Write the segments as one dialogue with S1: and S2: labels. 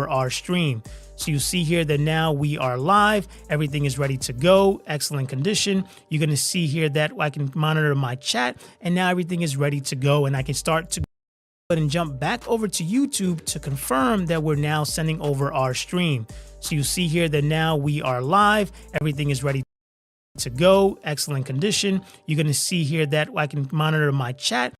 S1: over our stream. So you see here that now we are live. Everything is ready to go. Excellent condition. You're going to see here that I can monitor my chat, and now everything is ready to go, and I can start to and jump back over to YouTube to confirm that we're now sending over our stream. So you see here that now we are live. Everything is ready to go. Excellent condition. You're going to see here that I can monitor my chat,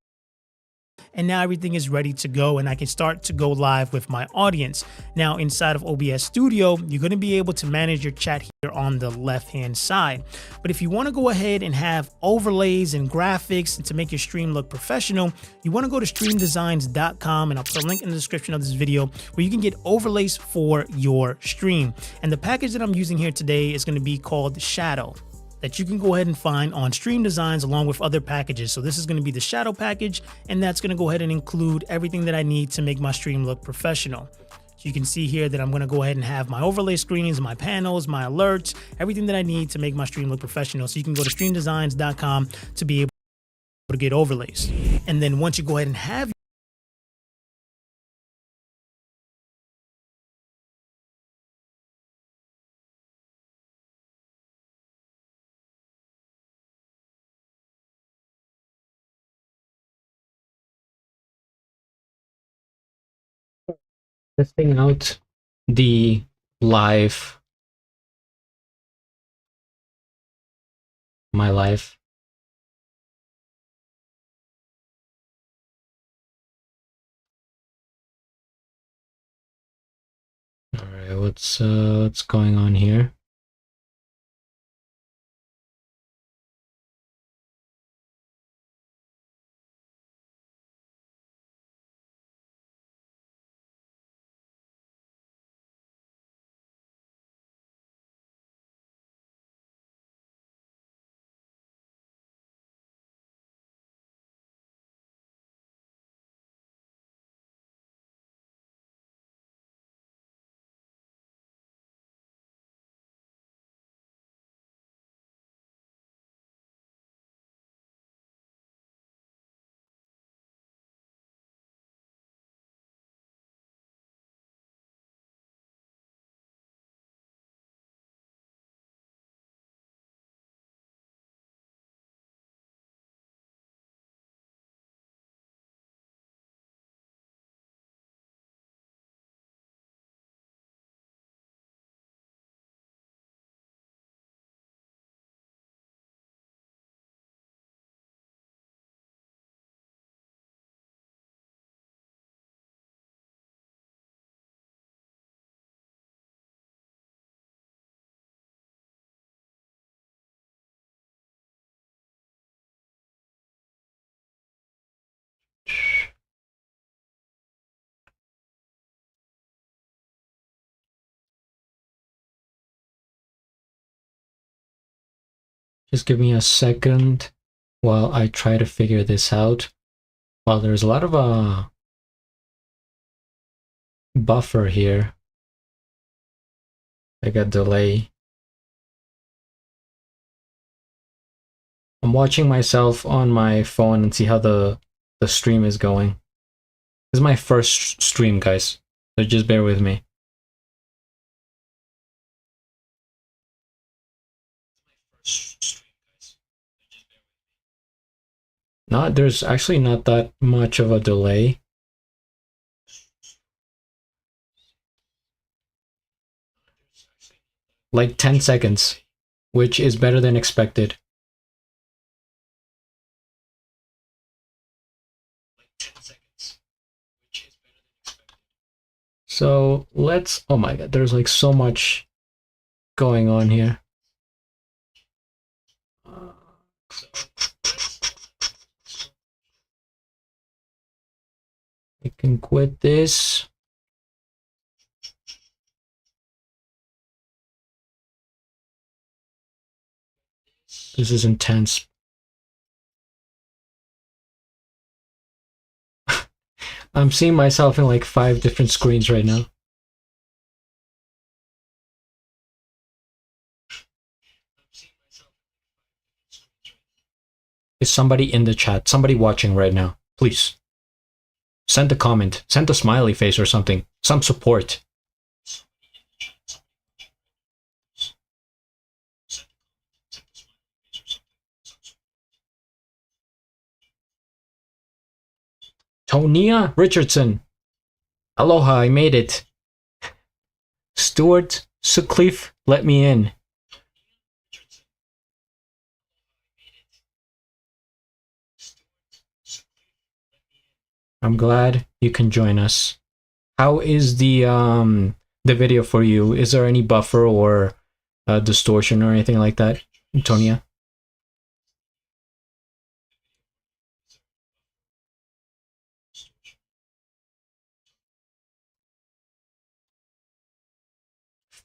S1: and now everything is ready to go, and I can start to go live with my audience. Now inside of OBS Studio, you're going to be able to manage your chat here on the left hand side. But if you want to go ahead and have overlays and graphics to make your stream look professional, you want to go to streamdesigns.com, and I'll put a link in the description of this video where you can get overlays for your stream. And the package that I'm using here today is going to be called Shadow, that you can go ahead and find on Stream Designs along with other packages. So this is going to be the Shadow package, and that's going to go ahead and include everything that I need to make my stream look professional. So you can see here that I'm going to go ahead and have my overlay screens, my panels, my alerts, everything that I need to make my stream look professional. So you can go to streamdesigns.com to be able to get overlays. And then once you go ahead and have
S2: testing out the live, my live. All right, what's going on here? Just give me a second while I try to figure this out. Well, there's a lot of buffer here. I got delay. I'm watching myself on my phone and see how the stream is going. This is my first stream, guys, so just bear with me. There's actually not that much of a delay. Like 10 seconds, which is better than expected. So let's, oh my god, there's like so much going on here. I can quit this. This is intense. I'm seeing myself in like 5 different screens right now. Is somebody in the chat? Somebody watching right now? Please. Send a comment. Send a smiley face or something. Some support. Tonia Richardson. Aloha, I made it. Stuart Sutcliffe, let me in. I'm glad you can join us. How is the video for you? Is there any buffer or distortion or anything like that, Tonia?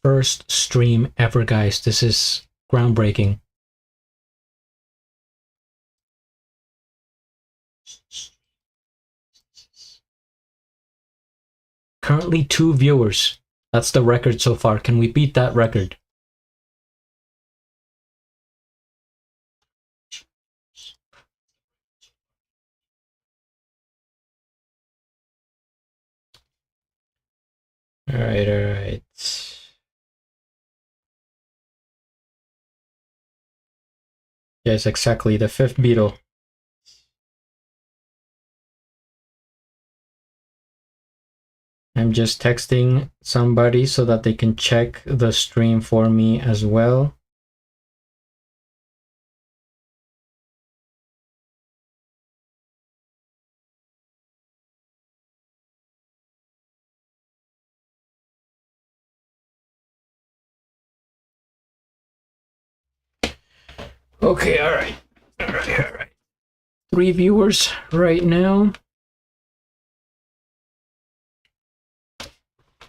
S2: First stream ever, guys. This is groundbreaking. Currently 2 viewers. That's the record so far. Can we beat that record? All right. Yes, exactly. The 5th beetle. I'm just texting somebody so that they can check the stream for me as well. Okay, all right. 3 viewers right now.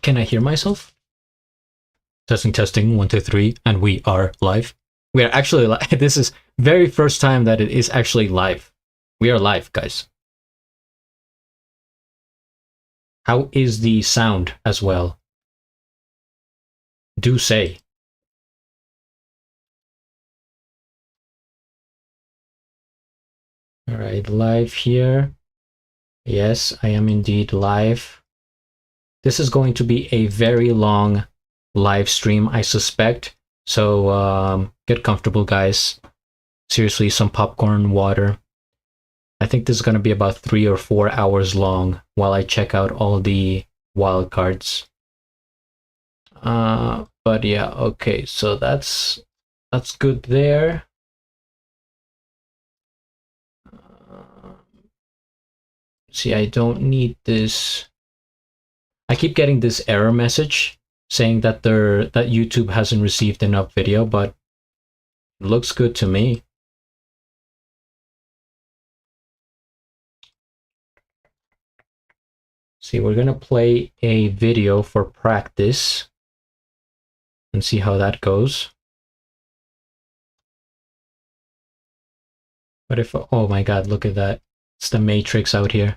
S2: Can I hear myself? Testing, testing, 1, 2, 3, and we are live. We are actually live. This is very first time that it is actually live. We are live, guys. How is the sound as well? Do say. All right, live here. Yes, I am indeed live. This is going to be a very long live stream, I suspect. So get comfortable, guys. Seriously, some popcorn, water. I think this is going to be about 3 or 4 hours long while I check out all the wildcards. But yeah, okay, so that's good there. See, I don't need this. I keep getting this error message saying that that YouTube hasn't received enough video, but it looks good to me. See, we're gonna play a video for practice and see how that goes. But if, oh my god, look at that. It's the Matrix out here.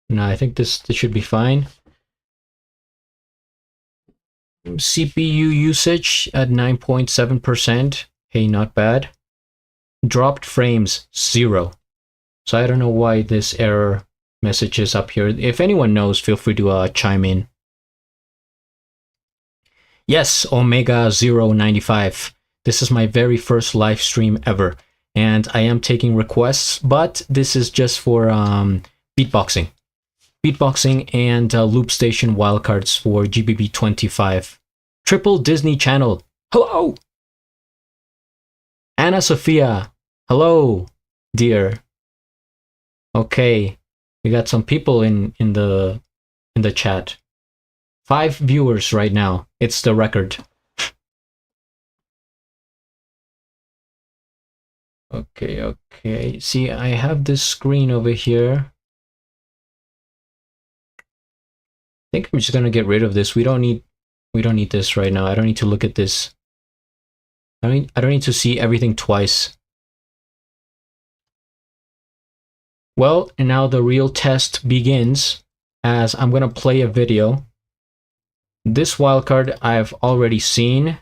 S2: No, I think this should be fine. CPU usage at 9.7%. Hey, not bad. Dropped frames, 0. So I don't know why this error message is up here. If anyone knows, feel free to chime in. Yes, Omega 095. This is my very first live stream ever. And I am taking requests, but this is just for beatboxing. Beatboxing and loop station wildcards for GBB25. Triple Disney Channel. Hello! Anna Sophia. Hello, dear. Okay, we got some people in the chat. 5 viewers right now. It's the record. Okay. See, I have this screen over here. I think I'm just gonna get rid of this. We don't need this right now. I don't need to look at this. I don't need to see everything twice. Well, and now the real test begins, as I'm gonna play a video. This wildcard I've already seen.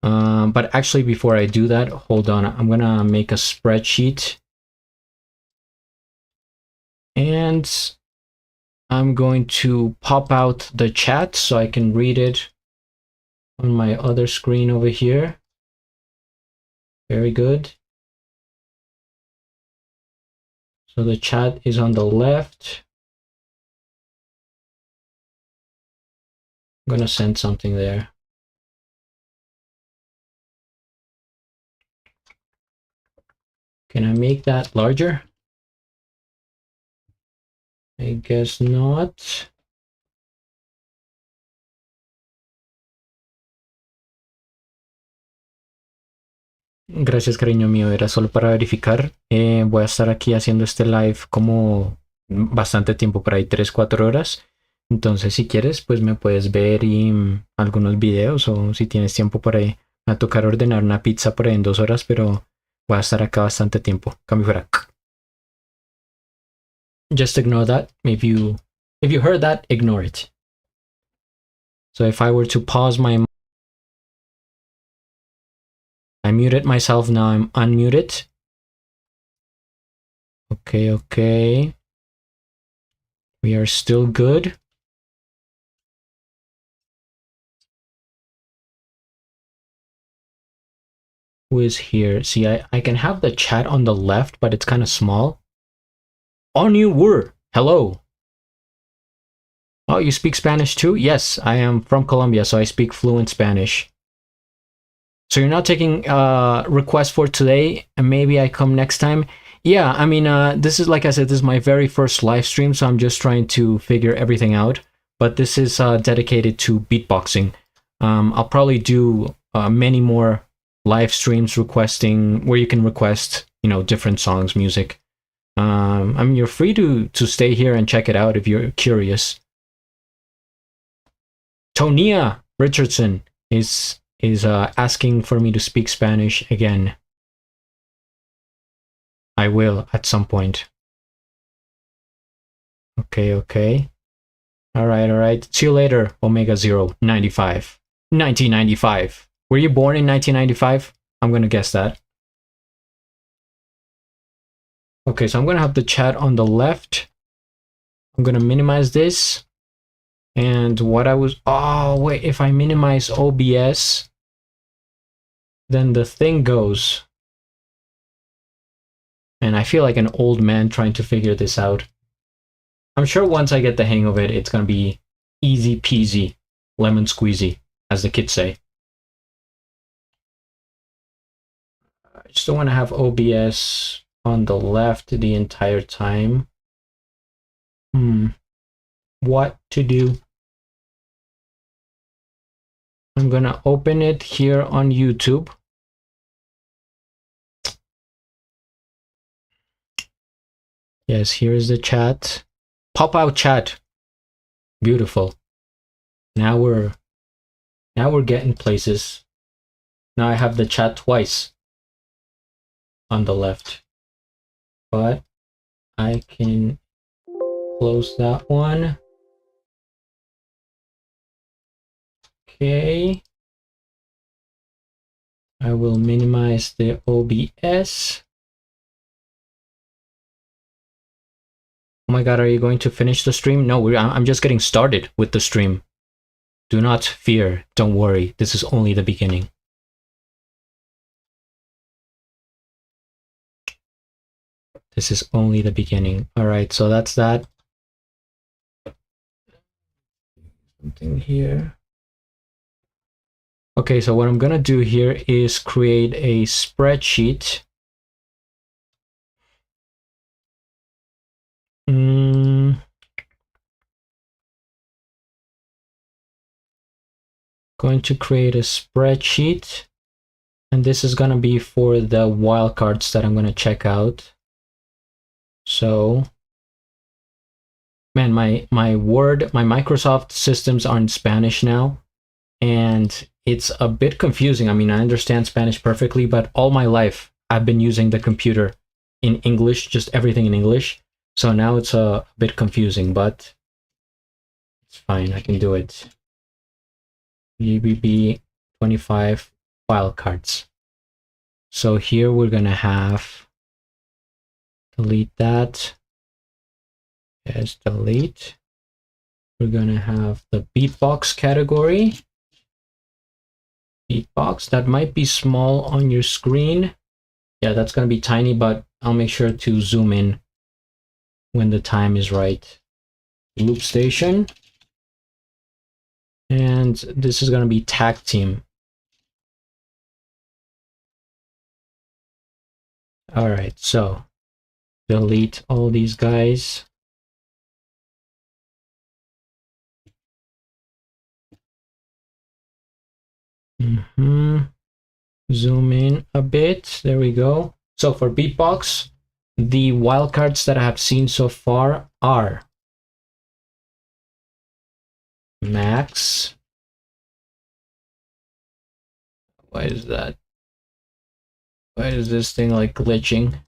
S2: But actually, before I do that, hold on. I'm gonna make a spreadsheet. And I'm going to pop out the chat so I can read it on my other screen over here. Very good. So the chat is on the left. I'm gonna send something there. Can I make that larger? I guess not. Gracias, cariño mío. Era solo para verificar. Voy a estar aquí haciendo este live como bastante tiempo, por ahí 3-4 horas. Entonces, si quieres, pues me puedes ver y algunos videos, o si tienes tiempo por ahí. Me va a tocar ordenar una pizza por ahí en 2 horas, pero voy a estar acá bastante tiempo. Cambio fuera. Just ignore that. If you heard that, ignore it. So if I were to pause I muted myself, now I'm unmuted. Okay. We are still good. Who is here? See, I can have the chat on the left, but it's kind of small. On you were. Hello. Oh, you speak Spanish too? Yes, I am from Colombia, so I speak fluent Spanish. So you're not taking requests for today, and maybe I come next time? Yeah, I mean, this is, like I said, this is my very first live stream, so I'm just trying to figure everything out. But this is dedicated to beatboxing. I'll probably do many more live streams requesting, where you can request, different songs, music. I mean, you're free to stay here and check it out if you're curious. Tonia Richardson is asking for me to speak Spanish again. I will at some point. Okay. All right. See you later, Omega 095. 1995. Were you born in 1995? I'm gonna guess that. Okay, so I'm gonna have the chat on the left. I'm gonna minimize this. And what I was... Oh, wait, if I minimize OBS, then the thing goes. And I feel like an old man trying to figure this out. I'm sure once I get the hang of it, it's gonna be easy peasy, lemon squeezy, as the kids say. I just don't want to have OBS on the left the entire time. What to do? I'm gonna open it here on YouTube. Yes, here is the chat. Pop out chat. Beautiful. Now we're getting places. Now I have the chat twice on the left. But I can close that one. Okay. I will minimize the OBS. Oh my god, are you going to finish the stream? No, I'm just getting started with the stream. Do not fear, don't worry, this is only the beginning. This is only the beginning. Alright, so that's that. Something here. Okay, so what I'm gonna do here is create a spreadsheet. Going to create a spreadsheet, and this is gonna be for the wildcards that I'm gonna check out. So, man, my Microsoft systems are in Spanish now, and it's a bit confusing. I mean, I understand Spanish perfectly, but all my life I've been using the computer in English, just everything in English. So now it's a bit confusing, but it's fine, I can do it. GBB25 wildcards. So here we're gonna have, delete that. Yes, delete. We're gonna have the beatbox category. Beatbox, that might be small on your screen. Yeah, that's gonna be tiny, but I'll make sure to zoom in when the time is right. Loop station. And this is going to be tag team. All right, so delete all these guys. Zoom in a bit. There we go. So for beatbox, the wildcards that I have seen so far are Max. Why is that? Why is this thing like glitching?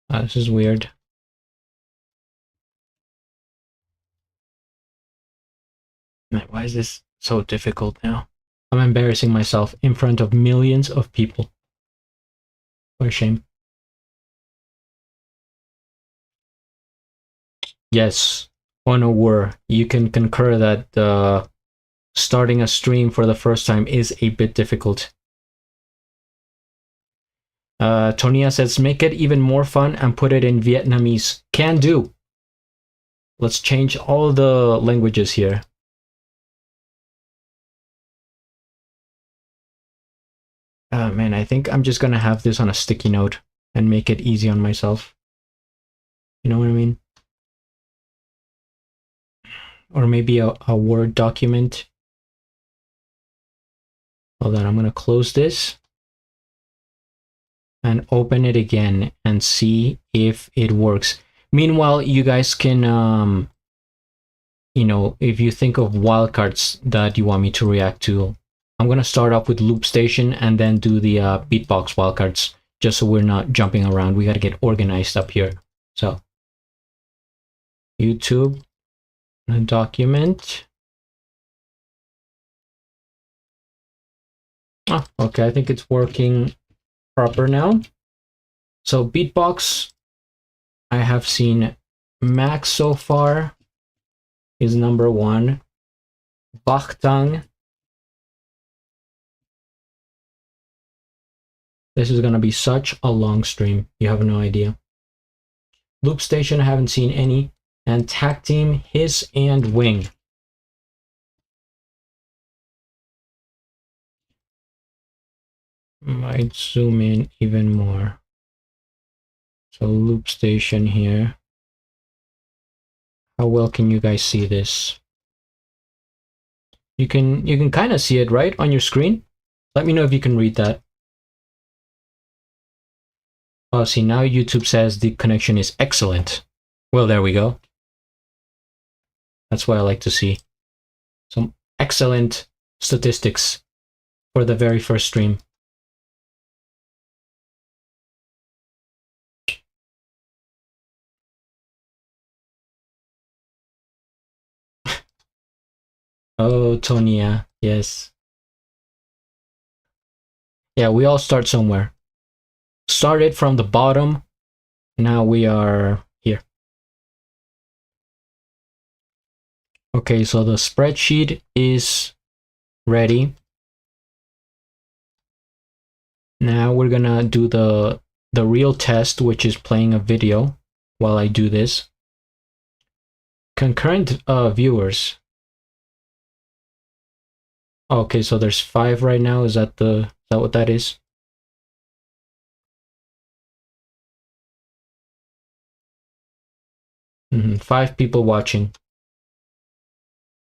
S2: Oh, this is weird. Man, why is this so difficult now? I'm embarrassing myself in front of millions of people. What a shame. Yes, Onowar, you can concur that starting a stream for the first time is a bit difficult. Tonia says, make it even more fun and put it in Vietnamese. Can do. Let's change all the languages here. Man, I think I'm just gonna have this on a sticky note and make it easy on myself. You know what I mean? Or maybe a Word document. Hold on, I'm gonna close this and open it again and see if it works. Meanwhile, you guys can, you know, if you think of wildcards that you want me to react to, I'm going to start off with Loop Station and then do the beatbox wildcards, just so we're not jumping around. We got to get organized up here. So, YouTube, document. Oh, okay, I think it's working proper now. So, beatbox, I have seen Max so far is number 1. Vaktang. This is going to be such a long stream. You have no idea. Loop Station, I haven't seen any. And Tag Team, Hiss and Wing. Might zoom in even more. So Loop Station here. How well can you guys see this? You can kind of see it, right, on your screen? Let me know if you can read that. Oh, see, now YouTube says the connection is excellent. Well, there we go. That's what I like to see. Some excellent statistics for the very first stream. Oh, Tonia, yes. Yeah, we all start somewhere. Started from the bottom. Now we are here. Okay, so the spreadsheet is ready. Now we're gonna do the real test, which is playing a video while I do this. Concurrent viewers. Okay, so there's 5 right now. Is that what that is? Mm-hmm. 5 people watching.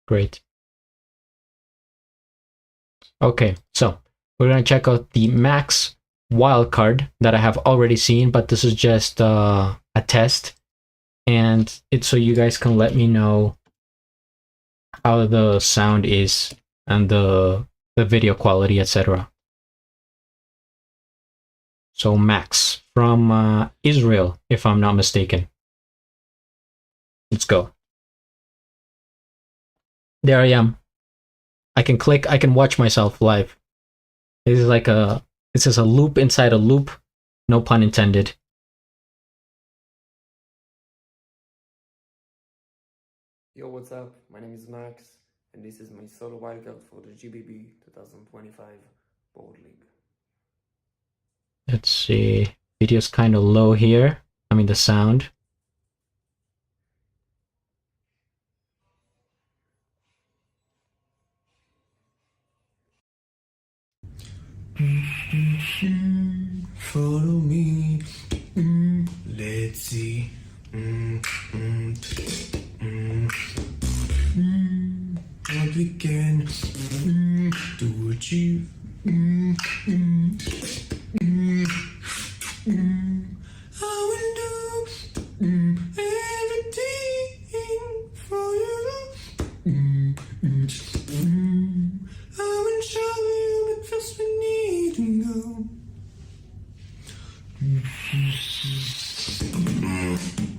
S2: Great. Okay, so we're gonna check out the Max wildcard that I have already seen, but this is just a test, and it's so you guys can let me know how the sound is and the video quality, etc. So Max from Israel, if I'm not mistaken. Let's go. There I am. I can click, I can watch myself live. This is like this is a loop inside a loop, no pun intended.
S3: Yo, what's up? My name is Max, and this is my solo wildcard for the GBB 2025 board league.
S2: Let's see. Video's kind of low here. I mean, the sound.
S3: Follow me. Let's see. What we can to achieve. I will do everything for you. I will show you, but first we need to go.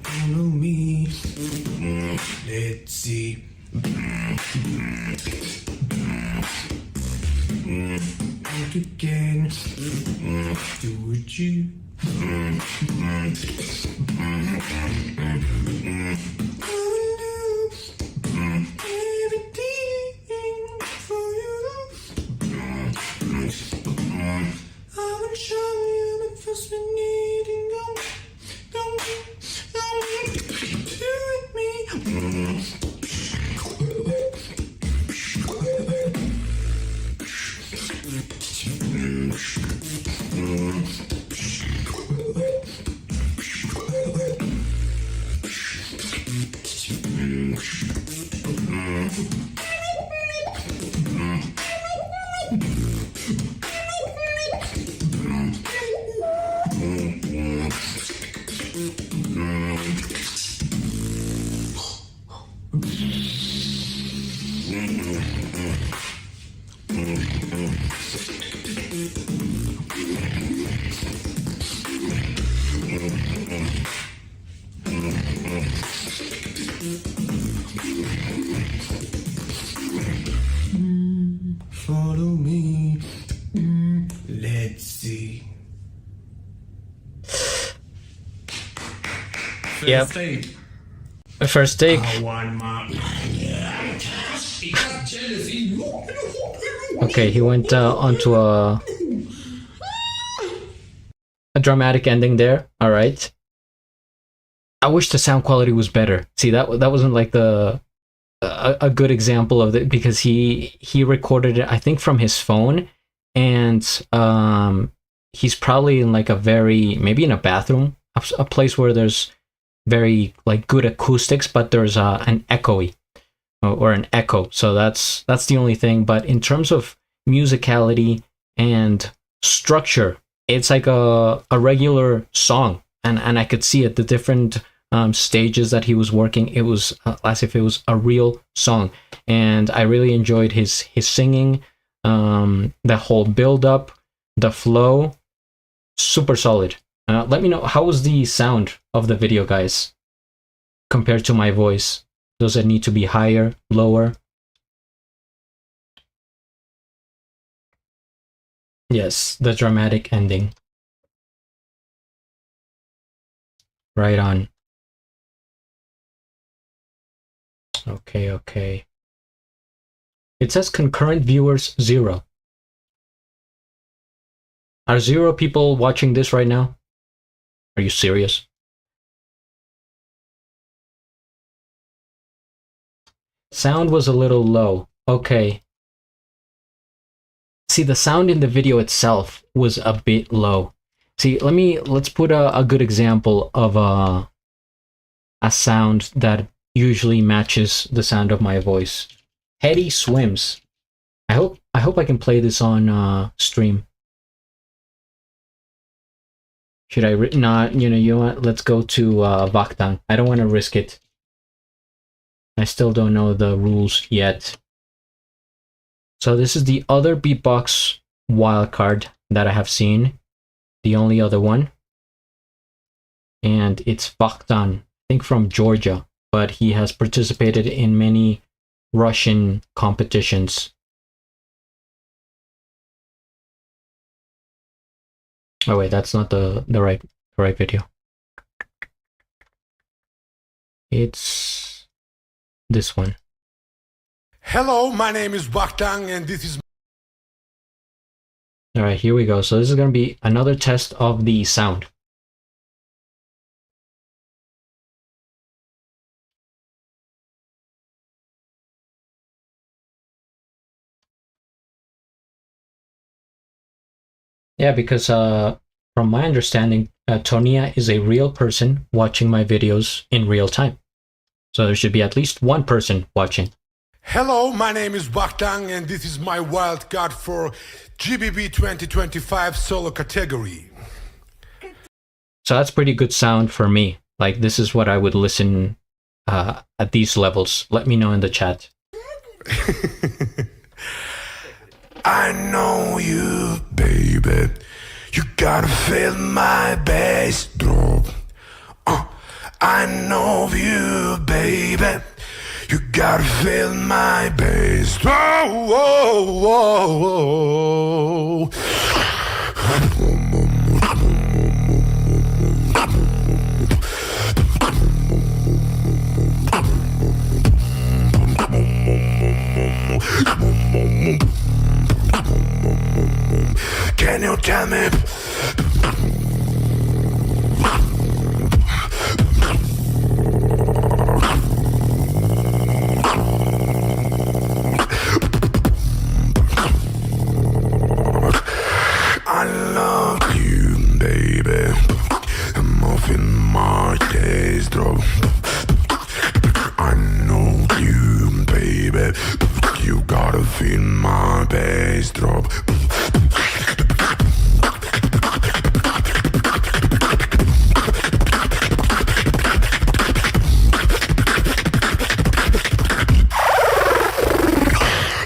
S3: Follow me. Let's see. What you can do with you. I will do everything for you. I will show you, but first we need to go. Don't do with me. Follow me. Let's see.
S2: Yep.
S3: Take.
S2: First take. Okay, he went onto a dramatic ending there. All right. I wish the sound quality was better. See, that wasn't like a good example of it, because he recorded it, I think, from his phone, and he's probably in like maybe in a bathroom, a place where there's very like good acoustics, but there's an echoey or an echo. So that's the only thing. But in terms of musicality and structure, it's like a regular song, and I could see it, the different stages that he was working. It was as if it was a real song, and I really enjoyed his singing, the whole build up, the flow, super solid. Let me know, how was the sound of the video, guys, compared to my voice? Does it need to be higher, lower? Yes, the dramatic ending. Right on. Okay. It says concurrent viewers 0. Are 0 people watching this right now? Are you serious? Sound was a little low. Okay. See, the sound in the video itself was a bit low. See, let's put a good example of a sound that usually matches the sound of my voice. Hetty Swims. I hope I can play this on stream. Should I not? You know what? Let's go to Vaktang. I don't want to risk it. I still don't know the rules yet. So this is the other beatbox wildcard that I have seen. The only other one. And it's Vaktang, I think from Georgia, but he has participated in many Russian competitions. Oh wait, that's not the right video. It's this one.
S3: Hello, my name is Vaktang, and this is.
S2: All right, here we go. So this is going to be another test of the sound. Yeah, because from my understanding, Tonia is a real person watching my videos in real time. So there should be at least one person watching.
S3: Hello, my name is Vaktang, and this is my wildcard for GBB25 solo category.
S2: So that's pretty good sound for me. Like, this is what I would listen at these levels. Let me know in the chat.
S3: I know you, baby. You gotta feel my bass drop. I know you, baby. You gotta feel my bass drop. Whoa, whoa, whoa. Can you tell me? I love you, baby. I'm off in my days, drop. I know you, baby. You gotta feel my bass drop.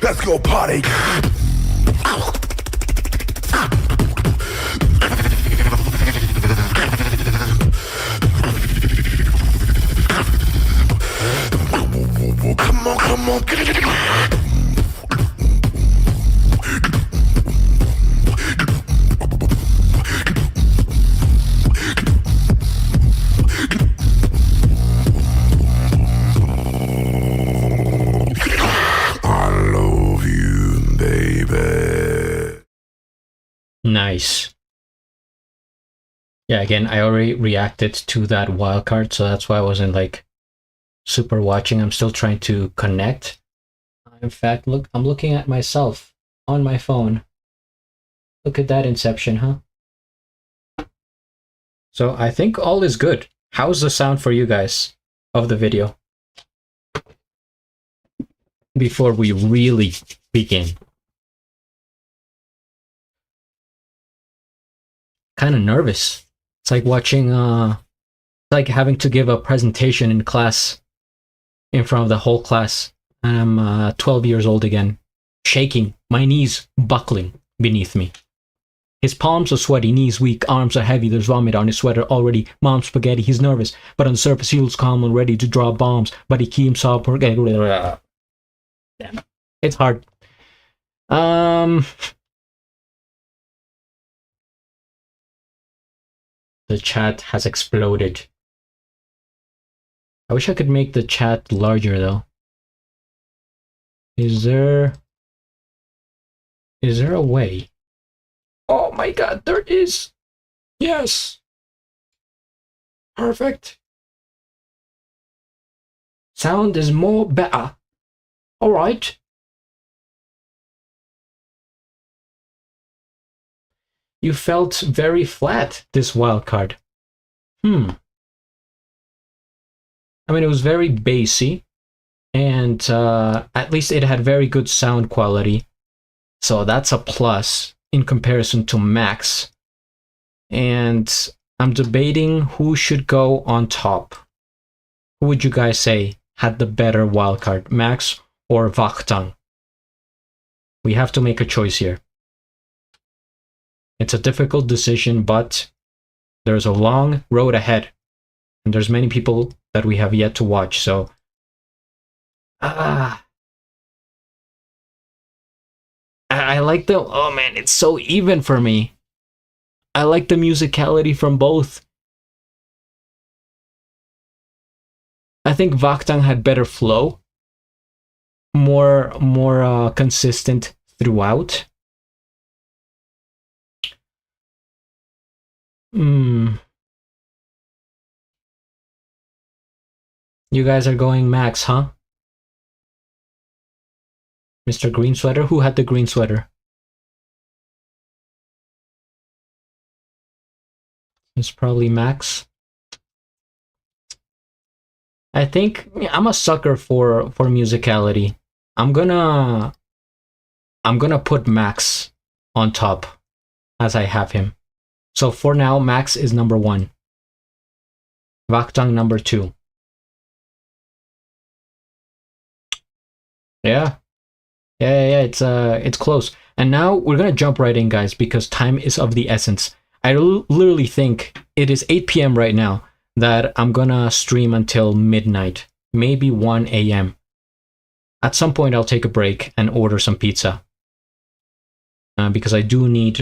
S3: Let's go party. Come on, come on.
S2: Nice. Yeah, again, I already reacted to that wildcard, so that's why I wasn't like super watching. I'm still trying to connect. In fact, look, I'm looking at myself on my phone. Look at that inception, huh? So I think all is good. How's the sound for you guys of the video? Before we really begin. Kind of nervous. It's like watching, like having to give a presentation in class in front of the whole class. And I'm 12 years old again, shaking, my knees buckling beneath me. His palms are sweaty, knees weak, arms are heavy, there's vomit on his sweater already. Mom's spaghetti, he's nervous, but on the surface he looks calm and ready to drop bombs, but he keeps up. Damn. It's hard. The chat has exploded. I wish I could make the chat larger though. Is there a way? Oh my god, there is. Yes. Perfect. Sound is more better. All right. You felt very flat this wildcard. I mean, it was very bassy, and at least it had very good sound quality. So that's a plus in comparison to Max. And I'm debating who should go on top. Who would you guys say had the better wildcard, Max or Vaktang? We have to make a choice here. It's a difficult decision, but there's a long road ahead. And there's many people that we have yet to watch, so... I like the... Oh man, it's so even for me. I like the musicality from both. I think Vaktang had better flow. more consistent throughout. You guys are going max, huh? Mr. Green Sweater? Who had the green sweater? It's probably Max. I think I'm a sucker for musicality. I'm gonna put Max on top as I have him. So for now, Max is number 1. Vaktang number 2. Yeah. It's close. And now we're gonna jump right in, guys, because time is of the essence. I literally think it is 8 p.m. right now that I'm gonna stream until midnight, maybe 1 a.m. At some point, I'll take a break and order some pizza because I do need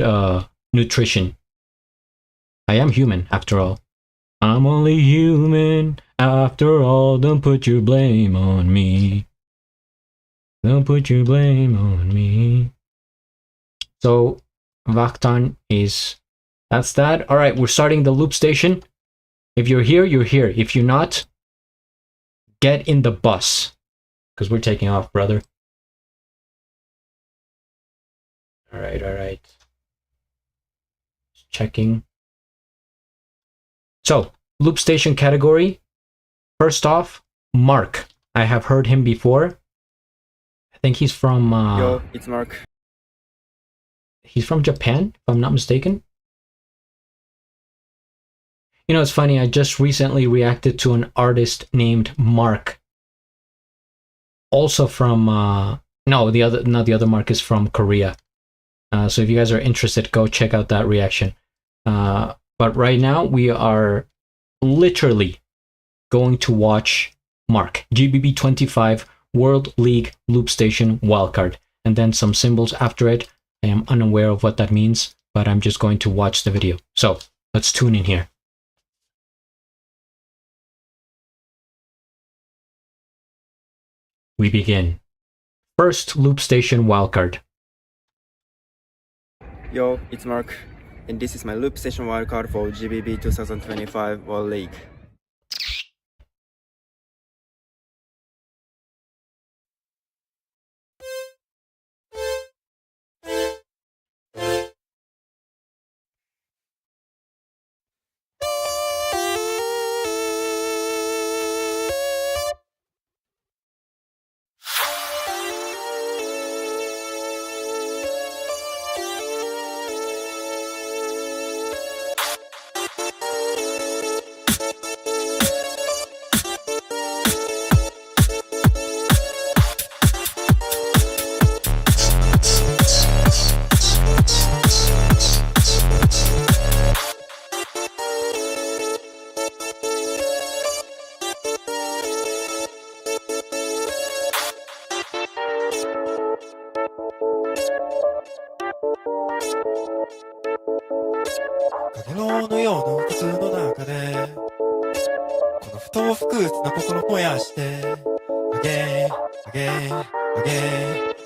S2: nutrition. I am human, after all. I'm only human, after all. Don't put your blame on me. Don't put your blame on me. So, Vaktang is... That's that. All right, we're starting the loop station. If you're here, you're here. If you're not, get in the bus. Because we're taking off, brother. All right. Just checking. So, loop station category. First off, Mark. I have heard him before. I think he's from...
S4: Yo, it's Mark.
S2: He's from Japan, if I'm not mistaken. You know, it's funny, I just recently reacted to an artist named Mark. Also from, not the other Mark is from Korea. So if you guys are interested, go check out that reaction. But right now, we are literally going to watch Mark, GBB25 World League Loop Station Wildcard. And then some symbols after it. I am unaware of what that means, but I'm just going to watch the video. So, let's tune in here. We begin. First loop station wildcard.
S4: Yo, it's Mark, and this is my loop station wildcard for GBB 2025 World League.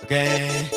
S5: again.
S6: 「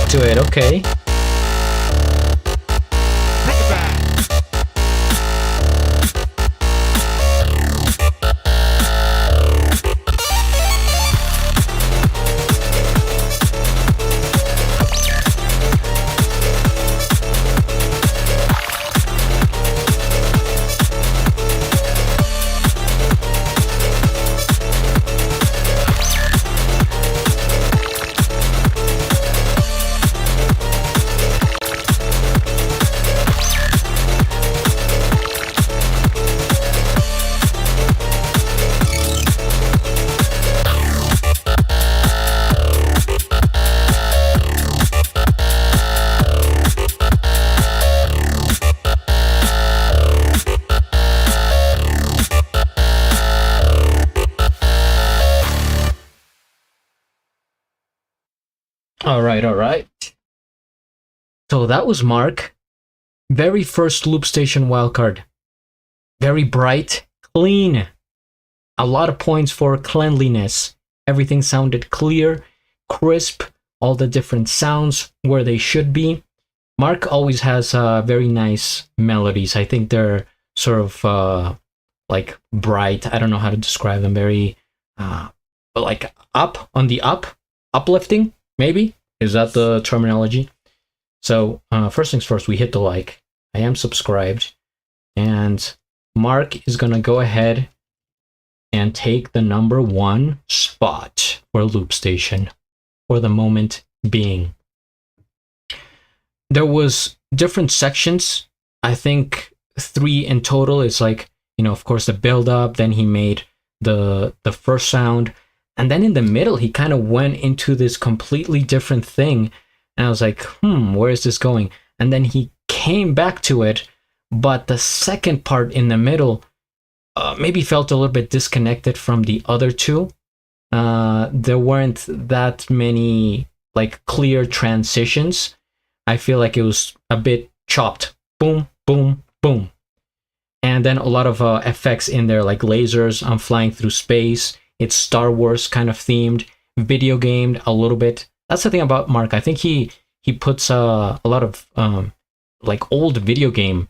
S2: to it. Okay. All right. So that was Mark. Very first Loop Station wildcard. Very bright, clean. A lot of points for cleanliness. Everything sounded clear, crisp, all the different sounds where they should be. Mark always has very nice melodies. I think they're sort of like bright. I don't know how to describe them. Very, but like uplifting, maybe? Is that the terminology? So first things first, we hit the like. I am subscribed. And Mark is going to go ahead and take the number 1 spot for Loop Station for the moment being. There was different sections. I think 3 in total. It's like, you know, of course, the build up. Then he made the first sound. And then in the middle, he kind of went into this completely different thing. And I was like, where is this going? And then he came back to it. But the second part in the middle maybe felt a little bit disconnected from the other two. There weren't that many like clear transitions. I feel like it was a bit chopped. Boom, boom, boom. And then a lot of effects in there, like lasers. I'm flying through space. It's Star Wars kind of themed, video gamed a little bit. That's the thing about Mark. I think he puts a lot of like old video game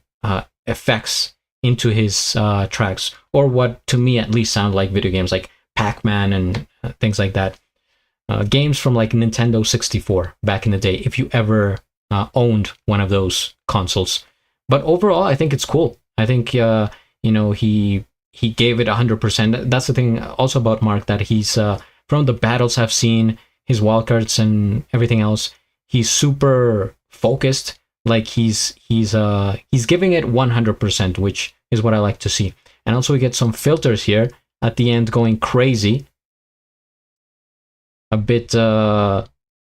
S2: effects into his tracks, or what to me at least sound like video games, like Pac-Man and things like that. Games from like Nintendo 64 back in the day, if you ever owned one of those consoles. But overall, I think it's cool. I think you know, he gave it 100%. That's the thing also about Mark, that he's from the battles I've seen, his wildcards and everything else, he's super focused. Like he's giving it 100%, which is what I like to see. And also we get some filters here at the end going crazy, a bit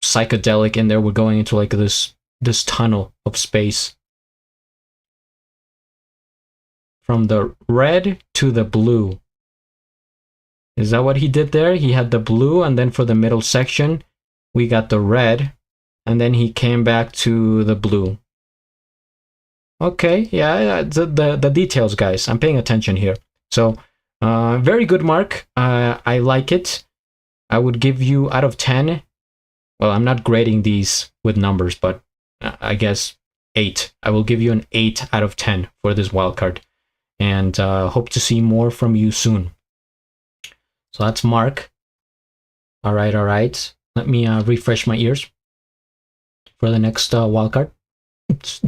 S2: psychedelic in there. We're going into like this tunnel of space. From the red to the blue. Is that what he did there? He had the blue, and then for the middle section, we got the red, and then he came back to the blue. Okay, yeah, the details, guys. I'm paying attention here. So, very good, Mark. I like it. I would give you out of 10. Well, I'm not grading these with numbers, but I guess 8. I will give you an 8 out of 10 for this wildcard. And hope to see more from you soon. So that's Mark. All right. Let me refresh my ears for the next wildcard. It's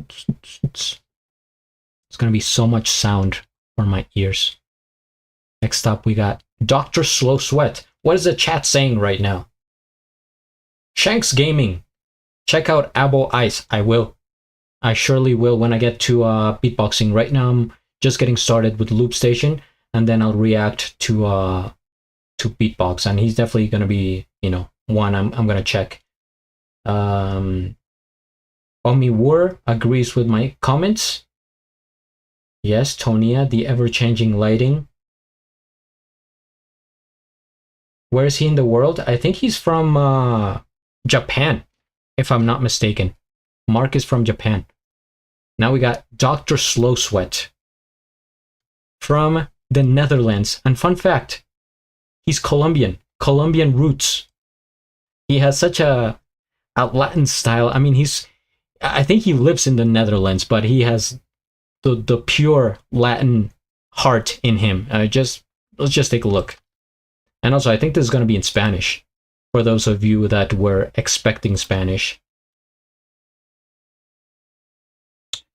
S2: going to be so much sound for my ears. Next up, we got Dr. Slow Sweat. What is the chat saying right now? Shanks Gaming. Check out Abo Ice. I will. I surely will when I get to beatboxing. Right now, I'm just getting started with Loop Station, and then I'll react to beatbox, and he's definitely gonna be, you know, one I'm gonna check. Omi War agrees with my comments. Yes, Tonia, the ever-changing lighting. Where is he in the world? I think he's from Japan, if I'm not mistaken. Mark is from Japan. Now we got Dr. Slow Sweat from the Netherlands. And fun fact, he's Colombian roots. He has such a Latin style. I mean, I think he lives in the Netherlands, but he has the pure Latin heart in him. Let's just take a look. And also, I think this is going to be in Spanish for those of you that were expecting Spanish.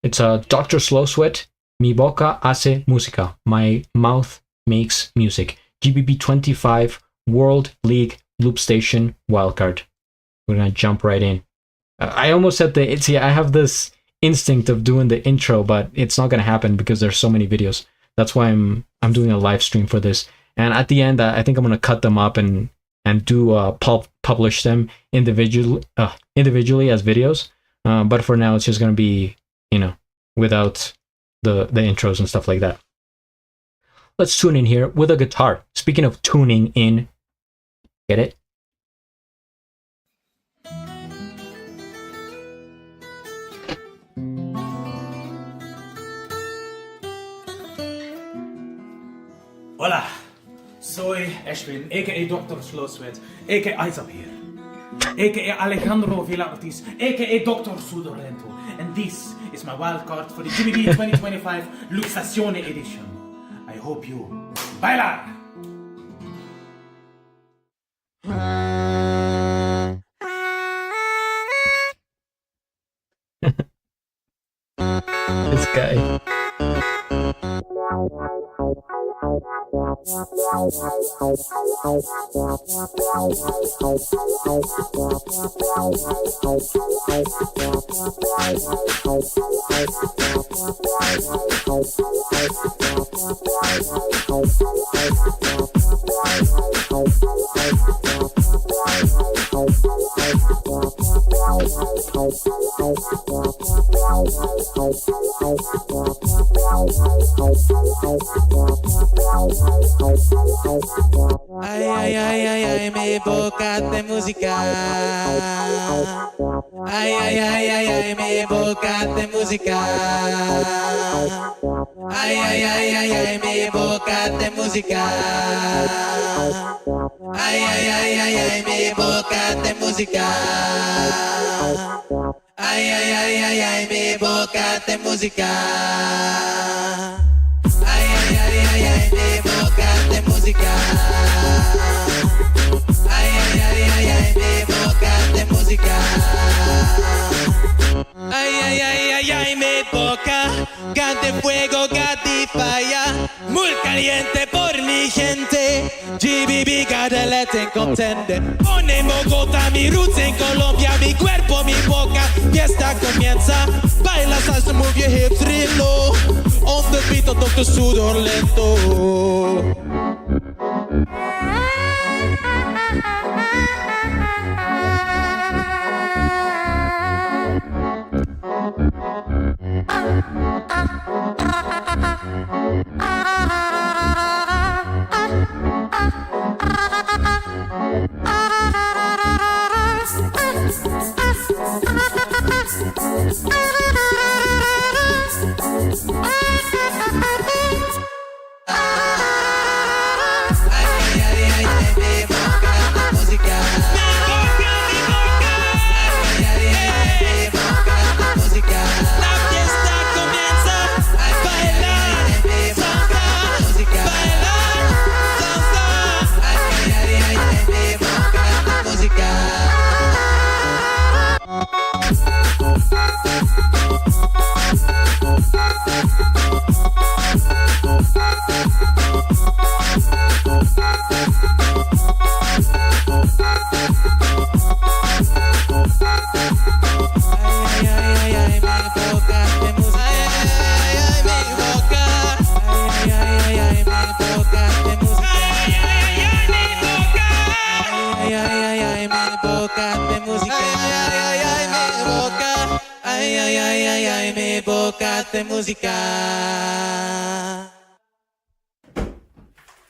S2: It's Dr. Slow Sweat. Mi boca hace música. My mouth makes music. GBB25 World League Loop Station Wildcard. We're gonna jump right in. I almost said I have this instinct of doing the intro, but it's not gonna happen because there's so many videos. That's why I'm doing a live stream for this. And at the end, I think I'm gonna cut them up and do publish them individually as videos. But for now, it's just gonna be, you know, without the intros and stuff like that. Let's tune in here with a guitar. Speaking of tuning in, get it?
S5: Hola, soy Ashwin, aka Dr. Slow Sweat, aka Isaac here, aka Alejandro Villartis, aka Dr. Sudorento, and this is my wildcard for the GBB 2025 Luxazione edition. I hope you bailar!
S2: This guy.
S6: Ay, mi boca de música. Ay, mi boca de música. Ay, mi boca de música. Ay, mi boca de música. Ay, mi boca de música. Ay, mi boca de música. Mi boca de música. Ay, mi boca, gas de fuego, gas de falla, muy caliente por mi gente. GBB gotta let it contender. Ponemos gota, mi roots en Colombia, mi cuerpo, mi boca, fiesta comienza. Baila salsa, move your hips real low. On the beat, Dr. Sudor lento.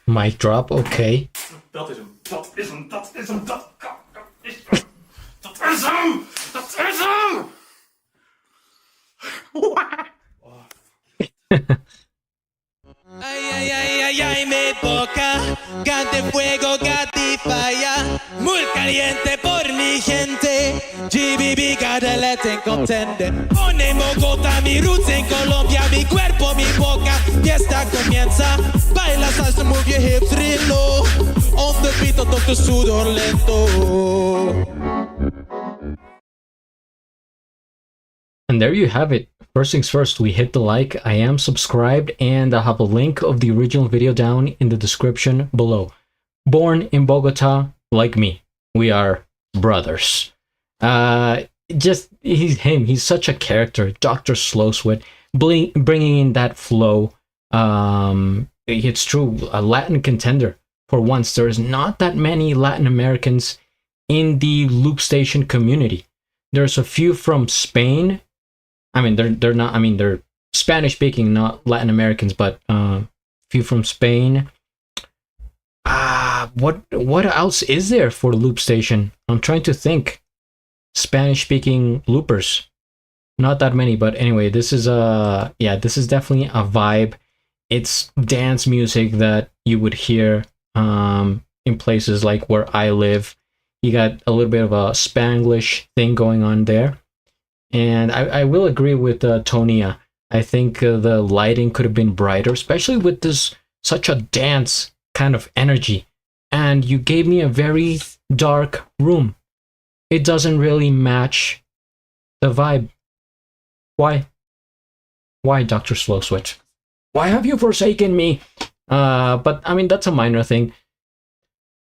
S2: Mic drop, okay.
S5: Dat is hem, dat is hem, dat is hem, dat is hem, dat is hem, dat is hem!
S6: Ay, mi boca, gas de fuego, gas de falla, muy caliente por mi gente. GBB gotta let it contend. Ponemos gota, mi roots en Colombia, mi cuerpo, mi boca, fiesta comienza. Baila salsa, move your hips real low. On the beat, Dr. Sudor lento.
S2: And there you have it. First things first, we hit the like. I am subscribed, and I'll have a link of the original video down in the description below. Born in Bogota, like me. We are brothers. He's such a character. Dr. Slowsweat, bringing in that flow. It's true, a Latin contender. For once, there's not that many Latin Americans in the Loop Station community. There's a few from Spain. I mean, they're not. I mean, they're Spanish speaking, not Latin Americans, but few from Spain. What else is there for Loop Station? I'm trying to think. Spanish speaking loopers, not that many, but anyway, this is definitely a vibe. It's dance music that you would hear in places like where I live. You got a little bit of a Spanglish thing going on there. And I will agree with Tonia. I think the lighting could have been brighter, especially with this such a dance kind of energy. And you gave me a very dark room. It doesn't really match the vibe. Why? Why, Dr. Slowsweat? Why have you forsaken me? But I mean, that's a minor thing.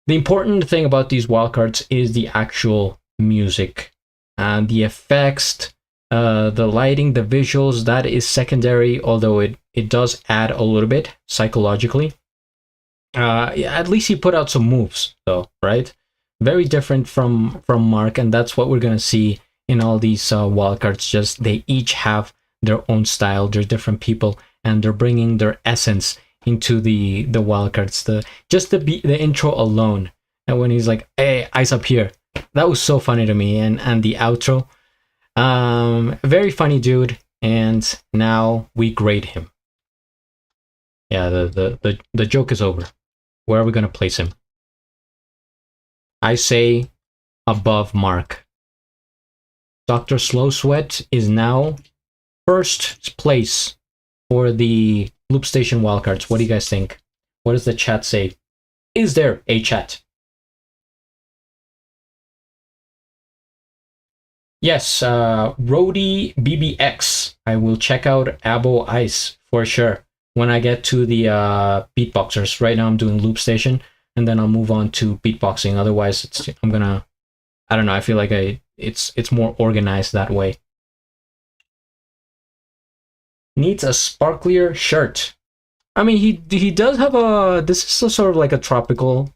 S2: The important thing about these wildcards is the actual music. And the effects, the lighting, the visuals, that is secondary, although it does add a little bit psychologically. At least he put out some moves, though, right? Very different from Mark, and that's what we're going to see in all these wildcards. Just they each have their own style, they're different people, and they're bringing their essence into the wildcards. The intro alone, and when he's like, "Hey, eyes up here," that was so funny to me, and the outro, very funny dude. And now we grade him. Yeah, the joke is over. Where are we gonna place him? I say above Mark. Dr. Slowsweat is now first place for the Loop Station wildcards. What do you guys think? What does the chat say? Is there a chat? Yes, Rody BBX. I will check out Abo Ice for sure when I get to the beatboxers. Right now I'm doing Loop Station, and then I'll move on to beatboxing. Otherwise, I don't know, I feel like it's more organized that way. Needs a sparklier shirt. I mean, he does have this is a sort of like a tropical,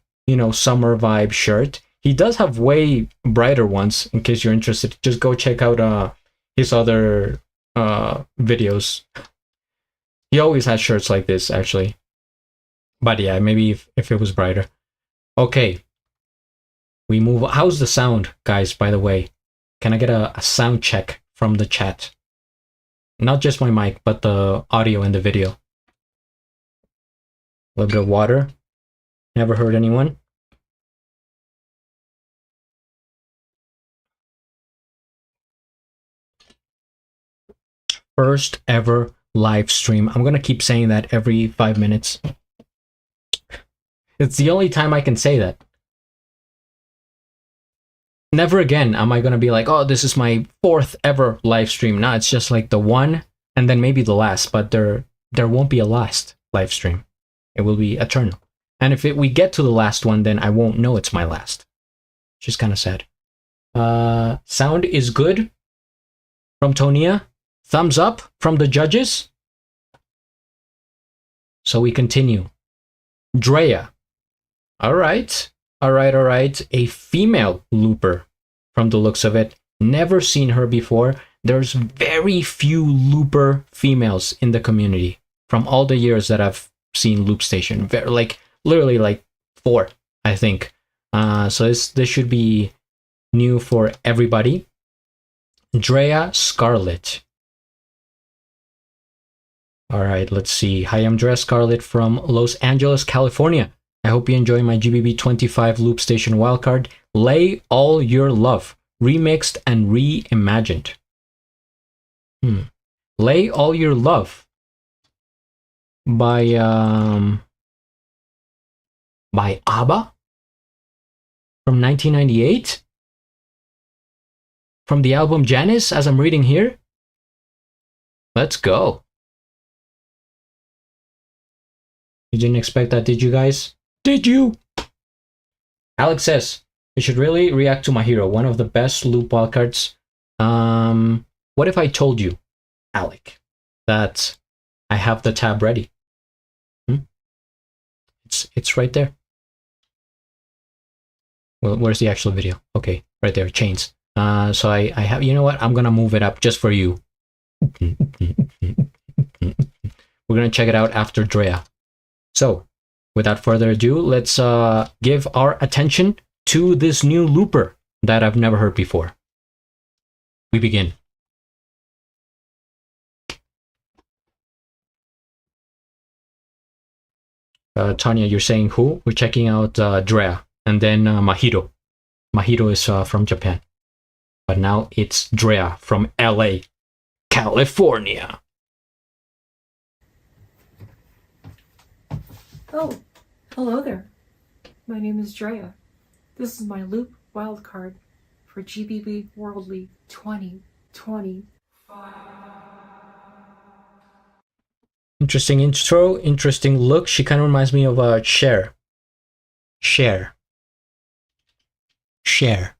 S2: summer vibe shirt. He does have way brighter ones, in case you're interested. Just go check out his other videos. He always has shirts like this, actually. But yeah, maybe if it was brighter. Okay. We move. How's the sound, guys, by the way? Can I get a sound check from the chat? Not just my mic, but the audio and the video. A little bit of water. Never heard anyone. First ever live stream. I'm gonna keep saying that every 5 minutes. It's the only time I can say that. Never again am I gonna be like, oh, this is my 4th ever live stream. No, it's just like the one, and then maybe the last, but there won't be a last live stream. It will be eternal. And if we get to the last one, then I won't know it's my last. Which is kind of sad. Sound is good from Tonia. Thumbs up from the judges. So we continue. Drea. All right. A female looper from the looks of it. Never seen her before. There's very few looper females in the community from all the years that I've seen Loop Station. Literally 4, I think. So this should be new for everybody. Drea Scarlet. All right, let's see. Hi, I'm Drea Scarlet from Los Angeles, California. I hope you enjoy my GBB25 Loop Station wildcard. Lay All Your Love, remixed and reimagined. Lay All Your Love by ABBA from 1998, from the album Janice, as I'm reading here. Let's go. You didn't expect that, did you guys? Did you? Alex says, you should really react to Mahiro, one of the best loop wildcards. What if I told you, Alec, that I have the tab ready? It's right there. Well, where's the actual video? Okay, right there, chains. So I have, you know what? I'm gonna move it up just for you. We're gonna check it out after Drea. So, without further ado, let's give our attention to this new looper that I've never heard before. We begin. Tanya, you're saying who? We're checking out Drea, and then Mahiro. Mahiro is from Japan. But now it's Drea from LA, California.
S7: Oh, hello there. My name is Drea. This is my loop wildcard for GBB World League 2025.
S2: Interesting intro, interesting look. She kind of reminds me of Cher. Cher. Cher.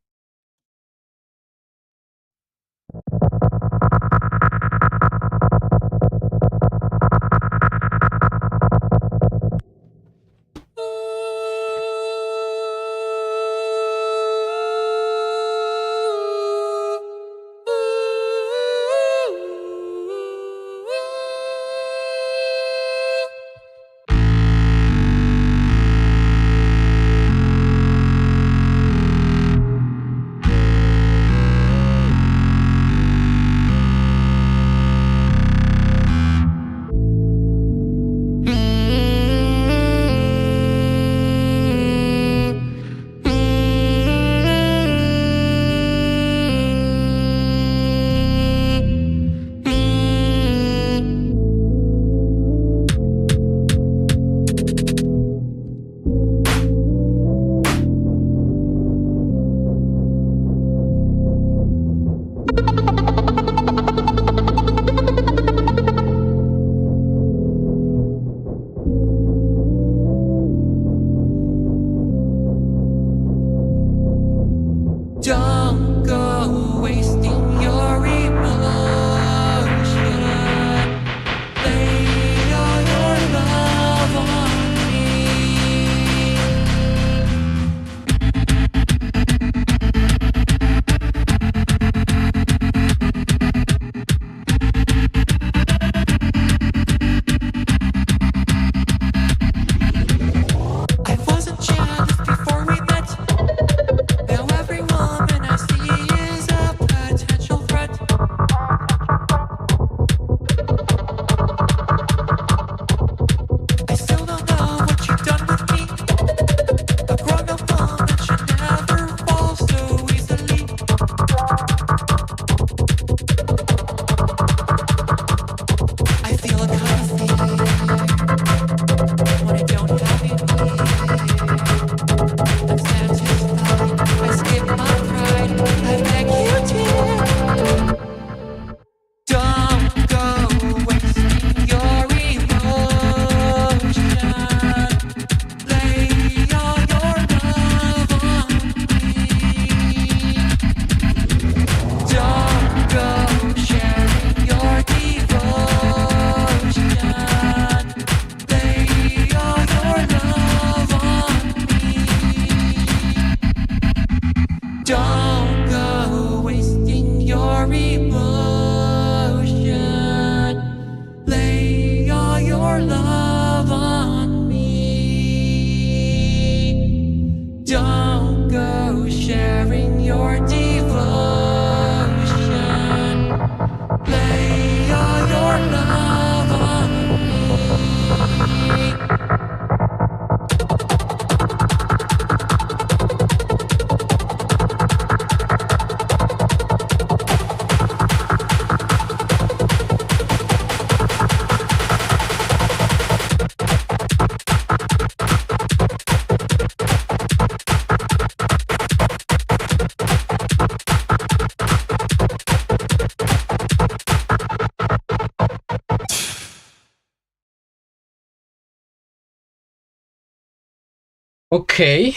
S2: Okay.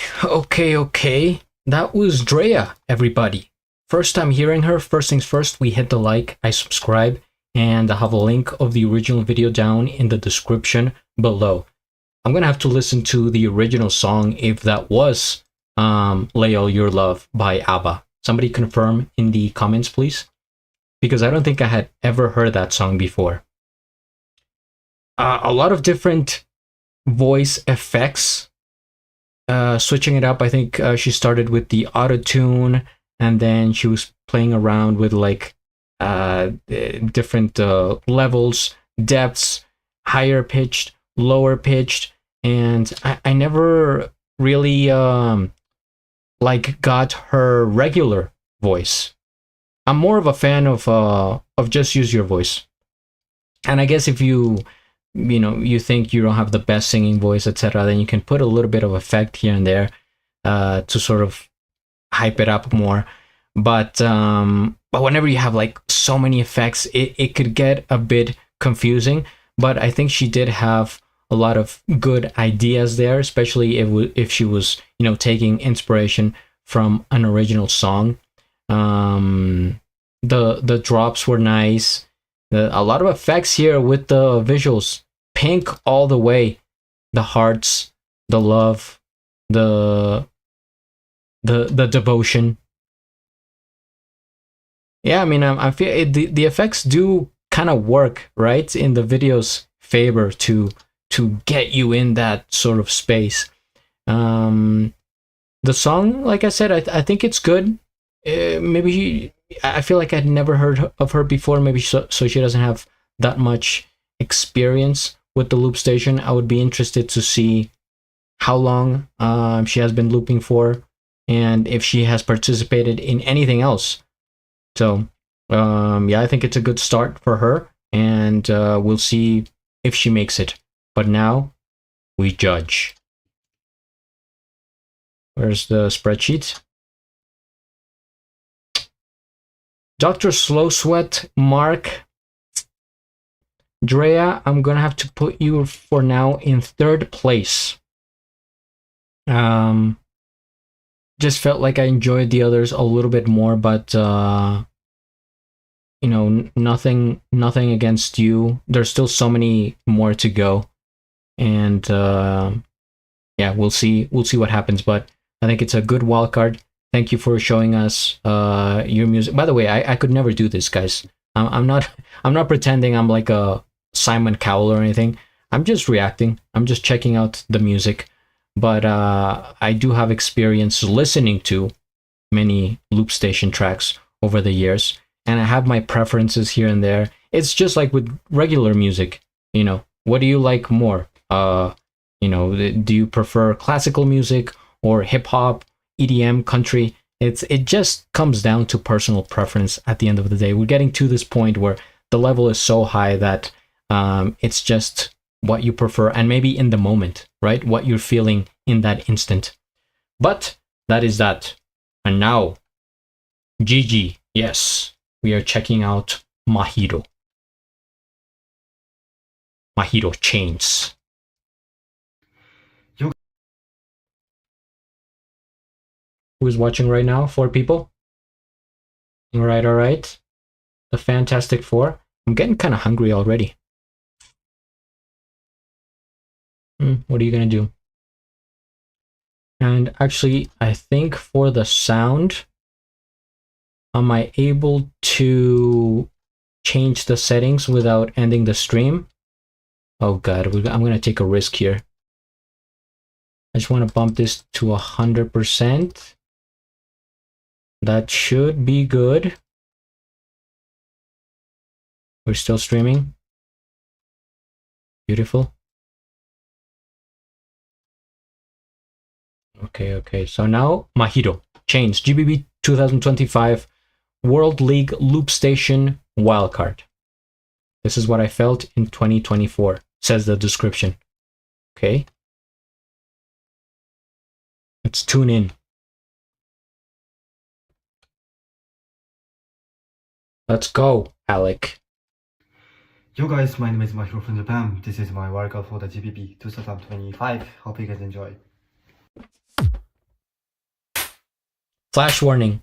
S2: That was Drea, everybody. First time hearing her. First things first, we hit the like, I subscribe, and I have a link of the original video down in the description below. I'm gonna have to listen to the original song if that was Lay All Your Love by ABBA. Somebody confirm in the comments, please. Because I don't think I had ever heard that song before. A lot of different voice effects. Switching it up, I think she started with the auto-tune, and then she was playing around with like different levels, depths, higher pitched, lower pitched, and I never really like got her regular voice. I'm more of a fan of just use your voice. And I guess if you think you don't have the best singing voice, etc., then you can put a little bit of effect here and there to sort of hype it up more. But whenever you have like so many effects, it could get a bit confusing. But I think she did have a lot of good ideas there, especially if she was taking inspiration from an original song. The drops were nice. A lot of effects here with the visuals. Pink all the way. The hearts, the love, the devotion. Yeah, I mean, I feel the effects do kind of work, right, in the video's favor to get you in that sort of space. The song, like I said, I think it's good. Maybe I feel like I'd never heard of her before. Maybe so she doesn't have that much experience with the loop station. I would be interested to see how long she has been looping for, and if she has participated in anything else. So yeah, I think it's a good start for her, and we'll see if she makes it. But now we judge. Where's the spreadsheet? Dr. Slow Sweat, Mark, Drea, I'm gonna have to put you for now in 3rd place. Just felt like I enjoyed the others a little bit more, but nothing against you. There's still so many more to go, and yeah, we'll see what happens. But I think it's a good wild card. Thank you for showing us your music. By the way, I could never do this, guys. I'm not pretending I'm like a Simon Cowell or anything. I'm just reacting. I'm just checking out the music. But I do have experience listening to many loop station tracks over the years, and I have my preferences here and there. It's just like with regular music. What do you like more? Do you prefer classical music or hip hop, EDM, country? It just comes down to personal preference at the end of the day. We're getting to this point where the level is so high that it's just what you prefer, and maybe in the moment, right? What you're feeling in that instant. But that is that. And now, GG, yes, we are checking out Mahiro. Mahiro Chains. Who's watching right now? 4 people? All right. The Fantastic Four. I'm getting kind of hungry already. What are you going to do? And actually, I think for the sound, am I able to change the settings without ending the stream? Oh God, I'm going to take a risk here. I just want to bump this to 100%. That should be good. We're still streaming. Beautiful. Okay. So now Mahiro Chains GBB 2025 World League Loop Station Wildcard. This is what I felt in 2024, says the description. Okay. Let's tune in. Let's go, Alec.
S8: Yo guys, my name is Mahiro from Japan. This is my workout for the GBB 2025. Hope you guys enjoy.
S2: Flash warning.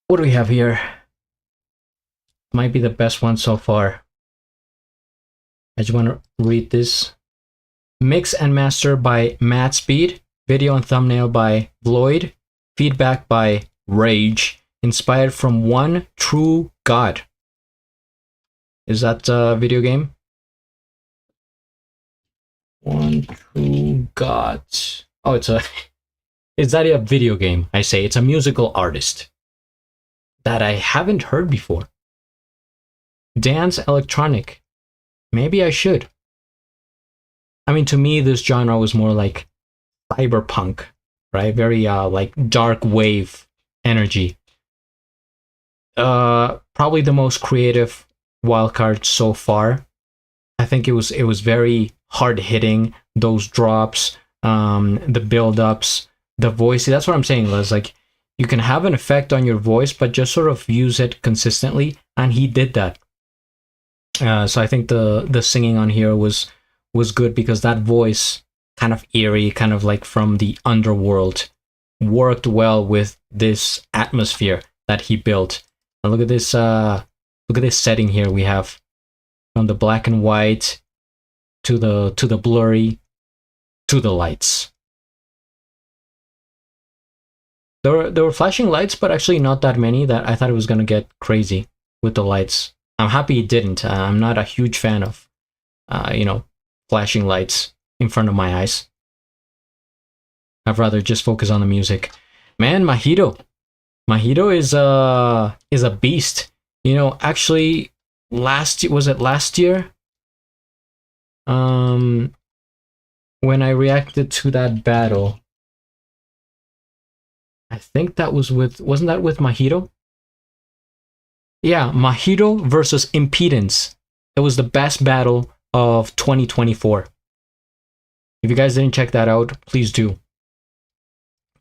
S2: What do we have here? Might be the best one so far. I just want to read this. Mix and master by Matt Speed. Video and thumbnail by Floyd. Feedback by Rage. Inspired from One True God. Is that a video game? One True God. Oh, it's that a video game? I say it's a musical artist that I haven't heard before. Dance electronic. Maybe I should. I mean, to me, this genre was more like cyberpunk, right? Very like dark wave energy. Probably the most creative wildcard so far. I think it was very hard hitting. Those drops, the build ups, the voice. That's what I'm saying, Liz. Like, you can have an effect on your voice, but just sort of use it consistently, and he did that. So I think the singing on here was good because that voice, kind of eerie, kind of like from the underworld, worked well with this atmosphere that he built. And look at this setting here we have, from the black and white to the blurry to the lights. There were flashing lights, but actually not that many that I thought it was gonna get crazy with the lights. I'm happy it didn't. I'm not a huge fan of, flashing lights. in front of my eyes. I'd rather just focus on the music. Man, Mahiro is a beast. You know, actually, last year? When I reacted to that battle, I think that was wasn't that with Mahiro? Yeah, Mahiro versus Impedance. It was the best battle of 2024. If you guys didn't check that out, please do.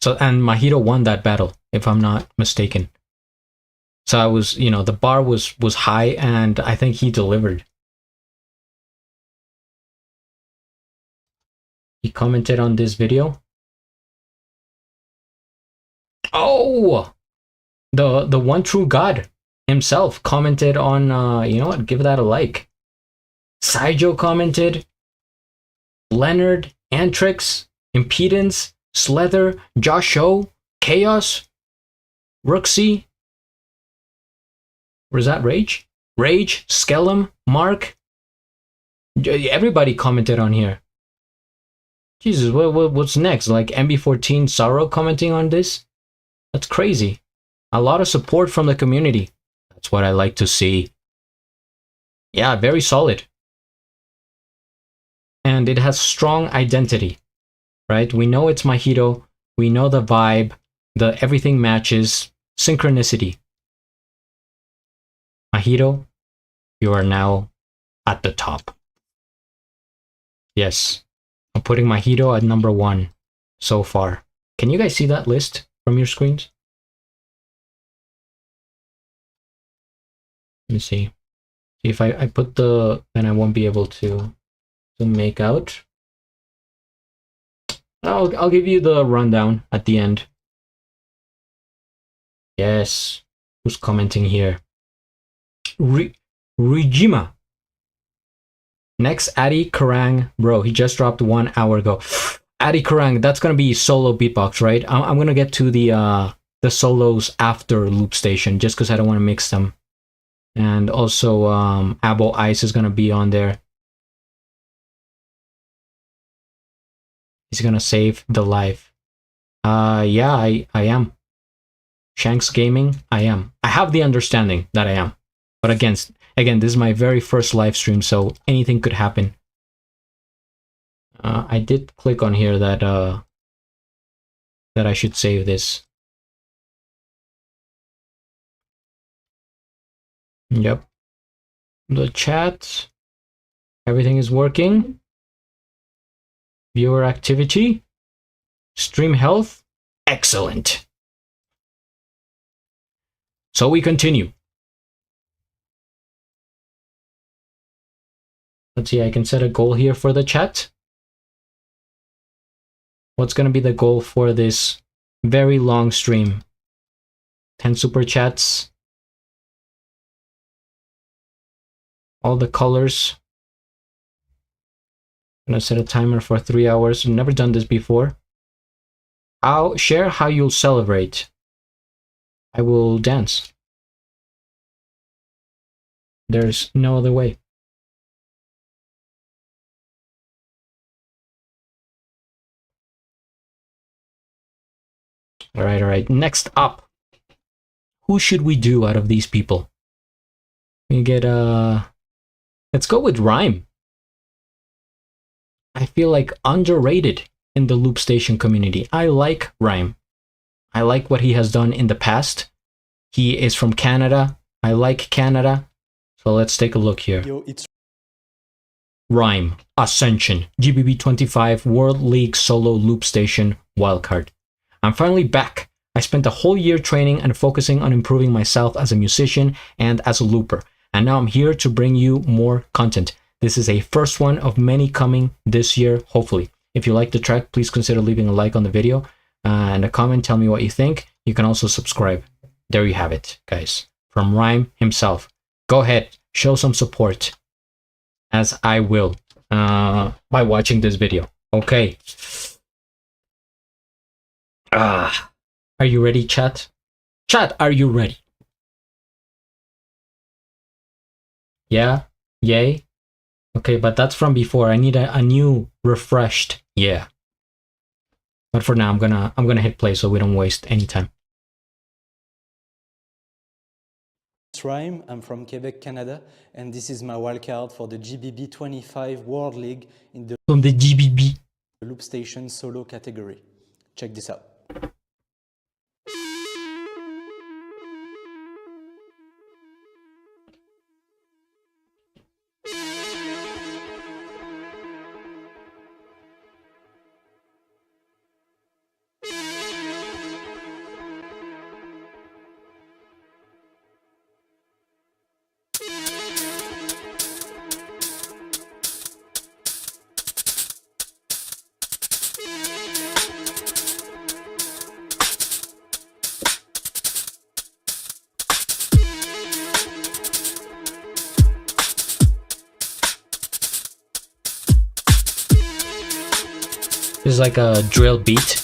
S2: So, and Mahiro won that battle, if I'm not mistaken. So I was, you know, the bar was high, and I think he delivered. He commented on this video. Oh, the one true God himself commented on, you know what, give that a like. Sai Joe commented, Leonard, Antrix, Impedance, Slether, Josho, Chaos, Rooksy. Where's that? Rage, Skellum, Mark. Everybody commented on here. Jesus, what's next? Like MB14 Sorrow commenting on this? That's crazy. A lot of support from the community. That's what I like to see. Yeah, very solid. And it has strong identity, right? We know it's Mahiro. We know the vibe. Everything matches. Synchronicity. Mahiro, you are now at the top. Yes. I'm putting Mahiro at number 1 so far. Can you guys see that list from your screens? Let me see. See if I put then I won't be able to make out. I'll give you the rundown at the end. Yes. Who's commenting here? Rijima. Next, Adi Karang. Bro, he just dropped 1 hour ago. Adi Karang, that's gonna be solo beatbox, right? I'm gonna get to the solos after Loop Station, just because I don't want to mix them. And also, Abo Ice is gonna be on there. He's gonna save the live. Yeah, I am. Shanks Gaming, I am. I have the understanding that I am. But again, this is my very first live stream, so anything could happen. I did click on here that I should save this. Yep. The chat, everything is working. Viewer activity, stream health, excellent. So we continue. Let's see, I can set a goal here for the chat. What's going to be the goal for this very long stream? 10 super chats. All the colors. I'm going to set a timer for 3 hours. I've never done this before. I'll share how you'll celebrate. I will dance. There's no other way. All right. Next up, who should we do out of these people? We get let's go with Rhyme. I feel like underrated in the Loop Station community. I like Rhyme. I like what he has done in the past. He is from Canada. I like Canada. So let's take a look here. Rhyme, Ascension, GBB25 World League Solo Loop Station Wildcard. I'm finally back. I spent a whole year training and focusing on improving myself as a musician and as a looper. And now I'm here to bring you more content. This is a first one of many coming this year, hopefully. If you like the track, please consider leaving a like on the video and a comment. Tell me what you think. You can also subscribe. There you have it, guys. From Rhyme himself. Go ahead, show some support, as I will, by watching this video. Okay. Are you ready, chat? Chat, are you ready? Yeah? Yay? Okay, but that's from before. I need a new, refreshed, yeah. But for now, I'm gonna hit play so we don't waste any time.
S9: Rhyme. I'm from Quebec, Canada, and this is my wildcard for the GBB25 World League in the
S2: From the GBB.
S9: Loop Station solo category. Check this out.
S2: This is like a drill beat.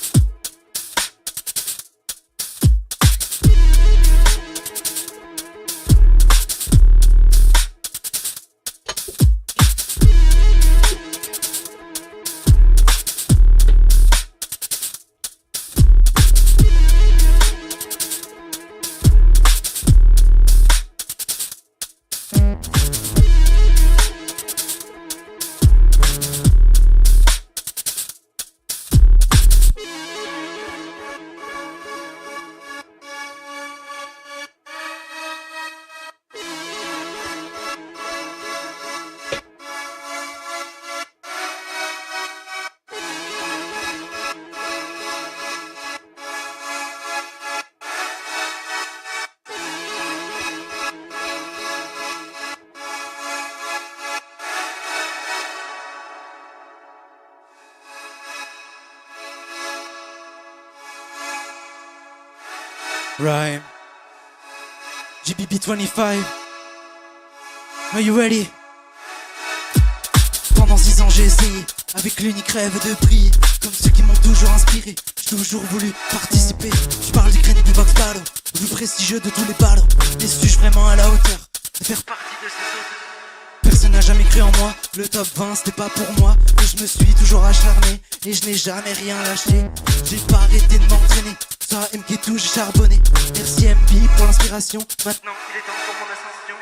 S6: Rhyme. GBB25. Are you ready? Pendant 6 ans j'ai essayé, avec l'unique rêve de briller, comme ceux qui m'ont toujours inspiré. J'ai toujours voulu participer. Je parle du crédit du Vox Ballot, le plus prestigieux de tous les ballots. Mais suis-je vraiment à la hauteur de faire partie de ces auteurs? Personne n'a jamais cru en moi, le top 20 c'était pas pour moi. Mais je me suis toujours acharné, et je n'ai jamais rien lâché. J'ai pas arrêté de m'entraîner, ça MK tout j'ai charbonné. Merci MB pour l'inspiration, maintenant il est temps pour mon ascension.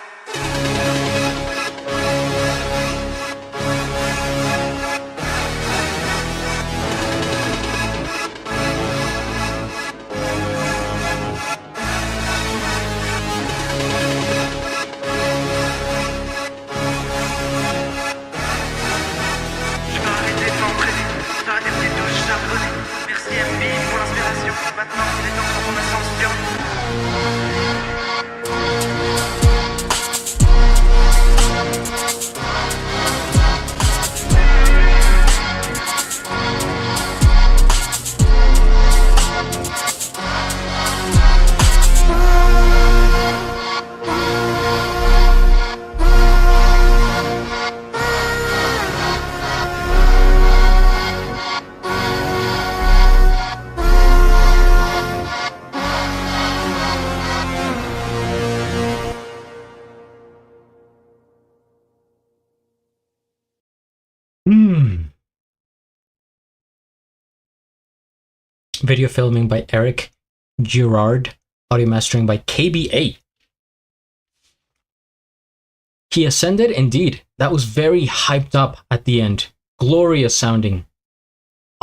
S6: Maintenant, il est temps pour mon ascension.
S2: Video filming by Eric Girard. Audio mastering by KBA. He ascended indeed. That was very hyped up at the end. Glorious sounding.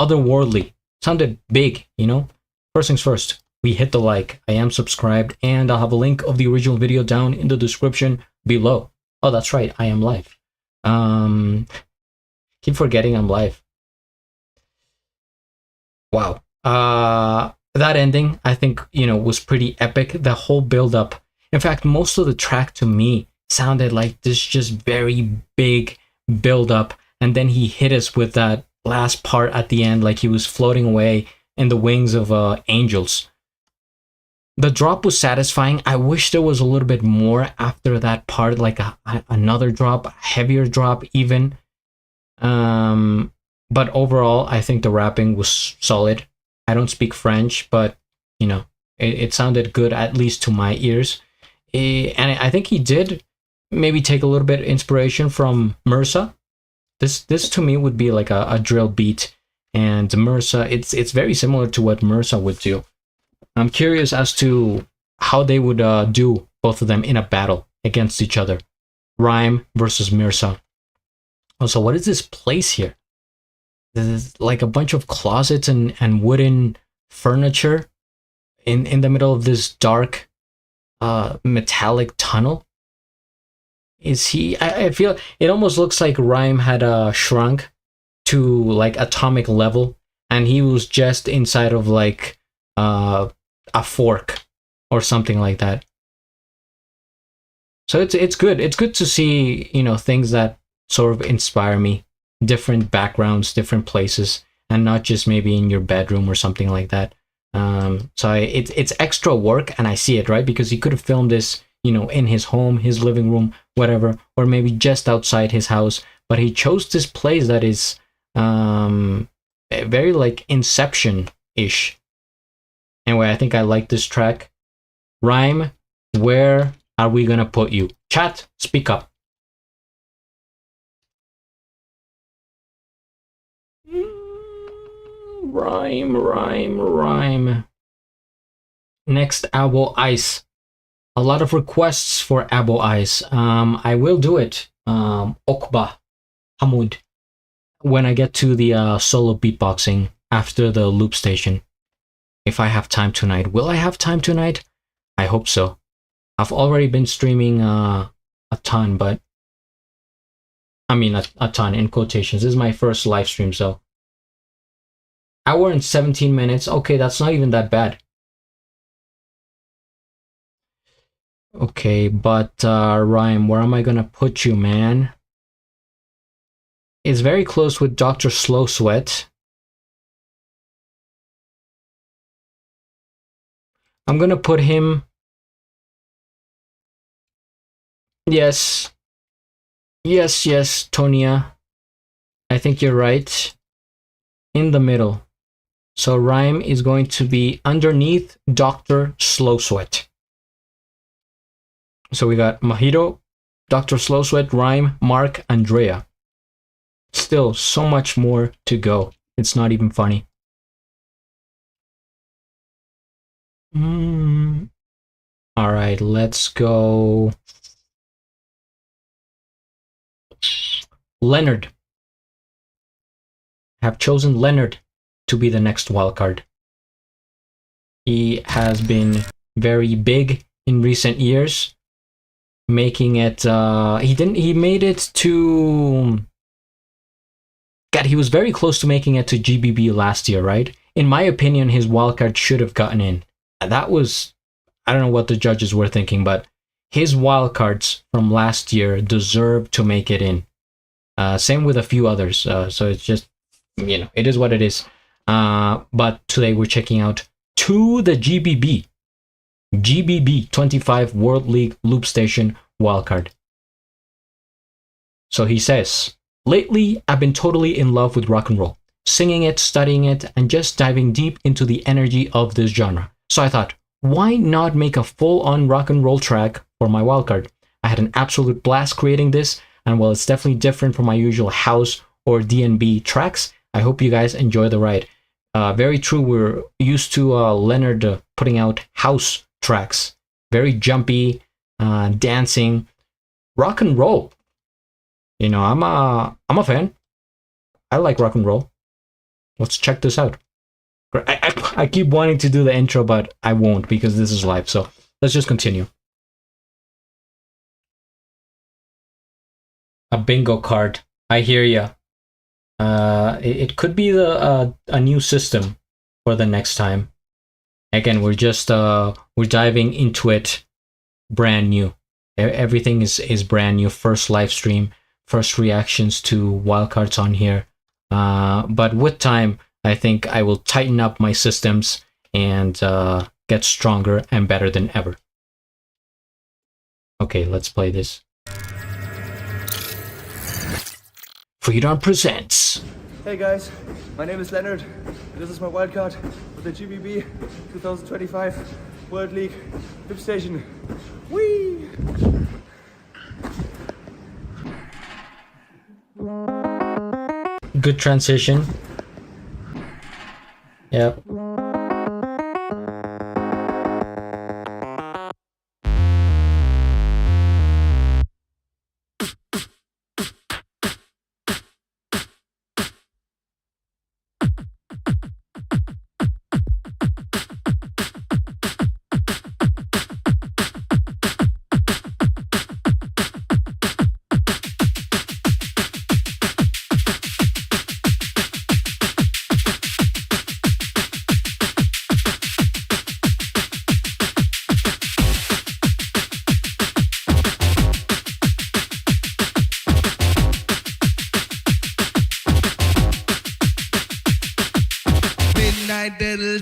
S2: Otherworldly. Sounded big, you know? First things first, we hit the like. I am subscribed, and I'll have a link of the original video down in the description below. Oh, that's right, I am live. Keep forgetting I'm live. Wow. That ending, I think, you know, was pretty epic. The whole build up. In fact, most of the track to me sounded like this just very big build up. And then he hit us with that last part at the end, like he was floating away in the wings of angels. The drop was satisfying. I wish there was a little bit more after that part, like another drop, a heavier drop even. But overall, I think the rapping was solid. I don't speak French, but, you know, it sounded good, at least to my ears. And I think he did maybe take a little bit of inspiration from MRSA, This to me would be like a drill beat, and MRSA, it's very similar to what MRSA would do. I'm curious as to how they would do both of them in a battle against each other. Rhyme versus MRSA. Also, what is this place here? There's like a bunch of closets and wooden furniture in the middle of this dark metallic tunnel. Is he? I feel it almost looks like Rhyme had shrunk to like atomic level, and he was just inside of like a fork or something like that. So it's good. It's good to see, you know, things that sort of inspire me, different backgrounds, different places, and not just maybe in your bedroom or something like that. So it's extra work, and I see it, right? Because he could have filmed this, you know, in his home, his living room, whatever, or maybe just outside his house. But he chose this place that is very like Inception-ish. Anyway, I think I like this track. Rhyme, where are we gonna put you? Chat, speak up. Rhyme. Next, Abo Ice. A lot of requests for Abo Ice. I will do it. Okba, Hamud, when I get to the solo beatboxing after the loop station. If I have time tonight. Will I have time tonight? I hope so. I've already been streaming a ton, but I mean a ton in quotations. This is my first live stream, so hour and 17 minutes. Okay, that's not even that bad. Okay, but Rhyme, where am I gonna put you, man? It's very close with Dr. Slow Sweat. I'm gonna put him... Yes, Tonya. I think you're right. In the middle. So Rhyme is going to be underneath Dr. Slow Sweat. So we got Mahiro, Dr. Slow Sweat, Rhyme, Mark, and Drea. Still so much more to go. It's not even funny. Alright, let's go. Leonard. I have chosen Leonard to be the next wildcard. He has been very big in recent years, making it he made it to... God, he was very close to making it to GBB last year, right? In my opinion, his wildcard should have gotten in. And that was, I don't know what the judges were thinking, but his wildcards from last year deserve to make it in. Same with a few others. So it's just, you know, it is what it is. But today we're checking out to the GBB25 World League Loop Station wildcard. So he says, lately I've been totally in love with rock and roll, singing it, studying it, and just diving deep into the energy of this genre. So I thought, why not make a full-on rock and roll track for my wildcard? I had an absolute blast creating this, and while it's definitely different from my usual house or D&B tracks, I hope you guys enjoy the ride. Very true, we're used to Leonard putting out house tracks. Very jumpy, dancing, rock and roll. You know, I'm a fan. I like rock and roll. Let's check this out. I keep wanting to do the intro, but I won't because this is live. So let's just continue. A bingo card. I hear ya. It could be a new system for the next time. Again, we're just we're diving into it brand new. Everything is brand new. First live stream, first reactions to wildcards on here. But with time, I think I will tighten up my systems and get stronger and better than ever. Okay, let's play this. Freedom presents.
S10: Hey guys, my name is Leonard. This is my wildcard for the GBB 2025 World League Loop Station. Whee!
S2: good transition. Yep.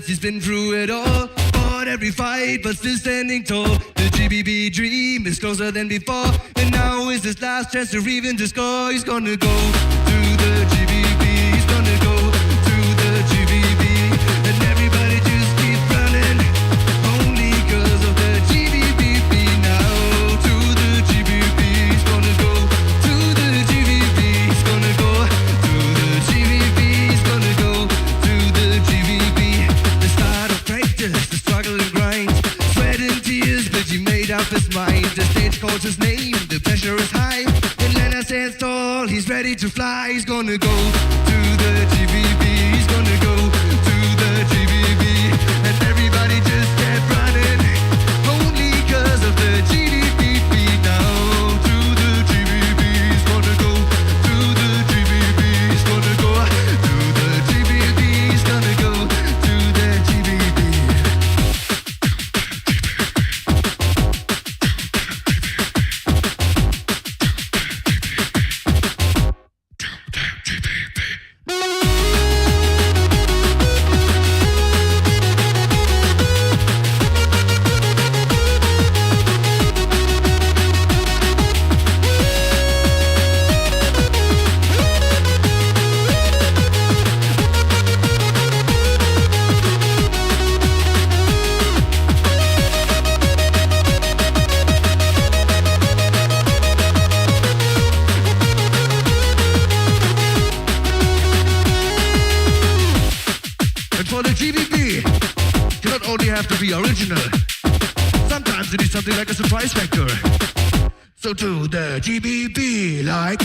S6: He's been through it all, fought every fight, but still standing tall. The GBB dream is closer than before, and now is his last chance to even to score. He's gonna go to the GBB, he's gonna go to the GBB, and everybody just keep running, only cause of the GBB. Now to the GBB, he's gonna go to the GBB, he's gonna go to the GBB, he's gonna go to the GBB. The start of practice, the struggle and grind, sweat and tears, but he made up his mind. The stage calls his name, the pressure is high, and Leonard stands tall, he's ready to fly. He's gonna go to the GBB, he's gonna go to the GBB, and everybody just kept running, only cause of the GBB. Now to the GBB, he's gonna go to the GBB, he's gonna go to the GBB, he's gonna go to the GBB. And for the GBB, you don't only have to be original. Sometimes you need something like a surprise factor. So to the GBB, like.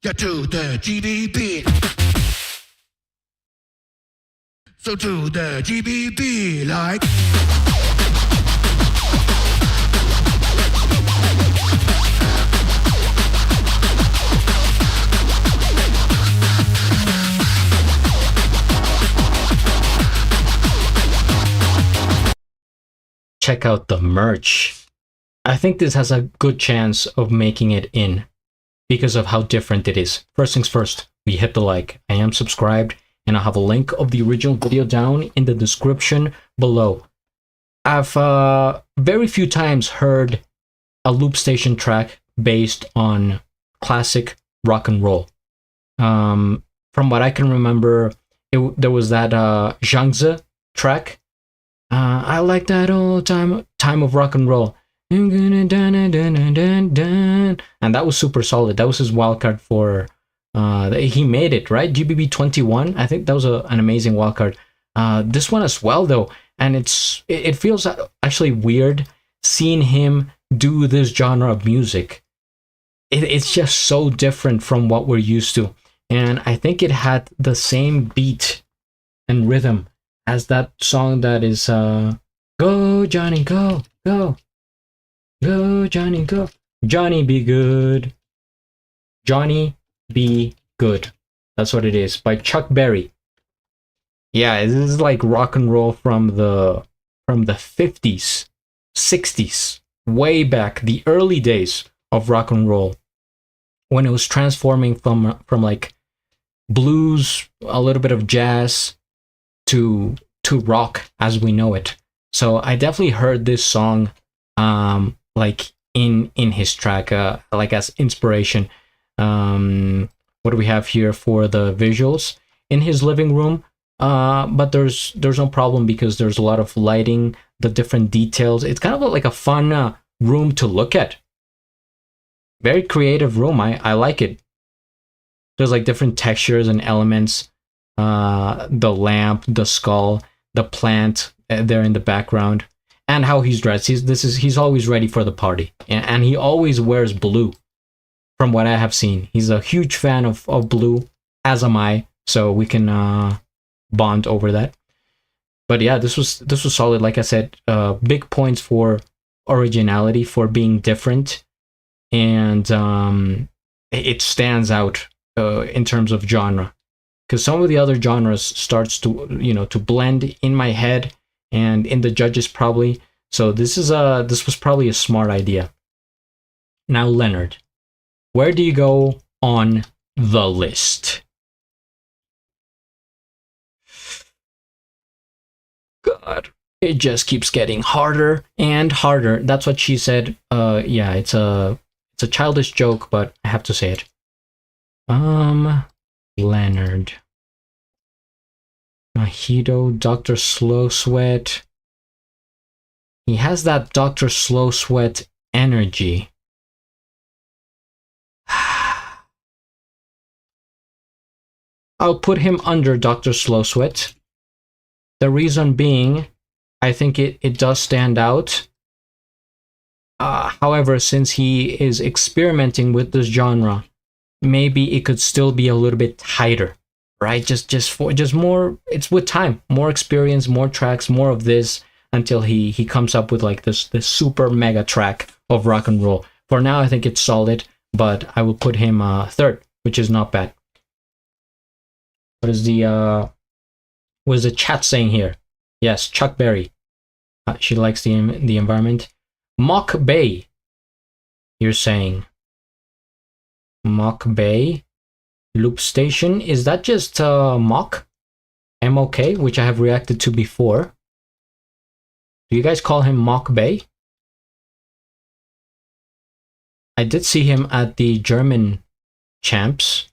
S6: Yeah, to the GBB. So to the GBB, like.
S2: Check out the merch. I think this has a good chance of making it in, because of how different it is. First things first, we hit the like. I am subscribed, and I'll have a link of the original video down in the description below. I've very few times heard a loop station track based on classic rock and roll. From what I can remember, there was that Zhangzi track. I like that old time of rock and roll. And that was super solid. That was his wildcard for he made it, right? GBB21. I think that was an amazing wildcard. This one as well though, and it feels actually weird seeing him do this genre of music. It's just so different from what we're used to, and I think it had the same beat and rhythm as that song that is Go Johnny Go, Go, Go Johnny Go, Johnny be good, Johnny be good. That's what it is, by Chuck Berry. Yeah, this is like rock and roll from the 50s, 60s, way back, the early days of rock and roll, when it was transforming from like blues, a little bit of jazz to rock as we know it. So I definitely heard this song like in his track, like as inspiration. What do we have here for the visuals? In his living room, but there's no problem because there's a lot of lighting, the different details. It's kind of like a fun room to look at. Very creative room. I like it. There's like different textures and elements. The lamp, the skull, the plant there in the background, and how he's dressed. He's always ready for the party, and he always wears blue. From what I have seen, he's a huge fan of blue, as am I. So we can bond over that. But yeah, this was solid. Like I said, big points for originality, for being different, and it stands out in terms of genre. Because some of the other genres starts to to blend in my head and in the judges probably. So this was probably a smart idea. Now Leonard, where do you go on the list? God, it just keeps getting harder and harder. That's what she said. Yeah, it's a childish joke, but I have to say it. Leonard, Mahiro, Dr. Slow Sweat. He has that Dr. Slow Sweat energy. I'll put him under Dr. Slow Sweat. The reason being, I think it does stand out. However, since he is experimenting with this genre, maybe it could still be a little bit tighter, right? Just more. It's with time, more experience, more tracks, more of this until he comes up with like this super mega track of rock and roll. For now, I think it's solid, but I will put him third, which is not bad. What is the chat saying here? Yes, Chuck Berry. She likes the environment. Mock Bay. You're saying Mock Bay Loop Station. Is that just Mock? M-O-K, which I have reacted to before. Do you guys call him Mock Bay? I did see him at the German champs,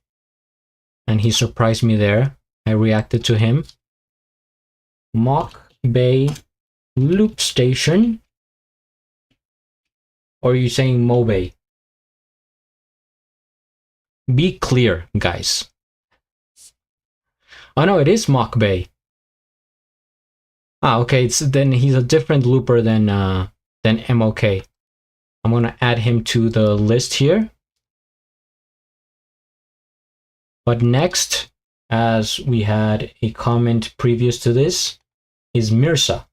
S2: and he surprised me there. I reacted to him. Mock Bay Loop Station. Or are you saying Mobay? Be clear, guys. Oh no, it is Mock Bay. Ah, okay. Then he's a different looper than MOK. I'm gonna add him to the list here. But next, as we had a comment previous to this, is Mirza.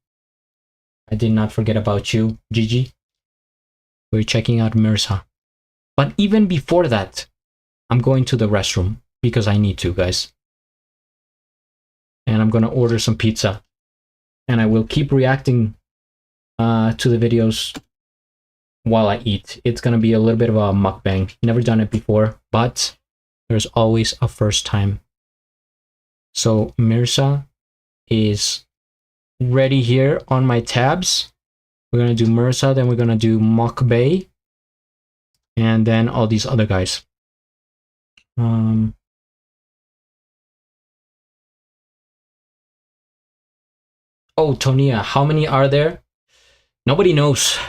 S2: I did not forget about you, Gigi. We're checking out Mirza. But even before that, I'm going to the restroom because I need to, guys. And I'm gonna order some pizza. And I will keep reacting to the videos while I eat. It's gonna be a little bit of a mukbang. Never done it before, but there's always a first time. So Mirza is ready here on my tabs. We're gonna do Mirza, then we're gonna do Mock Bay, and then all these other guys. Oh, Tonia, how many are there? Nobody knows.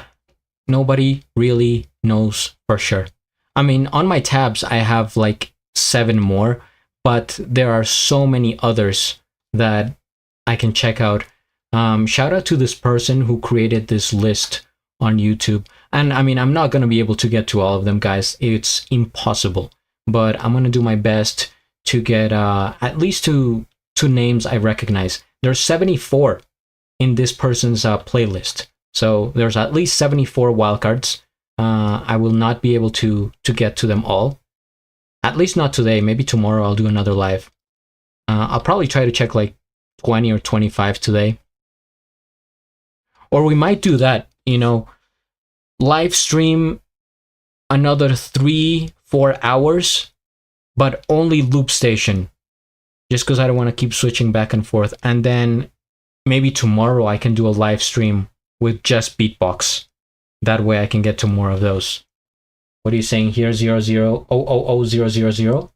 S2: Nobody really knows for sure. I mean, on my tabs, I have like 7 more, but there are so many others that I can check out. Shout out to this person who created this list on YouTube. And I mean, I'm not going to be able to get to all of them, guys. It's impossible. But I'm going to do my best to get at least two names I recognize. There's 74 in this person's playlist. So there's at least 74 wildcards. I will not be able to get to them all. At least not today. Maybe tomorrow I'll do another live. I'll probably try to check like 20 or 25 today. Or we might do that, you know, live stream another 3-4 hours, but only Loop Station just because I don't want to keep switching back and forth. And then maybe tomorrow I can do a live stream with just beatbox. That way I can get to more of those. What are you saying here? 0000000?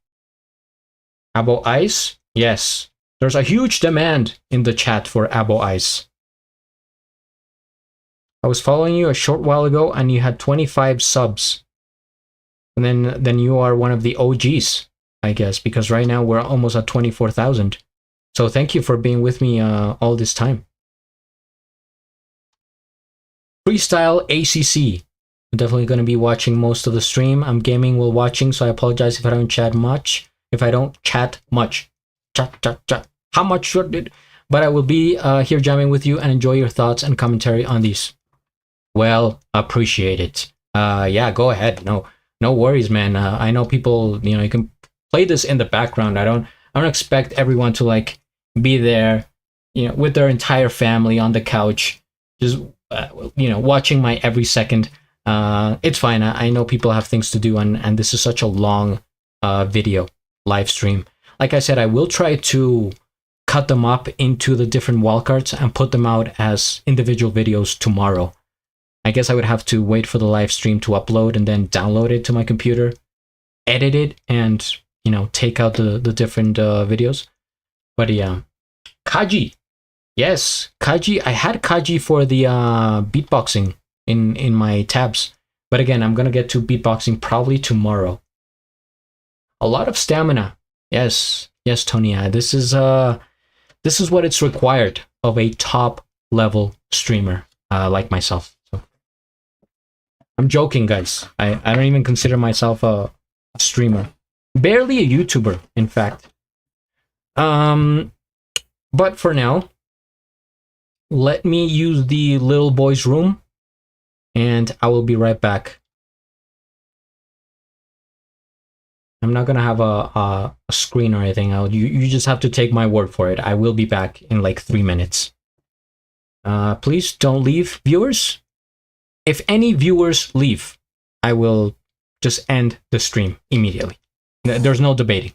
S2: Abo Ice? Yes. There's a huge demand in the chat for Abo Ice. I was following you a short while ago and you had 25 subs. And then you are one of the OGs, I guess, because right now we're almost at 24,000. So thank you for being with me all this time. Freestyle ACC. I'm definitely going to be watching most of the stream. I'm gaming while watching, so I apologize if I don't chat much. Chat. How much should it? But I will be here jamming with you and enjoy your thoughts and commentary on these. Well, appreciate it. Yeah, go ahead. No worries, man. I know people, you can play this in the background. I don't expect everyone to like be there, with their entire family on the couch, just watching my every second. It's fine. I know people have things to do, and this is such a long video live stream. Like I said, I will try to cut them up into the different wildcards and put them out as individual videos tomorrow. I guess I would have to wait for the live stream to upload and then download it to my computer, edit it, and take out the different videos. But yeah, Kaji. Yes, Kaji. I had Kaji for the beatboxing in my tabs. But again, I'm gonna get to beatboxing probably tomorrow. A lot of stamina. Yes, Tony. This is what it's required of a top level streamer like myself. So I'm joking, guys. I don't even consider myself a streamer. Barely a YouTuber, in fact. But for now, let me use the little boy's room, and I will be right back. I'm not gonna have a screen or anything. You just have to take my word for it. I will be back in like 3 minutes. Please don't leave, viewers. If any viewers leave, I will just end the stream immediately. There's no debating.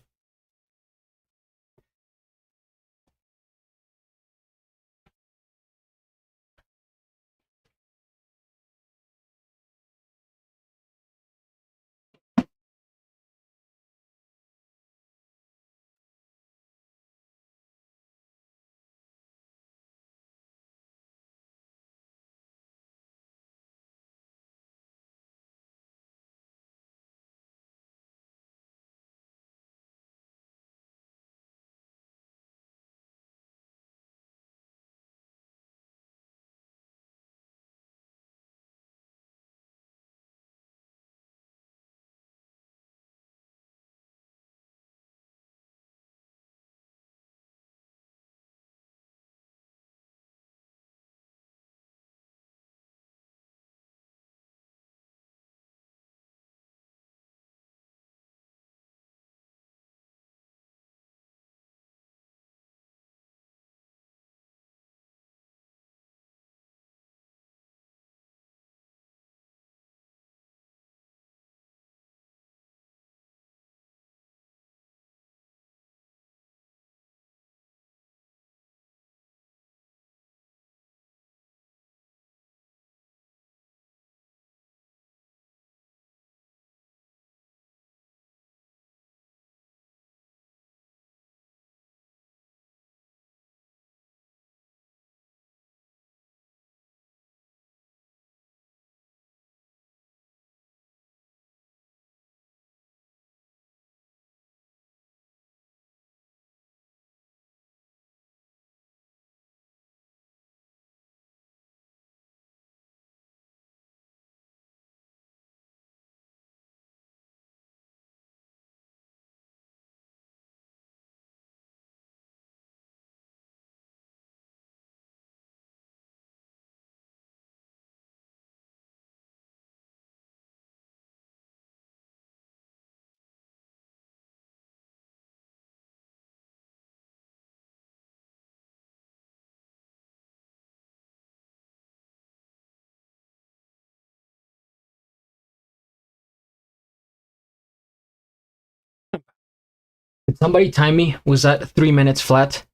S2: Did somebody time me? Was that 3 minutes flat?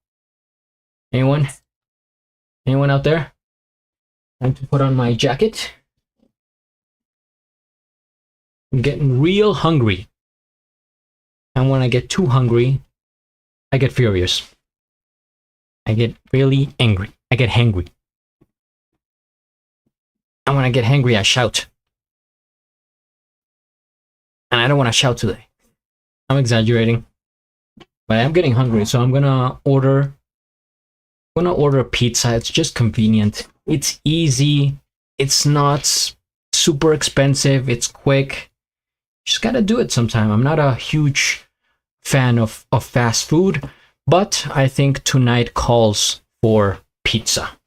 S2: Anyone? Anyone out there? Time to put on my jacket. I'm getting real hungry. And when I get too hungry, I get furious. I get really angry. I get hangry. And when I get hangry, I shout. And I don't want to shout today. I'm exaggerating. But I'm getting hungry, so I'm gonna order pizza. It's just convenient. It's easy. It's not super expensive. It's quick. Just gotta do it sometime. I'm not a huge fan of fast food, but I think tonight calls for pizza.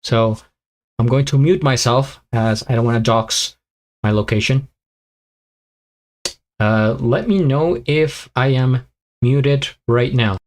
S2: So I'm going to mute myself as I don't want to dox my location. Let me know if I am muted right now.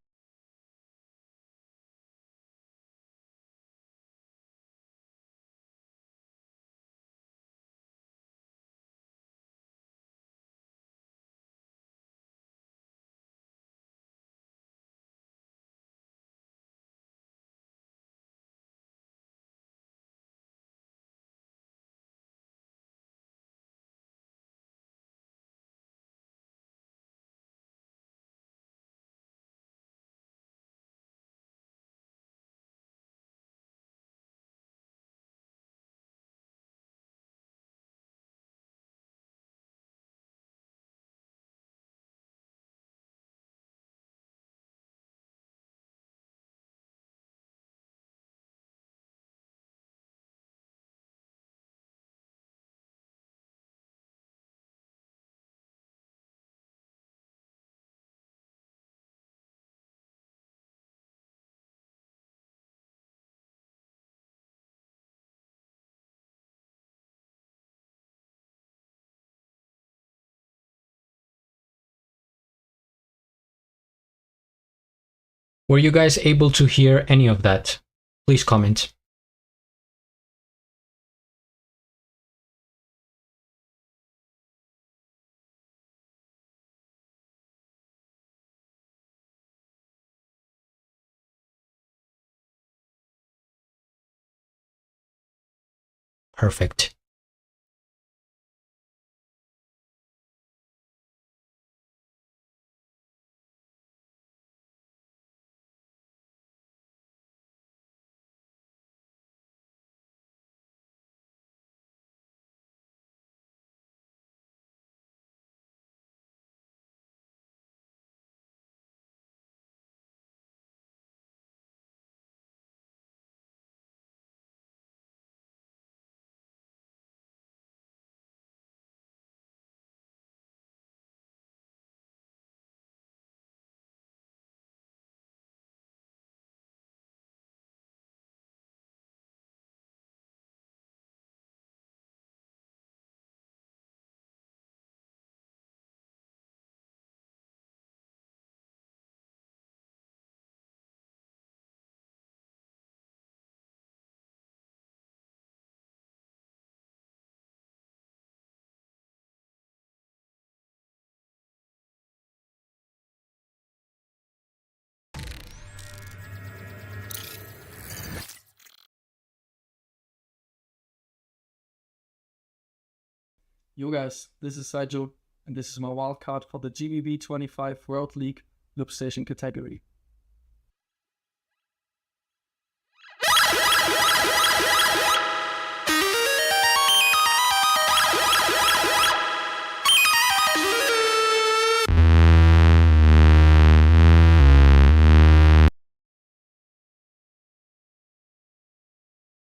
S2: Were you guys able to hear any of that? Please comment. Perfect.
S11: Yo guys, this is Sai Joe, and this is my wildcard for the GBB25 World League Loop Station category.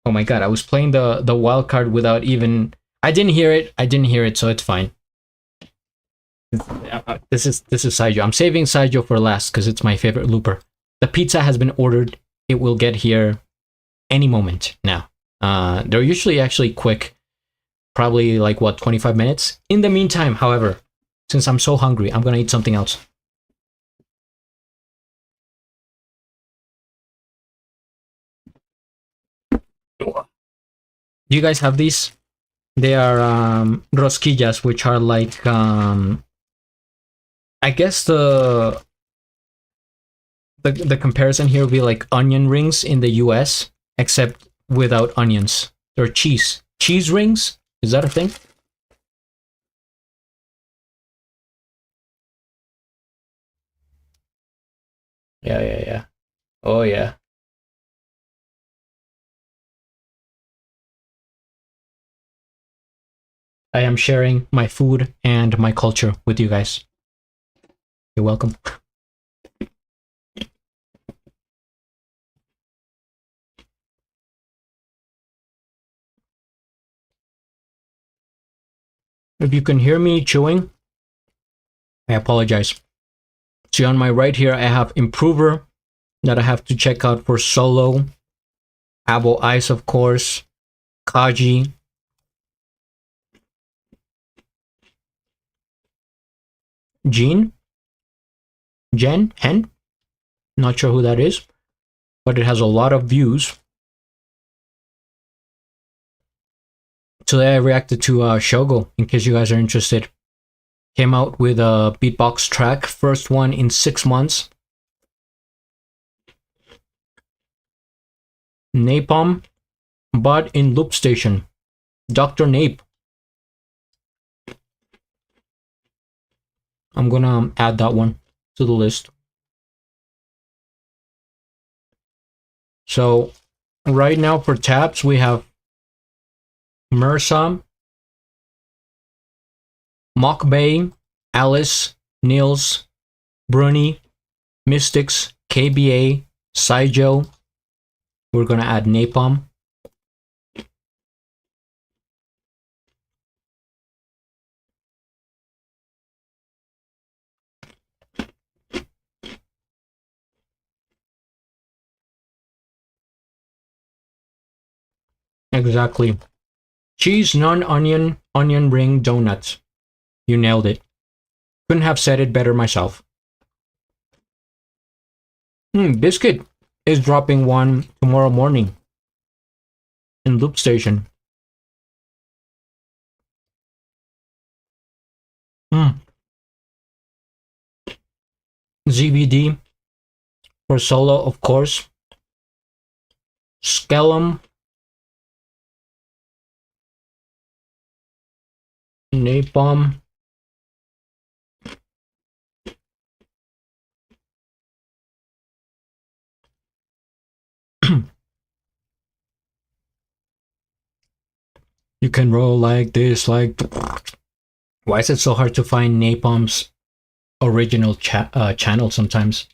S2: Oh my god, I was playing the wild card without even... I didn't hear it, so it's fine. This is Sai Joe. I'm saving Sai Joe for last because it's my favorite looper. The pizza has been ordered. It will get here any moment now. They're usually actually quick. Probably like, what, 25 minutes? In the meantime, however, since I'm so hungry, I'm gonna eat something else. Do you guys have these? They are rosquillas, which are like I guess the comparison here would be like onion rings in the US, except without onions. They're cheese rings. Is that a thing? Yeah. Oh yeah. I am sharing my food and my culture with you guys. You're welcome. If you can hear me chewing, I apologize. See, on my right here, I have Improver that I have to check out for solo. Abo Ice, of course. Kaji. Jen? Hen? Not sure who that is, but it has a lot of views. Today I reacted to Shogo, in case you guys are interested. Came out with a beatbox track, first one in 6 months. Napalm, but in Loop Station. Dr. Nape. I'm gonna add that one to the list. So, right now for tabs, we have MRSA, Mockbay, Alice, Niels, Brunny, Mystics, KBA, Sai Joe. We're gonna add Napalm. Exactly. Cheese, non-onion, onion ring, donuts. You nailed it. Couldn't have said it better myself. Biscuit is dropping one tomorrow morning in Loop Station. ZBD for solo, of course. Skellum. Napalm. You can roll like this, like... Why is it so hard to find Napalm's original channel sometimes?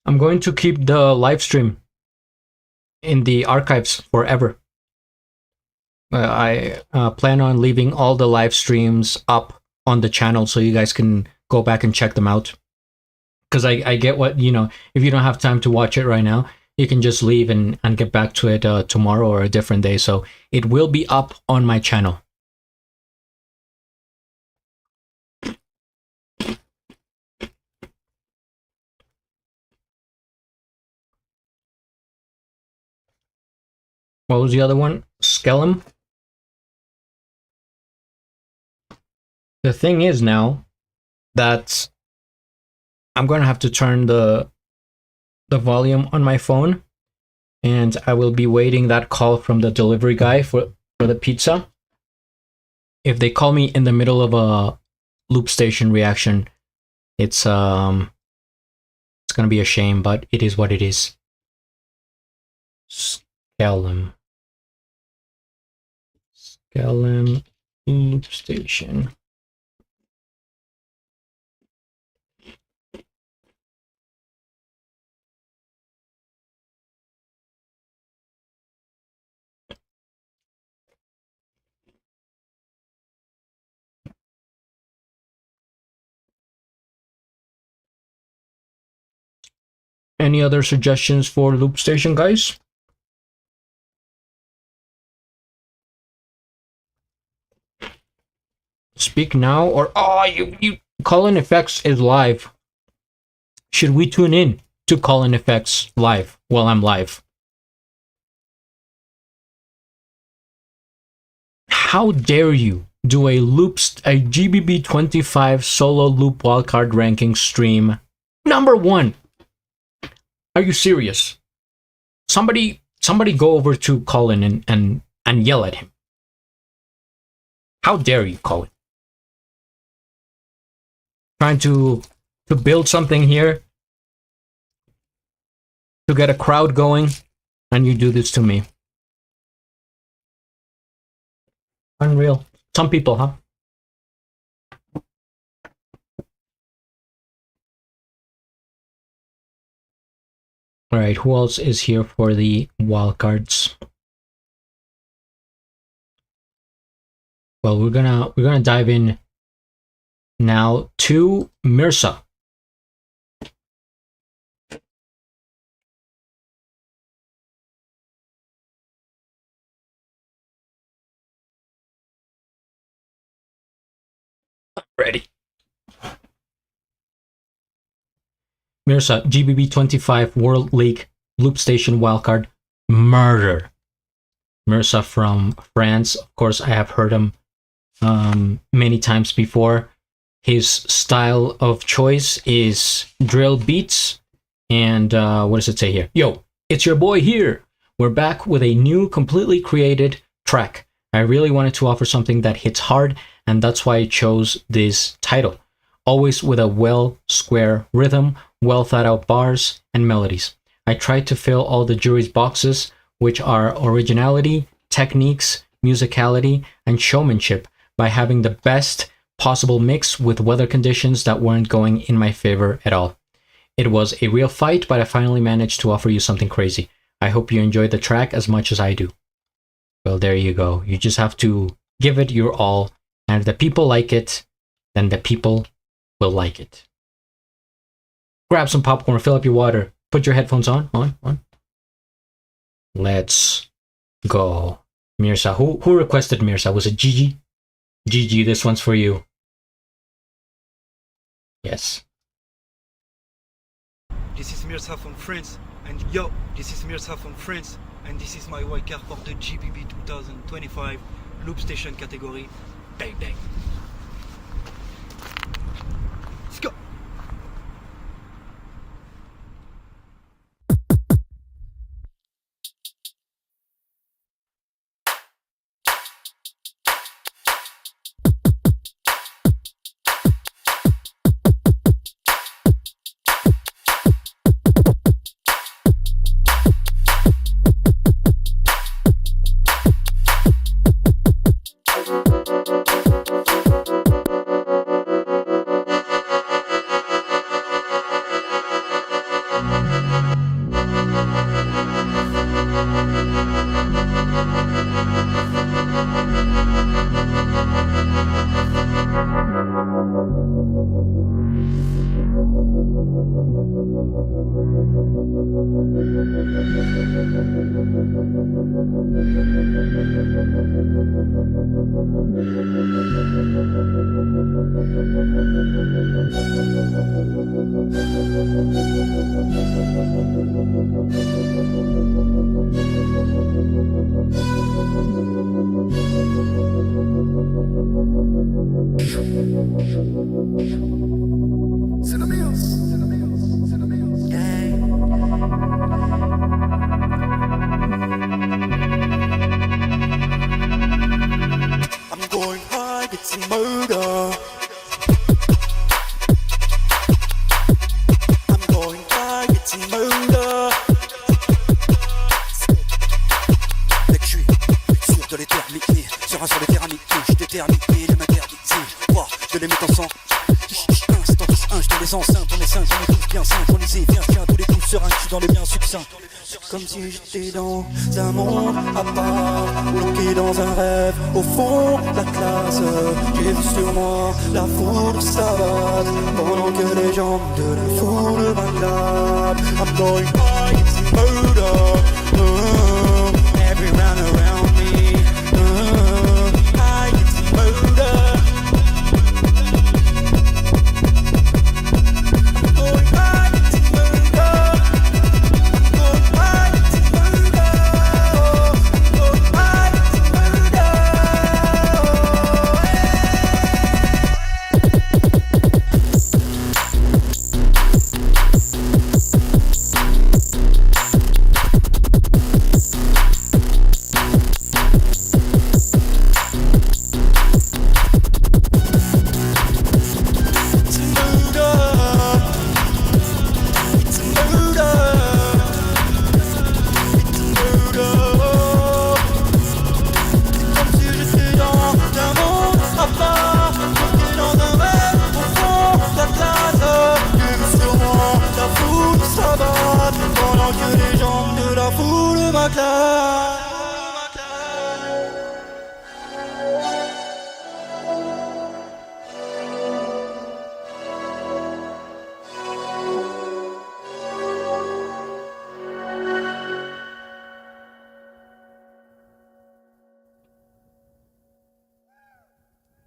S2: I'm going to keep the live stream in the archives forever. I plan on leaving all the live streams up on the channel so you guys can go back and check them out. Because I get what, you know, if you don't have time to watch it right now, you can just leave and get back to it tomorrow or a different day. So it will be up on my channel. What was the other one? Skellum. The thing is now that I'm going to have to turn the volume on my phone, and I will be waiting that call from the delivery guy for the pizza. If they call me in the middle of a Loop Station reaction, it's going to be a shame, but it is what it is. Skellum. Skellum Loop Station. Any other suggestions for Loop Station, guys? Speak now, or you Colin Effects is live. Should we tune in? to call-in effects live while I'm live. How dare you do a GBB25 solo loop wildcard ranking stream number 1? Are you serious? Somebody go over to Colin and yell at him. How dare you, Colin? Trying to build something here, to get a crowd going, and you do this to me. Unreal. Some people, huh? All right, who else is here for the wildcards? Well, we're gonna dive in now to MRSA. Ready. MRSA, GBB25 World League Loop Station Wildcard Murder. MRSA from France. Of course, I have heard him many times before. His style of choice is drill beats. And what does it say here? Yo, it's your boy here. We're back with a new, completely created track. I really wanted to offer something that hits hard, and that's why I chose this title. Always with a well square rhythm, well thought out bars and melodies. I tried to fill all the jury's boxes, which are originality, techniques, musicality, and showmanship, by having the best possible mix with weather conditions that weren't going in my favor at all. It was a real fight, but I finally managed to offer you something crazy. I hope you enjoyed the track as much as I do. Well, there you go. You just have to give it your all, and if the people like it, then the people will like it. Grab some popcorn, fill up your water, put your headphones on. Let's go. MRSA. Who requested MRSA? Was it Gigi? Gigi, this one's for you. Yes.
S12: This is MRSA from France, and yo, this is MRSA from France, and this is my wildcard for the GBB 2025 Loop Station category. Bang bang. Let's go. Comme si j'étais dans un monde à part, bloqué dans un rêve, au fond la classe. J'ai vu sur moi la foudre savate, pendant que les jambes de la foule m'acclament. I'm going high, it's murder, every round around me, high, it's murder. I'm going high, it's murder.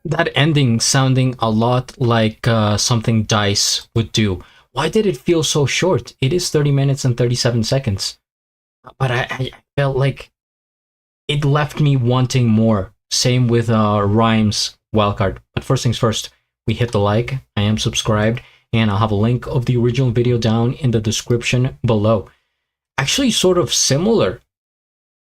S2: That ending sounding a lot like something DICE would do. Why did it feel so short? It is 30 minutes and 37 seconds. But I felt like it left me wanting more. Same with Rhymes Wildcard. But first things first, we hit the like. I am subscribed. And I'll have a link of the original video down in the description below. Actually sort of similar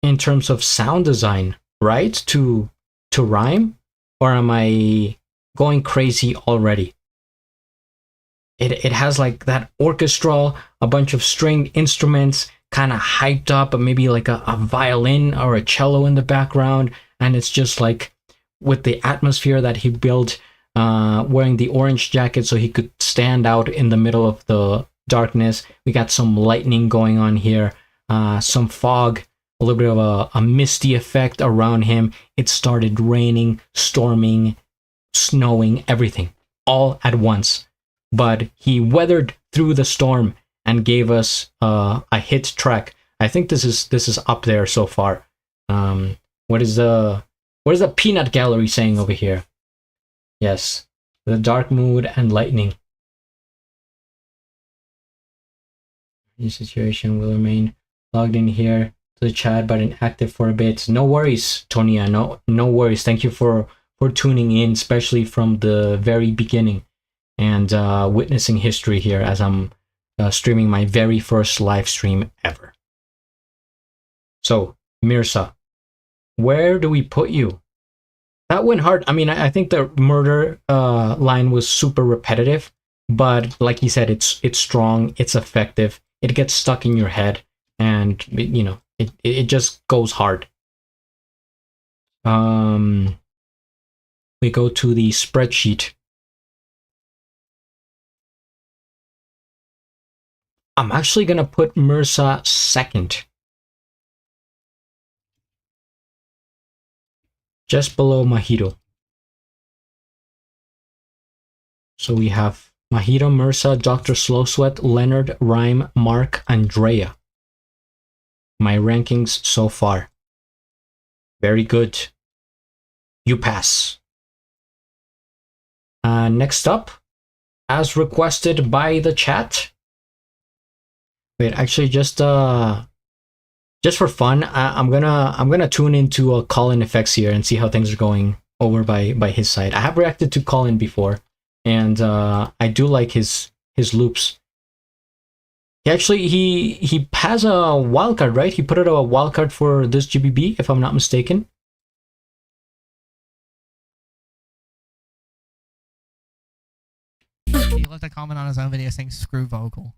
S2: in terms of sound design, right? To Rhyme? Or am I going crazy already? It has like that orchestral, a bunch of stringed instruments, kind of hyped up, maybe like a violin or a cello in the background, and it's just like with the atmosphere that he built, wearing the orange jacket so he could stand out in the middle of the darkness. We got some lightning going on here, some fog, a little bit of a misty effect around him. It started raining, storming, snowing, everything, all at once. But he weathered through the storm and gave us a hit track. I think this is up there so far. What is the peanut gallery saying over here? Yes, the dark mood and lightning. Your situation will remain logged in here to the chat, but inactive for a bit. No worries, Tonya. No worries. Thank you for tuning in, especially from the very beginning, and witnessing history here as I'm streaming my very first live stream ever. So, Mirza, where do we put you? That went hard. I mean, I think the murder line was super repetitive, but like you said, it's strong, it's effective, it gets stuck in your head, and you know, it just goes hard. We go to the spreadsheet. I'm actually gonna put Mirza second, just below Mahiro. So we have Mahiro, Mirza, Dr. Slow Sweat, Leonard, Rhyme, Mark, and Drea. My rankings so far. Very good. You pass. Next up, as requested by the chat. Wait, actually, just for fun, I'm gonna tune into Colin effects here and see how things are going over by his side. I have reacted to Colin before, and I do like his loops. He has a wildcard, right? He put out a wildcard for this GBB, if I'm not mistaken.
S13: He left a comment on his own video saying "screw vocal."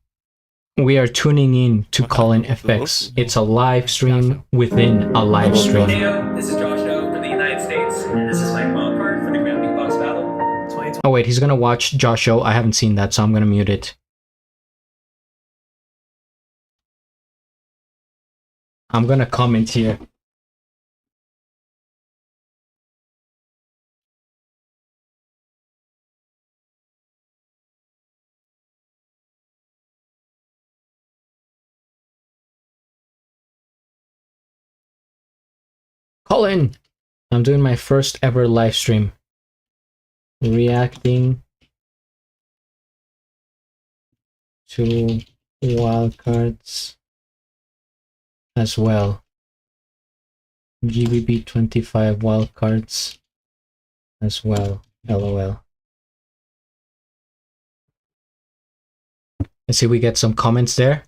S2: We are tuning in to Colin FX. It's a live stream within a live stream.
S14: Hey, this is Josho from the United States, and this is my wild card for the Grand Big Box Battle 2020.
S2: Oh wait, he's gonna watch Josho. I haven't seen that, so I'm gonna mute it. I'm gonna comment here. Colin! I'm doing my first ever live stream. Reacting to wildcards as well. GBB25 wildcards as well. LOL. Let's see, we get some comments there.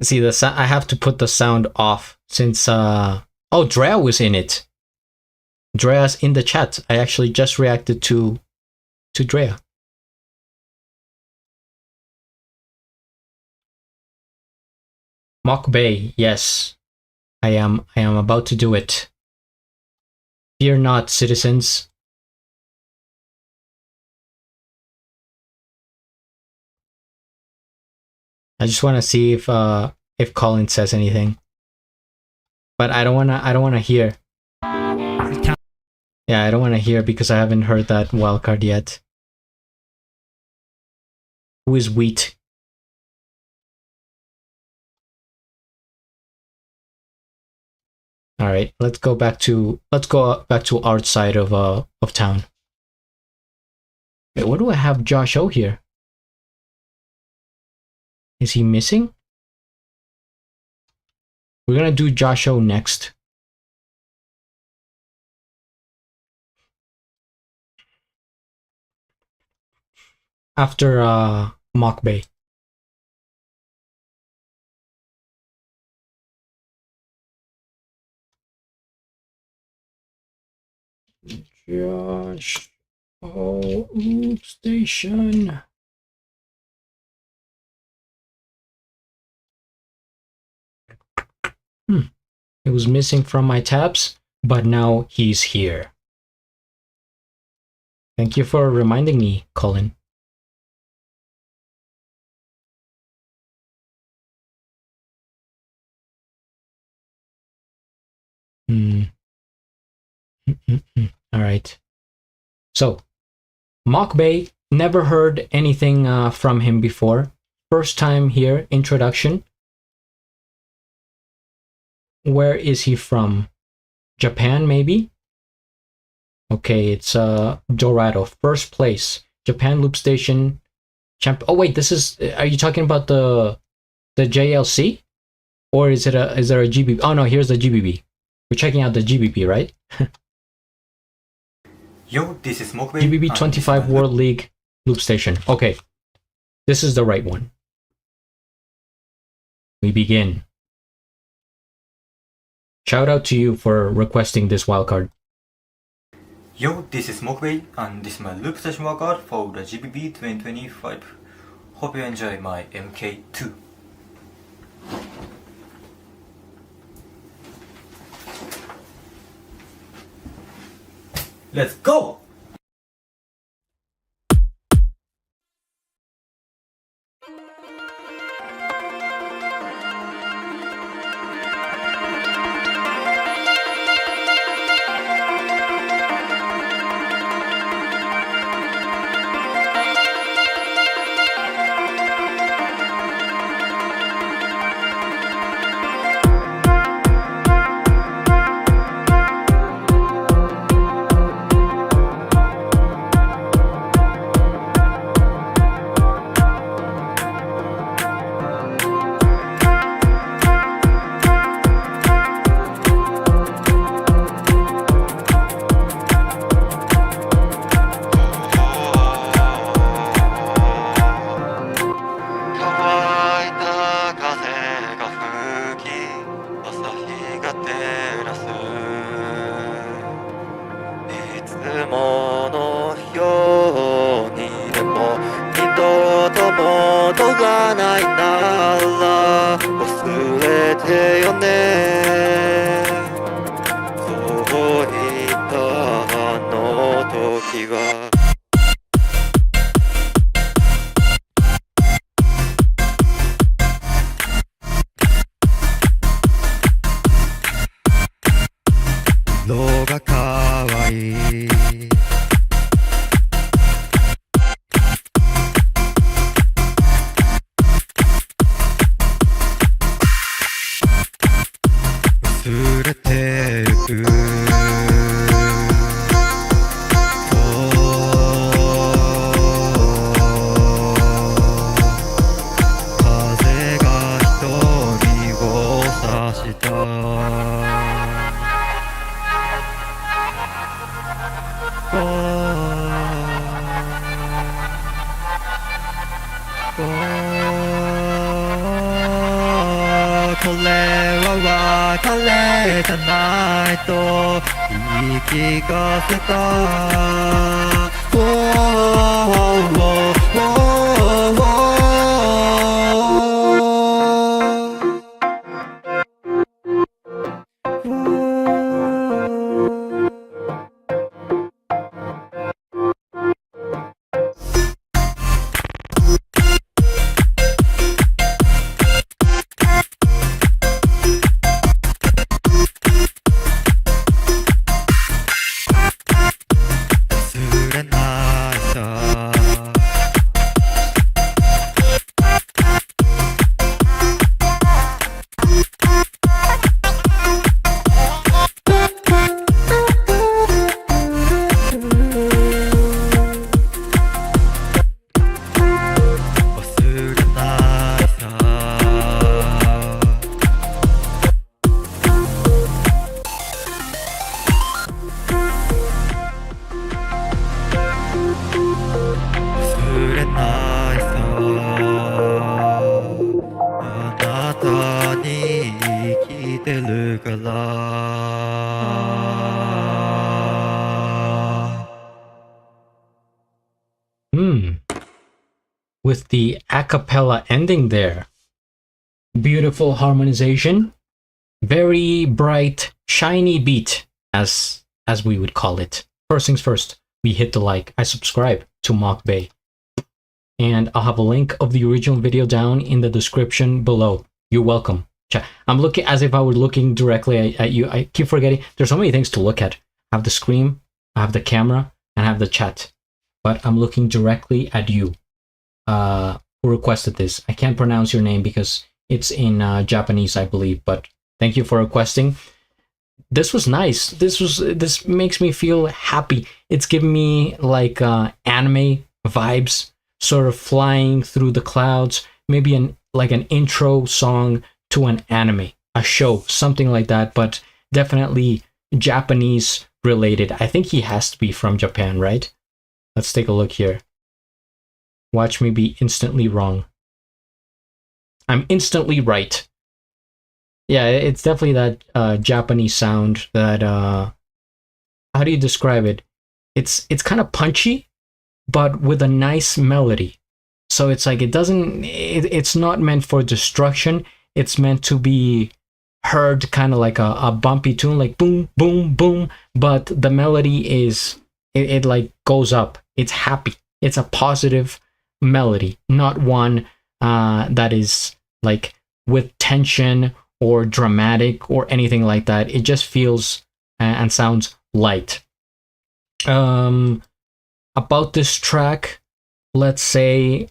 S2: See the sound. I have to put the sound off since oh, Drea was in it. Drea's in the chat. I actually just reacted to Drea. Mock Bay, yes. I am about to do it. Fear not, citizens. I just want to see if Colin says anything, but I don't wanna hear. Yeah, I don't want to hear because I haven't heard that wildcard yet. Who is Wheat? All right, let's go back to art side of town. Wait, what do I have Josho here? Is he missing? We're gonna do Josho next. After Mokbei. Josh, station. It was missing from my tabs, but now he's here. Thank you for reminding me, Colin. All right. So, Mokbei, never heard anything from him before. First time here, introduction. Where is he from? Japan, maybe? Okay, it's Dorado, first place. Japan Loop Station champ. Oh wait, this is. Are you talking about the JLC, or is there a GBB? Oh no, here's the GBB. We're checking out the GBB, right?
S8: Yo, this is Mokbei.
S2: GBB25 World League Loop Station. Okay, this is the right one. We begin. Shout out to you for requesting this wildcard.
S8: Yo, this is Mokbei, and this is my loop station wildcard for the GBB 2025. Hope you enjoy my MK2. Let's go!
S2: With the a cappella ending there. Beautiful harmonization. Very bright, shiny beat, as we would call it. First things first, we hit the like. I subscribe to Mock Bay. And I'll have a link of the original video down in the description below. You're welcome. I'm looking as if I were looking directly at you. I keep forgetting. There's so many things to look at. I have the screen, I have the camera, and I have the chat. But I'm looking directly at you. Who requested this? I can't pronounce your name because it's in Japanese, I believe. But thank you for requesting. This was nice. This makes me feel happy. It's giving me like anime vibes, sort of flying through the clouds. Maybe like an intro song to an anime, a show, something like that. But definitely Japanese related. I think he has to be from Japan, right? Let's take a look here. Watch me be instantly wrong. I'm instantly right. Yeah, it's definitely that Japanese sound that how do you describe it? It's kind of punchy, but with a nice melody. So it's like it's not meant for destruction. It's meant to be heard kind of like a bumpy tune, like boom, boom, boom. But the melody is it like goes up. It's happy. It's a positive melody, not one that is like with tension or dramatic or anything like that. It just feels and sounds light. About this track, let's say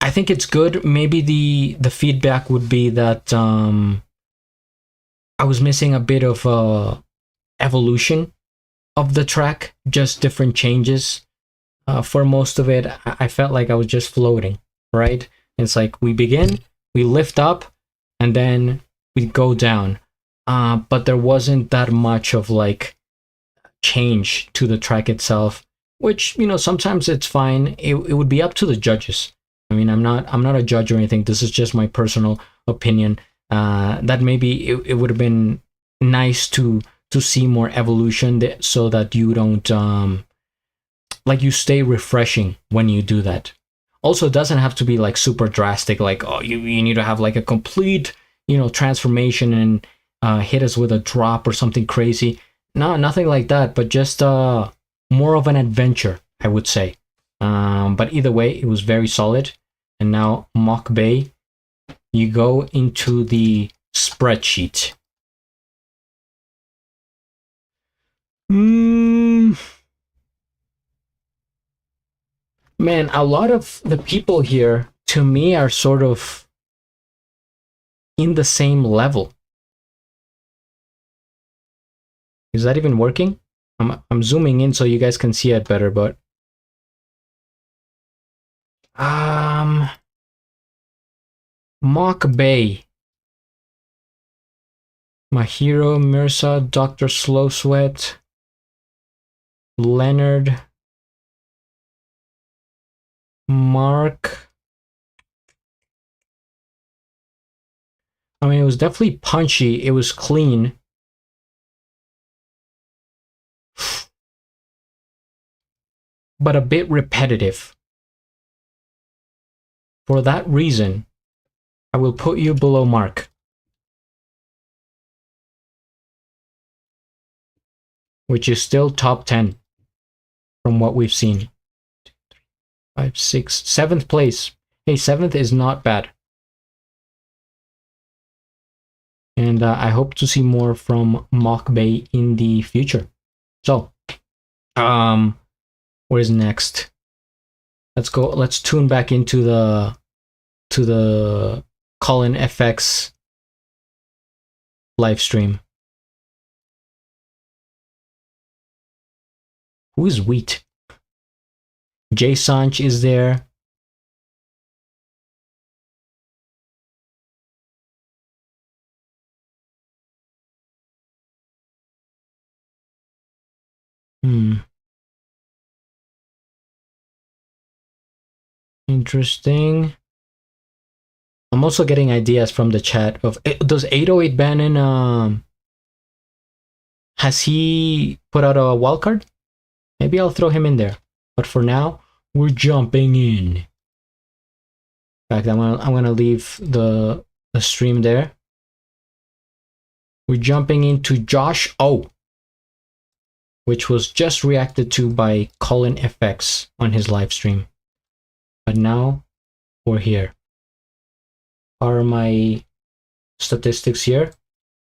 S2: I think it's good. Maybe the feedback would be that I was missing a bit of evolution of the track, just different changes. For most of it, I felt like I was just floating, right? It's like we begin, we lift up, and then we go down. But there wasn't that much of like change to the track itself, which, you know, sometimes it's fine. It would be up to the judges. I mean, I'm not a judge or anything. This is just my personal opinion. That maybe it would have been nice to see more evolution so that you don't like you stay refreshing when you do that. Also, it doesn't have to be like super drastic, like, oh, you need to have like a complete, you know, transformation and hit us with a drop or something crazy. No, nothing like that, but just more of an adventure, I would say. But either way, it was very solid. And now, Mock Bay, you go into the spreadsheet. Man, a lot of the people here, to me, are sort of in the same level. Is that even working? I'm zooming in so you guys can see it better, but Mock Bay, Mahiro, MRSA, Dr. Slow Sweat, Leonard, Mark. I mean, it was definitely punchy. It was clean. But a bit repetitive. For that reason, I will put you below Mark. Which is still top 10 from what we've seen. 2, 3, 5, 6, 7th place. Hey, 7th is not bad. And I hope to see more from Mock Bay in the future. So, what is next? Let's go. Let's tune back into the Colin FX live stream. Who is Wheat? J Sunch is there. Interesting. I'm also getting ideas from the chat of, does 808 ban in Has he put out a wildcard? Maybe I'll throw him in there. But for now, we're jumping in. In fact, I'm gonna leave the stream there. We're jumping into Josho, which was just reacted to by Colin FX on his live stream. But now we're here. Are my statistics here?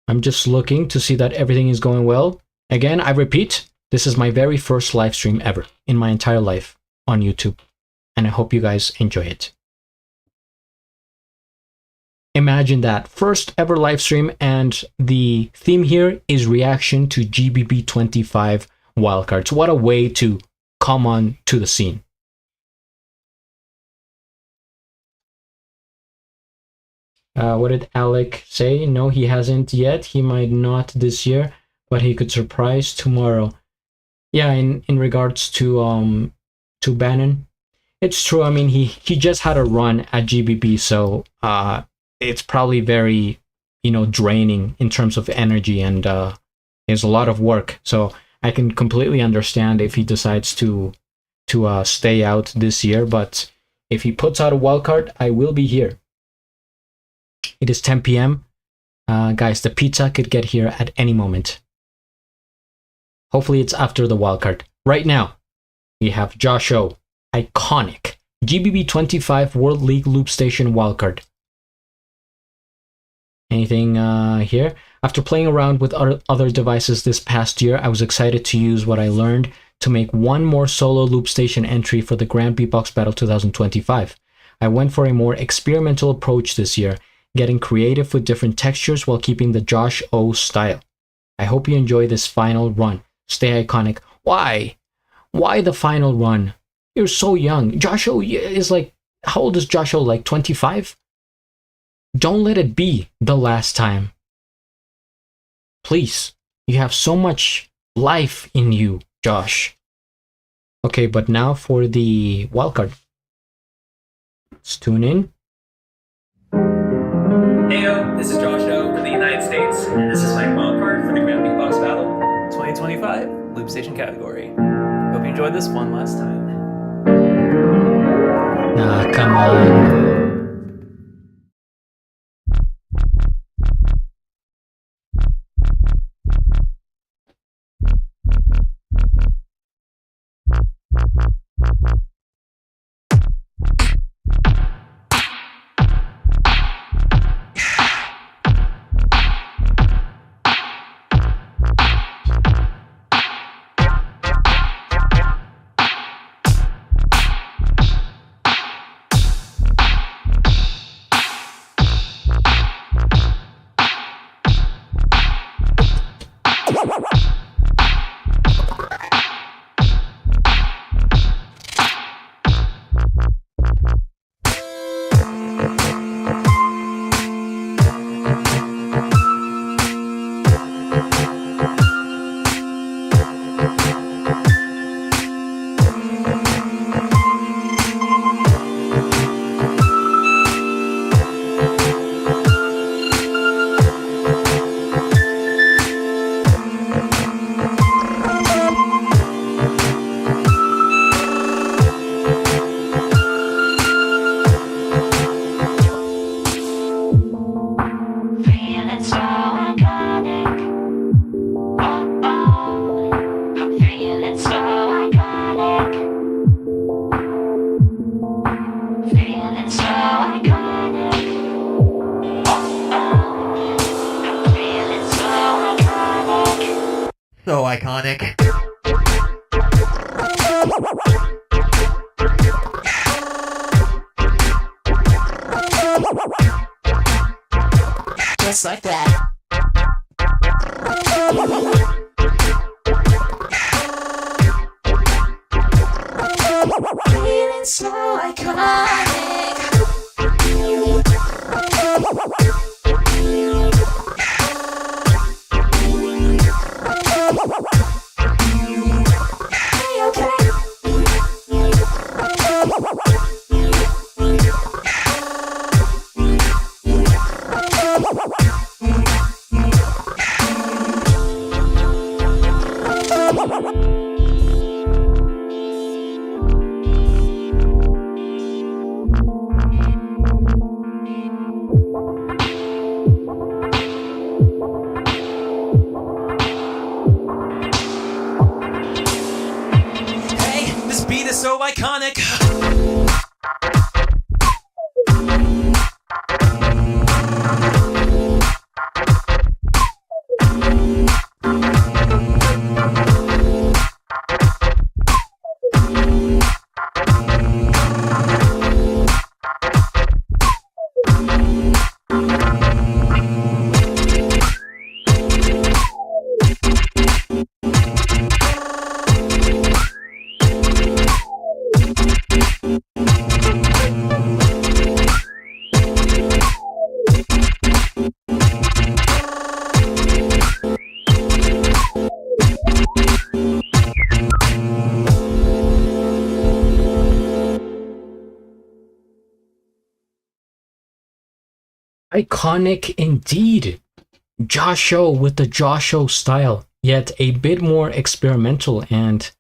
S2: I'm just looking to see that everything is going well. Again, I repeat, this is my very first live stream ever in my entire life on YouTube, and I hope you guys enjoy it. Imagine that, first ever live stream, and the theme here is reaction to GBB25 wildcards. What a way to come on to the scene. What did Alec say? No, he hasn't yet. He might not this year, but he could surprise tomorrow. Yeah, in regards to Bannon, it's true. I mean, he just had a run at GBB, so it's probably very, you know, draining in terms of energy, and there's a lot of work. So I can completely understand if he decides to stay out this year. But if he puts out a wildcard, I will be here. It is 10 p.m. Guys, the pizza could get here at any moment. Hopefully it's after the wildcard. Right now, we have Josho, iconic GBB25 World League Loop Station wildcard. Anything here? After playing around with other devices this past year, I was excited to use what I learned to make one more solo loop station entry for the Grand Beatbox Battle 2025. I went for a more experimental approach this year, getting creative with different textures while keeping the Josho style. I hope you enjoy this final run. Stay iconic. Why? Why the final run? You're so young. Josho is like, how old is Josho? Like 25? Don't let it be the last time. Please. You have so much life in you, Josh. Okay, but now for the wildcard. Let's tune in.
S14: Heyo, this is Josho from the United States, and this is my wildcard for the Grand Beatbox Battle 2025 Loop Station category. Hope you enjoyed this one last time.
S2: Nah, come on.
S13: So iconic. Just like that. Feeling so iconic.
S6: is so iconic.
S2: Iconic indeed. Josho with the Josho style, yet a bit more experimental, and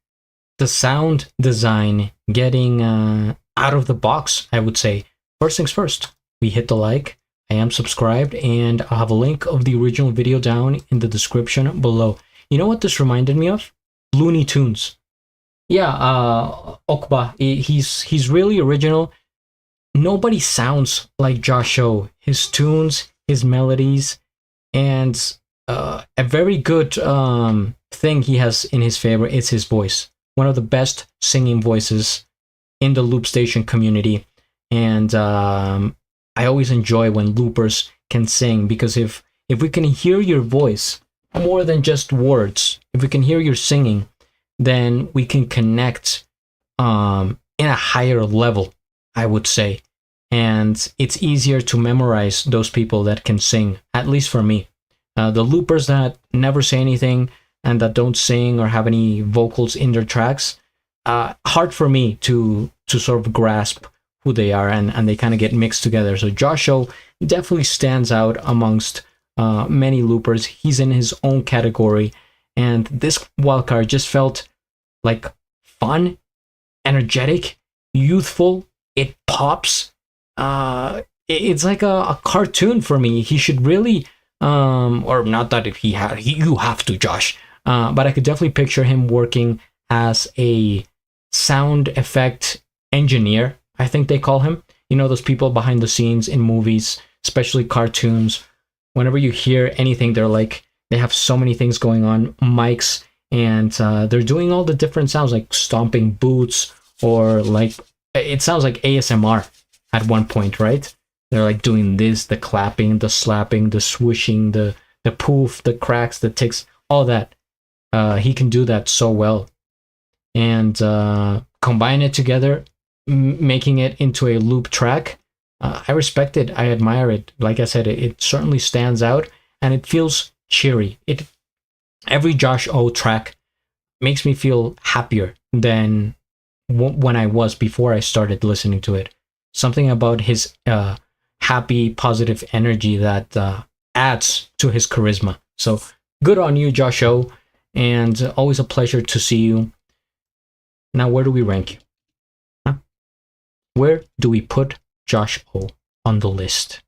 S2: the sound design getting out of the box, I would say. First things first, we hit the like. I am subscribed, and I'll have a link of the original video down in the description below. You know what this reminded me of? Looney Tunes. Yeah, Okba, he's really original. Nobody sounds like Josho. His tunes, his melodies, and a very good thing he has in his favor is his voice. One of the best singing voices in the Loop Station community. And I always enjoy when loopers can sing, because if we can hear your voice more than just words, if we can hear your singing, then we can connect in a higher level, I would say. And it's easier to memorize those people that can sing, at least for me. The loopers that never say anything and that don't sing or have any vocals in their tracks, hard for me to sort of grasp who they are, and they kind of get mixed together. So Josho definitely stands out amongst many loopers. He's in his own category, and this wildcard just felt like fun, energetic, youthful. It pops. It's like a cartoon for me. He should really, or not that if you have to, Josh, but I could definitely picture him working as a sound effect engineer, I think they call him. You know, those people behind the scenes in movies, especially cartoons. Whenever you hear anything, they have so many things going on, mics, and they're doing all the different sounds, like stomping boots, or like, it sounds like ASMR at one point, right? They're like doing this, the clapping, the slapping, the swooshing, the poof, the cracks, the ticks, all that. He can do that so well. And combine it together, making it into a loop track. I respect it. I admire it. Like I said, it certainly stands out, and it feels cheery. Every Josho track makes me feel happier than when I was before I started listening to it. Something about his happy, positive energy that adds to his charisma. So good on you, Josho, and always a pleasure to see you. Now, where do we rank you? Huh? Where do we put Josho on the list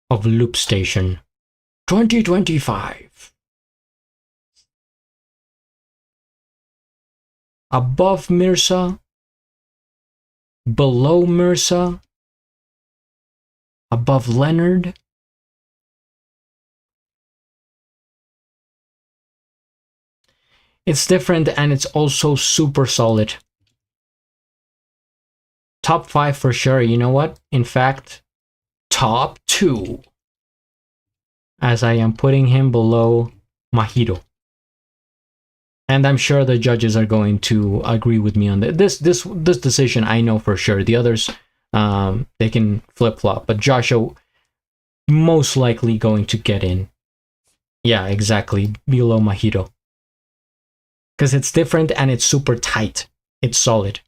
S2: of Loop Station 2025? Above MRSA? Below MRSA? Above Leonard? It's different, and it's also super solid. Top 5 for sure. You know what? In fact, top 2. As I am putting him below Mahiro. And I'm sure the judges are going to agree with me on this decision. I know for sure. The others, they can flip-flop. But Josho most likely going to get in. Yeah, exactly. Below Mahiro. Because it's different and it's super tight. It's solid.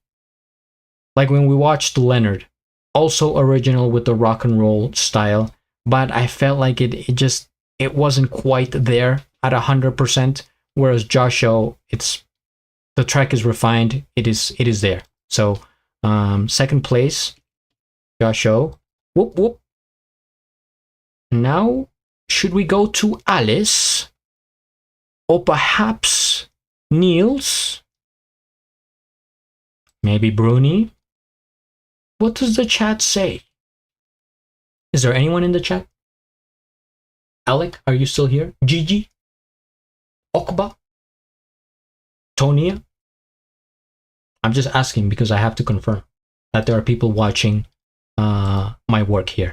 S2: Like when we watched Leonard. Also original with the rock and roll style. But I felt like it wasn't quite there at 100%. Whereas Josho, the track is refined. It is there. So second place, Josho. Whoop whoop. Now, should we go to Alice? Or perhaps Niels? Maybe Brunny? What does the chat say? Is there anyone in the chat? Alec, are you still here? Gigi? Okba? Tonia? I'm just asking because I have to confirm that there are people watching my work here.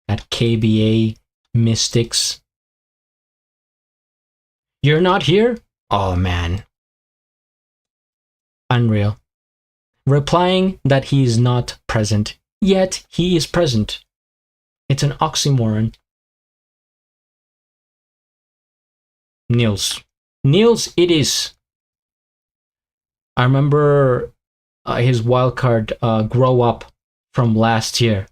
S2: At KBA Mystics. You're not here? Oh man. Unreal. Replying that he is not present, yet he is present. It's an oxymoron. Niels. Niels, it is. I remember his wildcard grow up from last year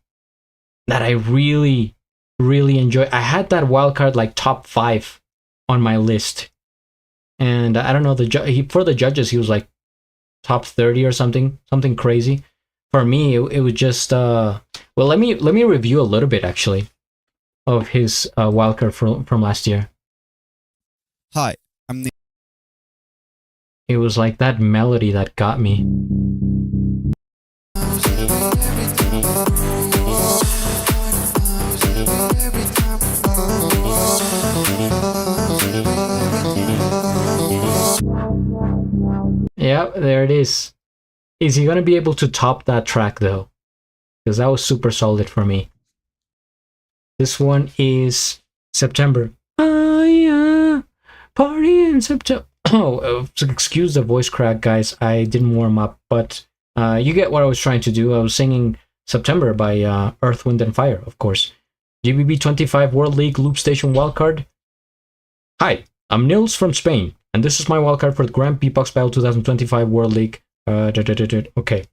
S2: that I really enjoy. I had that wildcard like top 5 on my list, and I don't know, for the judges he was like top 30 or something crazy. For me it was just well, let me review a little bit actually of his wildcard from last year.
S15: Hi, I'm Niels.
S2: It was like that melody that got me. Yeah, there it is. Is he gonna be able to top that track though? Because that was super solid for me. This one is September. Yeah, party in September. Oh, excuse the voice crack, guys. I didn't warm up, but you get what I was trying to do. I was singing September by Earth, Wind, and Fire, of course. GBB25 World League Loop Station Wildcard. Hi, I'm Niels from Spain, and this is my wildcard for the Grand Beatbox Battle 2025 World League. Okay.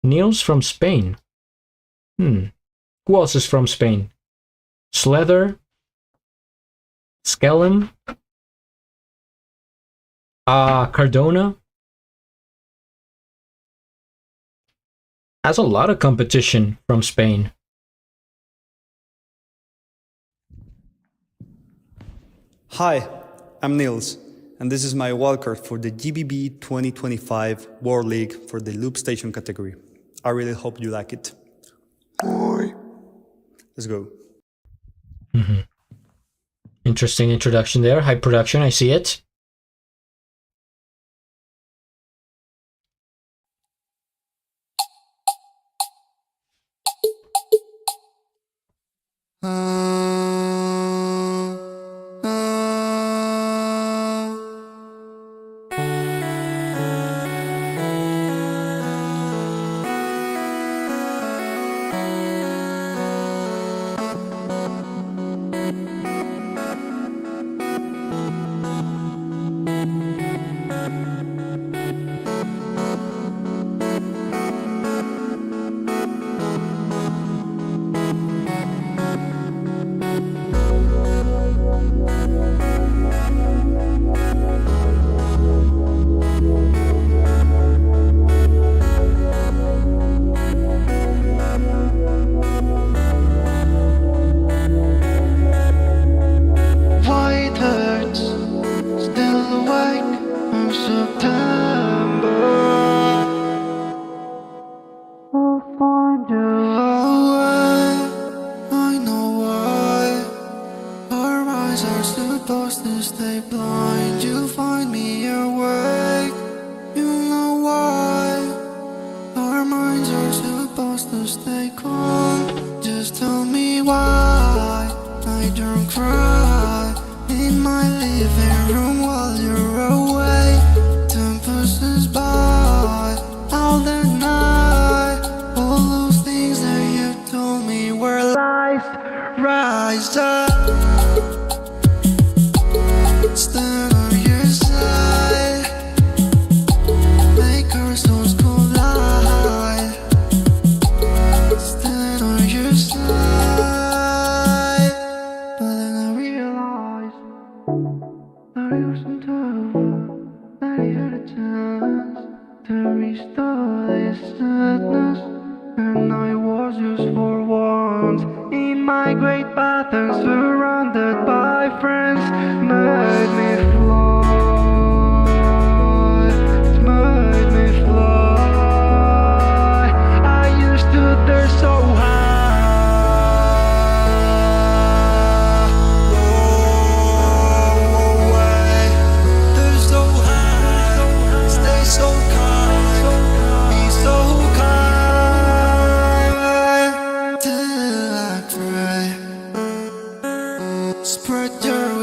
S2: Niels from Spain. Who else is from Spain? Slether? Skellum? Cardona? Has a lot of competition from Spain.
S15: Hi, I'm Niels, and this is my wildcard for the GBB 2025 World League for the Loop Station category. I really hope you like it. Let's go.
S2: Interesting introduction there. High production, I see it.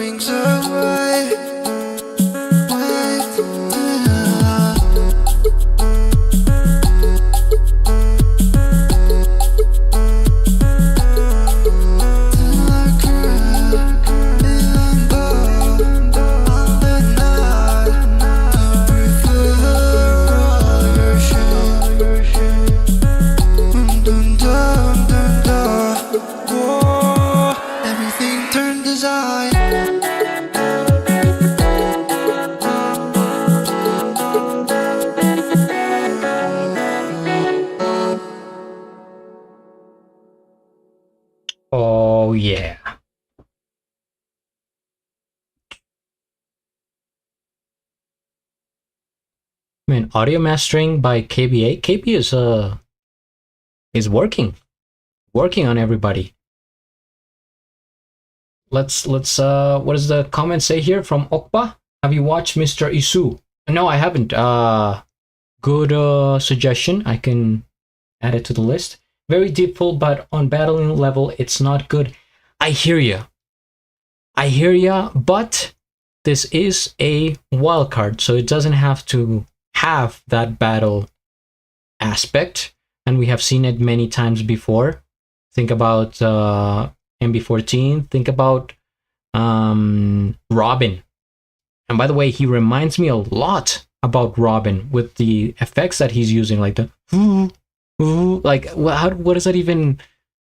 S12: wings away.
S2: Oh yeah. I mean, audio mastering by KBA. KB is working on everybody. Let's what does the comment say here from Okpa? Have you watched Mr. Isu? No, I haven't. Good suggestion. I can add it to the list. Very deepful, but on battling level, it's not good. I hear ya, but this is a wildcard, so it doesn't have to have that battle aspect, and we have seen it many times before. Think about MB14, think about Robin. And by the way, he reminds me a lot about Robin with the effects that he's using, like the like what does that even,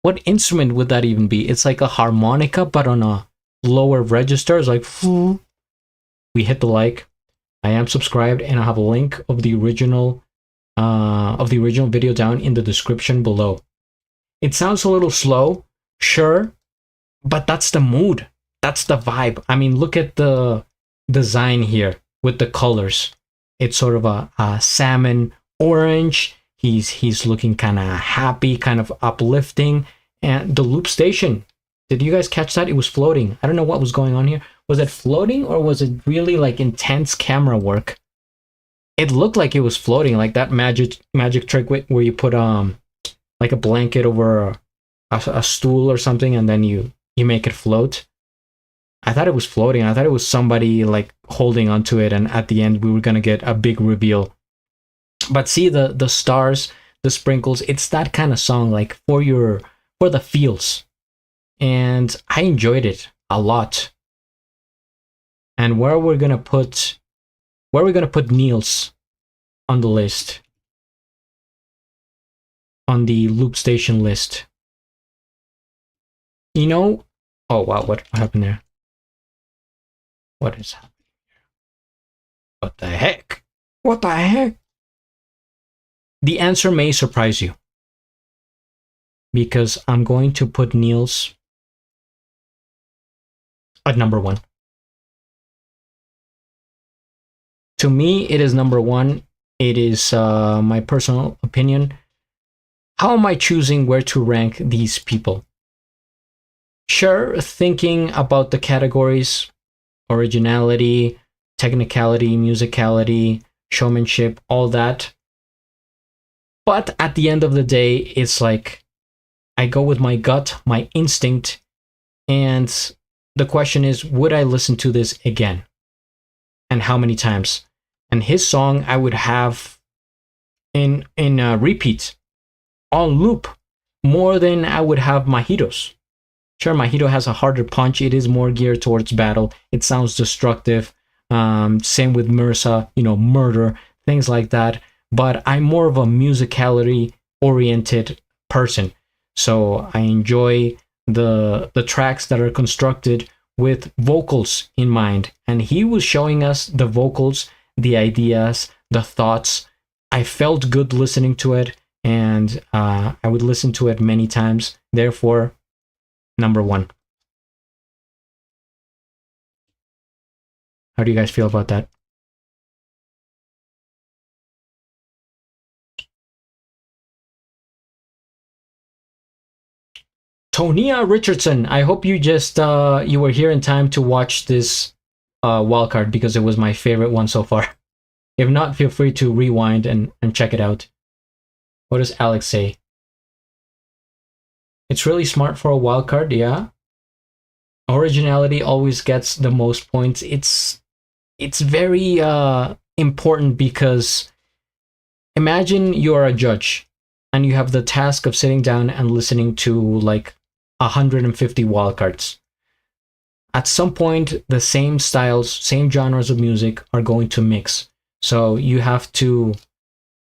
S2: what instrument would that even be? It's like a harmonica but on a lower register. It's like we hit the like. I am subscribed, and I have a link of the original video down in the description below. It sounds a little slow, sure, but that's the mood, that's the vibe. I mean, look at the design here with the colors. It's sort of a salmon orange. He's looking kind of happy, kind of uplifting. And the loop station, did you guys catch that? It was floating. I don't know what was going on here. Was it floating, or was it really like intense camera work? It looked like it was floating, like that magic trick where you put like a blanket over a stool or something, and then you make it float. I thought it was floating. I thought it was somebody like holding onto it, and at the end we were gonna get a big reveal. But see the stars, the sprinkles, it's that kind of song, like for the feels. And I enjoyed it a lot. And where we're gonna put Niels on the list, on the loop station list. You know, oh wow, what happened there? What is happening here? What the heck? What the heck? The answer may surprise you, because I'm going to put Niels at number 1. To me, it is number 1. It is my personal opinion. How am I choosing where to rank these people? Sure, thinking about the categories, originality, technicality, musicality, showmanship, all that. But at the end of the day, it's like I go with my gut, my instinct, and the question is, would I listen to this again? And how many times? And his song I would have in repeat, on loop, more than I would have Mahiro's. Sure, Mahiro has a harder punch. It is more geared towards battle. It sounds destructive. Same with MRSA, murder, things like that. But I'm more of a musicality-oriented person. So I enjoy the tracks that are constructed with vocals in mind. And he was showing us the vocals, the ideas, the thoughts. I felt good listening to it, and I would listen to it many times. Therefore, number 1. How do you guys feel about that? Tonia Richardson, I hope you just you were here in time to watch this wildcard, because it was my favorite one so far. If not, feel free to rewind and check it out. What does Alex say? It's really smart for a wildcard, yeah? Originality always gets the most points. It's very important because imagine you're a judge and you have the task of sitting down and listening to like 150 wildcards. At some point, the same styles, same genres of music are going to mix. So you have to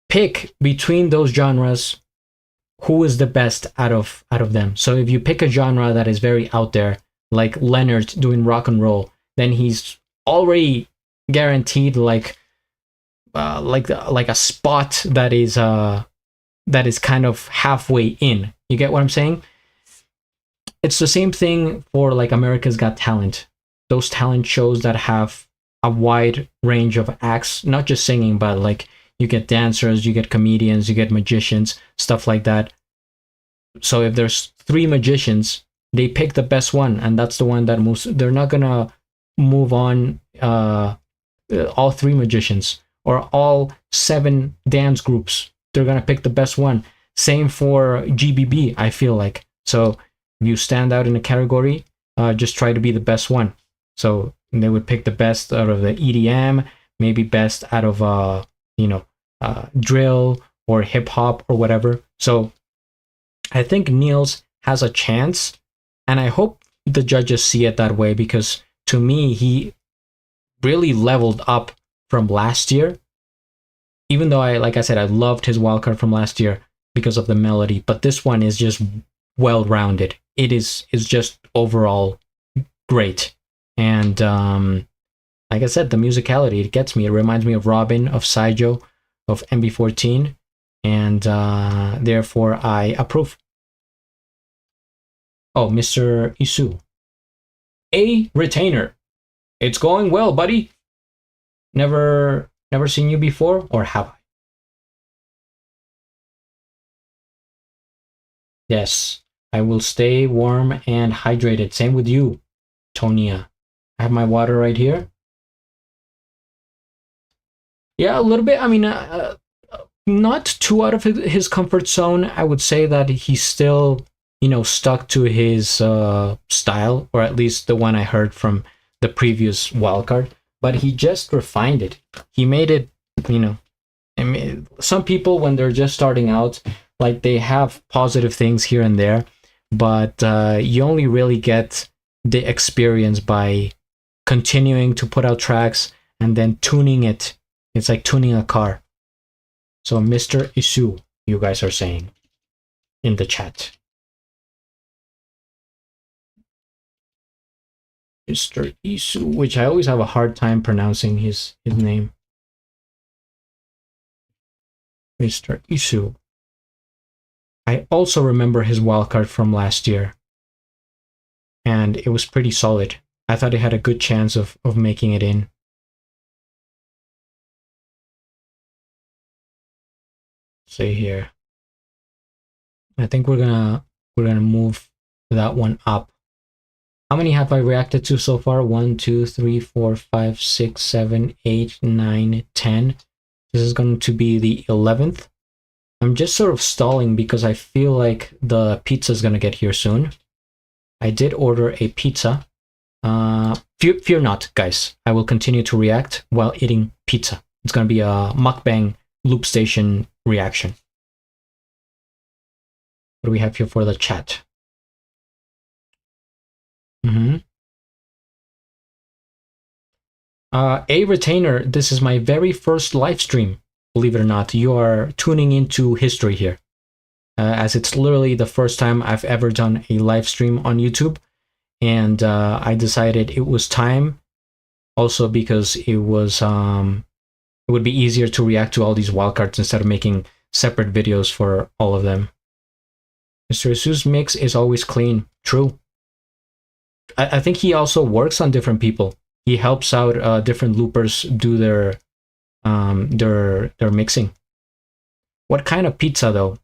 S2: pick between those genres who is the best out of them. So if you pick a genre that is very out there, like Leonard doing rock and roll, then he's already guaranteed like a spot that is kind of halfway in. You get what I'm saying? It's the same thing for like America's Got Talent. Those talent shows that have a wide range of acts, not just singing, but like you get dancers, you get comedians, you get magicians, stuff like that. So if there's 3 magicians, they pick the best one, and that's the one that moves. They're not gonna move on all 3 magicians or all 7 dance groups. They're gonna pick the best one. Same for GBB, I feel like. So if you stand out in a category, just try to be the best one. So they would pick the best out of the EDM, maybe best out of drill or hip hop or whatever. So I think Niels has a chance, and I hope the judges see it that way, because to me he really leveled up from last year. Even though I loved his wildcard from last year because of the melody, but this one is just well-rounded. It is just overall great. And like I said, the musicality, it gets me. It reminds me of Robin, of Sai Joe, of MB14, and therefore I approve. Oh, Mr. Isu. A retainer. It's going well, buddy. Never seen you before, or have I? Yes, I will stay warm and hydrated. Same with you, Tonia. I have my water right here. Yeah, a little bit. I mean, not too out of his comfort zone. I would say that he's still, stuck to his style, or at least the one I heard from the previous wildcard. But he just refined it. He made it, I mean, some people, when they're just starting out, like, they have positive things here and there, but you only really get the experience by continuing to put out tracks and then tuning it. It's like tuning a car. So Mr. Isu, you guys are saying in the chat. Mr. Isu, which I always have a hard time pronouncing his name. Mr. Isu. I also remember his wildcard from last year, and it was pretty solid. I thought it had a good chance of making it in. See here. I think we're gonna move that one up. How many have I reacted to so far? 1, 2, 3, 4, 5, 6, 7, 8, 9, 10. This is going to be the 11th. I'm just sort of stalling because I feel like the pizza is going to get here soon. I did order a pizza. Fear not, guys. I will continue to react while eating pizza. It's going to be a mukbang loop station reaction. What do we have here for the chat? A retainer, this is my very first live stream. Believe it or not, you are tuning into history here, as it's literally the first time I've ever done a live stream on YouTube, and I decided it was time, also because it was it would be easier to react to all these wildcards instead of making separate videos for all of them. Mr. Isu's mix is always clean. True. I think he also works on different people. He helps out different loopers do their mixing. What kind of pizza though?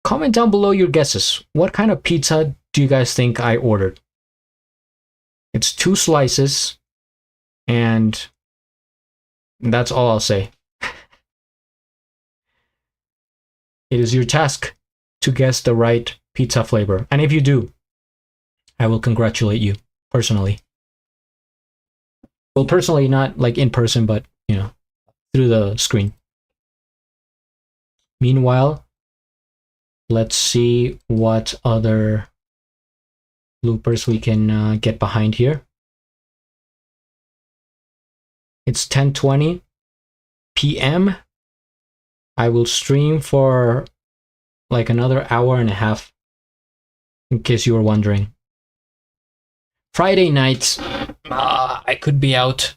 S2: Comment down below your guesses. What kind of pizza do you guys think I ordered? It's 2 slices, and that's all I'll say. It is your task to guess the right pizza flavor, and if you do, I will congratulate you personally. Well, personally, not like in person, but you know, through the screen. Meanwhile, let's see what other loopers we can get behind here. It's 10:20 p.m. I will stream for like another hour and a half, in case you were wondering. Friday nights, I could be out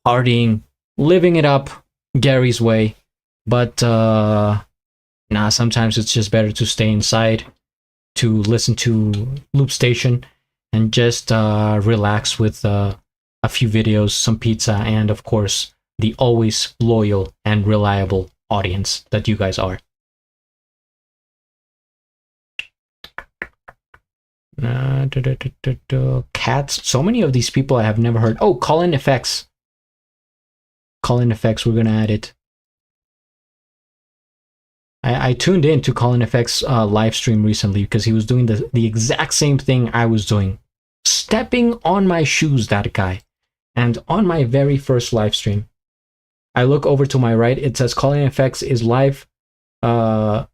S2: partying, living it up Gary's way, but nah, sometimes it's just better to stay inside, to listen to Loop Station, and just relax with a few videos, some pizza, and of course, the always loyal and reliable audience that you guys are. Cats. So many of these people I have never heard. Oh, Call-in Effects. Call-in Effects, we're gonna add it. I tuned in to Call-in Effects live stream recently because he was doing the exact same thing I was doing. Stepping on my shoes, that guy. And on my very first live stream, I look over to my right, it says Call-in Effects is live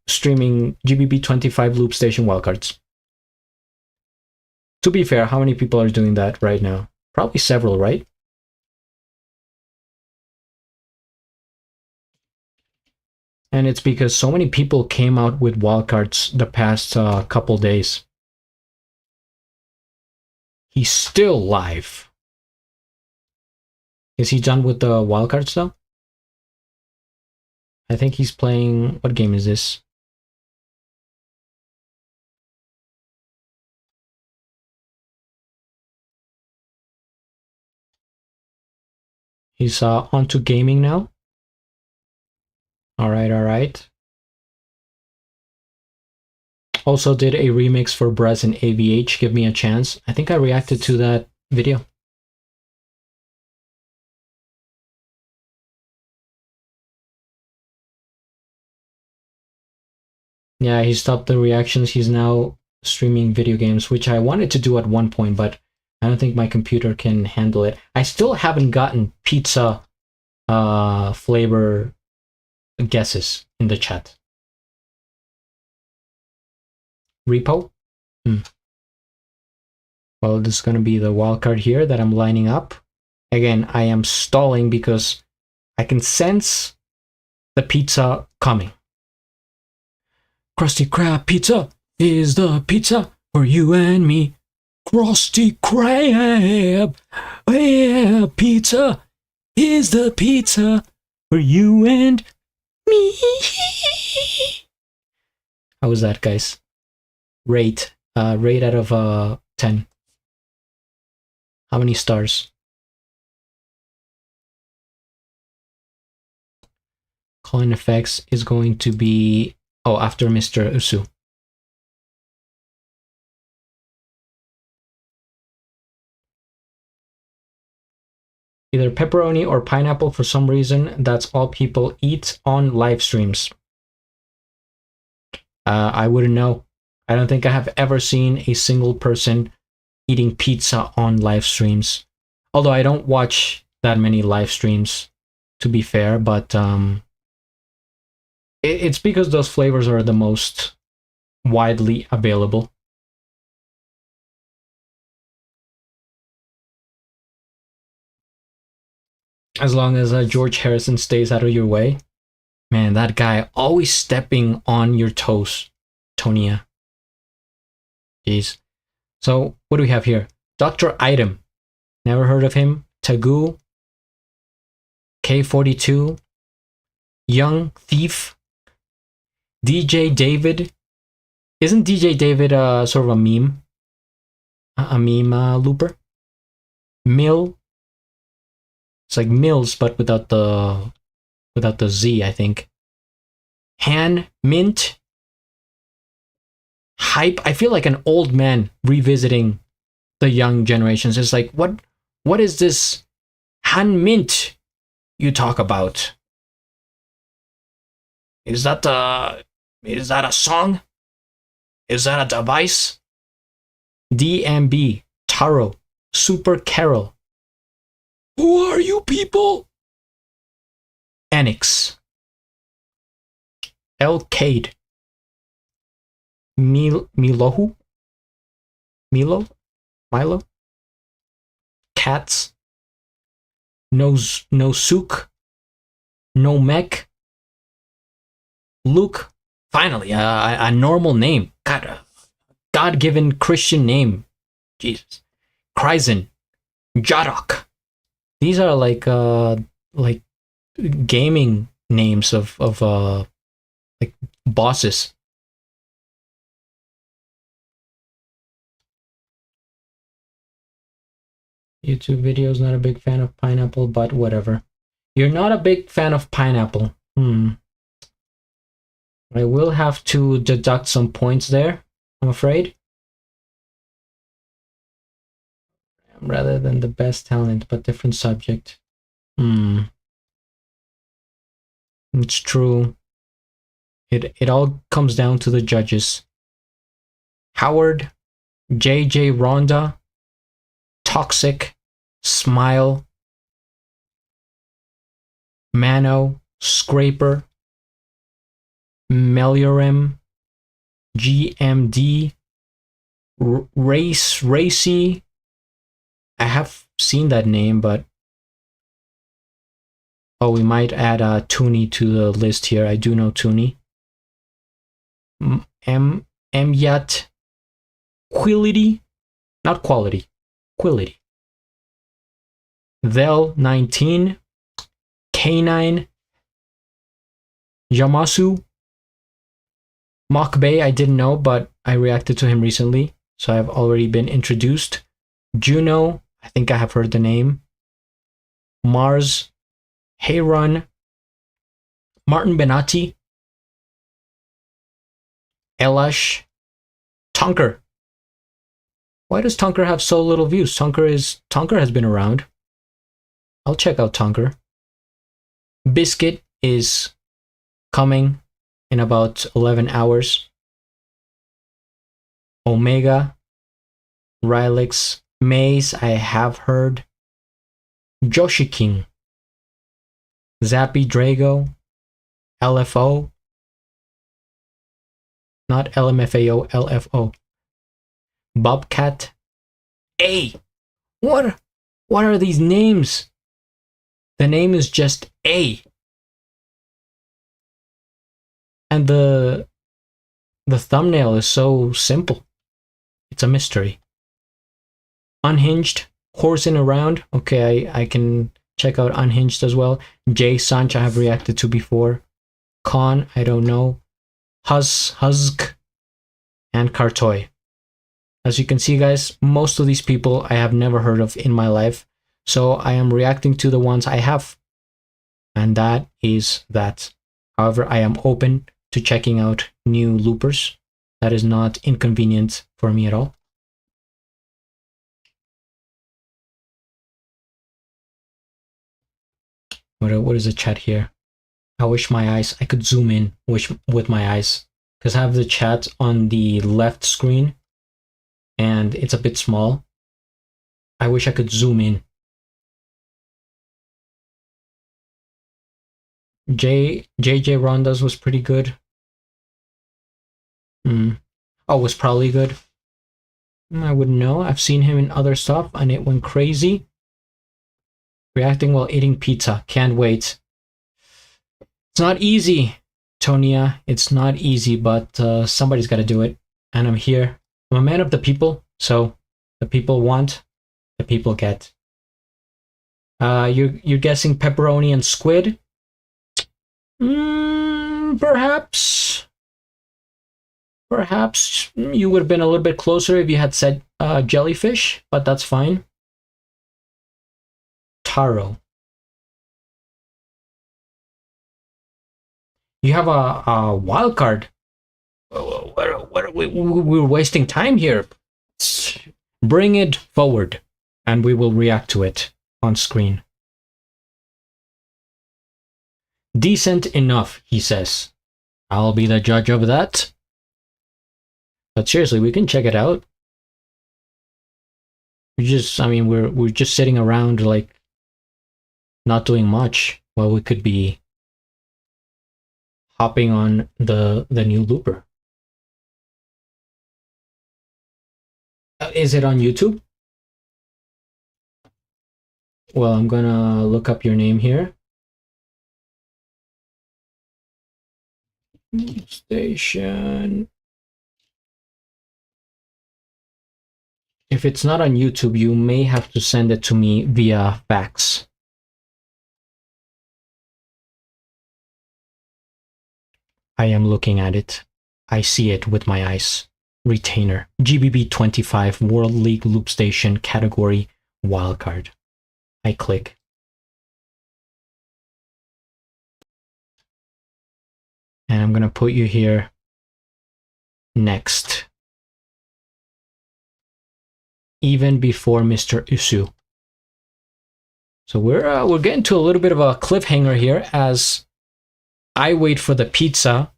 S2: streaming GBB25 Loop Station Wildcards. To be fair, how many people are doing that right now? Probably several, right? And it's because so many people came out with wildcards the past couple days. He's still live. Is he done with the wildcards though? I think he's playing... What game is this? He's onto gaming now. Alright. Also did a remix for Brez and AVH, Give Me a Chance. I think I reacted to that video. Yeah, he stopped the reactions. He's now streaming video games, which I wanted to do at one point, but I don't think my computer can handle it. I still haven't gotten pizza flavor guesses in the chat. Repo? Well, this is going to be the wildcard here that I'm lining up. Again, I am stalling because I can sense the pizza coming. Krusty Krab pizza is the pizza for you and me. Krusty Krab, yeah, pizza is the pizza for you and me. How was that, guys? Rate out of 10. How many stars? Call-in Effects is going to be after Mr. Usu. Either pepperoni or pineapple for some reason. That's all people eat on live streams. I wouldn't know. I don't think I have ever seen a single person eating pizza on live streams. Although I don't watch that many live streams, to be fair, but it's because those flavors are the most widely available. As long as George Harrison stays out of your way. Man, that guy always stepping on your toes, Tonia. Jeez. So, what do we have here? Dr. Item. Never heard of him. Tagoo. K42. Young Thief. DJ David. Isn't DJ David sort of a meme? A meme looper? Mill. It's like Mills, but without the Z, I think. Han Mint. Hype. I feel like an old man revisiting the young generations. It's like, what is this Han Mint you talk about? Is that a song? Is that a device? DMB, Taro, Super Carol. Who are you people? Enix, Elcade, Milo, Cats, Nosook, Nomek, Luke. Finally, a normal name. God, a God-given Christian name. Jesus. Kryzen, Jadok. These are like gaming names of like bosses. YouTube videos, not a big fan of pineapple, but whatever. You're not a big fan of pineapple. I will have to deduct some points there, I'm afraid. Rather than the best talent, but different subject. It's true. It all comes down to the judges. Howard, JJ Ronda, Toxic, Smile, Mano, Scraper, Meliorim, GMD, Racy. I have seen that name, but oh, we might add Toonie to the list here. I do know Toonie. Yat, Quility, not quality, Quility. Vel 19, K9, Yamasu, Mokbei. I didn't know, but I reacted to him recently, so I've already been introduced. Juno, I think I have heard the name. Mars, Heyrun, Martin Benatti, Elash, Tonker. Why does Tonker have so little views? Tonker has been around. I'll check out Tonker. Biscuit is coming in about 11 hours. Omega, Rylix, Maze, I have heard. Joshi King, Zappy Drago, LFO, not LMFAO, LFO. Bobcat. A. What are these names? The name is just A. And the thumbnail is so simple. It's a mystery. Unhinged, horsing around. Okay, I can check out Unhinged as well. J Sunch I have reacted to before. Con, I don't know. Huzk, and Kartoy. As you can see, guys, most of these people I have never heard of in my life. So I am reacting to the ones I have. And that is that. However, I am open to checking out new loopers. That is not inconvenient for me at all. What is the chat here? I wish I could zoom in with my eyes, because I have the chat on the left screen and it's a bit small. I wish I could zoom in. JJ Ronda's was pretty good. Oh, was probably good. I wouldn't know. I've seen him in other stuff and it went crazy. Reacting while eating pizza. Can't wait. It's not easy, Tonia. It's not easy, but somebody's got to do it. And I'm here. I'm a man of the people, so the people want, the people get. You're guessing pepperoni and squid? Perhaps. Perhaps you would have been a little bit closer if you had said jellyfish, but that's fine. Taro. You have a wild card. What are we're wasting time here. Bring it forward, and we will react to it on screen. Decent enough, he says. I'll be the judge of that. But seriously, we can check it out. we're just sitting around like not doing much while we could be hopping on the new looper. Is it on YouTube? Well, I'm gonna look up your name here. Station. If it's not on YouTube, you may have to send it to me via fax. I am looking at it. I see it with my eyes. Retainer. GBB25 World League Loop Station category wildcard. I click. And I'm gonna put you here next. Even before Mr. Usu. So we're getting to a little bit of a cliffhanger here as I wait for the pizza,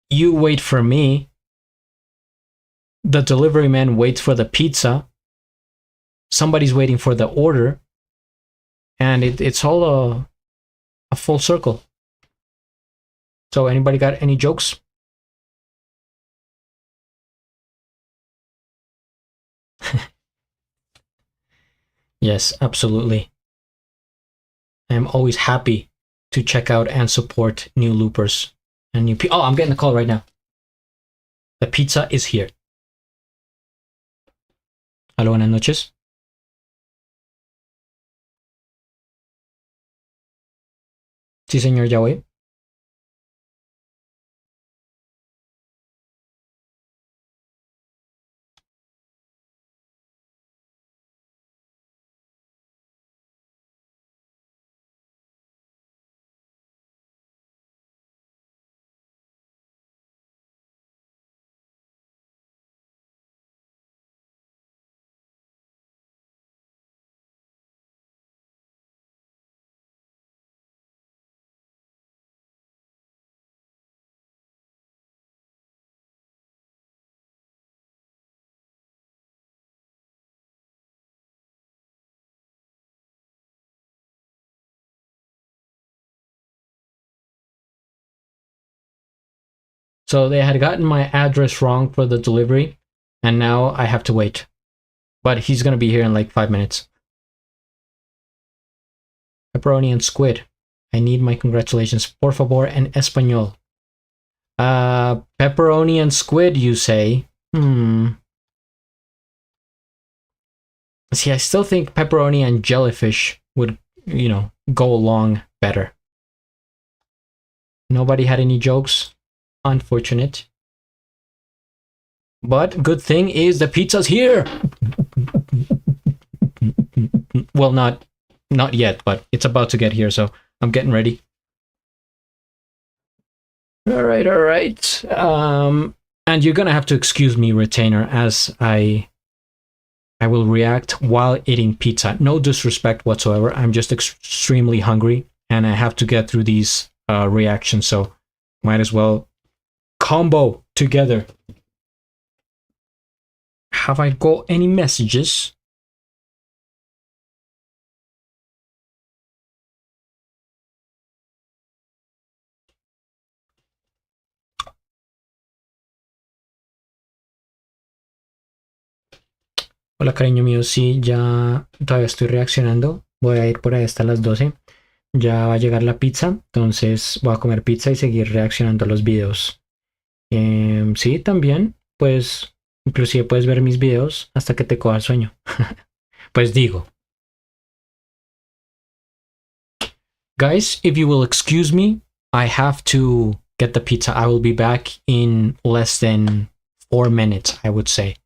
S2: you wait for me, the delivery man waits for the pizza, somebody's waiting for the order, and it's all a full circle. So anybody got any jokes? Yes, absolutely. I'm always happy to check out and support new loopers and new people. Oh, I'm getting a call right now. The pizza is here. Hola, buenas noches. Sí, señor, ya voy. So they had gotten my address wrong for the delivery, and now I have to wait. But he's gonna be here in like 5 minutes. Pepperoni and squid. I need my congratulations. Por favor en español. Pepperoni and squid, you say? See, I still think pepperoni and jellyfish would, go along better. Nobody had any jokes? Unfortunate. But good thing is the pizza's here. Well, not yet, but it's about to get here, so I'm getting ready. All right. And you're gonna have to excuse me, retainer, as I will react while eating pizza. No disrespect whatsoever. I'm just extremely hungry, and I have to get through these reactions, so might as well combo together. Have I got any messages? Hola, cariño mío, sí, ya todavía estoy reaccionando. Voy a ir por ahí hasta las 12. Ya va a llegar la pizza, entonces voy a comer pizza y seguir reaccionando a los videos. Sí, también, pues, inclusive puedes ver mis videos hasta que te coja el sueño. Pues digo. Guys, if you will excuse me, I have to get the pizza. I will be back in less than 4 minutes, I would say.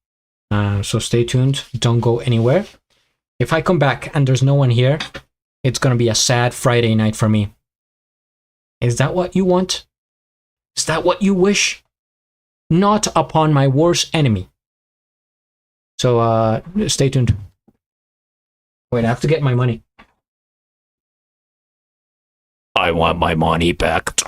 S2: So stay tuned. Don't go anywhere. If I come back and there's no one here, it's going to be a sad Friday night for me. Is that what you want? Is that what you wish? Not upon my worst enemy. So stay tuned. Wait, I have to get my money. I want my money back.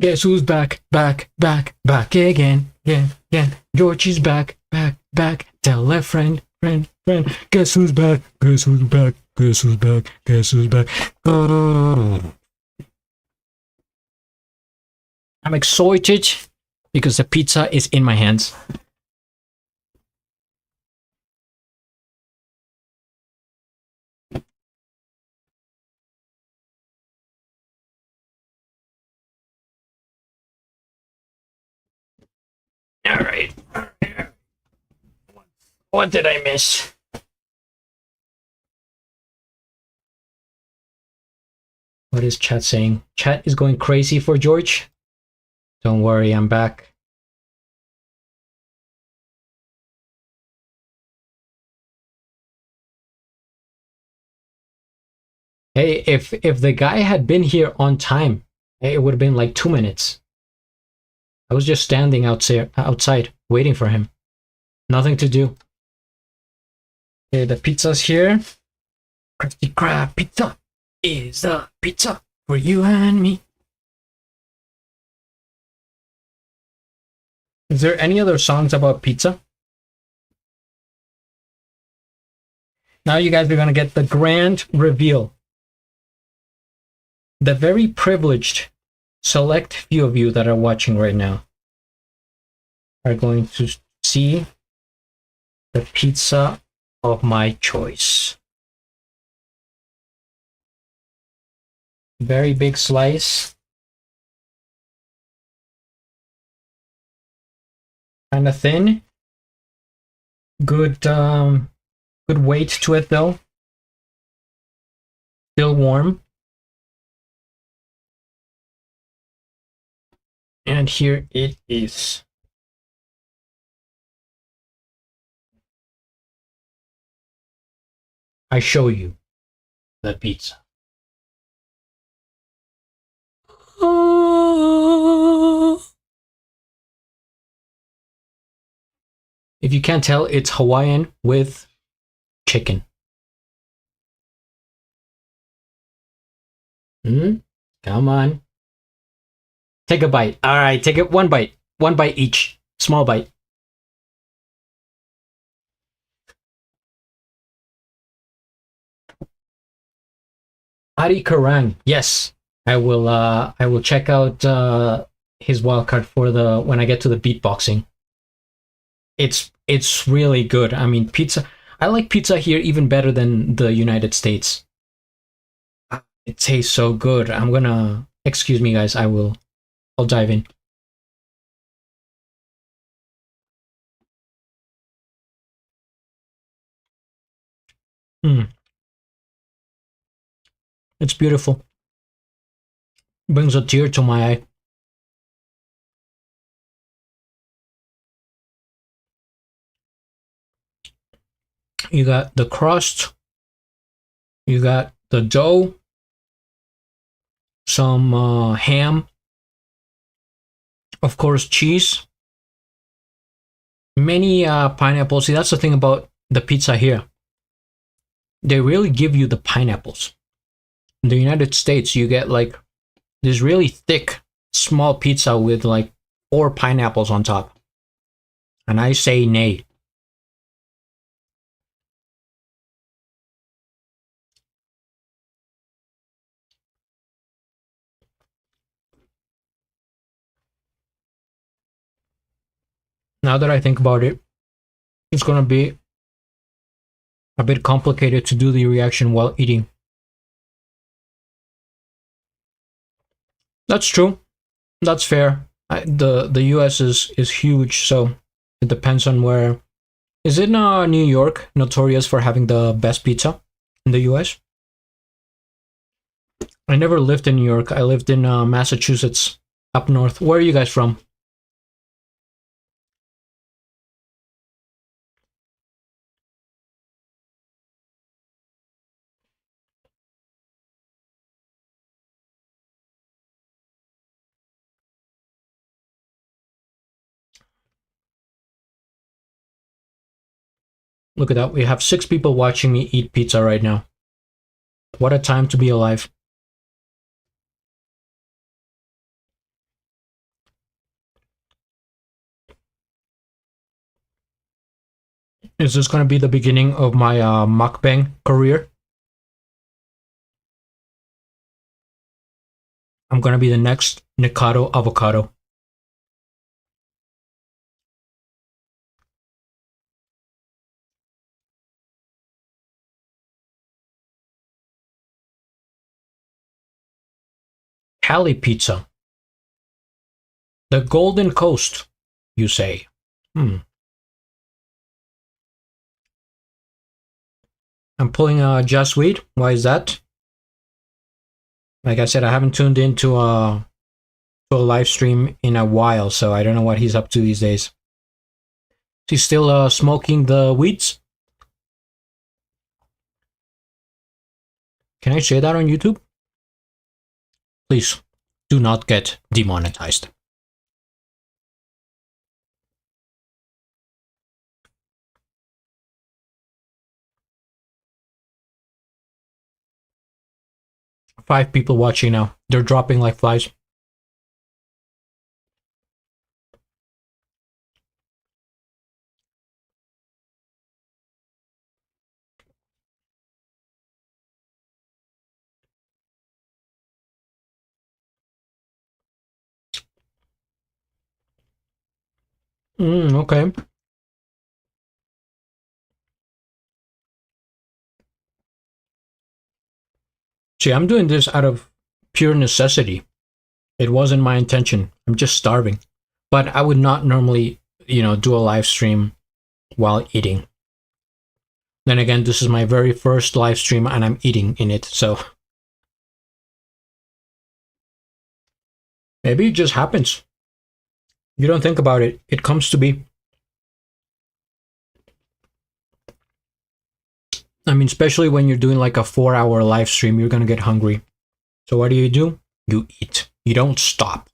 S2: Guess who's back, back, back, back again, yeah, yeah. George is back, back, back. Tell a friend, friend, friend. Guess who's back, guess who's back, guess who's back, guess who's back. I'm excited because the pizza is in my hands. All right. What did I miss? What is chat saying? Chat is going crazy for George. Don't worry, I'm back. Hey, if the guy had been here on time, it would have been like 2 minutes. I was just standing outside waiting for him. Nothing to do. Okay, the pizza's here. Krusty Krab pizza is the pizza for you and me. Is there any other songs about pizza? Now you guys are going to get the grand reveal. The very privileged select few of you that are watching right now are going to see the pizza of my choice. Very big slice. Kind of thin. Good weight to it though. Still warm. And here it is. I show you the pizza. If you can't tell, it's Hawaiian with chicken. Come on. Take a bite. All right, take it. One bite. One bite each. Small bite. Ari Karan. Yes, I will check out his wildcard for the when I get to the beatboxing. It's really good. I mean, pizza. I like pizza here even better than the United States. It tastes so good. I'm gonna excuse me, guys. I'll dive in. It's beautiful. Brings a tear to my eye. You got the crust. You got the dough. Some ham. Of course, cheese. Many pineapples. See, that's the thing about the pizza here. They really give you the pineapples. In the United States, you get like this really thick, small pizza with like 4 pineapples on top. And I say nay. Now that I think about it, it's gonna be a bit complicated to do the reaction while eating. That's true. That's fair. The US is huge, so it depends on where. Is it New York notorious for having the best pizza in the US? I never lived in New York. I lived in Massachusetts, up north. Where are you guys from? Look at that. We have 6 people watching me eat pizza right now. What a time to be alive. Is this going to be the beginning of my mukbang career? I'm going to be the next Nikado Avocado. Cali pizza. The Golden Coast, you say? I'm pulling Just Weed. Why is that? Like I said, I haven't tuned into a live stream in a while, so I don't know what he's up to these days. He's still smoking the weeds? Can I say that on YouTube? Please, do not get demonetized. Five people watching now. They're dropping like flies. Okay. See, I'm doing this out of pure necessity. It wasn't my intention. I'm just starving. But I would not normally, do a live stream while eating. Then again, this is my very first live stream and I'm eating in it, so maybe it just happens. You don't think about it, it comes to be. I mean, especially when you're doing like a 4-hour live stream, you're gonna get hungry. So what do? You eat. You don't stop.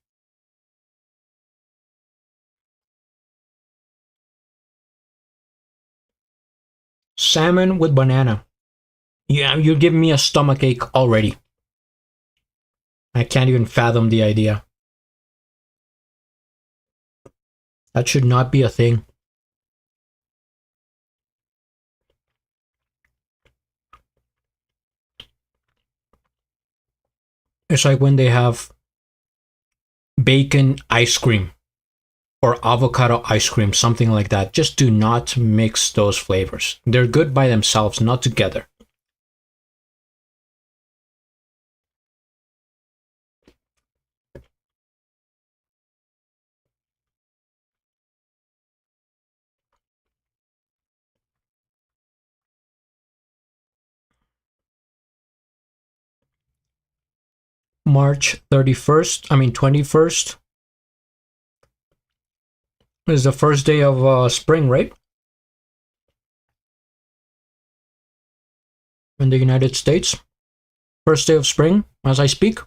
S2: Salmon with banana. Yeah, you're giving me a stomachache already. I can't even fathom the idea. That should not be a thing. It's like when they have bacon ice cream or avocado ice cream, something like that. Just do not mix those flavors. They're good by themselves, not together. March 21st is the first day of spring, right? In the United States. First day of spring, as I speak.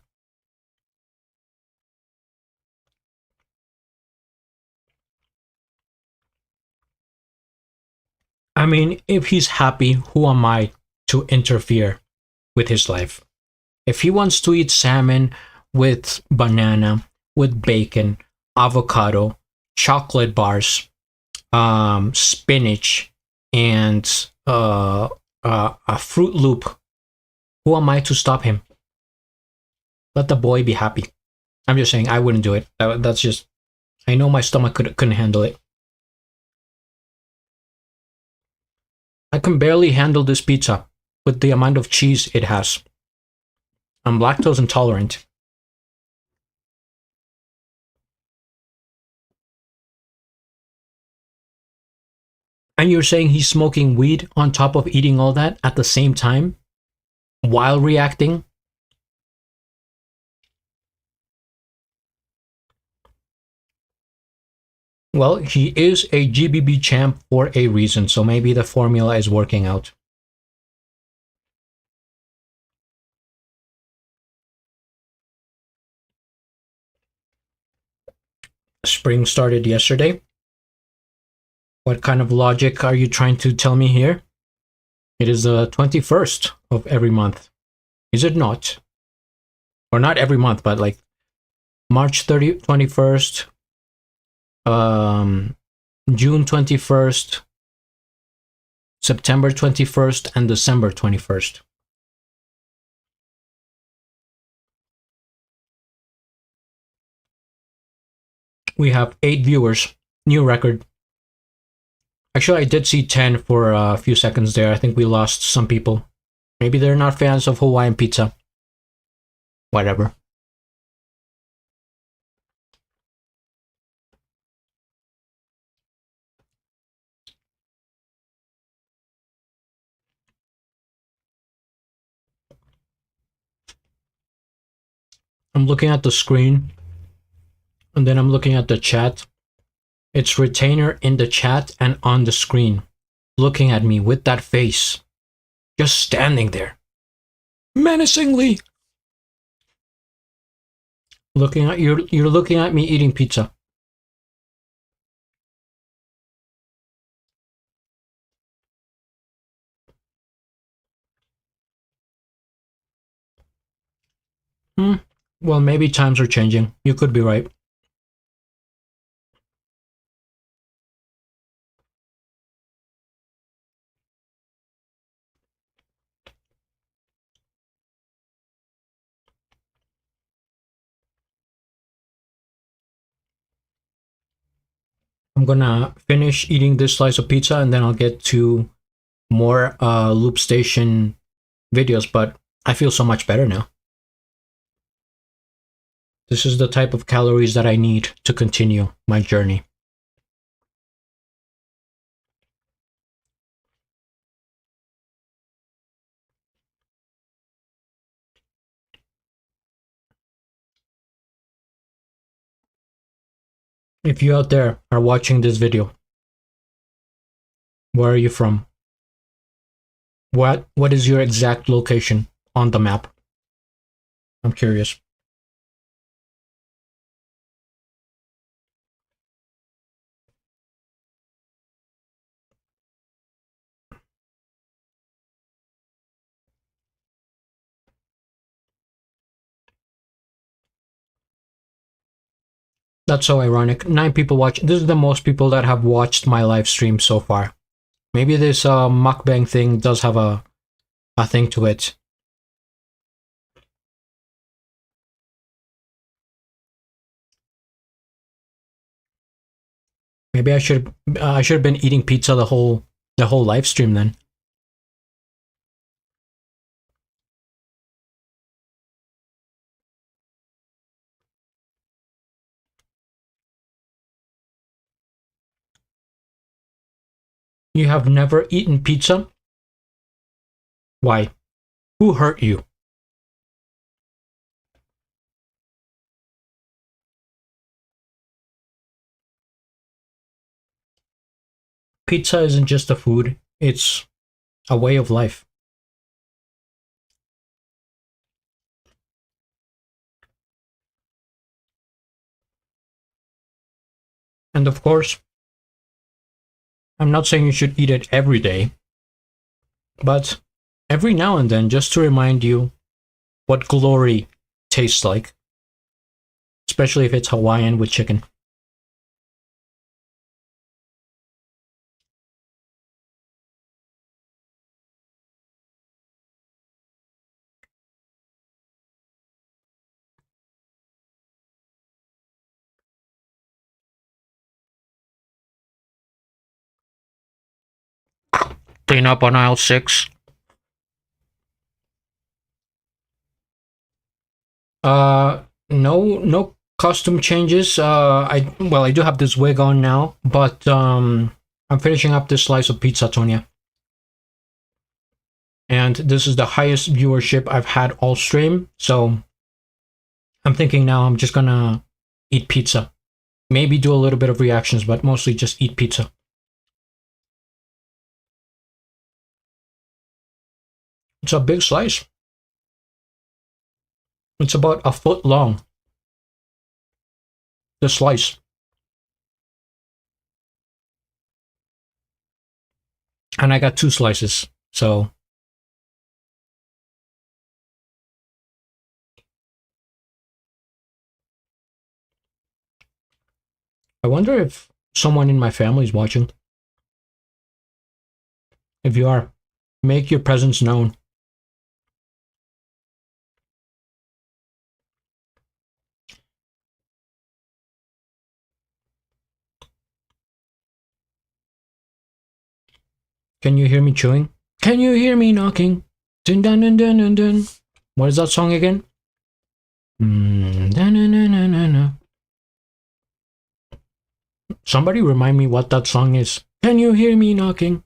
S2: I mean, if he's happy, who am I to interfere with his life? If he wants to eat salmon with banana, with bacon, avocado, chocolate bars, spinach, and a Fruit Loop, who am I to stop him? Let the boy be happy. I'm just saying, I wouldn't do it. That's just, I know my stomach couldn't handle it. I can barely handle this pizza with the amount of cheese it has. I'm lactose intolerant. And you're saying he's smoking weed on top of eating all that at the same time? While reacting? Well, he is a GBB champ for a reason, so maybe the formula is working out. Spring started yesterday. What kind of logic are you trying to tell me here? It is the 21st of every month. Is it not? Or not every month, but like March 21st, June 21st, September 21st and December 21st. We have 8 viewers. New record. Actually, I did see 10 for a few seconds there. I think we lost some people. Maybe they're not fans of Hawaiian pizza. Whatever. I'm looking at the screen, and then I'm looking at the chat. It's Retainer in the chat and on the screen, looking at me with that face, just standing there, menacingly. You're looking at me eating pizza. Well, maybe times are changing. You could be right. I'm gonna finish eating this slice of pizza and then I'll get to more Loop Station videos, but I feel so much better now. This is the type of calories that I need to continue my journey. If you out there are watching this video, where are you from? What is your exact location on the map? I'm curious. That's so ironic. 9 people watch. This is the most people that have watched my live stream so far. Maybe this mukbang thing does have a thing to it. Maybe I should have been eating pizza the whole live stream then. You have never eaten pizza? Why? Who hurt you? Pizza isn't just a food, it's a way of life. And of course, I'm not saying you should eat it every day, but every now and then, just to remind you what glory tastes like, especially if it's Hawaiian with chicken. Clean up on aisle 6. No custom changes. I do have this wig on now, but I'm finishing up this slice of pizza, Tonya. And this is the highest viewership I've had all stream, so I'm thinking now I'm just gonna eat pizza. Maybe do a little bit of reactions, but mostly just eat pizza. It's a big slice. It's about a foot long. The slice. And I got 2 slices, so. I wonder if someone in my family is watching. If you are, make your presence known. Can you hear me chewing? Can you hear me knocking? Dun dun dun dun dun dun. What is that song again? Dun dun dun dun dun dun. Somebody remind me what that song is. Can you hear me knocking?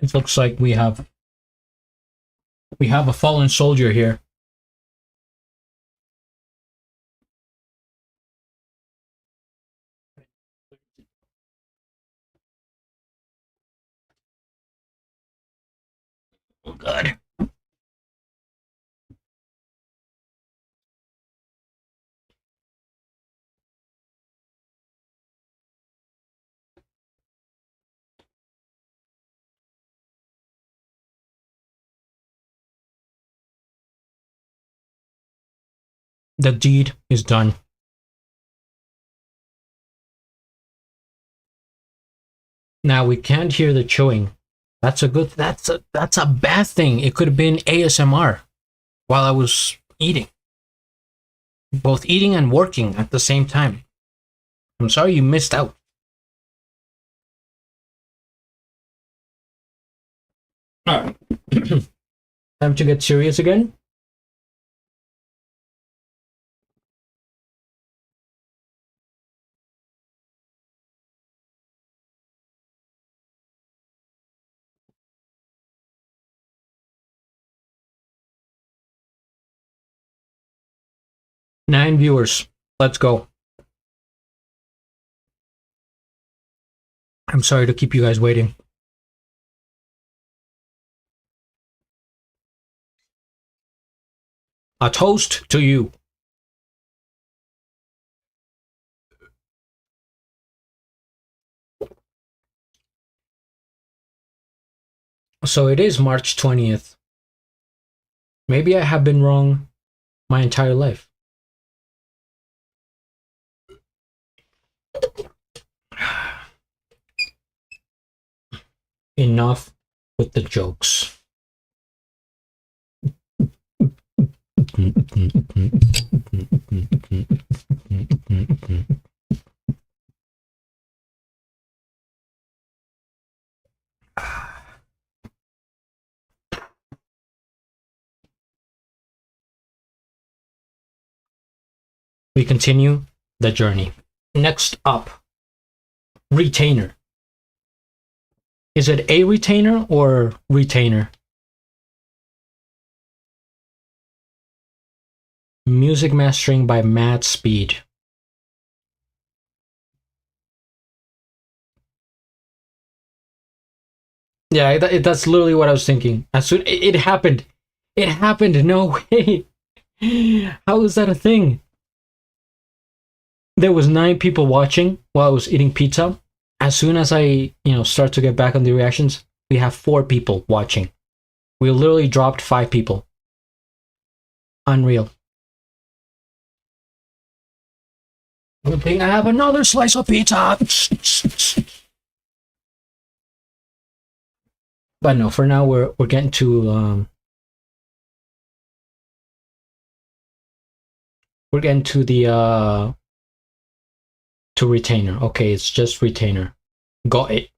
S2: It looks like we have a fallen soldier here. Oh God. The deed is done. Now we can't hear the chewing. That's a bad thing. It could have been ASMR while I was eating. Both eating and working at the same time. I'm sorry you missed out. Alright. Time to get serious again. Nine viewers. Let's go. I'm sorry to keep you guys waiting. A toast to you. So it is March 20th. Maybe I have been wrong my entire life. Enough with the jokes. We continue the journey. Next up, retainer. Is it a retainer or retainer? Music mastering by Mad Speed. Yeah, that's literally what I was thinking. As soon it happened. It happened. No way. How is that a thing? There was 9 people watching while I was eating pizza. As soon as I, start to get back on the reactions, we have 4 people watching. We literally dropped 5 people. Unreal. Good thing I have another slice of pizza. But no, for now we're getting to the to retainer. Okay, it's just retainer. Got it.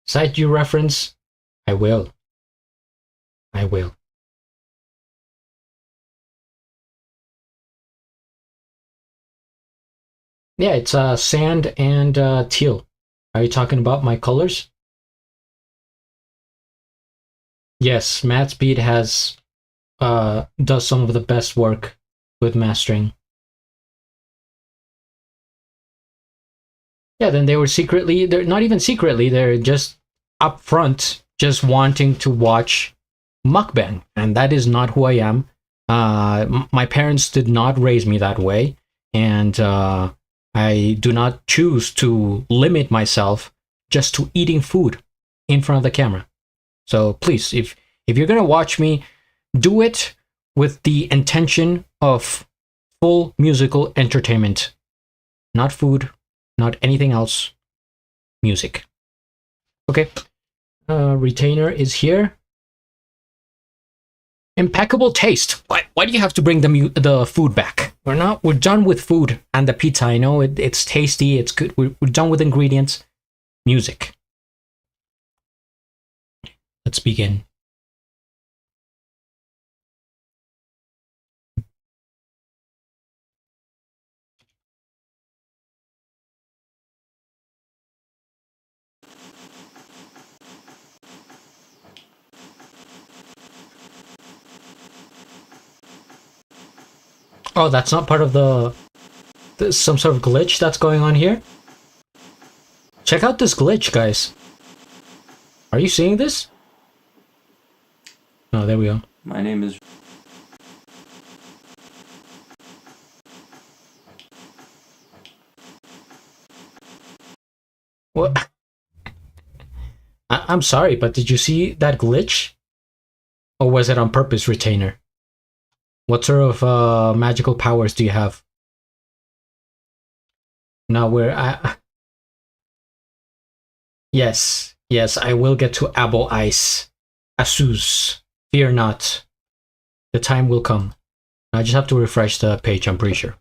S2: Cite you reference? I will. Yeah, it's sand and teal. Are you talking about my colors? Yes, Mad Speed has does some of the best work with mastering. Yeah, then they're not even secretly, they're just upfront, just wanting to watch mukbang, and that is not who I am. My parents did not raise me that way, and I do not choose to limit myself just to eating food in front of the camera. So please, if you're gonna watch me, do it with the intention of full musical entertainment. Not food, not anything else. Music. Okay. Retainer is here. Impeccable taste. Why do you have to bring the food back? We're done with food and the pizza. I know it's tasty, it's good. We're done with ingredients. Music. Let's begin. Oh, that's not part of some sort of glitch that's going on here? Check out this glitch, guys. Are you seeing this? Oh, there we go.
S16: My name is...
S2: What? I'm sorry, but did you see that glitch? Or was it on purpose, Retainer? What sort of magical powers do you have? Now Yes, I will get to Abo Ice. Asus. Fear not. The time will come. I just have to refresh the page, I'm pretty sure.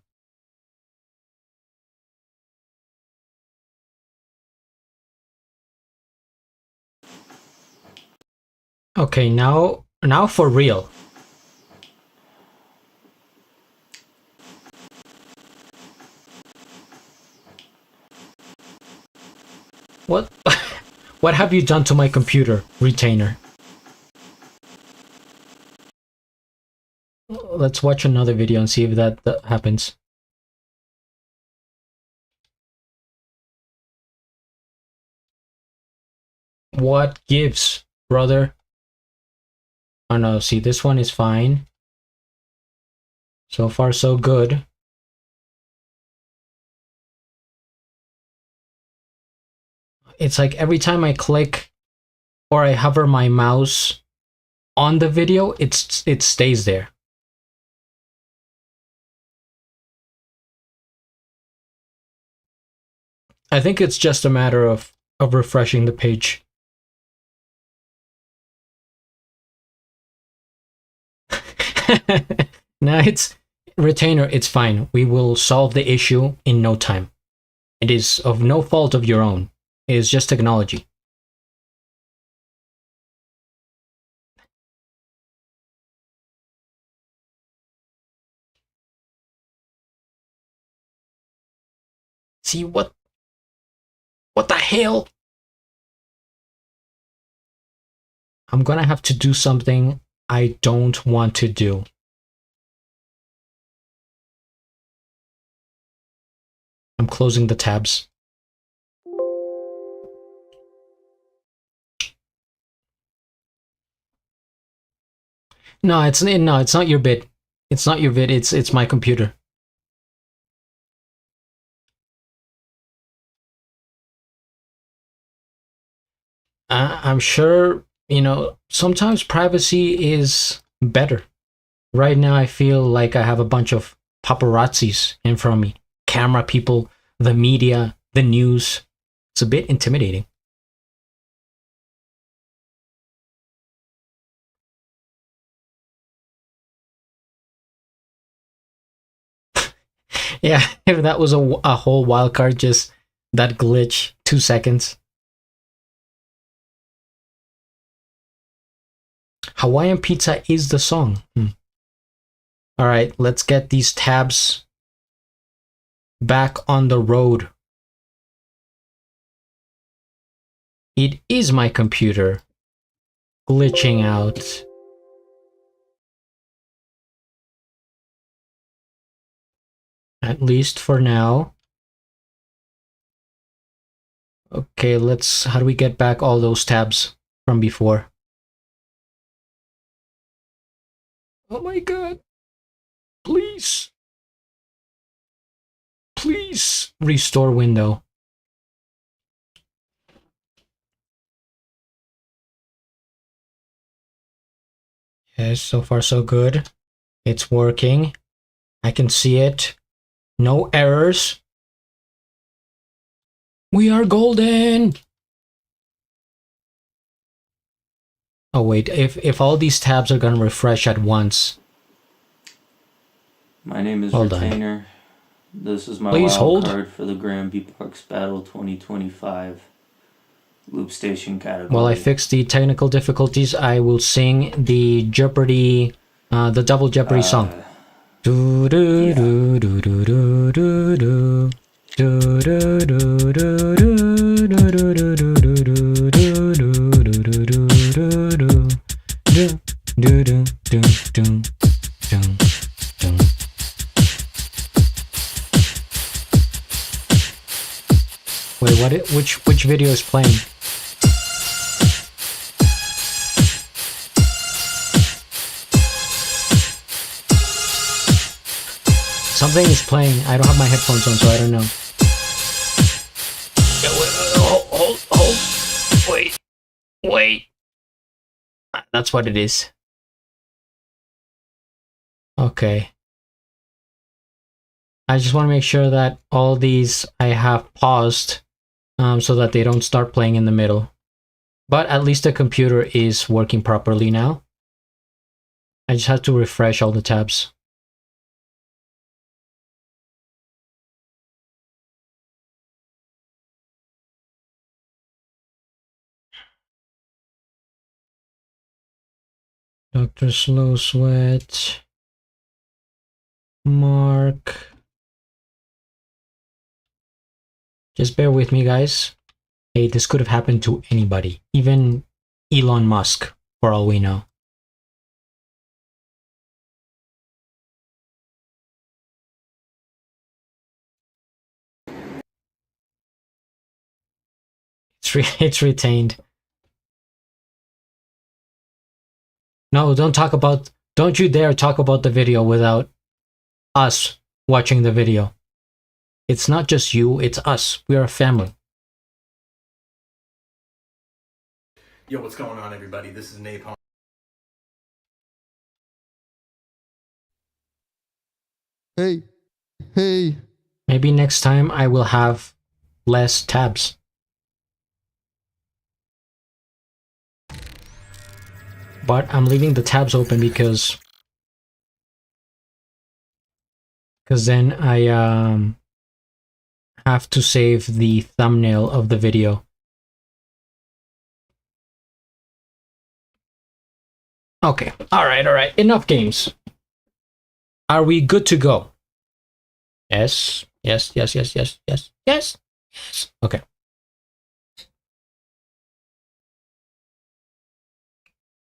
S2: Okay, now for real. What? What have you done to my computer, Retainer? Let's watch another video and see if that happens. What gives, brother? Oh no, see, this one is fine. So far, so good. It's like every time I click or I hover my mouse on the video, it stays there. I think it's just a matter of refreshing the page. Now it's Retainer, it's fine. We will solve the issue in no time. It is of no fault of your own. It is just technology. See what the hell? I'm gonna have to do something I don't want to do. I'm closing the tabs. No, it's not your bit. It's not your bit. It's my computer. I'm sure, sometimes privacy is better. Right now, I feel like I have a bunch of paparazzis in front of me. Camera people, the media, the news. It's a bit intimidating. Yeah, if that was a whole wildcard, just that glitch, 2 seconds. Hawaiian Pizza is the song. Alright, let's get these tabs back on the road. It is my computer glitching out. At least for now. Okay, how do we get back all those tabs from before? Oh my god. Please. Please restore window. Yes, so far so good. It's working. I can see it. No errors. We are golden. Oh wait, if all these tabs are gonna refresh at once.
S16: My name is
S2: Hold on.
S16: Retainer. This is my
S2: Please
S16: wild
S2: hold.
S16: card for the Grand Beatbox Battle 2025 Loop Station category.
S2: While I fix the technical difficulties, I will sing the Jeopardy, the Double Jeopardy song. Do do do do do do do do. Do do do do do do do do do do do do do do do. Wait, what? Which video is playing? Something is playing. I don't have my headphones on, so I don't know. Hold. Wait. That's what it is. Okay. I just want to make sure that all these I have paused so that they don't start playing in the middle. But at least the computer is working properly now. I just have to refresh all the tabs. Dr. Slow Sweat. Mark. Just bear with me, guys. Hey, this could have happened to anybody. Even Elon Musk, for all we know. It's retained. No, don't you dare talk about the video without us watching the video. It's not just you, it's us. We are a family.
S17: Yo, what's going on, everybody? This is Napalm.
S2: Hey. Maybe next time I will have less tabs. But I'm leaving the tabs open because then I have to save the thumbnail of the video. Okay, all right. Enough games. Are we good to go? Yes. Okay.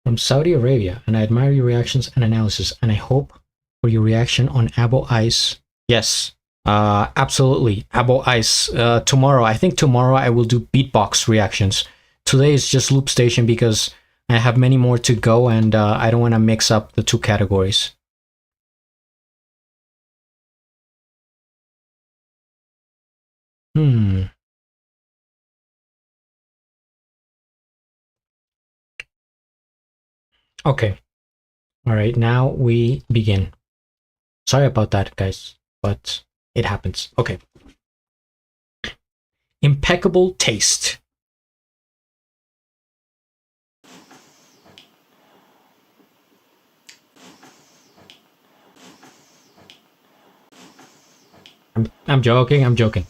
S2: From Saudi Arabia, and I admire your reactions and analysis, and I hope for your reaction on Abo Ice. Yes, absolutely. Abo Ice. Tomorrow, I think tomorrow I will do beatbox reactions. Today is just Loop Station because I have many more to go, and I don't want to mix up the two categories. Okay. All right, now we begin. Sorry about that, guys, but it happens. Okay. Impeccable taste. I'm joking.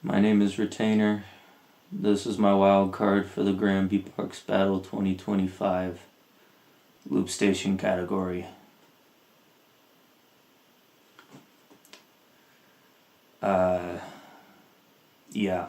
S16: My name is Retainer. This is my wild card for the Grand Beatbox Battle 2025 Loop Station category. Yeah.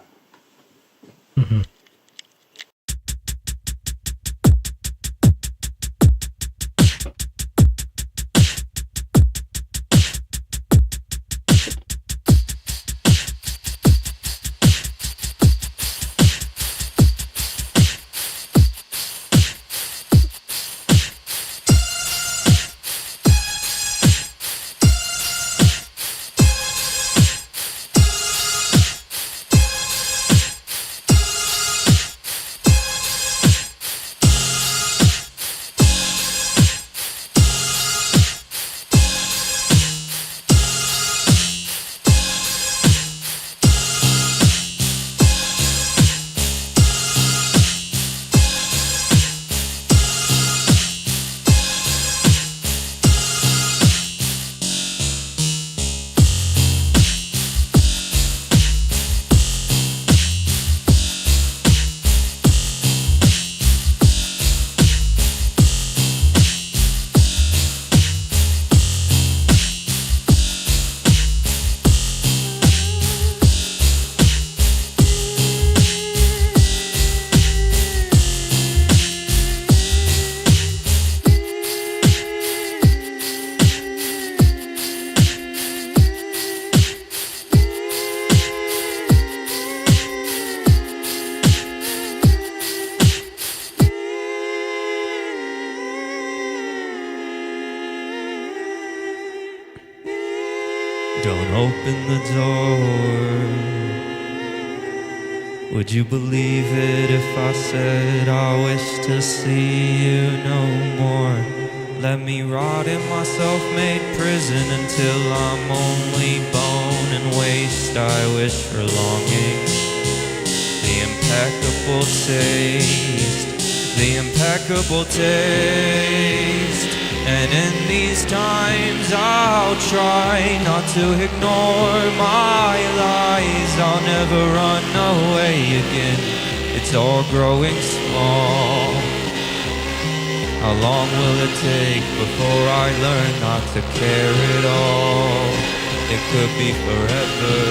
S18: open the door. Would you believe it if I said I wish to see you no more? Let me rot in my self-made prison until I'm only bone and waste. I wish for longing, the impeccable taste, the impeccable taste. And in these times I'll try not to ignore my lies. I'll never run away again, it's all growing small. How long will it take before I learn not to care at all? It could be forever.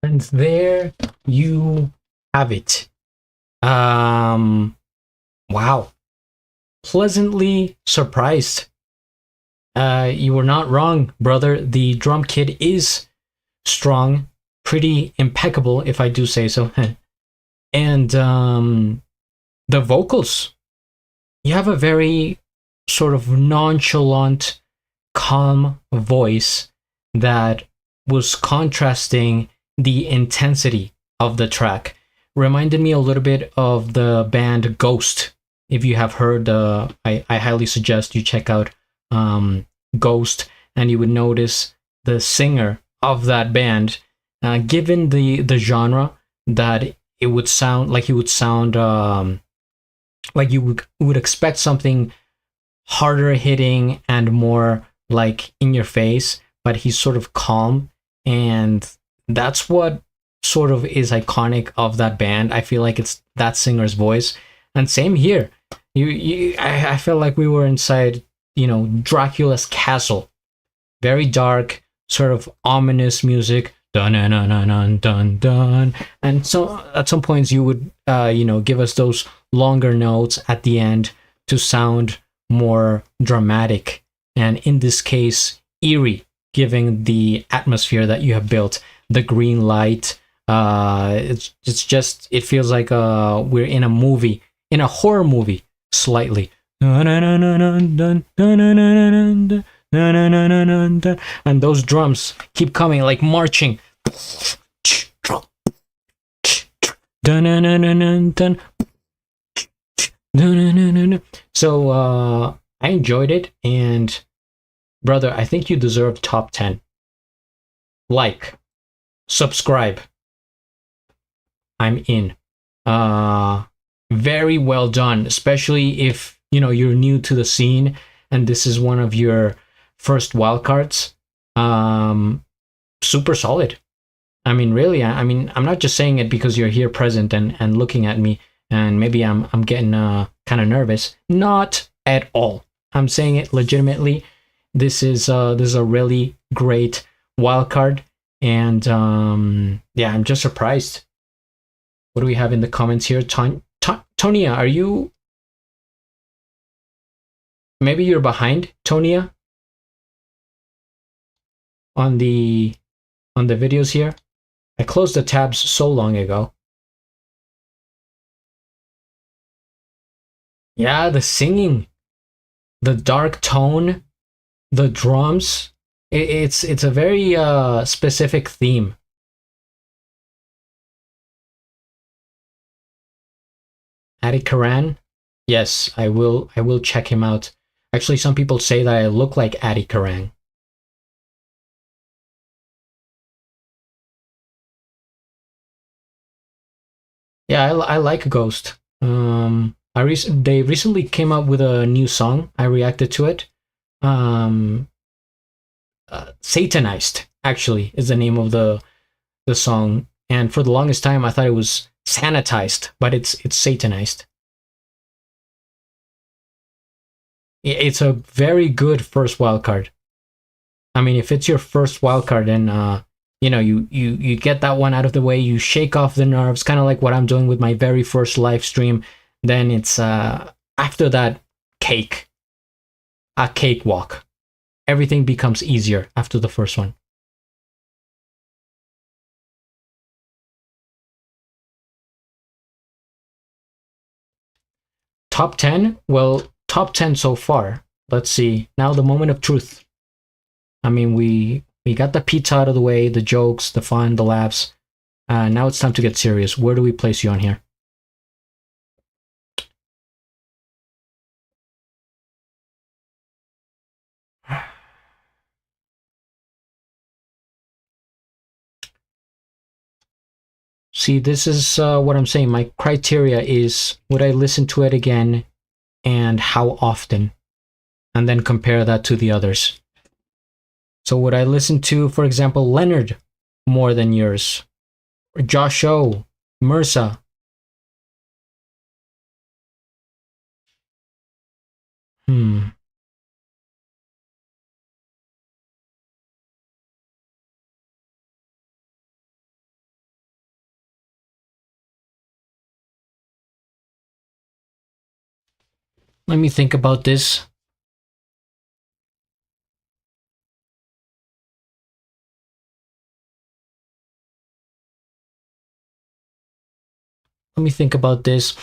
S2: And there you have it. Wow. Pleasantly surprised. You were not wrong, brother. The drum kit is strong, pretty impeccable, if I do say so. And the vocals, you have a very sort of nonchalant, calm voice that was contrasting the intensity of the track. Reminded me a little bit of the band Ghost. If you have heard, I highly suggest you check out Ghost, and you would notice the singer of that band, given the genre, that it would sound like he would sound like you would expect something harder hitting and more like in your face, but he's sort of calm, and that's what sort of is iconic of that band. I feel like it's that singer's voice. And same here. I felt like we were inside, Dracula's castle. Very dark, sort of ominous music. Dun dun dun dun dun dun. And so at some points you would give us those longer notes at the end to sound more dramatic. And in this case, eerie, giving the atmosphere that you have built. The green light, it feels like we're in a movie, in a horror movie, slightly. And those drums keep coming, like marching. So I enjoyed it, and brother, I think you deserve top 10. Like, subscribe. I'm in. Very well done, especially if you're new to the scene and this is one of your first wildcards. Super solid. I mean, really, I'm not just saying it because you're here present and looking at me, and maybe I'm getting kind of nervous. Not at all. I'm saying it legitimately. This is a really great wildcard. And yeah, I'm just surprised. What do we have in the comments here? Tonia, are you... Maybe you're behind, Tonia? On the videos here? I closed the tabs so long ago. Yeah, the singing, the dark tone, the drums. It's a very specific theme. Adi Karan? Yes, I will check him out. Actually, some people say that I look like Adi Karan. Yeah, I like Ghost. They recently came up with a new song. I reacted to it. Satanized, actually, is the name of the song. And for the longest time, I thought it was sanitized, but it's satanized. It's a very good first wildcard. I mean, if it's your first wildcard, then you get that one out of the way, you shake off the nerves, kind of like what I'm doing with my very first live stream. Then it's after that, a cakewalk. Everything becomes easier after the first one. Top 10? Well, top 10 so far. Let's see. Now the moment of truth. I mean, we got the pizza out of the way, the jokes, the fun, the laughs. Now it's time to get serious. Where do we place you on here? See, this is what I'm saying. My criteria is, would I listen to it again and how often? And then compare that to the others. So would I listen to, for example, Leonard more than yours? Or Josho, MRSA? Let me think about this. Let me think about this.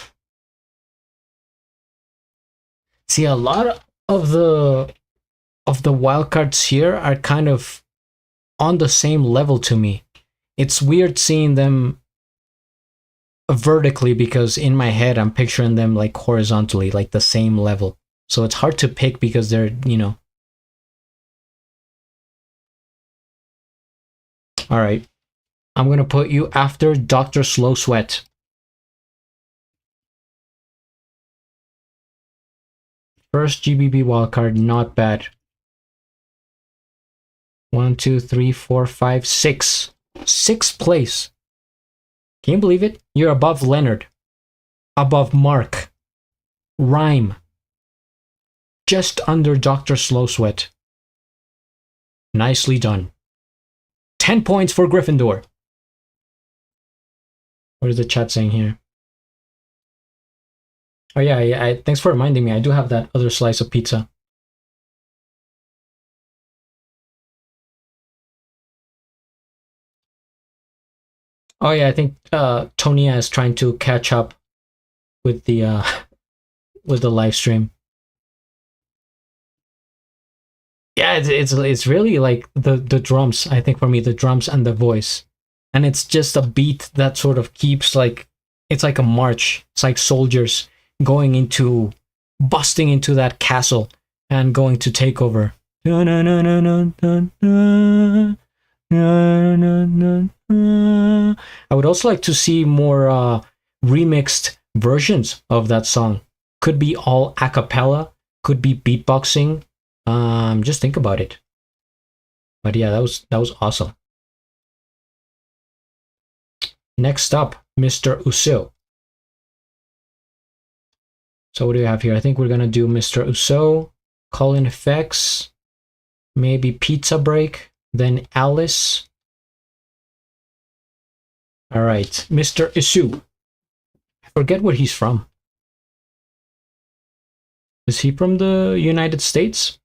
S2: See, a lot of the wildcards here are kind of on the same level to me. It's weird seeing them vertically because in my head I'm picturing them like horizontally, like the same level. So it's hard to pick because they're, All right. I'm going to put you after Dr. Slow Sweat. First GBB wildcard, not bad. 1, 2, 3, 4, 5, 6. 6th place. Can you believe it? You're above Leonard. Above Mark. Rhyme. Just under Dr. Slow Sweat. Nicely done. 10 points for Gryffindor. What is the chat saying here? Oh yeah, thanks for reminding me. I do have that other slice of pizza. Oh yeah, I think Tonya is trying to catch up with the live stream. Yeah, it's really like the drums. I think for me, the drums and the voice, and it's just a beat that sort of keeps like, it's like a march. It's like soldiers busting into that castle and going to take over. I would also like to see more remixed versions of that song. Could be all a cappella, could be beatboxing. Just think about it. But yeah, that was awesome. Next up, Mr. Uso. So what do we have here? I think we're gonna do Mr. Uso, Call-in Effects, maybe Pizza Break, then Alice. All right, Mr. Isu. I forget where he's from. Is he from the United States?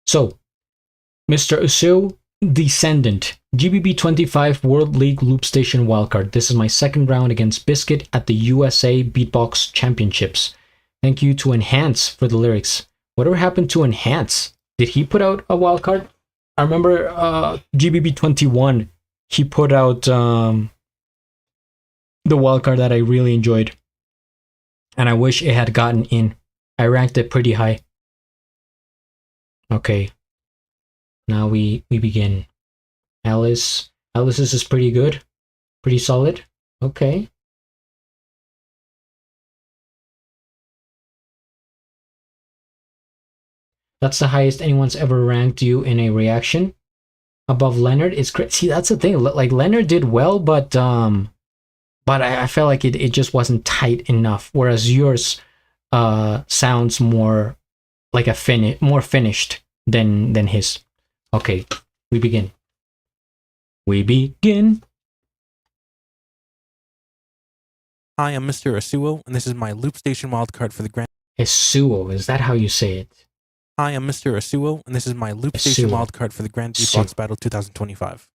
S2: So, Mr. Usu, Descendant, GBB25 World League Loop Station Wildcard. This is my second round against Biscuit at the USA Beatbox Championships. Thank you to Enhance for the lyrics. Whatever happened to Enhance? Did he put out a wildcard? I remember GBB21, he put out the wildcard that I really enjoyed. And I wish it had gotten in. I ranked it pretty high. Okay. Now we begin. Alice. Alice's is pretty good. Pretty solid. Okay. That's the highest anyone's ever ranked you in a reaction. Above Leonard. It's great. See, that's the thing. Like, Leonard did well, but I felt like it just wasn't tight enough. Whereas yours sounds more like more finished than his. Okay, we begin. We begin.
S19: Hi, I'm Mr. Asuo, and this is my Loop Station wildcard for the Grand...
S2: Asuo, is that how you say it?
S19: Hi, I'm Mr. Asuo, and this is my Loop Station wildcard for the Grand Beatbox Battle 2025.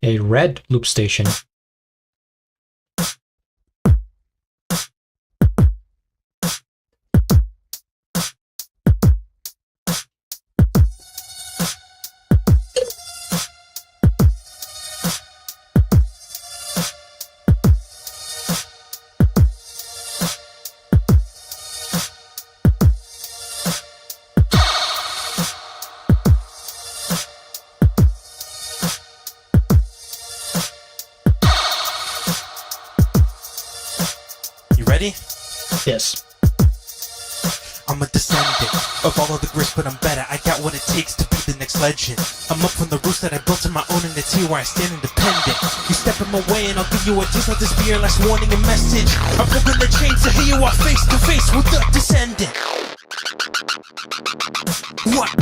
S2: A red loop station. Yes.
S20: I'm a descendant of all of the grit, but I'm better. I got what it takes to be the next legend. I'm up from the roots that I built on my own, and it's here where I stand independent. You step in my way and I'll give you a taste of this beer, last warning and message. I'm broken the chains to hear you are face to face with the descendant. What?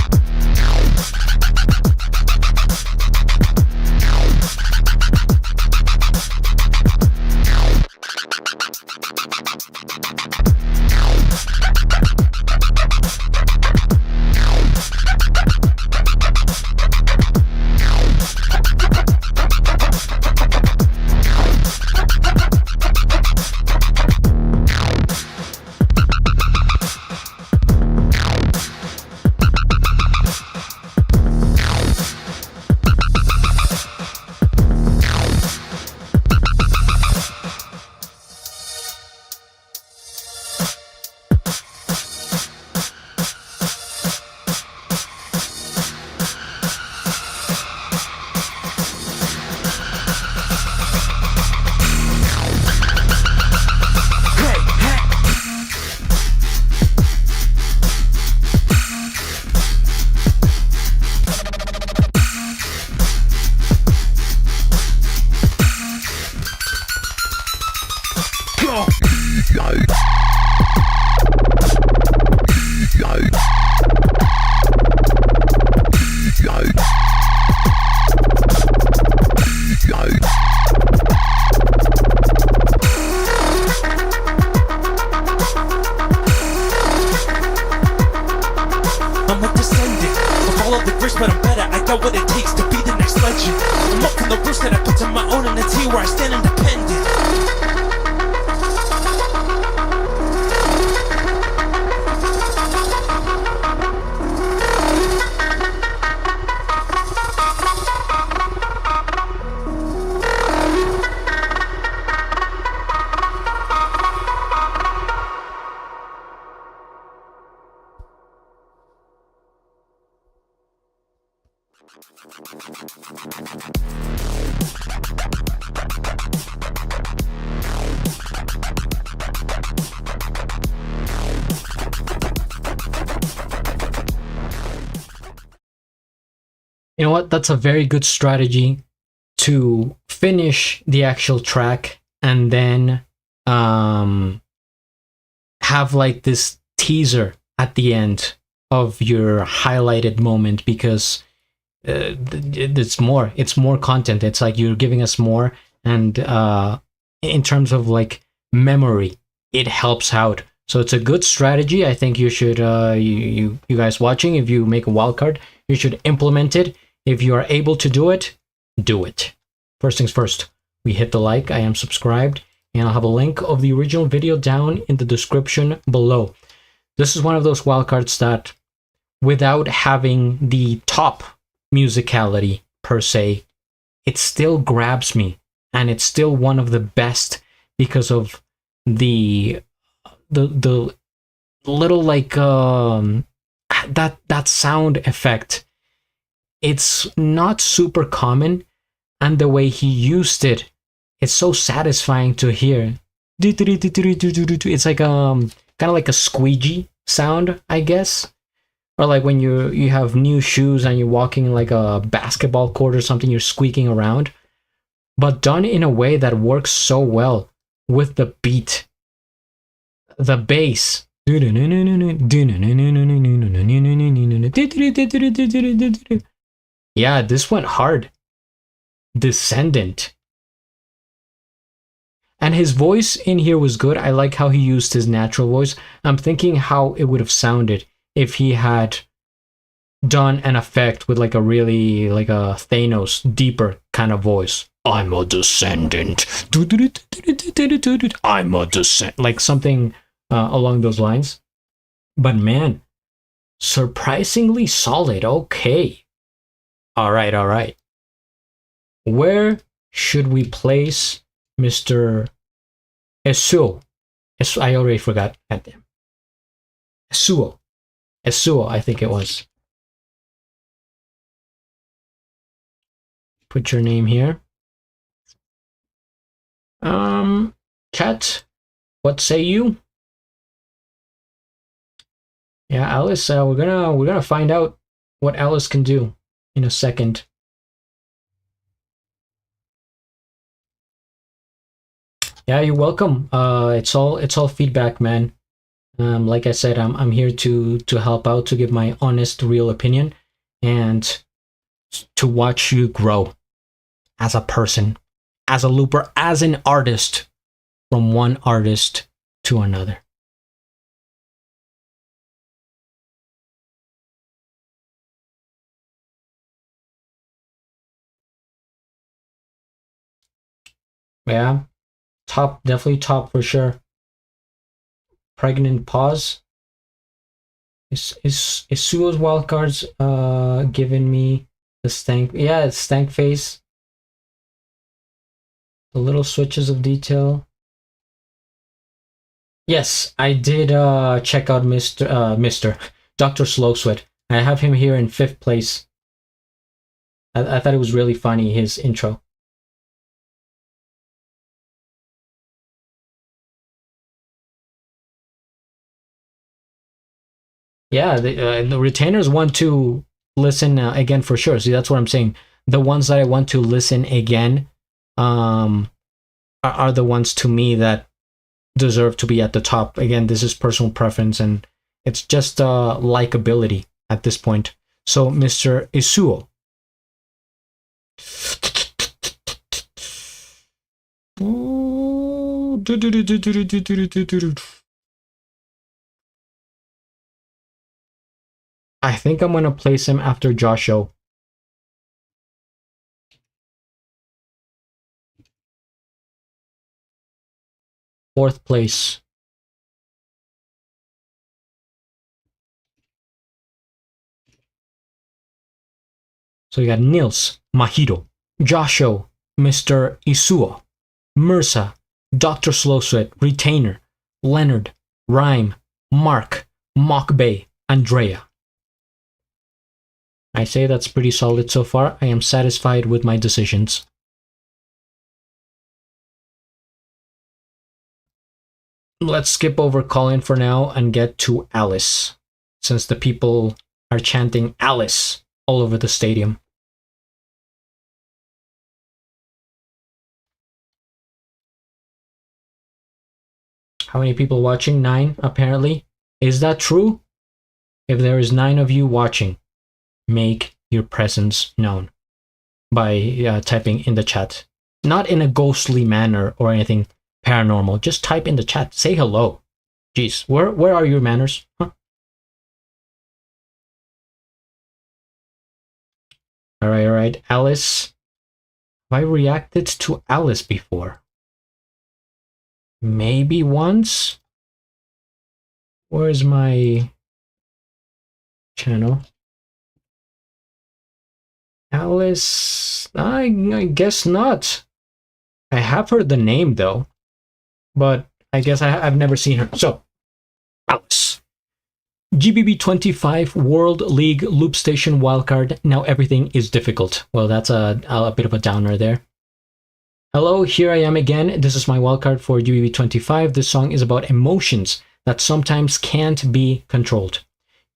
S2: You know what? That's a very good strategy to finish the actual track and then have like this teaser at the end of your highlighted moment, because it's more content. It's like you're giving us more, and in terms of like memory, it helps out. So it's a good strategy. I think you should, you guys watching, if you make a wild card, you should implement it. If you are able to do it, do it. First things first, we hit the like, I am subscribed, and I'll have a link of the original video down in the description below. This is one of those wildcards that, without having the top musicality per se, it still grabs me, and it's still one of the best because of the little like that sound effect. It's not super common, and the way he used it, it's so satisfying to hear. It's like kind of like a squeegee sound, I guess. Or like when you have new shoes and you're walking in like a basketball court or something, you're squeaking around. But done in a way that works so well with the beat. The bass. Yeah, this went hard. Descendant. And his voice in here was good. I like how he used his natural voice. I'm thinking how it would have sounded if he had done an effect with like a really, like a Thanos deeper kind of voice. I'm a descendant. I'm a descendant. Like something along those lines. But man, surprisingly solid. Okay. All right. Where should we place Mr. Esuo? I already forgot at them. Esuo, I think it was. Put your name here. Chat, what say you? Yeah, Alice, we're gonna find out what Alice can do in a second. Yeah, you're welcome. It's all feedback, man. Like I said, I'm here to help out, to give my honest, real opinion, and to watch you grow as a person, as a looper, as an artist, from one artist to another. Yeah, top, definitely top for sure. Pregnant pause. Is Suo's wildcards giving me the stank? Yeah, it's stank face. The little switches of detail. Yes, I did check out Mr. Dr. Slow Sweat. I have him here in 5th place. I thought it was really funny, his intro. Yeah, the retainers want to listen again for sure. See, that's what I'm saying. The ones that I want to listen again are the ones to me that deserve to be at the top. Again, this is personal preference, and it's just likability at this point. So, Mr. Isuo. I think I'm going to place him after Josho. Fourth place. So you got Niels, Mahiro, Josho, Mr. Isuo, MRSA, Dr. Slowsweat, Retainer, Leonard, Rhyme, Mark, Mockbay, and Drea. I say that's pretty solid so far. I am satisfied with my decisions. Let's skip over Colin for now and get to Alice, since the people are chanting Alice all over the stadium. How many people watching? 9, apparently. Is that true? If there is 9 of you watching, make your presence known by typing in the chat. Not in a ghostly manner or anything paranormal. Just type in the chat. Say hello. Jeez, where are your manners? Huh? All right. Alice. Have I reacted to Alice before? Maybe once? Where's my channel? Alice, I guess not. I have heard the name though, but I guess I've never seen her. So, Alice. GBB25 World League Loop Station Wildcard. Now everything is difficult. Well, that's a bit of a downer there. Hello, here I am again. This is my wildcard for GBB25. This song is about emotions that sometimes can't be controlled.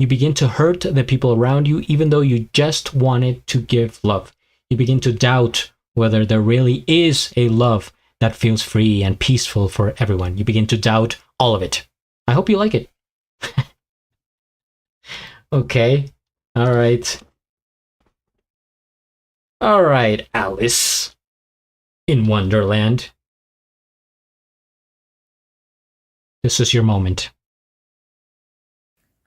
S2: You begin to hurt the people around you even though you just wanted to give love. You begin to doubt whether there really is a love that feels free and peaceful for everyone. You begin to doubt all of it. I hope you like it. Okay. All right. All right, Alice. In Wonderland. This is your moment.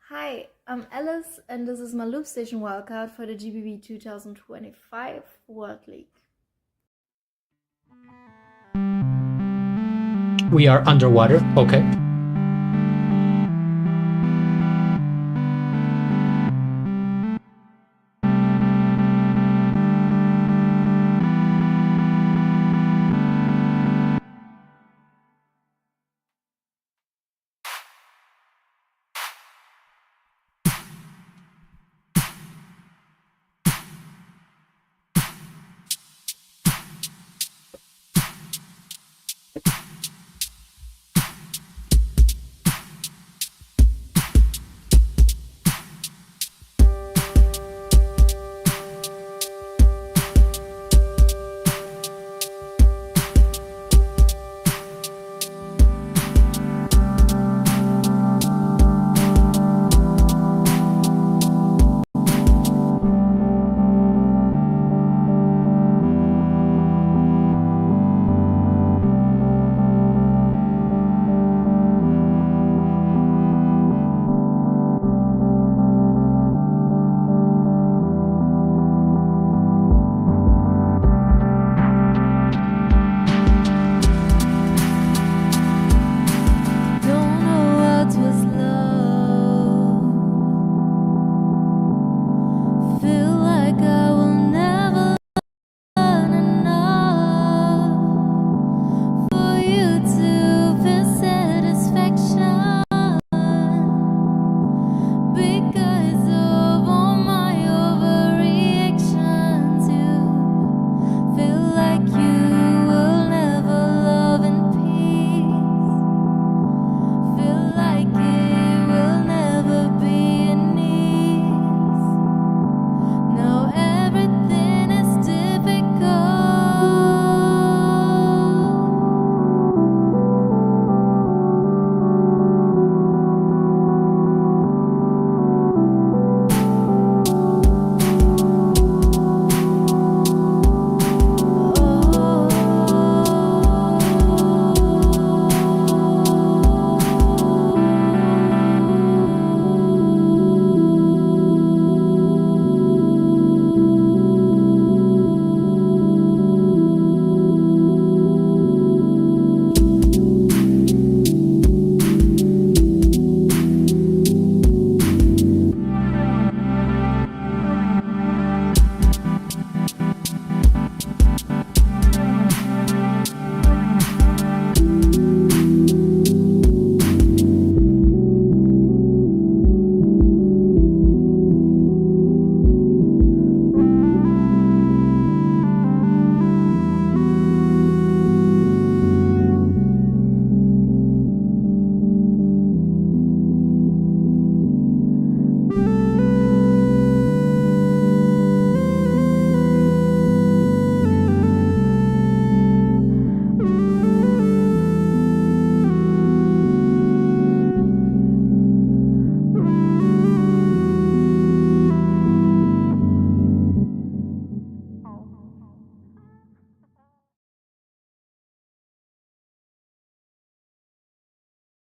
S21: Hi, I'm Alice, and this is my Loop Station wildcard for the GBB 2025 World League.
S2: We are underwater. Okay.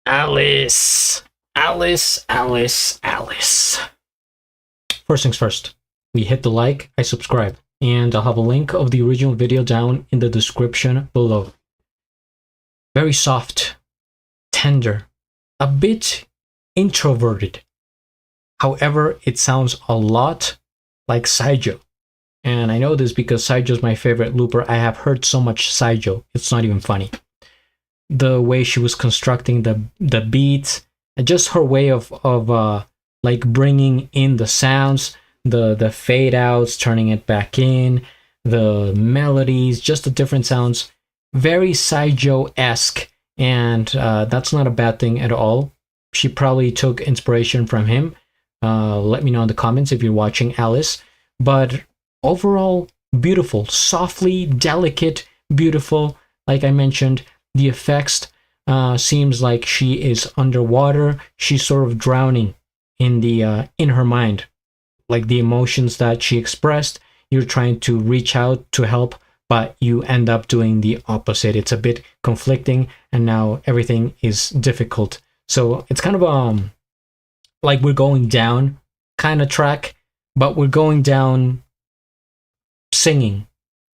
S2: Alice. Alice, Alice, Alice. First things first, we hit the like, I subscribe, and I'll have a link of the original video down in the description below. Very soft, tender, a bit introverted. However, it sounds a lot like Sai Joe. And I know this because Sai Joe's my favorite looper. I have heard so much Sai Joe, it's not even funny. The way she was constructing the beats, and just her way of like bringing in the sounds, the fade outs, turning it back in, the melodies, just the different sounds. Very Sai Joe-esque, and that's not a bad thing at all. She probably took inspiration from him. Let me know in the comments if you're watching, Alice. But overall, beautiful, softly delicate, beautiful. Like I mentioned, the effects seems like she is underwater. She's sort of drowning in her mind, like the emotions that she expressed. You're trying to reach out to help, but you end up doing the opposite. It's a bit conflicting, and now everything is difficult. So it's kind of like we're going down kind of track, but we're going down singing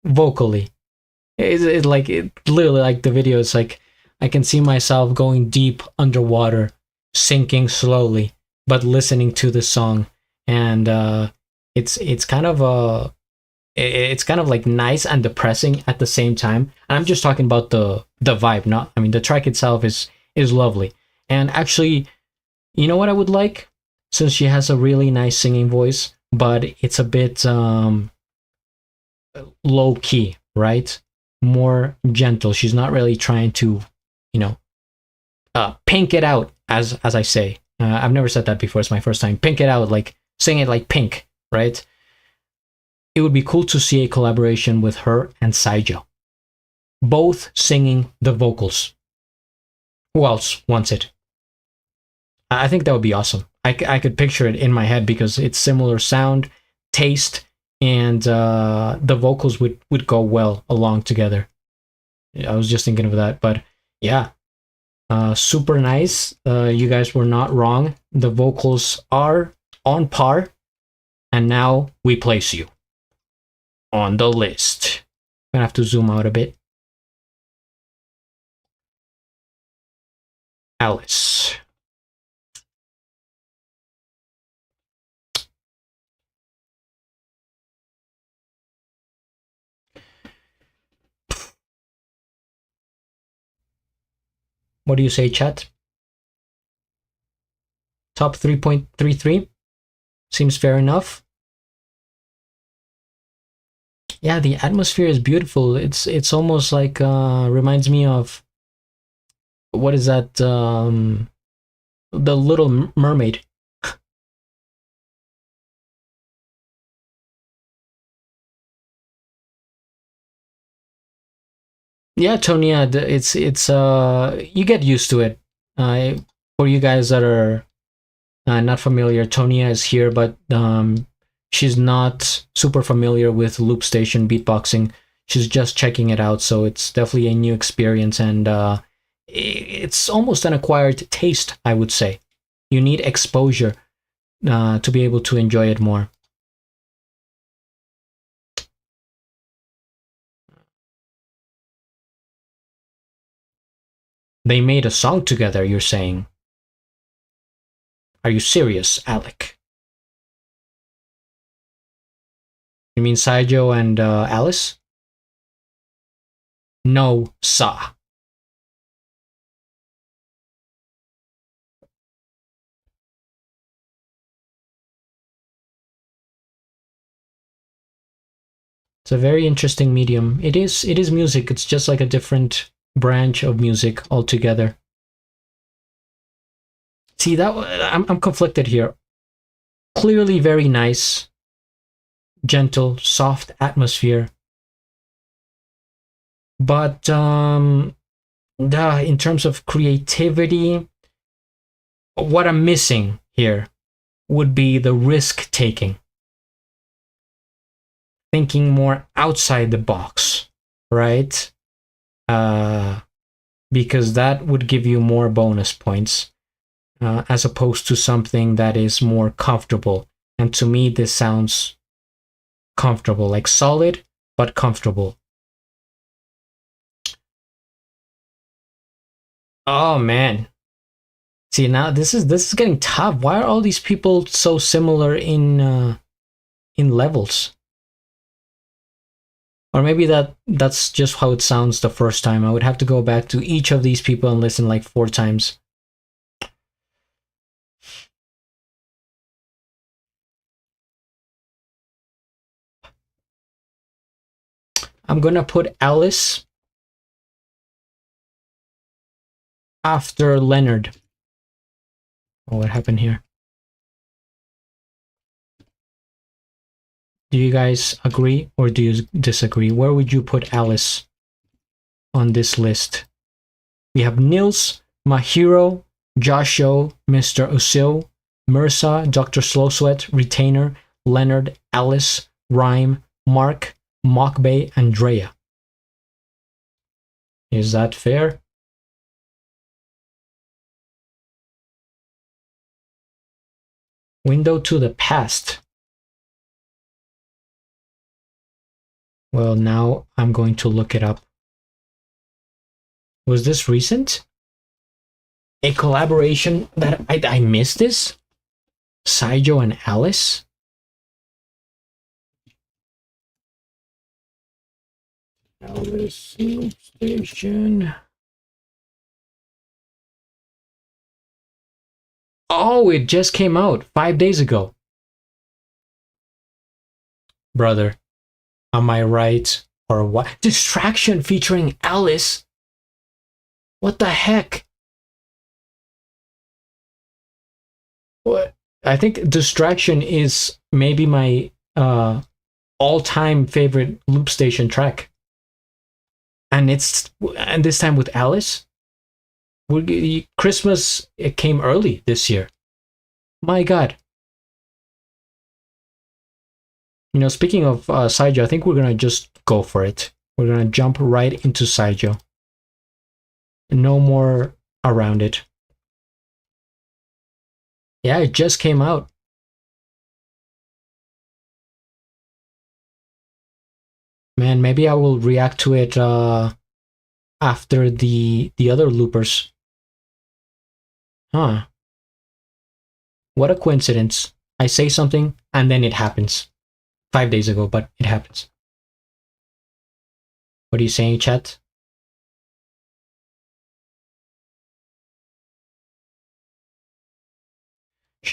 S2: vocally. It's like literally like the video. It's like I can see myself going deep underwater, sinking slowly, but listening to the song, and it's kind of like nice and depressing at the same time. And I'm just talking about the vibe, not, I mean, the track itself is lovely. And actually, you know what I would like, since she has a really nice singing voice, but it's a bit low key, right? More gentle. She's not really trying to, you know, pink it out, as I say. I've never said that before. It's my first time. Pink it out, like sing it like Pink, right? It would be cool to see a collaboration with her and Sai Joe, both singing the vocals. Who else wants it? I think that would be awesome. I could picture it in my head because it's similar sound, taste, and the vocals would go well along together. I was just thinking of that, but yeah, super nice. You guys were not wrong. The vocals are on par, and now we place you on the list. I'm gonna have to zoom out a bit. Alice. What do you say, chat? Top 3.33 seems fair enough. Yeah, the atmosphere is beautiful. It's almost like reminds me of, what is that? The Little Mermaid. Yeah, Tonya, it's you get used to it. For you guys that are not familiar, Tonya is here, but she's not super familiar with loop station beatboxing. She's just checking it out, so it's definitely a new experience, and it's almost an acquired taste, I would say. You need exposure to be able to enjoy it more. They made a song together, you're saying? Are you serious, Alec? You mean Sai Joe and Alice? No, sir. It's a very interesting medium. It is music. It's just like a different branch of music altogether. See, that I'm conflicted here. Clearly very nice, gentle, soft atmosphere. But in terms of creativity, what I'm missing here would be the risk taking. Thinking more outside the box, right? because that would give you more bonus points as opposed to something that is more comfortable. And to me, this sounds comfortable, like solid but comfortable. Oh man. See, now this is getting tough. Why are all these people so similar in levels? Or maybe that's just how it sounds the first time. I would have to go back to each of these people and listen like 4 times. I'm gonna put Alice after Leonard. Oh, what happened here? Do you guys agree or do you disagree? Where would you put Alice on this list? We have Niels, Mahiro, Josho, Mr. Usil, MRSA, Dr. Slow Sweat, Retainer, Leonard, Alice, Rhyme, Mark, Mockbay, and Drea. Is that fair? Window to the past. Well, now I'm going to look it up. Was this recent? A collaboration that I missed this? Sai Joe and Alice? Alice Loop Station. Oh, it just came out 5 days ago. Brother, am I right or what? Distraction featuring Alice? What the heck? What? I think Distraction is maybe my all-time favorite Loop Station track. And this time with Alice? Christmas, it came early this year. My God. You know, speaking of Sai Joe, I think we're going to just go for it. We're going to jump right into Sai Joe. No more around it. Yeah, it just came out. Man, maybe I will react to it after the other loopers. Huh. What a coincidence. I say something and then it happens. 5 days ago, but it happens. What are you saying, chat?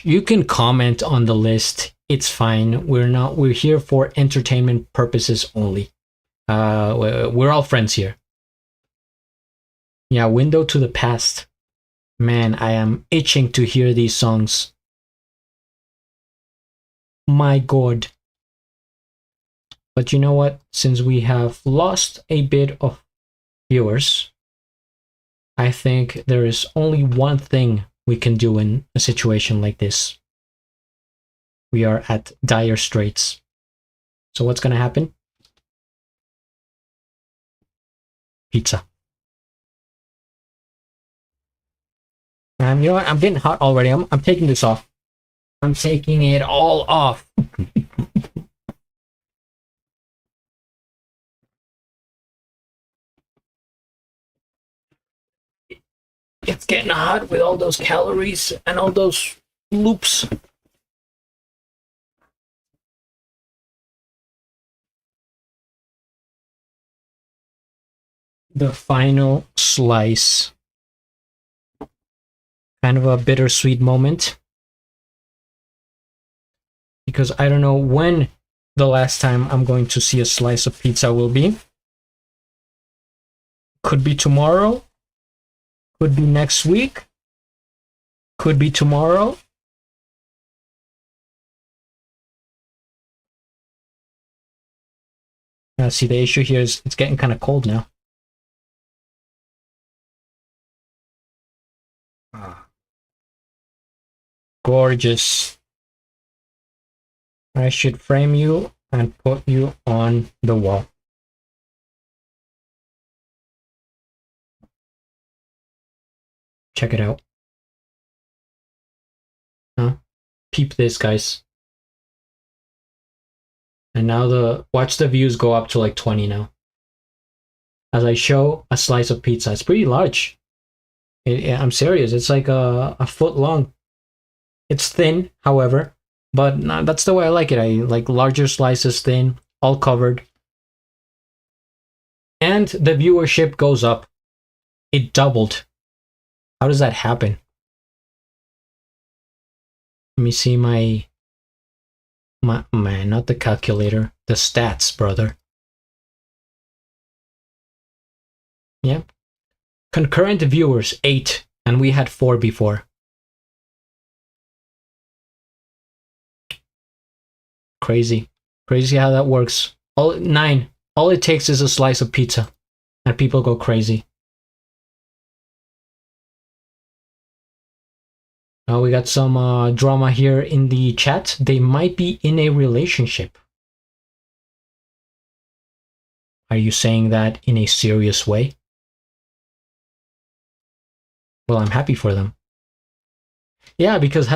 S2: You can comment on the list. It's fine. We're here for entertainment purposes only. We're all friends here. Yeah, Window to the Past. Man, I am itching to hear these songs. My God. But you know what? Since we have lost a bit of viewers, I think there is only one thing we can do in a situation like this. We are at dire straits. So what's going to happen? Pizza. You know what? I'm getting hot already. I'm taking this off. I'm taking it all off. It's getting hot with all those calories and all those loops. The final slice. Kind of a bittersweet moment. Because I don't know when the last time I'm going to see a slice of pizza will be. Could be tomorrow. Could be next week. Could be tomorrow. Now, see, the issue here is it's getting kind of cold now. Gorgeous. I should frame you and put you on the wall. Check it out. Huh? Peep this, guys. And now watch the views go up to like 20 now. As I show a slice of pizza. It's pretty large. I'm serious. It's like a foot long. It's thin, however, but that's the way I like it. I like larger slices, thin, all covered. And the viewership goes up. It doubled. How does that happen? Let me see my man, not the calculator, the stats, brother. Yeah. Concurrent viewers, 8, and we had 4 before. Crazy. Crazy how that works. 9. All it takes is a slice of pizza, and people go crazy. Now we got some drama here in the chat. They might be in a relationship. Are you saying that in a serious way? Well, I'm happy for them. Yeah, because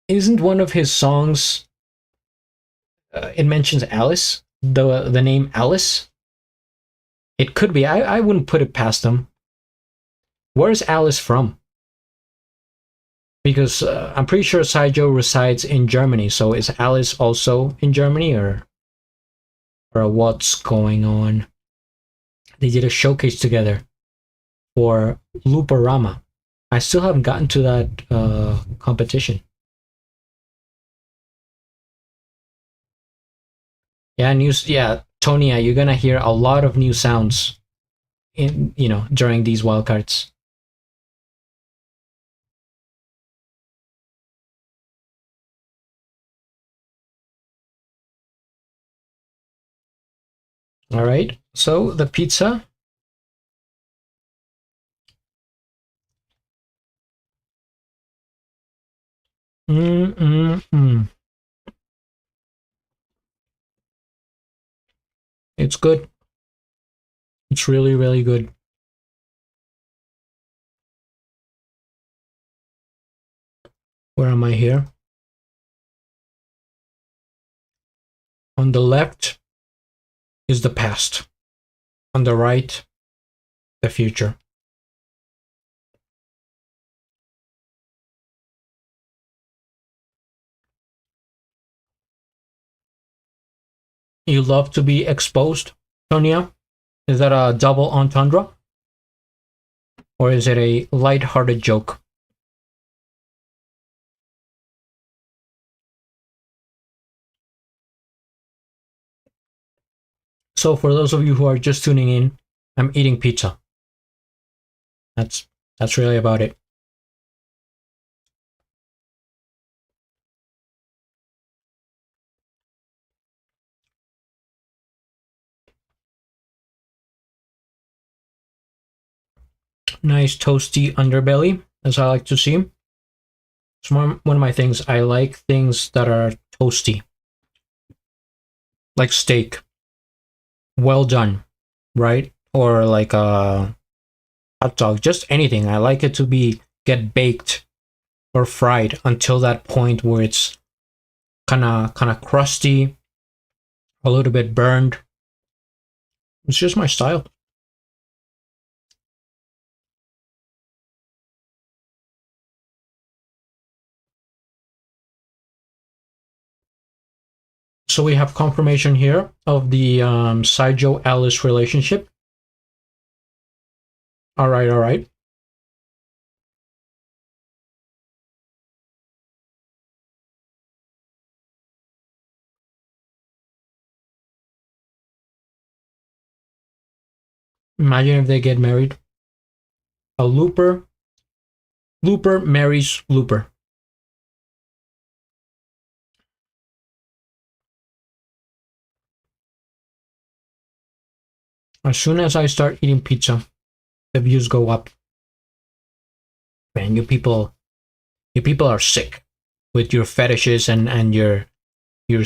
S2: isn't one of his songs, it mentions Alice, the name Alice? It could be. I wouldn't put it past them. Where's Alice from? Because I'm pretty sure Sai Joe resides in Germany, so is Alice also in Germany, or what's going on? They did a showcase together for Looperama. I still haven't gotten to that competition. Yeah, Tonya, you're gonna hear a lot of new sounds during these wildcards. All right, so the pizza. It's good. It's really, really good. Where am I here? On the left is the past. On the right, the future. You love to be exposed, Tonya? Is that a double entendre? Or is it a light-hearted joke? So for those of you who are just tuning in, I'm eating pizza. That's really about it. Nice toasty underbelly, as I like to see. It's one of my things. I like things that are toasty. Like steak. Well done, right? Or like a hot dog, just anything. I like it to get baked or fried until that point where it's kind of crusty, a little bit burned. It's just my style. So we have confirmation here of the Sai Joe Alice relationship. All right. Imagine if they get married. A looper marries looper. As soon as I start eating pizza, the views go up. Man, you people are sick with your fetishes and your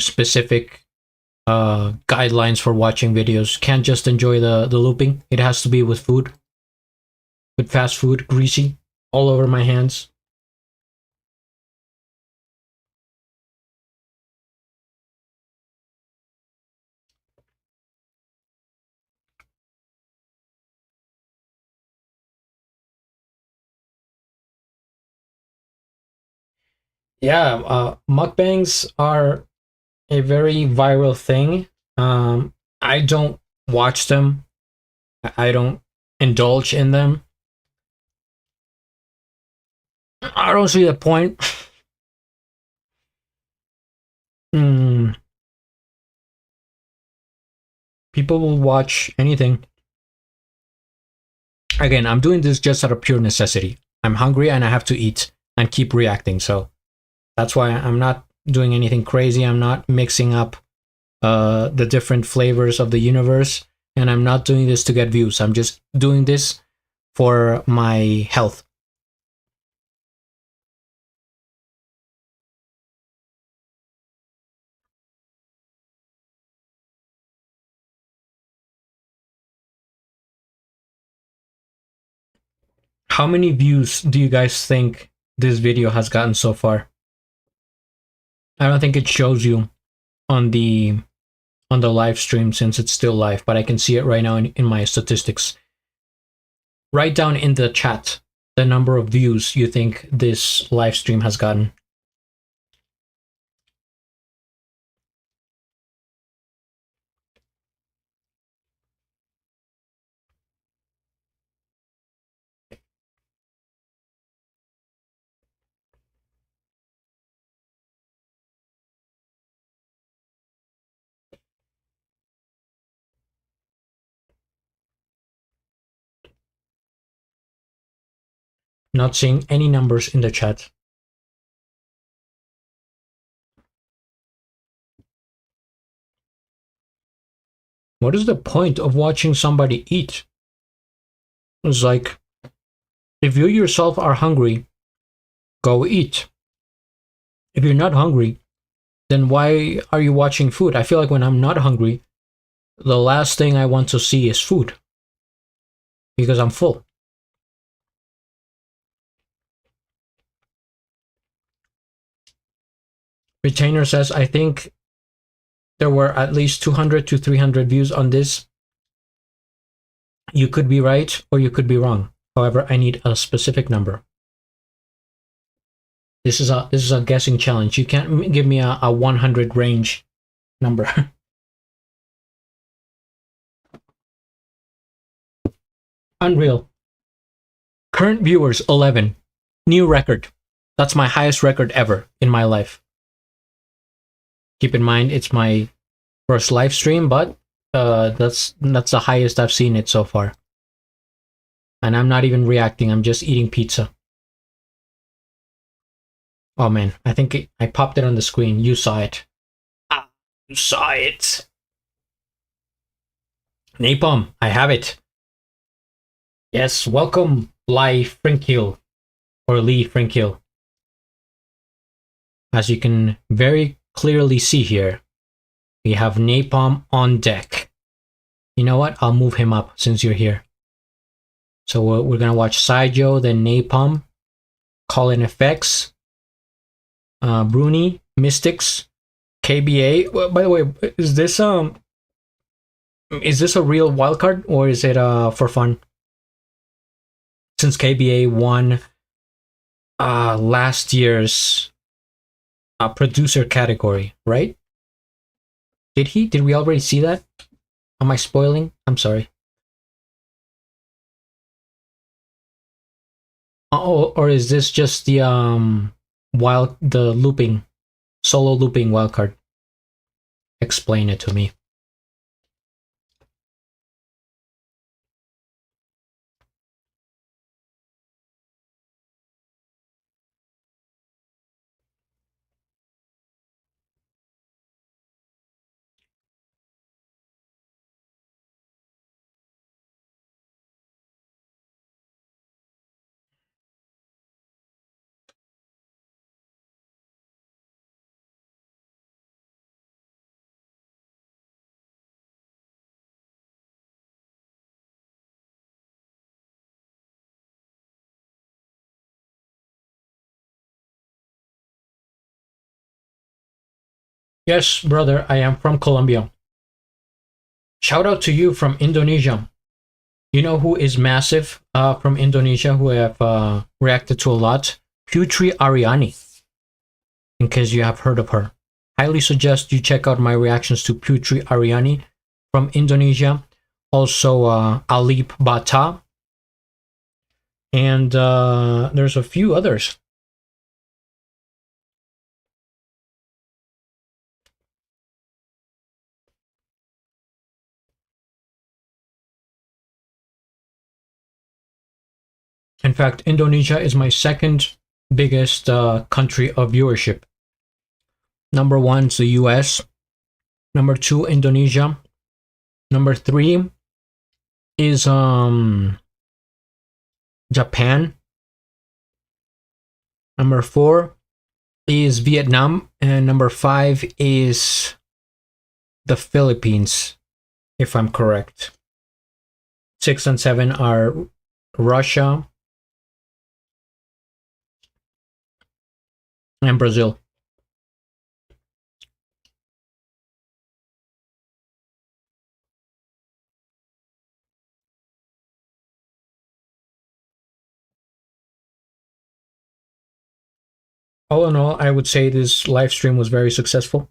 S2: specific guidelines for watching videos. Can't just enjoy the looping. It has to be with food. with fast food, greasy, all over my hands. Yeah, mukbangs are a very viral thing. I don't watch them. I don't indulge in them. I don't see the point. People will watch anything. Again, I'm doing this just out of pure necessity. I'm hungry and I have to eat and keep reacting. So that's why I'm not doing anything crazy. I'm not mixing up the different flavors of the universe. And I'm not doing this to get views. I'm just doing this for my health. How many views do you guys think this video has gotten so far? I don't think it shows you on the live stream since it's still live, but I can see it right now in my statistics. Write down in the chat the number of views you think this live stream has gotten. Not seeing any numbers in the chat. What is the point of watching somebody eat? It's like, if you yourself are hungry, go eat. If you're not hungry, then why are you watching food? I feel like when I'm not hungry, the last thing I want to see is food. Because I'm full. Retainer says, I think there were at least 200 to 300 views on this. You could be right or you could be wrong. However, I need a specific number. This is a guessing challenge. You can't give me a 100 range number. Unreal. Current viewers 11. New record. That's my highest record ever in my life. Keep in mind it's my first live stream, but that's the highest I've seen it so far. And I'm not even reacting, I'm just eating pizza. Oh man, I think I popped it on the screen. You saw it. Ah, you saw it. Napalm, I have it. Yes, welcome, Lee Frinkhill, or Lee Frinkhill. As you can very clearly see here, we have Napalm on deck. You know what? I'll move him up since you're here. So we're gonna watch Sai Joe, then Napalm, Call-in Effects, Brunny, Mystics, KBA. Well, by the way, is this a real wildcard or is it for fun? Since KBA won last year's producer category, right? Did he? Did we already see that? Am I spoiling? I'm sorry. Oh, or is this just the looping, solo looping wildcard? Explain it to me. Yes, brother, I am from Colombia. Shout out to you from Indonesia. You know who is massive from Indonesia, who I have reacted to a lot? Putri Ariani, in case you have heard of her. Highly suggest you check out my reactions to Putri Ariani from Indonesia. Also, Alip Bata. And there's a few others. In fact, Indonesia is my second biggest country of viewership. Number 1 is the US. Number 2, Indonesia. Number 3 is Japan. Number 4 is Vietnam. And number 5 is the Philippines, if I'm correct. 6 and 7 are Russia and Brazil. All in all, I would say this live stream was very successful.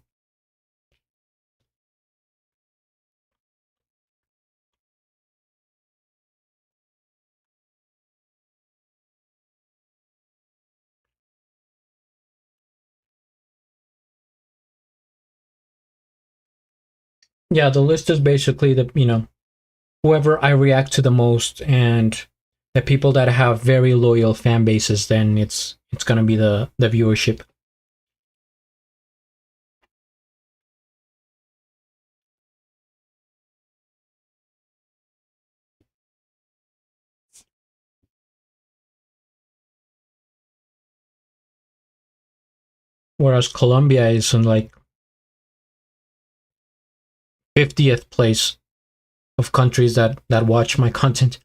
S2: Yeah, the list is basically the, whoever I react to the most, and the people that have very loyal fan bases, then it's gonna be the viewership. Whereas Colombia is in like 50th place of countries that watch my content.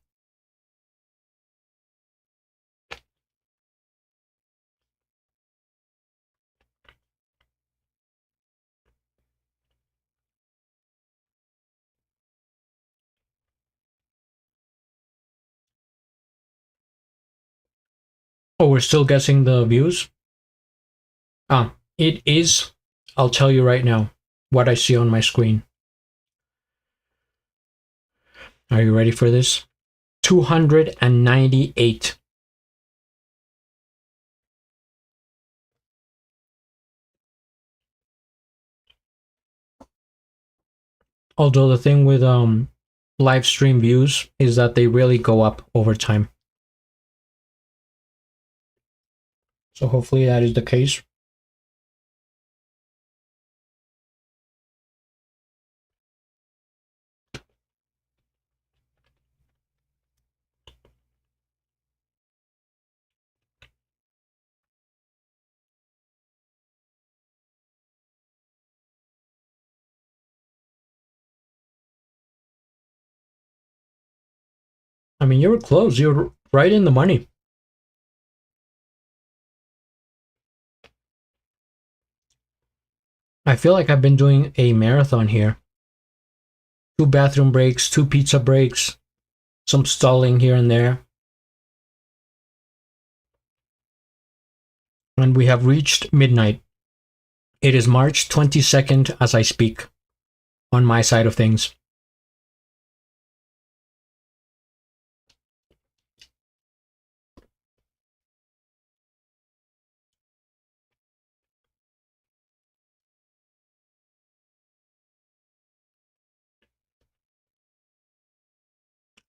S2: Oh, we're still guessing the views? It is, I'll tell you right now, what I see on my screen. Are you ready for this? 298. Although the thing with live stream views is that they really go up over time. So hopefully that is the case. I mean, you were close. You were right in the money. I feel like I've been doing a marathon here. 2 bathroom breaks, 2 pizza breaks, some stalling here and there. And we have reached midnight. It is March 22nd as I speak, on my side of things.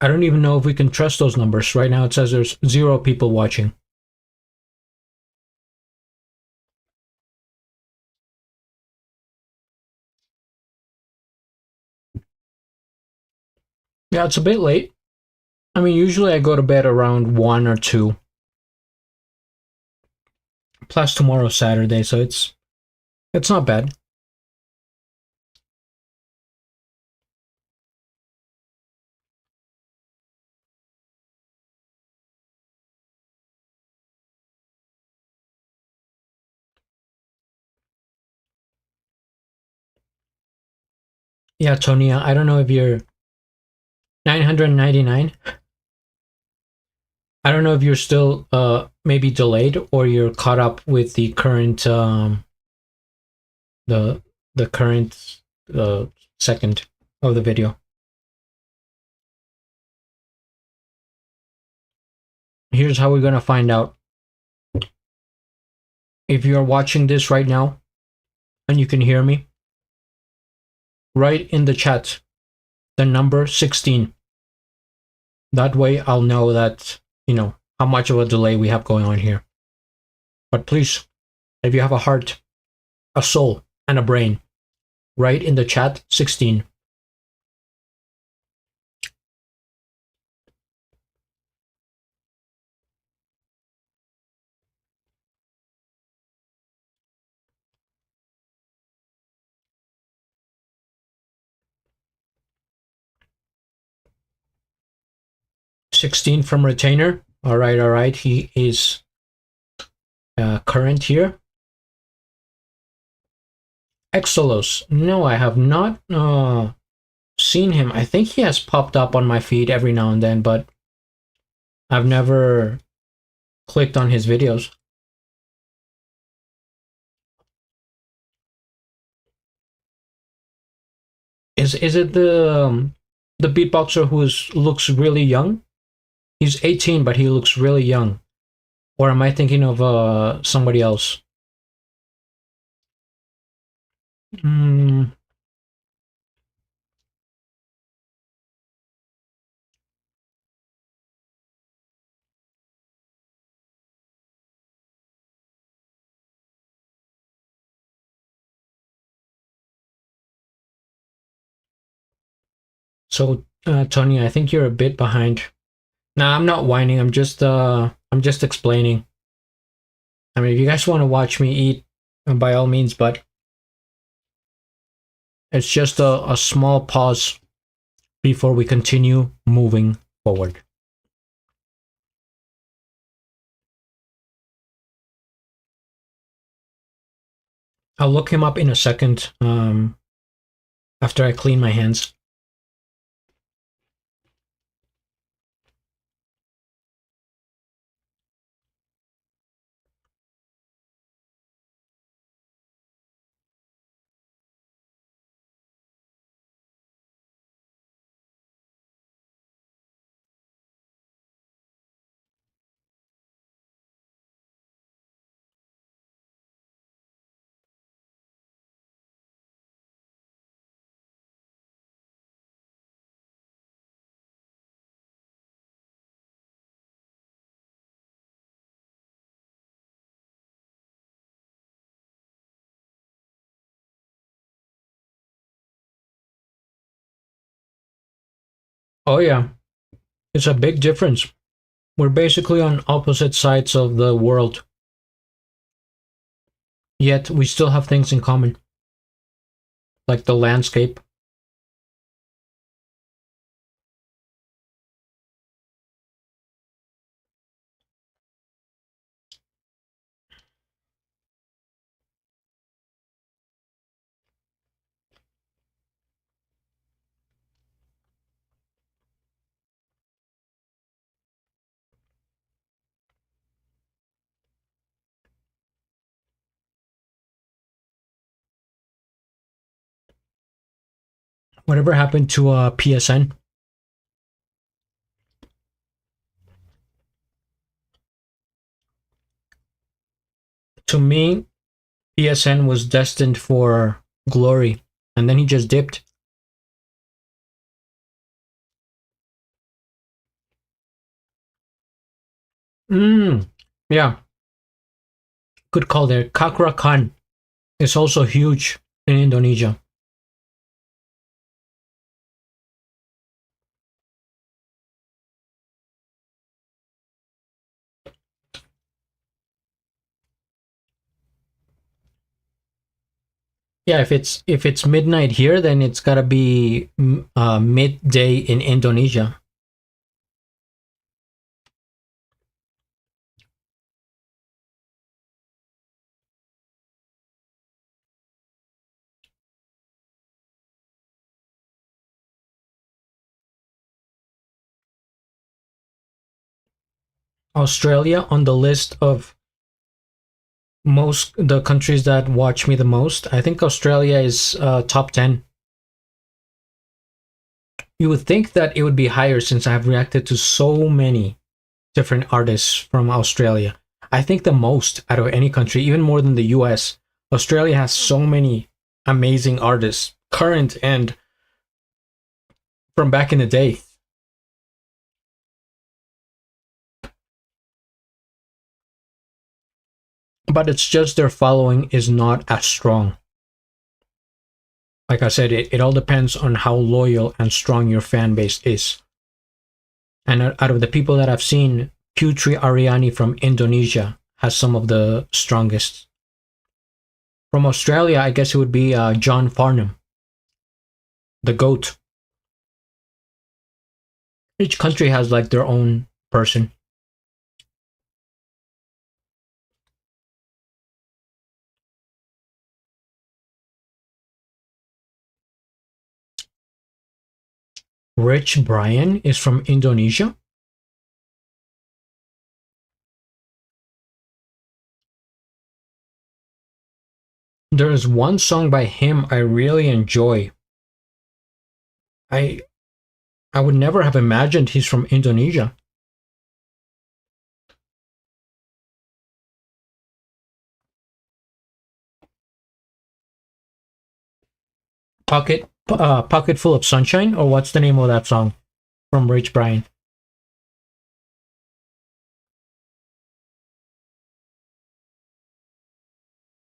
S2: I don't even know if we can trust those numbers. Right now it says there's 0 people watching. Yeah, it's a bit late. I mean, usually I go to bed around 1 or 2. Plus tomorrow's Saturday, so it's not bad. Yeah, Tonya, I don't know if you're 999. I don't know if you're still maybe delayed or you're caught up with the current the current second of the video. Here's how we're gonna find out. If you're watching this right now and you can hear me, write in the chat the number 16. That way I'll know that, you know, how much of a delay we have going on here. But please, if you have a heart, a soul, and a brain, write in the chat 16. $16 from Retainer. All right. He is current here. Exolos. No, I have not seen him. I think he has popped up on my feed every now and then, but I've never clicked on his videos. Is it the beatboxer who looks really young? He's 18, but he looks really young. Or am I thinking of somebody else? So, Tony, I think you're a bit behind. Nah, I'm not whining. I'm just explaining. I mean, if you guys want to watch me eat, by all means, but it's just a small pause before we continue moving forward. I'll look him up in a second after I clean my hands. Oh yeah, it's a big difference. We're basically on opposite sides of the world. Yet we still have things in common. Like the landscape. Whatever happened to PSN? To me, PSN was destined for glory, and then he just dipped. Yeah. Good call there. Kakra Khan is also huge in Indonesia. Yeah, if it's midnight here, then it's gotta be midday in Indonesia. Australia on the list of the countries that watch me the most. I think Australia is top 10. You would think that it would be higher since I have reacted to so many different artists from Australia. I think the most out of any country, even more than the US. Australia has so many amazing artists, current and from back in the day. But it's just their following is not as strong. Like I said, it all depends on how loyal and strong your fan base is. And out of the people that I've seen, Putri Ariani from Indonesia has some of the strongest. From Australia, I guess it would be John Farnham, the GOAT. Each country has like their own person. Rich Brian is from Indonesia. There is one song by him I really enjoy. I would never have imagined he's from Indonesia. Pocket Full of Sunshine, or what's the name of that song from Rich Brian?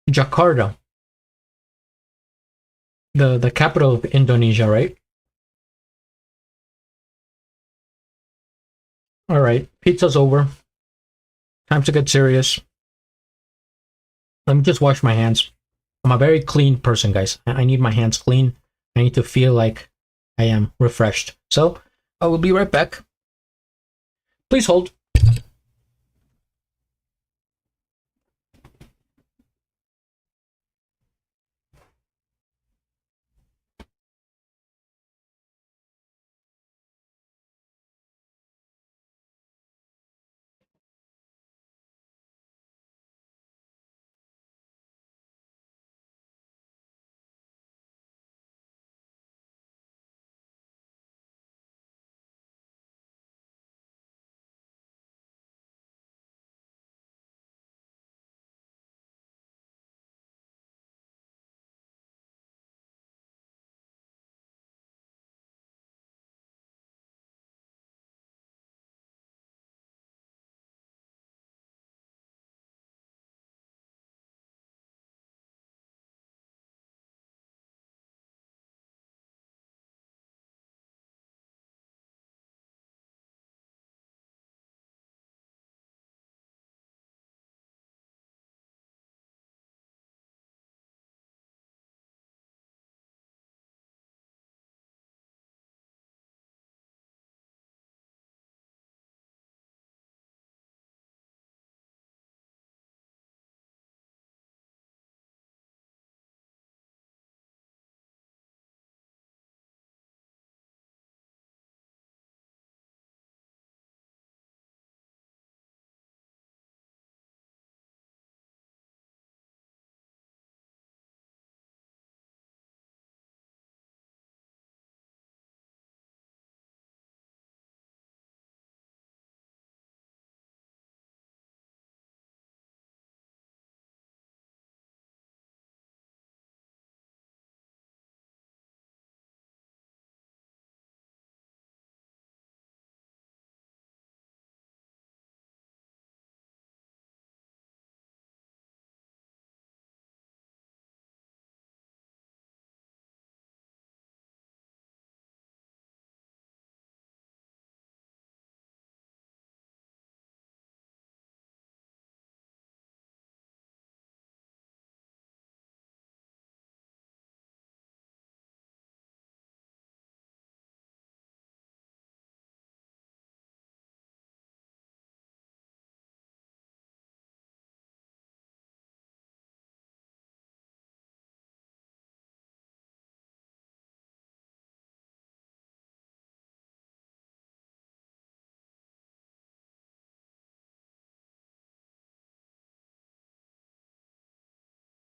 S2: Jakarta, the capital of Indonesia, right? All right, pizza's over. Time to get serious. Let me just wash my hands. I'm a very clean person, guys. I need my hands clean. I need to feel like I am refreshed. So I will be right back. Please hold.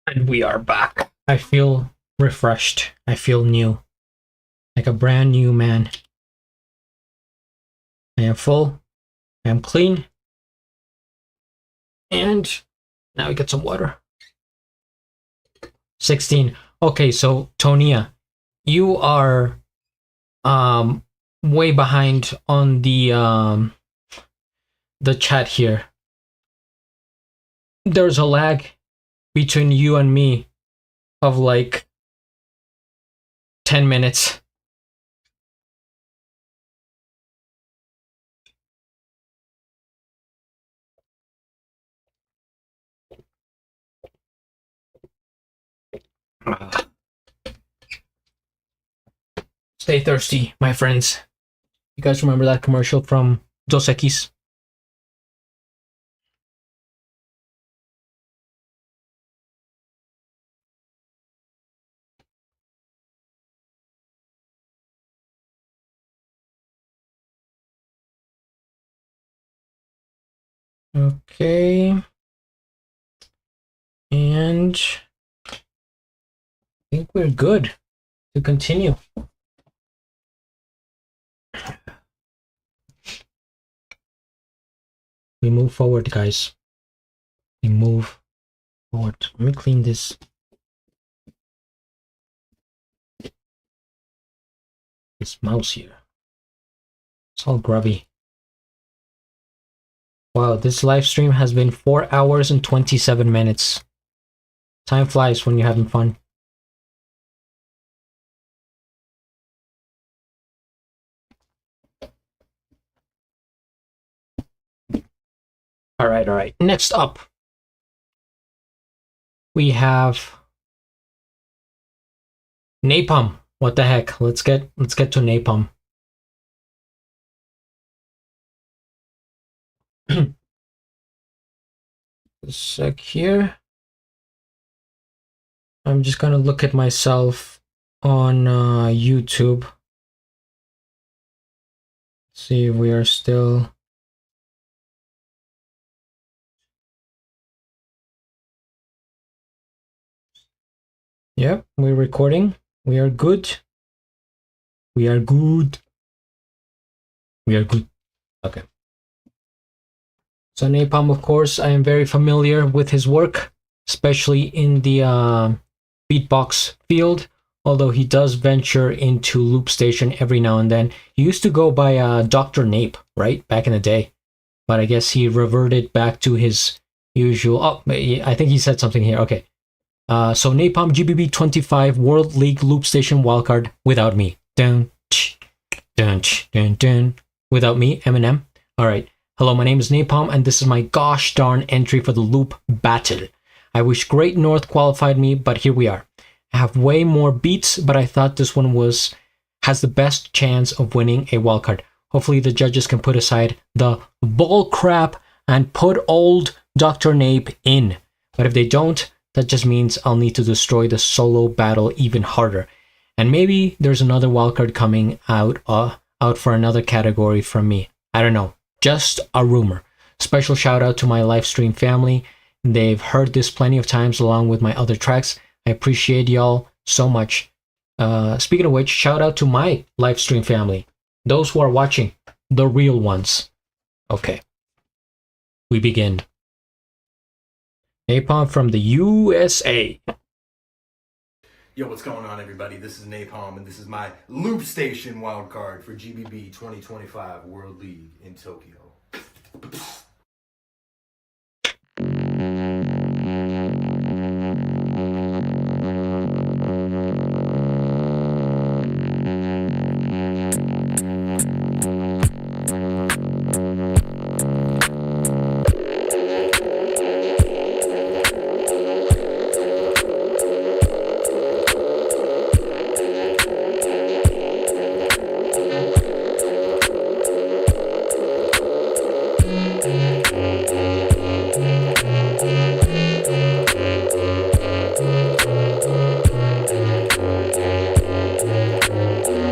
S2: And we are back. I feel refreshed. I feel new. Like a brand new man. I am full. I am clean. And now we get some water. 16. Okay, so Tonia, you are way behind on the chat here. There's a lag between you and me of like 10 minutes. Stay thirsty, my friends. You guys remember that commercial from Dos Equis? Okay. And I think we're good to continue. We move forward, guys. We move forward. Let me clean this. This mouse here. It's all grubby. Wow, this live stream has been 4 hours and 27 minutes. Time flies when you're having fun. All right. Next up, we have Napalm. What the heck? Let's get to Napalm. A sec here. I'm just gonna look at myself on YouTube. See if we are still. Yep, we're recording. We are good. We are good. We are good. Okay. So Napalm, of course, I am very familiar with his work, especially in the beatbox field, although he does venture into Loop Station every now and then. He used to go by Dr. Nape, right? Back in the day. But I guess he reverted back to his usual... Oh, I think he said something here. Okay. So Napalm GBB25 World League Loop Station wildcard without me. Dun, dun, dun, dun. Without me, Eminem. Alright. Hello, my name is Napalm, and this is my gosh darn entry for the Loop Battle. I wish Great North qualified me, but here we are. I have way more beats, but I thought this one has the best chance of winning a wildcard. Hopefully the judges can put aside the bull crap and put old Dr. Nape in. But if they don't, that just means I'll need to destroy the solo battle even harder. And maybe there's another wildcard coming out for another category from me. I don't know. Just a rumor. Special shout out to my live stream family. They've heard this plenty of times along with my other tracks. I appreciate y'all so much. Speaking of which, shout out to my live stream family. Those who are watching. The real ones. Okay. We begin. Napalm from the USA.
S17: Yo, what's going on, everybody? This is Napalm, and this is my Loop Station wildcard for GBB 2025 World League in Tokyo.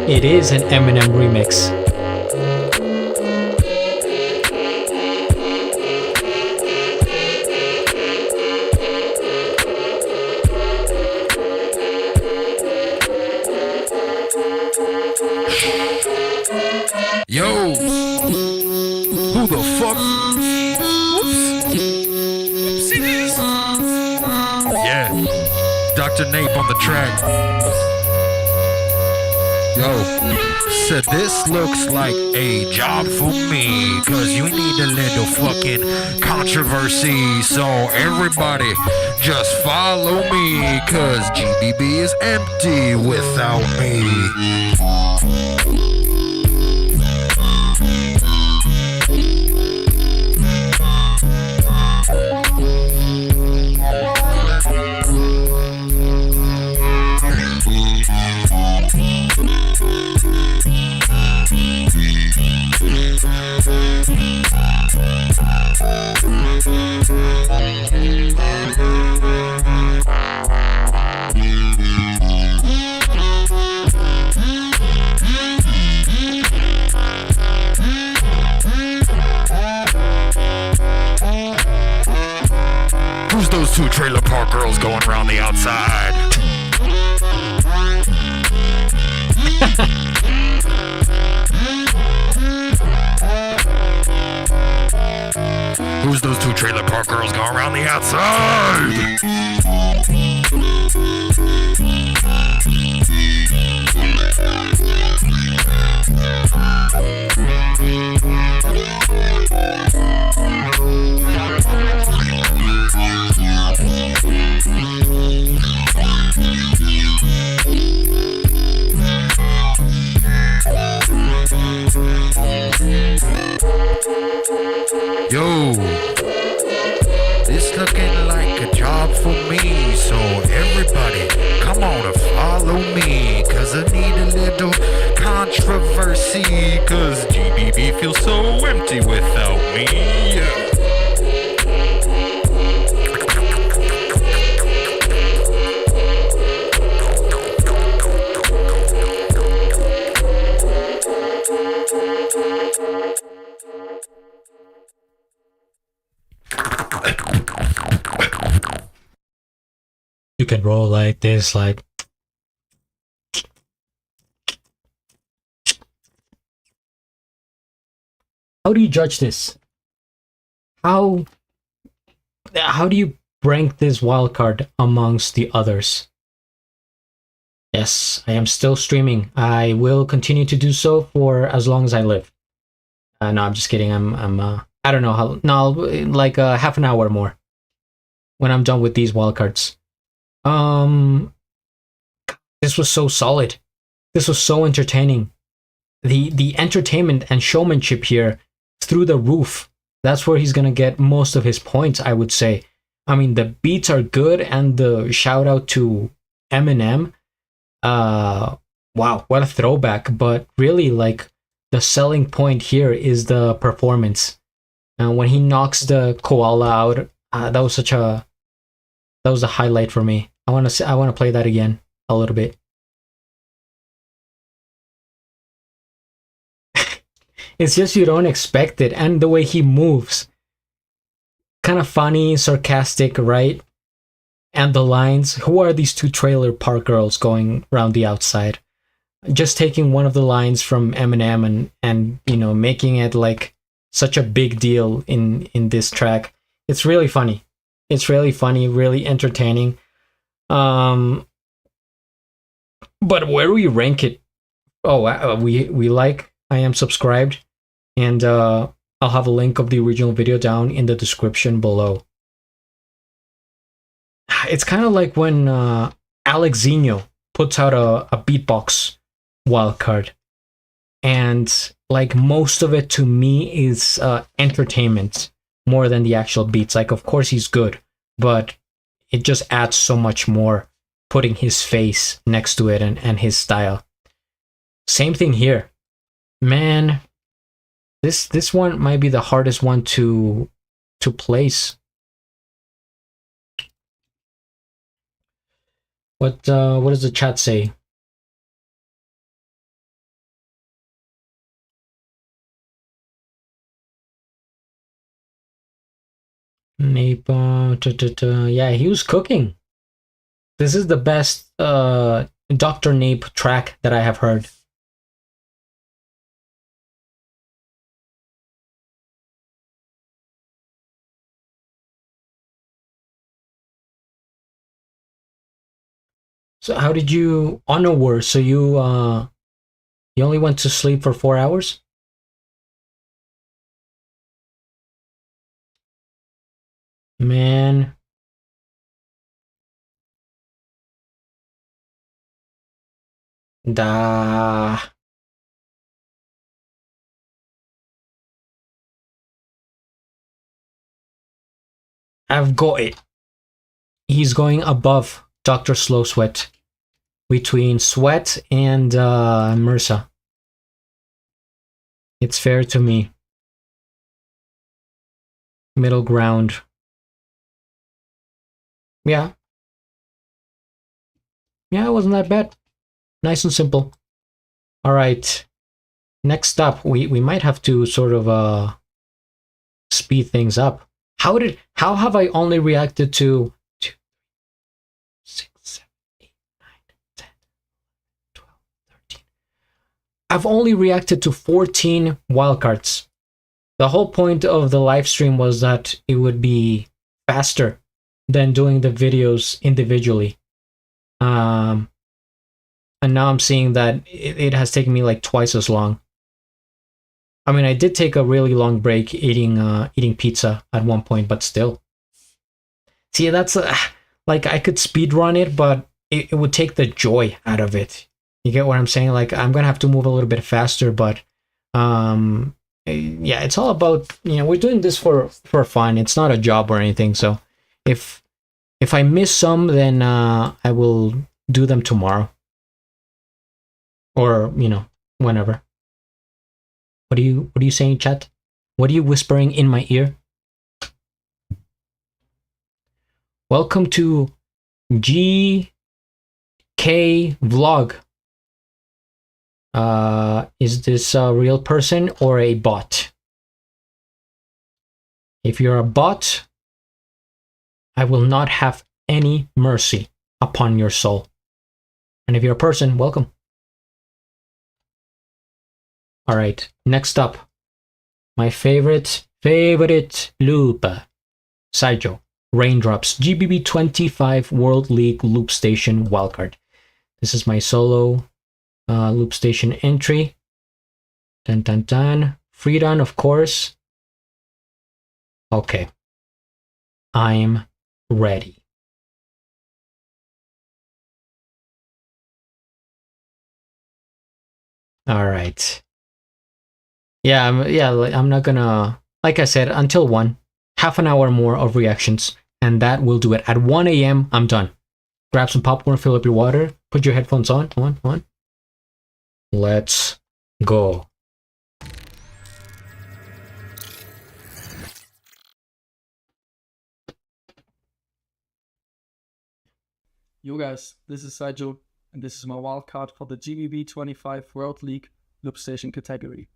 S2: It is an Eminem remix.
S1: fuck? Whoops. Oopsies. Yeah. Dr. Nape on the track. Yo, said this looks like a job for me, cause you need a little fucking controversy. So everybody just follow me, cause GBB is empty without me. Who's those two trailer park girls going around the outside? Who's those two trailer park girls going around the outside? Yo, this looking like a job for me, so everybody come on and follow me, cause I need a little controversy, cause GBB feels so empty without me.
S2: You can roll like this, like. How do you judge this? How do you rank this wildcard amongst the others? Yes, I am still streaming. I will continue to do so for as long as I live. No, I'm just kidding. I don't know how. No, like half an hour more when I'm done with these wildcards. This was so solid. This was so entertaining. The entertainment and showmanship here through the roof. That's where he's gonna get most of his points, I would say. I mean, the beats are good, and the shout out to Eminem. Wow, what a throwback! But really, like, the selling point here is the performance. When he knocks the koala out, that was a highlight for me. I want to play that again a little bit. It's just you don't expect it, and the way he moves, kind of funny, sarcastic, right? And the lines. Who are these two trailer park girls going around the outside? Just taking one of the lines from Eminem and you know, making it like such a big deal in this track. It's really funny. It's really funny, really entertaining. But where do we rank it? Oh, we like. I am subscribed, and I'll have a link of the original video down in the description below. It's kind of like when Alex Zeno puts out a beatbox wildcard, and like most of it to me is entertainment more than the actual beats. Like, of course he's good, but it just adds so much more putting his face next to it and his style. Same thing here. Man, this one might be the hardest one to place. What does the chat say? Nape, yeah, he was cooking. This is the best Dr. Nape track that I have heard. So how did you... Oh, no worries. So you only went to sleep for 4 hours? Man. Da. I've got it. He's going above Dr. Slow Sweat. Between Sweat and MRSA. It's fair to me. Middle ground. Yeah. Yeah, it wasn't that bad. Nice and simple. All right. Next up, we might have to sort of speed things up. How have I only reacted to 2, 6, 7, 8, 9, 10, 12, 13. I've only reacted to 14 wildcards. The whole point of the live stream was that it would be faster than doing the videos individually. And now I'm seeing that it has taken me like twice as long. I mean, I did take a really long break eating pizza at one point, but still. See, that's like I could speed run it, but it would take the joy out of it. You get what I'm saying? Like I'm gonna have to move a little bit faster, but yeah, it's all about, you know, we're doing this for fun. It's not a job or anything. So if I miss some, then I will do them tomorrow, or you know, whenever. What are you saying, chat? What are you whispering in my ear? Welcome to GK Vlog. Is this a real person or a bot? If you're a bot, I will not have any mercy upon your soul. And if you're a person, welcome. All right, next up, my favorite loop, Sai Joe, Raindrops, GBB25 World League Loop Station Wildcard. This is my solo loop station entry. Dun dun dun. Freedom, of course. Okay, I'm ready. All right. Yeah, I'm not gonna, like I said, until 1, half an hour more of reactions, and that will do it. At 1 a.m., I'm done. Grab some popcorn, fill up your water, put your headphones on. Let's go.
S11: Yo guys, this is Sai Joe, and this is my wildcard for the GBB25 World League Loop Station category.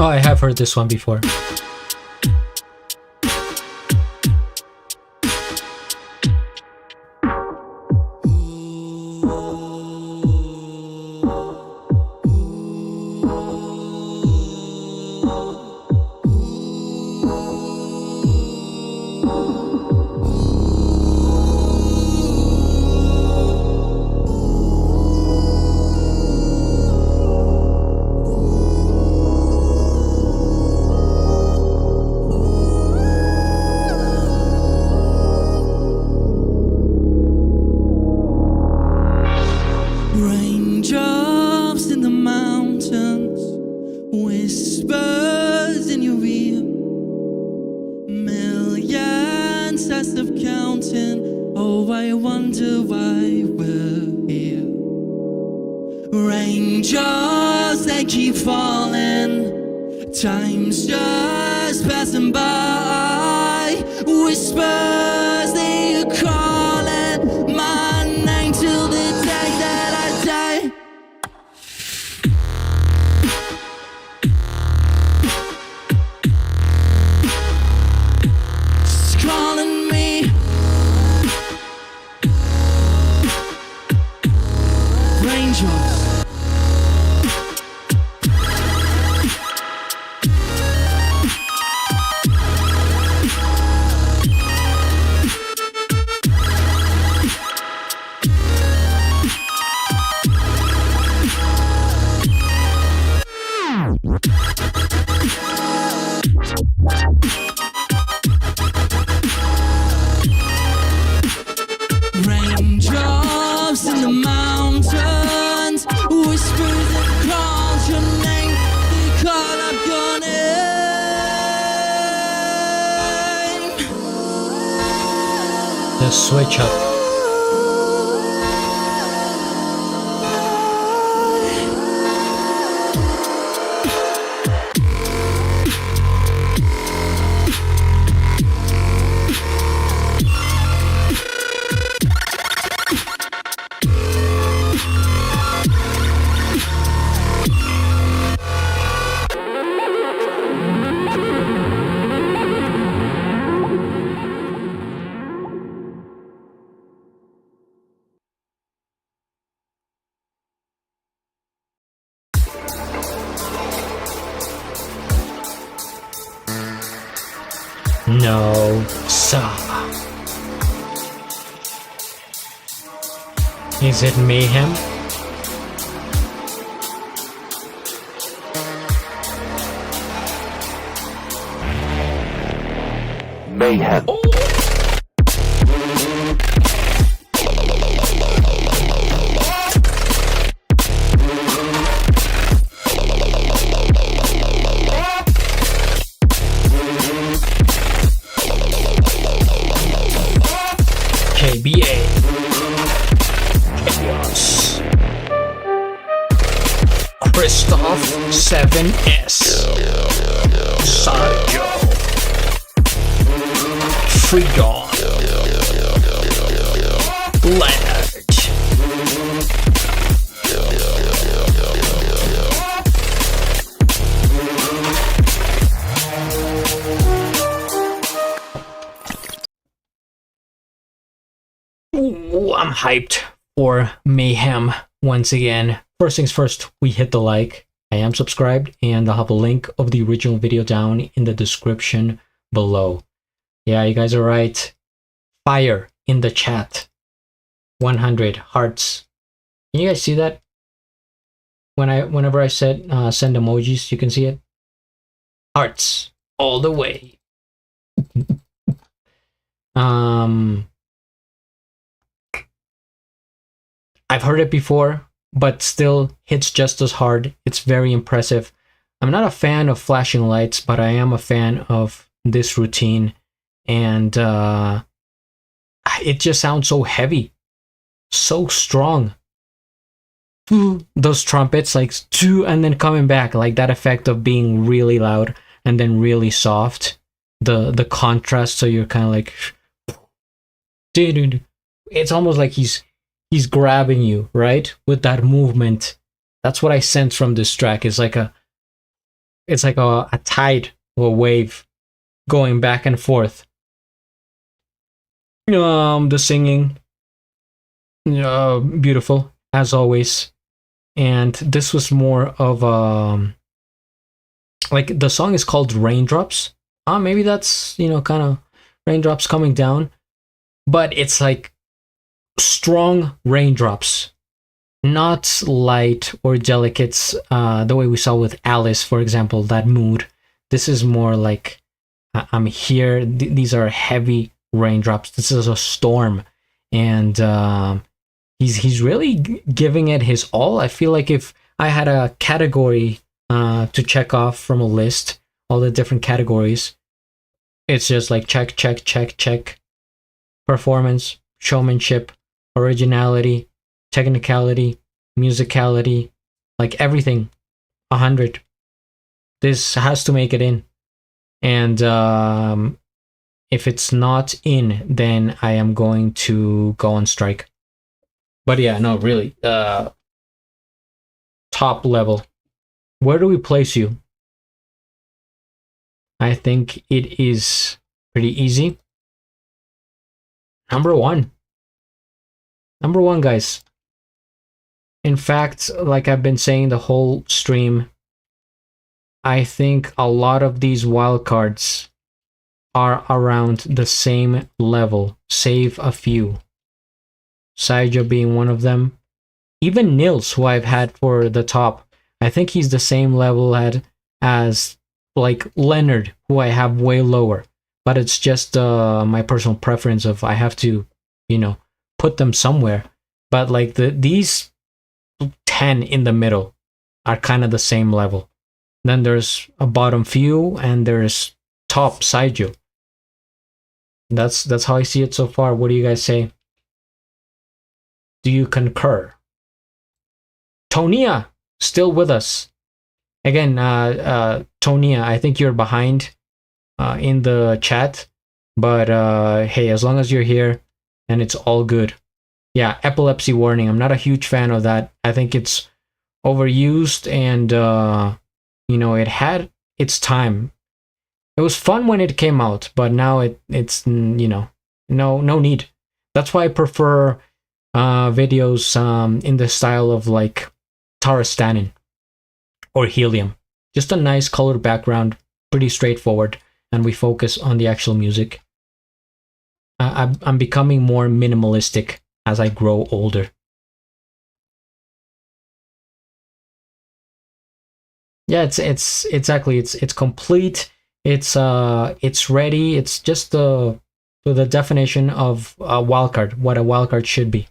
S2: Oh, I have heard this one before.
S12: Raindrops in the mountains, whispers in your ear.
S18: process of counting. Oh, I wonder why we're here. Raindrops, they keep falling. Time's just passing by. Whispers, they are calling my name till the day that I die. It's calling me. Raindrops. Raindrops in the mountains, whispers that call your name, they call up your name.
S2: The switch up. No, sir. Is it mayhem?
S3: Mayhem.
S2: KBA. Chaos. Christoph 7S. Sai Joe. Freedom. Leonard. Ooh, I'm hyped for mayhem once again. First things first, we hit the like. I am subscribed, and I'll have a link of the original video down in the description below. Yeah, you guys are right. Fire in the chat. 100 hearts. Can you guys see that? Whenever I said send emojis, you can see it. Hearts all the way. I've heard it before, but still hits just as hard. It's very impressive. I'm not a fan of flashing lights, but I am a fan of this routine. And it just sounds so heavy, so strong. Those trumpets, like, and then coming back, like that effect of being really loud and then really soft. The contrast, so you're kind of like, it's almost like he's grabbing you, right, with that movement. That's what I sense from this track. It's like a tide or a wave going back and forth. The singing, beautiful as always. And this was more of like, the song is called Raindrops. Maybe that's, kind of raindrops coming down, but it's like strong raindrops, not light or delicate, the way we saw with Alice, for example, that mood. This is more like, I'm here, these are heavy raindrops, this is a storm, and he's really giving it his all. I feel like if I had a category to check off from a list, all the different categories, it's just like check, check, check, check, performance, showmanship, originality, technicality, musicality, like everything. 100. This has to make it in. And if it's not in, then I am going to go on strike. But yeah, no, really. Top level. Where do we place you? I think it is pretty easy. Number one. Number one, guys. In fact, like I've been saying the whole stream, I think a lot of these wildcards are around the same level, save a few. Sai Joe being one of them. Even Niels, who I've had for the top, I think he's the same level as like Leonard, who I have way lower. But it's just my personal preference of I have to, you know, put them somewhere. But like these 10 in the middle are kind of the same level. Then there's a bottom few and there's top Sai Joe. That's how I see it so far. What do you guys say? Do you concur? Tonia, still with us. Again, Tonia, I think you're behind in the chat. But hey, as long as you're here and it's all good. Yeah, epilepsy warning. I'm not a huge fan of that. I think it's overused and, you know, it had its time. It was fun when it came out, but now it's, you know, no need. That's why I prefer videos in the style of like Tarastanin or Helium. Just a nice colored background, pretty straightforward, and we focus on the actual music. I'm becoming more minimalistic as I grow older. Yeah, it's exactly it's complete. It's ready. It's just the definition of a wildcard, what a wildcard should be.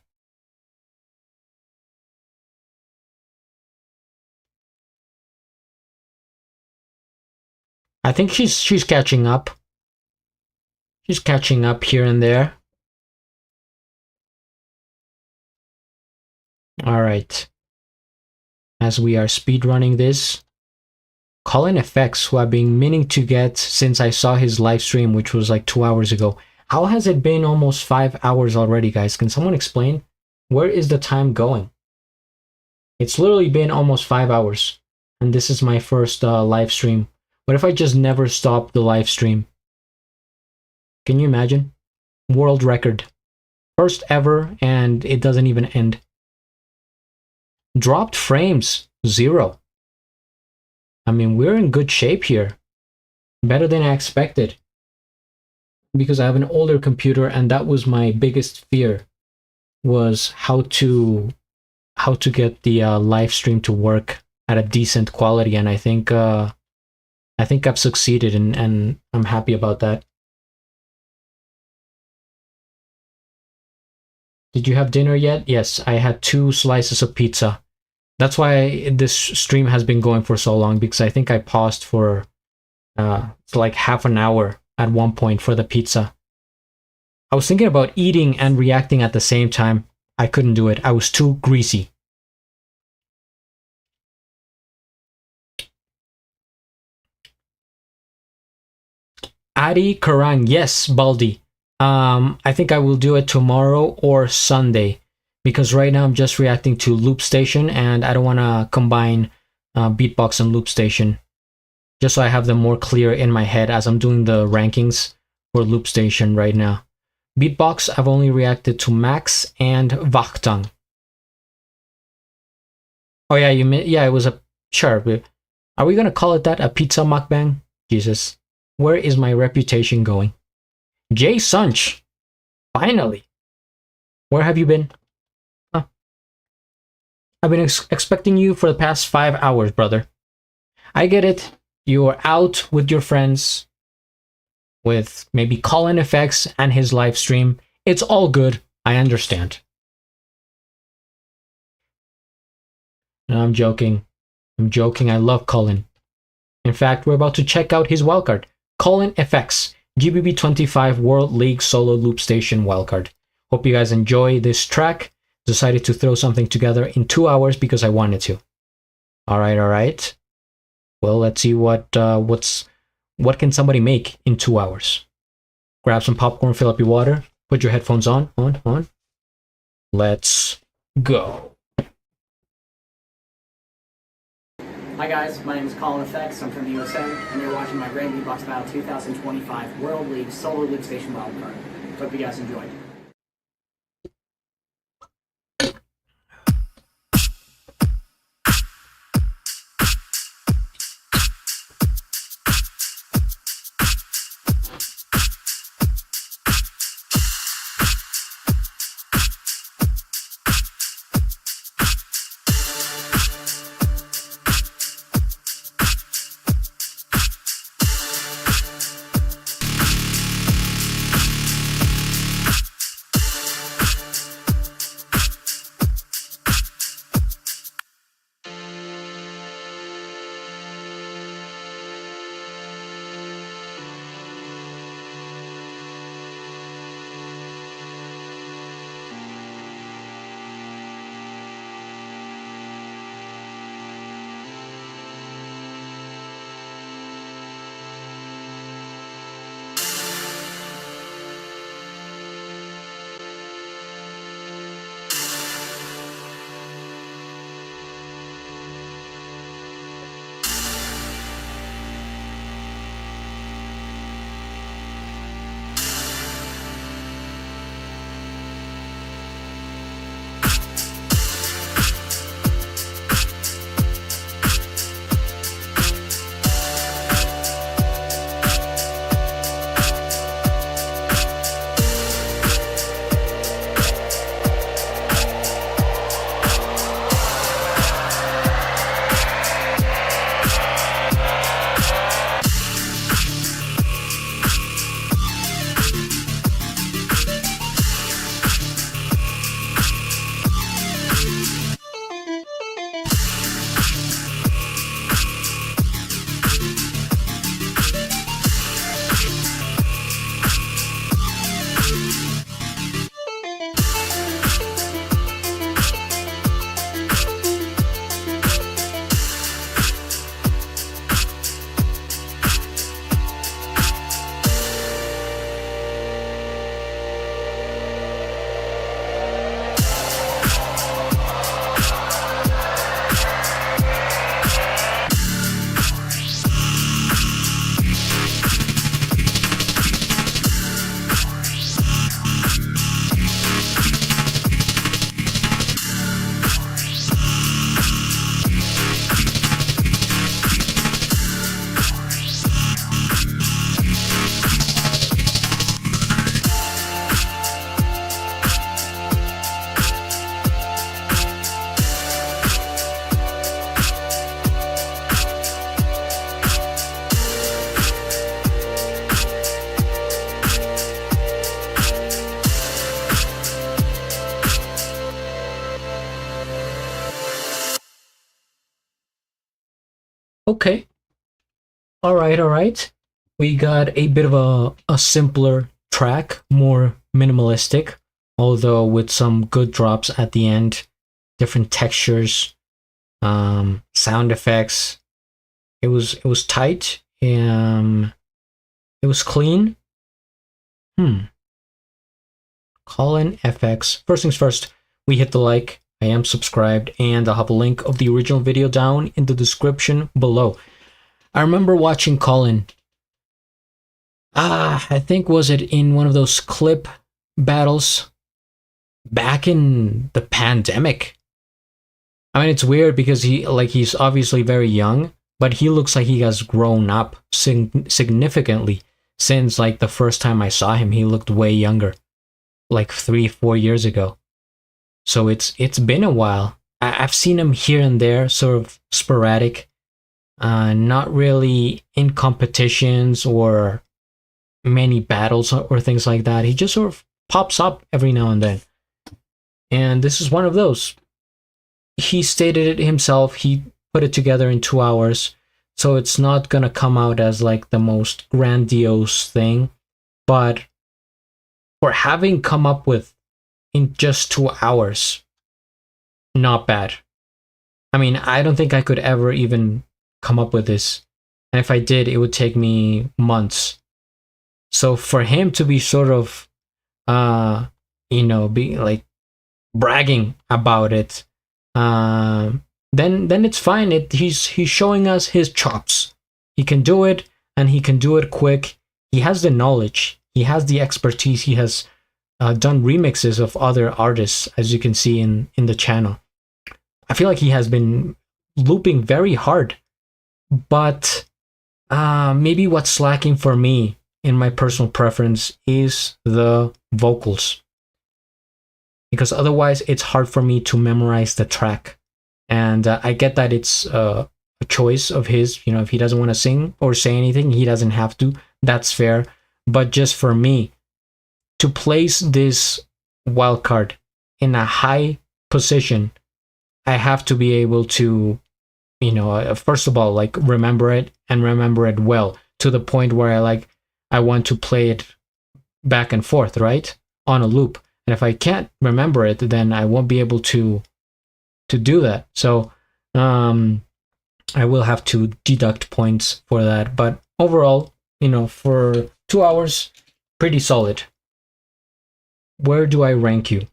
S2: I think she's catching up. She's catching up here and there. All right. As we are speedrunning this, Colin FX, who I've been meaning to get since I saw his live stream, which was like 2 hours ago. How has it been almost 5 hours already, guys? Can someone explain? Where is the time going? It's literally been almost 5 hours, and this is my first live stream. What if I just never stop the live stream? Can you imagine? World record. First ever, and it doesn't even end. Dropped frames, 0. I mean, we're in good shape here. Better than I expected. Because I have an older computer, and that was my biggest fear, was how to get the live stream to work at a decent quality, and I think I've succeeded, and I'm happy about that. Did you have dinner yet? Yes, I had 2 slices of pizza. That's why this stream has been going for so long, because I think I paused for like half an hour at one point for the pizza. I was thinking about eating and reacting at the same time. I couldn't do it. I was too greasy. Adi Karang, yes, Baldi. I think I will do it tomorrow or Sunday, because right now I'm just reacting to Loop Station, and I don't want to combine Beatbox and Loop Station, just so I have them more clear in my head as I'm doing the rankings for Loop Station right now. Beatbox, I've only reacted to Max and Vaktang. Oh yeah, yeah, it was a, sure. Are we gonna call it that? A pizza mukbang? Jesus. Where is my reputation going? J Sunch. Finally. Where have you been? Huh. I've been expecting you for the past 5 hours, brother. I get it. You are out with your friends, with maybe Colin FX and his live stream. It's all good. I understand. No, I'm joking. I'm joking. I love Colin. In fact, we're about to check out his wildcard. Colin FX. GBB25 World League Solo Loop Station Wildcard. Hope you guys enjoy this track. Decided to throw something together in 2 hours because I wanted to. All right. Well, let's see what can somebody make in 2 hours. Grab some popcorn, fill up your water, put your headphones on. Let's go.
S3: Hi guys, my name is Colin Effects. I'm from the USM, and you're watching my Grand Beatbox Battle 2025 World League Solo Loop Station Wildcard. Hope you guys enjoy.
S2: Okay. All right. We got a bit of a simpler track, more minimalistic, although with some good drops at the end, different textures, sound effects. It was tight. It was clean. Colin FX. First things first, we hit the like. I am subscribed, and I'll have a link of the original video down in the description below. I remember watching Colin. I think was it in one of those clip battles back in the pandemic. I mean, it's weird because he's obviously very young, but he looks like he has grown up significantly since like the first time I saw him. He looked way younger, like 3-4 years ago. So it's been a while. I've seen him here and there, sort of sporadic, not really in competitions or many battles or things like that. He just sort of pops up every now and then. And this is one of those. He stated it himself. He put it together in 2 hours. So it's not going to come out as like the most grandiose thing. but for having come up with in just 2 hours, not bad. I mean, I don't think I could ever even come up with this. And if I did, it would take me months. So for him to be sort of, be like bragging about it, then it's fine. He's showing us his chops. He can do it, and he can do it quick. He has the knowledge. He has the expertise. He has done remixes of other artists, as you can see in the channel. I feel like he has been looping very hard, but maybe what's lacking for me in my personal preference is the vocals, because otherwise it's hard for me to memorize the track. And I get that it's a choice of his. If he doesn't want to sing or say anything, he doesn't have to. That's fair. But just for me to place this wildcard in a high position, I have to be able to, first of all, like remember it and remember it well, to the point where I want to play it back and forth, right? On a loop. And if I can't remember it, then I won't be able to do that. So I will have to deduct points for that. But overall, for 2 hours, pretty solid. Where do I rank you?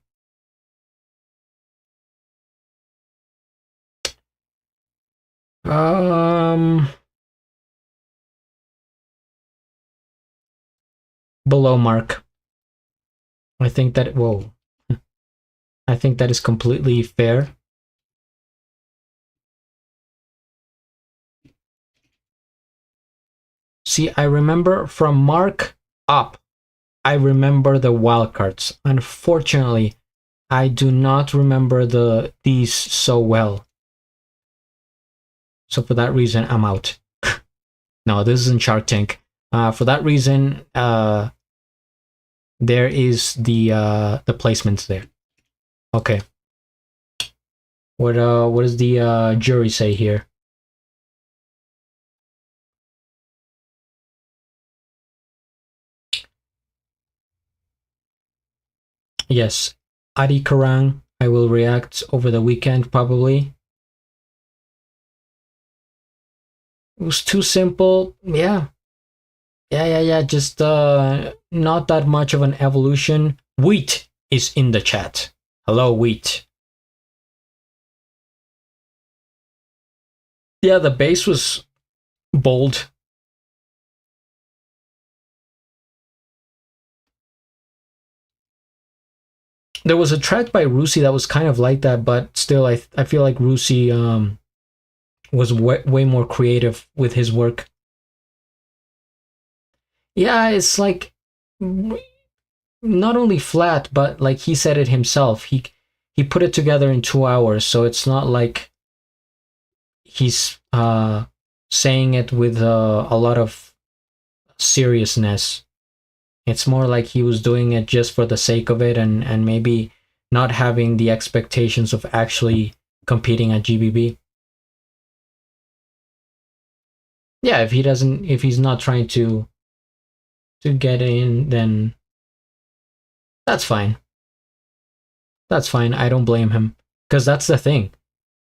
S2: Below mark. I think that, whoa. I think that is completely fair. See, I remember from mark up, I remember the wildcards. Unfortunately, I do not remember these so well. So for that reason, I'm out. No, this isn't Shark Tank. For that reason, there is the placements there. Okay. What does the jury say here? Yes, Adi Karang. I will react over the weekend probably. It was too simple. Yeah. Just not that much of an evolution. Wheat is in the chat. Hello, Wheat. Yeah, the bass was bold. There was a track by Rusi that was kind of like that, but still, I feel like Rusi was way more creative with his work. Yeah, it's like not only flat, but like he said it himself. He put it together in 2 hours, so it's not like he's saying it with a lot of seriousness. It's more like he was doing it just for the sake of it, and maybe not having the expectations of actually competing at GBB. Yeah, if he's not trying to get in, then that's fine. That's fine. I don't blame him, because that's the thing.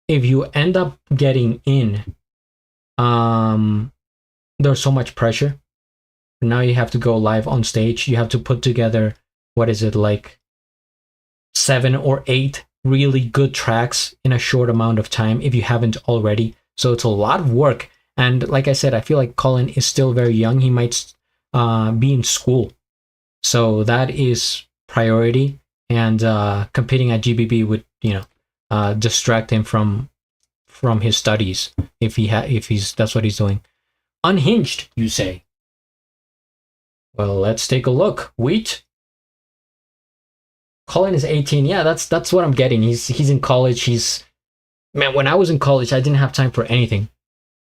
S2: If you end up getting in, there's so much pressure. Now you have to go live on stage. You have to put together, what is it, like 7 or 8 really good tracks in a short amount of time if you haven't already. So it's a lot of work. And like I said, I feel like Colin is still very young. He might be in school. So that is priority. And competing at GBB would, distract him from his studies if that's what he's doing. Unhinged, you say? Well, let's take a look. Wheat. Colin is 18. Yeah, that's what I'm getting. He's in college. Man, when I was in college, I didn't have time for anything.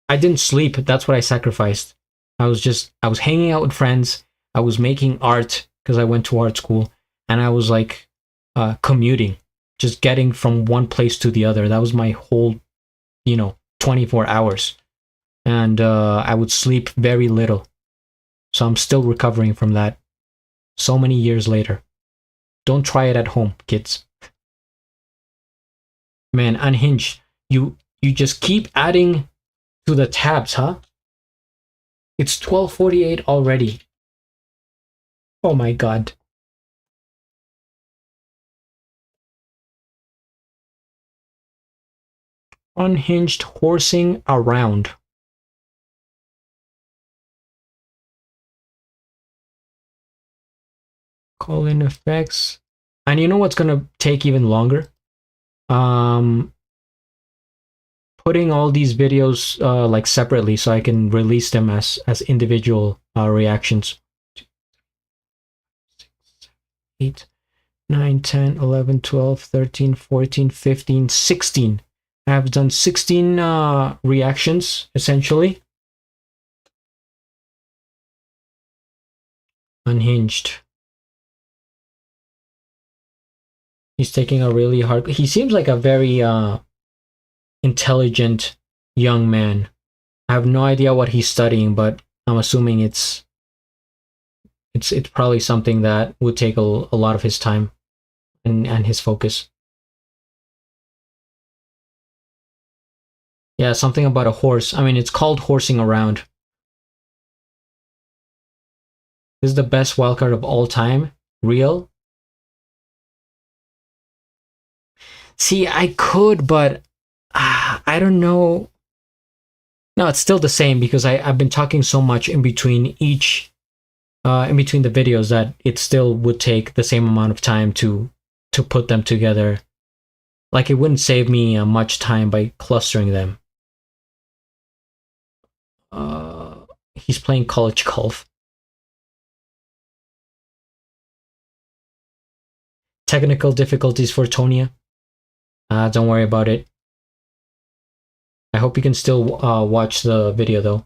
S2: I didn't sleep. That's what I sacrificed. I was hanging out with friends. I was making art because I went to art school, and I was like commuting, just getting from one place to the other. That was my whole, 24 hours. And I would sleep very little. So I'm still recovering from that. so many years later. Don't try it at home, kids. Man, Unhinged, you just keep adding to the tabs, huh? It's 12:48 already. Oh my god. Unhinged horsing around. Call in effects. And you know what's gonna take even longer? Putting all these videos like separately so I can release them as individual reactions. 8, 9, 10, 11, 12, 13, 14, 15, 16. I have done 16 reactions, essentially. Unhinged. He's taking a really hard... He seems like a very intelligent young man. I have no idea what he's studying, but I'm assuming it's probably something that would take a lot of his time and his focus. Yeah, something about a horse. I mean, it's called horsing around. This is the best wildcard of all time. Real? See, I could, but I don't know. No, it's still the same because I've been talking so much in between each, in between the videos that it still would take the same amount of time to put them together. Like, it wouldn't save me much time by clustering them. He's playing college golf. Technical difficulties for Tonya. Don't worry about it. I hope you can still watch the video though.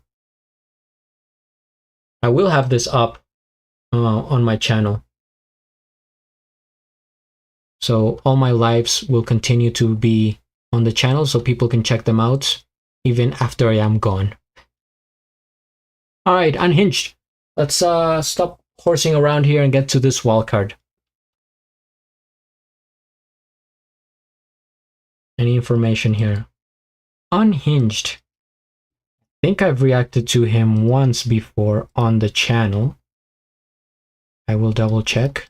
S2: I will have this up on my channel. So all my lives will continue to be on the channel so people can check them out even after I am gone. Alright, Unhinged. Let's stop horsing around here and get to this wildcard. Any information here? Unhinged. I think I've reacted to him once before on the channel. I will double check.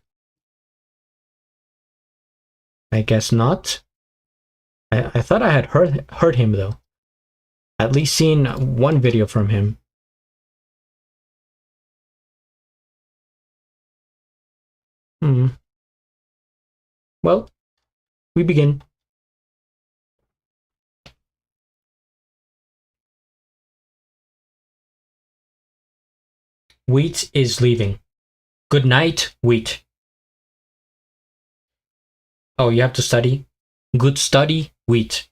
S2: I guess not. I thought I had heard him though. At least seen one video from him. Well, we begin. Wheat is leaving. Good night, Wheat. Oh, you have to study? Good study, Wheat.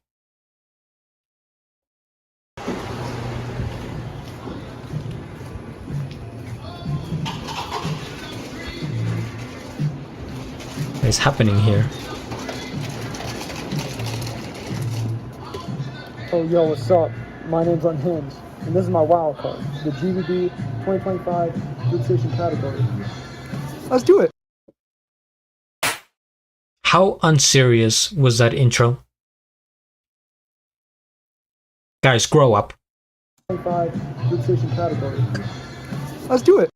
S2: What is happening here?
S4: Oh, yo, what's up? My name's Unhinged, and this is my wild card, the GBB 2025 Food Station category. Let's do it!
S2: How unserious was that intro? Guys, grow up.
S4: 25 Food Station category. Let's do it!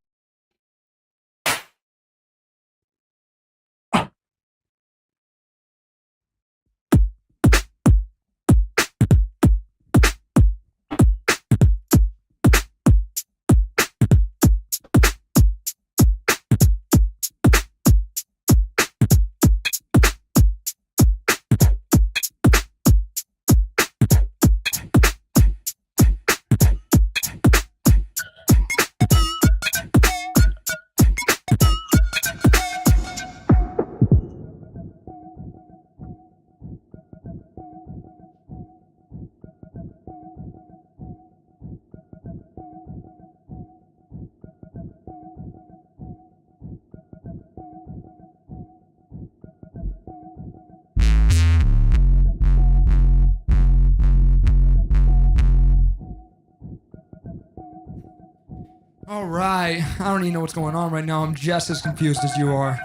S5: All right. I don't even know what's going on right now. I'm just as confused as you are.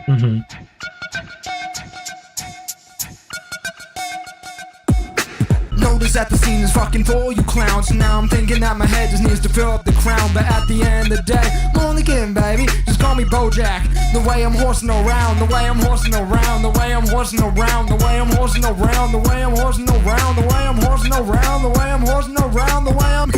S2: Mm-hmm.
S5: Notice that the scene is fucking full, you clowns. So now I'm thinking that my head just needs to fill up the crown. But at the end of the day, I'm only kidding, baby. Just call me Bojack. The way I'm horsing around, the way I'm horsing around, the way I'm horsing around, the way I'm horsing around, the way I'm horsing around, the way I'm horsing around, the way I'm horsing around, the way I'm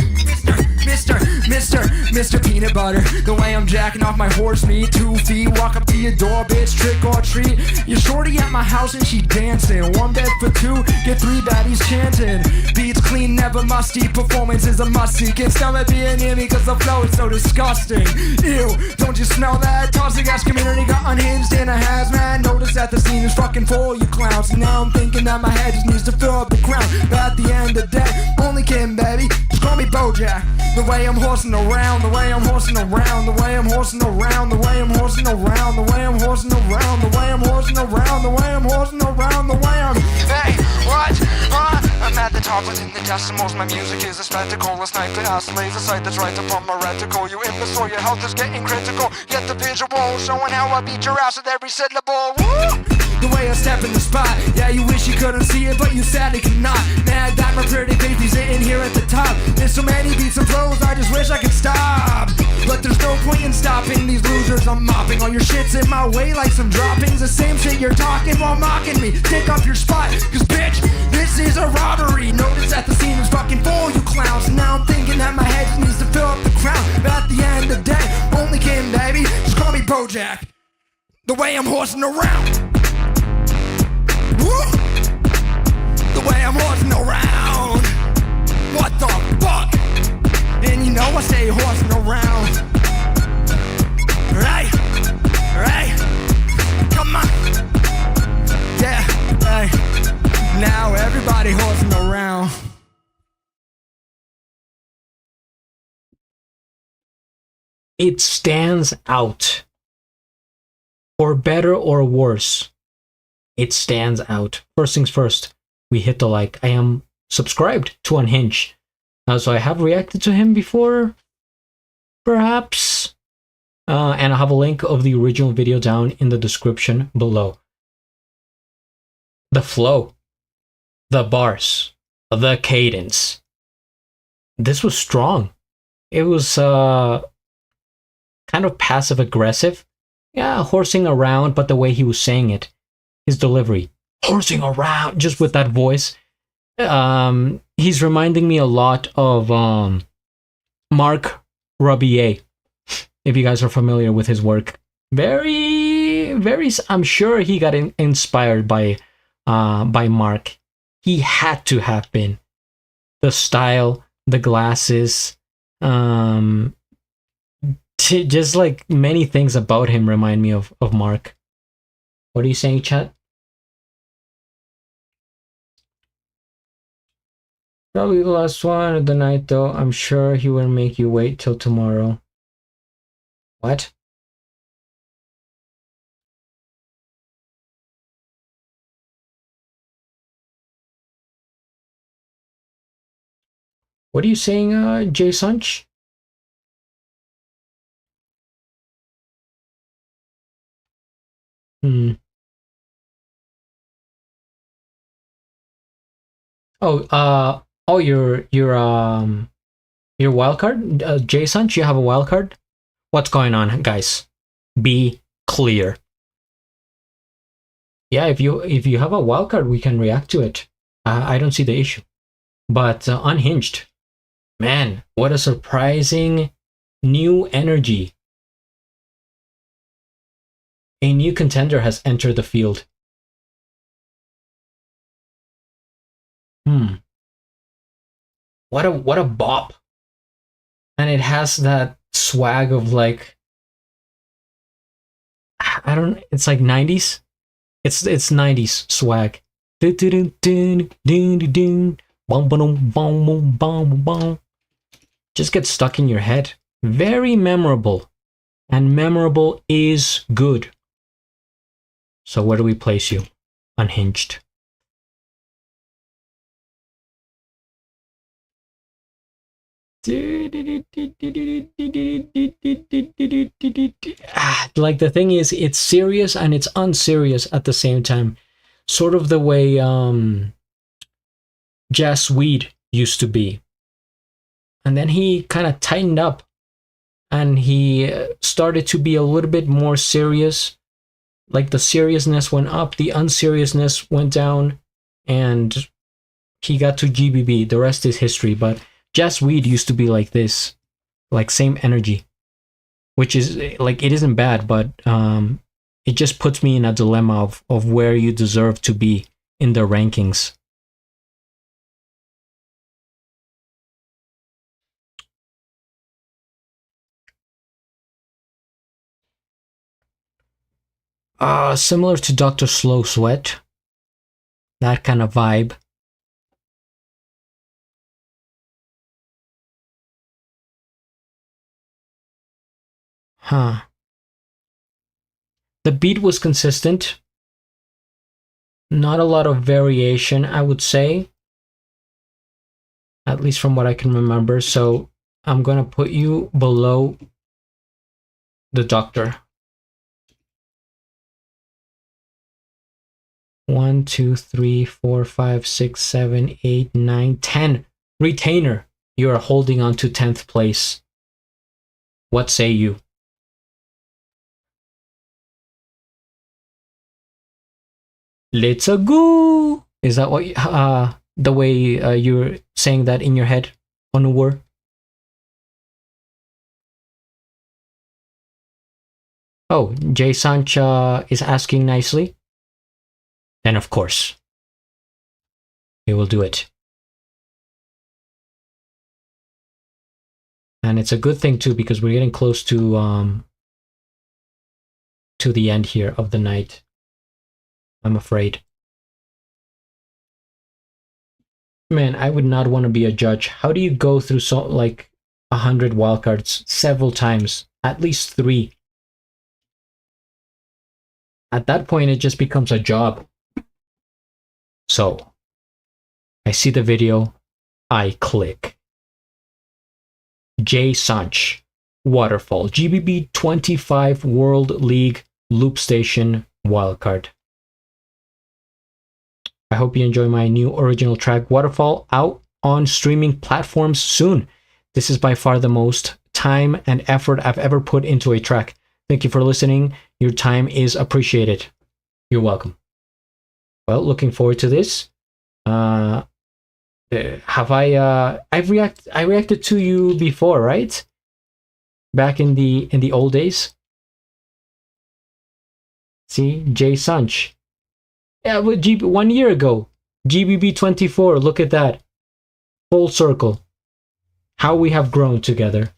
S5: Mr. Peanut Butter. The way I'm jacking off my horse meat, 2 feet, walk up to your door, bitch, trick or treat. You're shorty at my house and she dancing. 1 bed for 2, get 3 baddies chanting. Beats clean, never musty, performance is a must-see. Can't stomach being near me cause the flow is so disgusting. Ew, don't you smell that? Toxic ass community got unhinged in a hazmat. Notice that the scene is fucking full, you clowns. And now I'm thinking that my head just needs to fill up the crown. But at the end of the day, only kidding, baby. Just call me Bojack. The way I'm horsing around, the way I'm horsing around, the way I'm horsing around, the way I'm horsing around, the way I'm horsing around, the way I'm horsing around, the way I'm horsing around, the way I'm. Hey, what? I'm at the top within the decimals. My music is a spectacle, a sniper ass laser sight that's right upon my reticle. You imbecile, your health is getting critical. Get the visual, showing how I beat your ass with every syllable. Woo! The way I step in the spot, yeah, you wish you couldn't see it, but you sadly cannot. Mad that my pretty baby's sitting here at the top. There's so many beats and flows, I just wish I could stop. But there's no point in stopping these losers. I'm mopping all your shits in my way like some droppings. The same shit you're talking while mocking me. Take off your spot, cause bitch, this is a robbery. Notice that the scene is fucking full, you clowns. Now I'm thinking that my head just needs to fill up the crown. But at the end of the day, only kidding, baby. Just call me Bojack. The way I'm horsing around. Woo! The way I'm horsing around. What the fuck? And you know I stay horsing around. Right? Right? Come on. Yeah, hey. Now everybody horsing around.
S2: It stands out. For better or worse, it stands out. First things first, we hit the like. I am subscribed to Unhinged. So I have reacted to him before, perhaps. And I have a link of the original video down in the description below. The flow, the bars, the cadence. This was strong. It was kind of passive aggressive. Yeah, horsing around, but the way he was saying it, his delivery, horsing around, just with that voice. He's reminding me a lot of Mark Rabier, if you guys are familiar with his work. Very, I'm sure he got inspired by Mark. He had to have been. The style, the glasses, just like many things about him remind me of Mark. What are you saying, chat? Probably the last one of the night, though. I'm sure he will make you wait till tomorrow. What? What are you saying, J Sunch? Oh, your wild card, J Sunch. You have a wild card. What's going on, guys? Be clear. Yeah, if you have a wild card, we can react to it. I don't see the issue. But Unhinged, man, what a surprising new energy. A new contender has entered the field. What a bop. And it has that swag of like, I don't, it's like 90s. It's 90s swag. Just get stuck in your head. Very memorable. And memorable is good. So where do we place you? Unhinged. Like the thing is, it's serious and it's unserious at the same time. Sort of the way Jazz Weed used to be. And then he kind of tightened up and he started to be a little bit more serious. Like the seriousness went up, the unseriousness went down, and he got to GBB. The rest is history. But Jazz Weed used to be like this, like same energy, which is like, it isn't bad, but it just puts me in a dilemma of where you deserve to be in the rankings. Similar to Dr. Slow Sweat, that kind of vibe. Huh. The beat was consistent. Not a lot of variation, I would say. At least from what I can remember. So I'm going to put you below the Doctor. 1, 2, 3, 4, 5, 6, 7, 8, 9, 10. Retainer. You are holding on to 10th place. What say you? Let's go. Is that what the way you're saying that in your head, Onwar? Oh, J Sunch is asking nicely. Then of course, we will do it. And it's a good thing too, because we're getting close to the end here of the night. I'm afraid. Man, I would not want to be a judge. How do you go through like 100 wildcards several times? At least 3. At that point, it just becomes a job. So, I see the video, I click. J Sunch, Waterfall, GBB25 World League Loop Station Wildcard. I hope you enjoy my new original track, Waterfall, out on streaming platforms soon. This is by far the most time and effort I've ever put into a track. Thank you for listening. Your time is appreciated. You're welcome. Well, looking forward to this. I reacted to you before, right? Back in the old days. See, J Sunch. Yeah, 1 year ago. GBB24, look at that. Full circle. How we have grown together.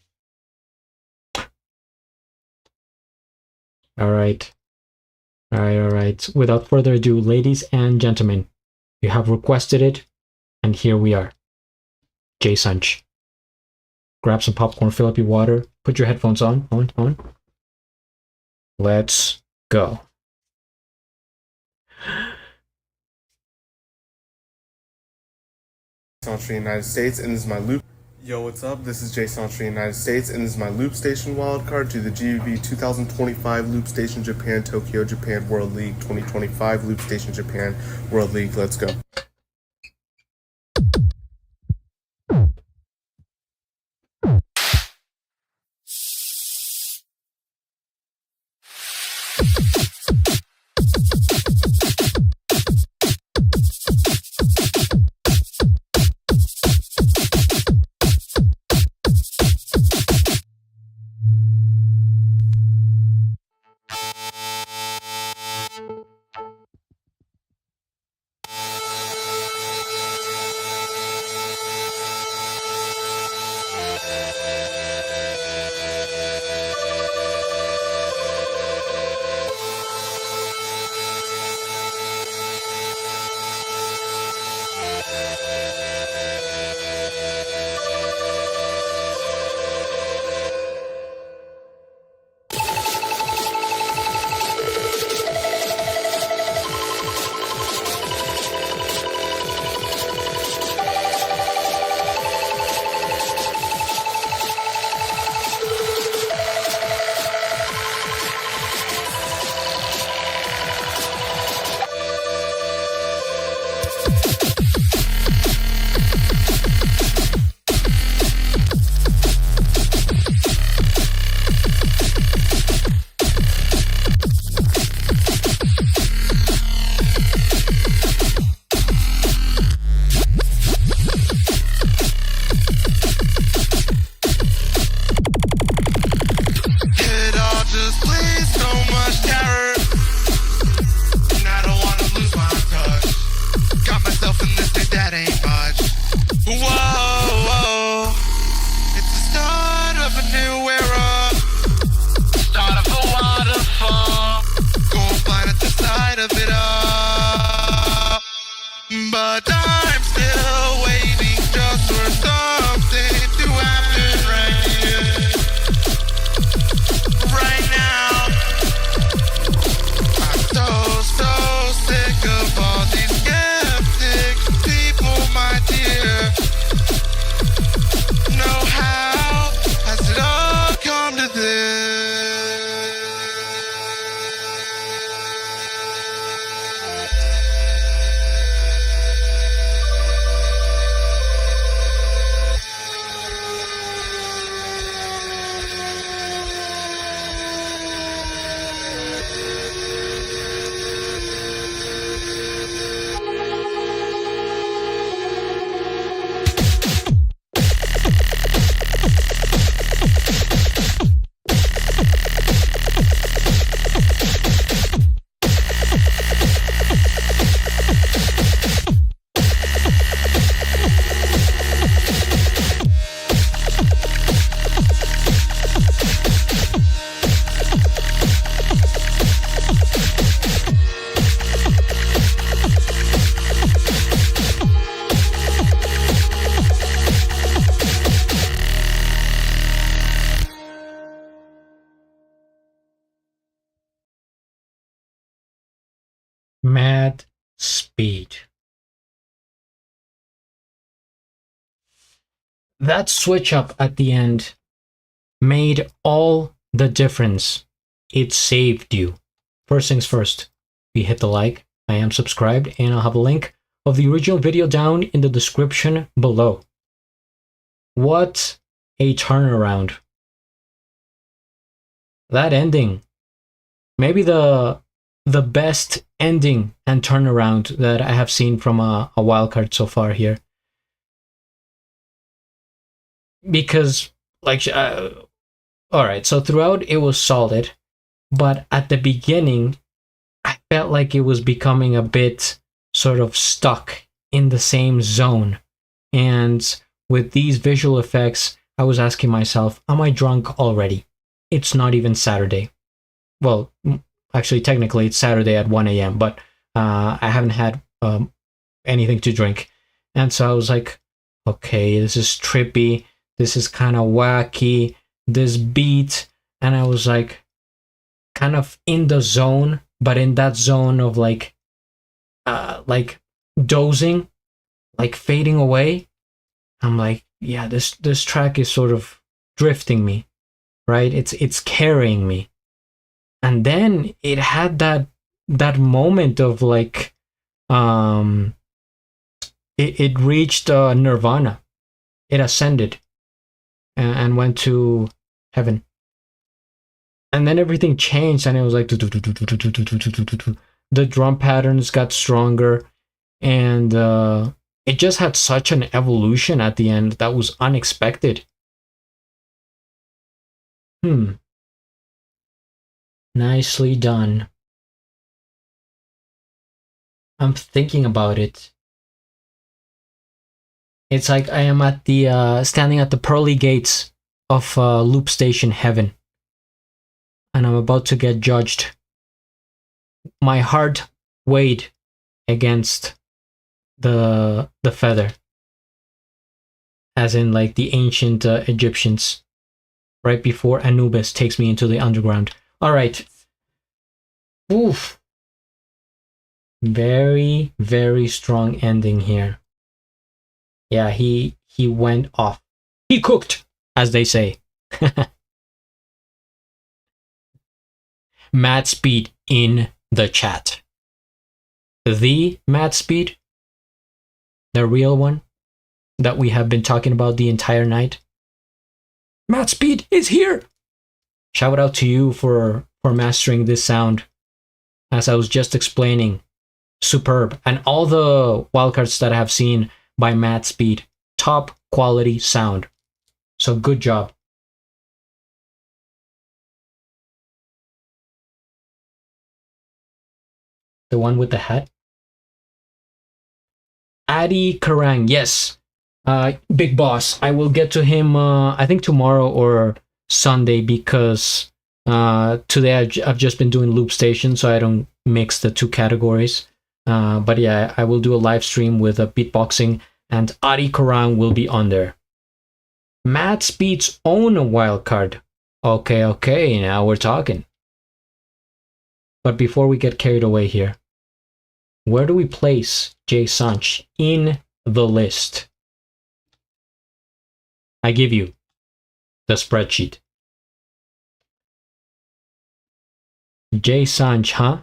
S2: All right. Without further ado, ladies and gentlemen, you have requested it, and here we are. J Sunch. Grab some popcorn, fill up your water, put your headphones on. Let's go.
S7: Sunch from the United States, and this is my loop. Yo, what's up? This is J Sunch from the United States, and this is my loop station wildcard to the GBB 2025 Loop Station Japan Tokyo Japan World League 2025 Loop Station Japan World League. Let's go.
S9: but I'm still waiting just for something to happen right here, right now. I'm so sick of all these skeptic people, my dear. No, how has it all come to this?
S2: Mad speed. That switch up at the end made all the difference. It saved you. First things first, we hit the like, I am subscribed, and I'll have a link of the original video down in the description below. What a turnaround. That ending, maybe the best ending and turnaround that I have seen from a wildcard so far here. Because, like, alright, so throughout it was solid, but at the beginning, I felt like it was becoming a bit sort of stuck in the same zone. And with these visual effects, I was asking myself, am I drunk already? It's not even Saturday. Well, actually, technically, it's Saturday at 1 a.m., but I haven't had anything to drink. And so I was like, okay, this is trippy. This is kind of wacky. This beat. And I was like, kind of in the zone, but in that zone of like dozing, like fading away. I'm like, yeah, this track is sort of drifting me, right? It's carrying me. And then it had that moment of like, it reached nirvana. It ascended and went to heaven. And then everything changed, and it was like the drum patterns got stronger, and it just had such an evolution at the end that was unexpected. Nicely done. I'm thinking about it. It's like I am at the standing at the pearly gates of Loop Station Heaven, and I'm about to get judged. My heart weighed against the feather, as in like the ancient Egyptians, right before Anubis takes me into the underground. All right. Oof. Very, very strong ending here. Yeah, he went off. He cooked, as they say. Mad Speed in the chat. The Mad Speed, the real one that we have been talking about the entire night. Mad Speed is here. Shout out to you for mastering this sound. As I was just explaining, superb. And all the wildcards that I have seen by Mad Speed, top quality sound. So good job. The one with the hat? Adi Karang, yes. Big boss. I will get to him, I think tomorrow or Sunday, because today I've just been doing Loop Station, so I don't mix the two categories. But yeah, I will do a live stream with a beatboxing, and Adi Karan will be on there. Matt Speed's own a wild card. Okay, now we're talking. But before we get carried away here, where do we place J Sunch in the list? I give you the spreadsheet. J Sunch, huh?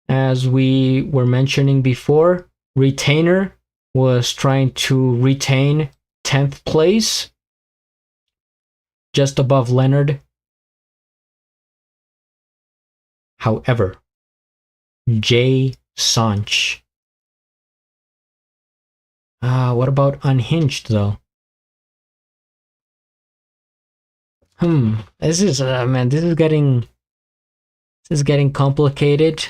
S2: As we were mentioning before, Retainer was trying to retain 10th place, just above Leonard. However, J Sunch. What about Unhinged though? This is man, this is getting complicated.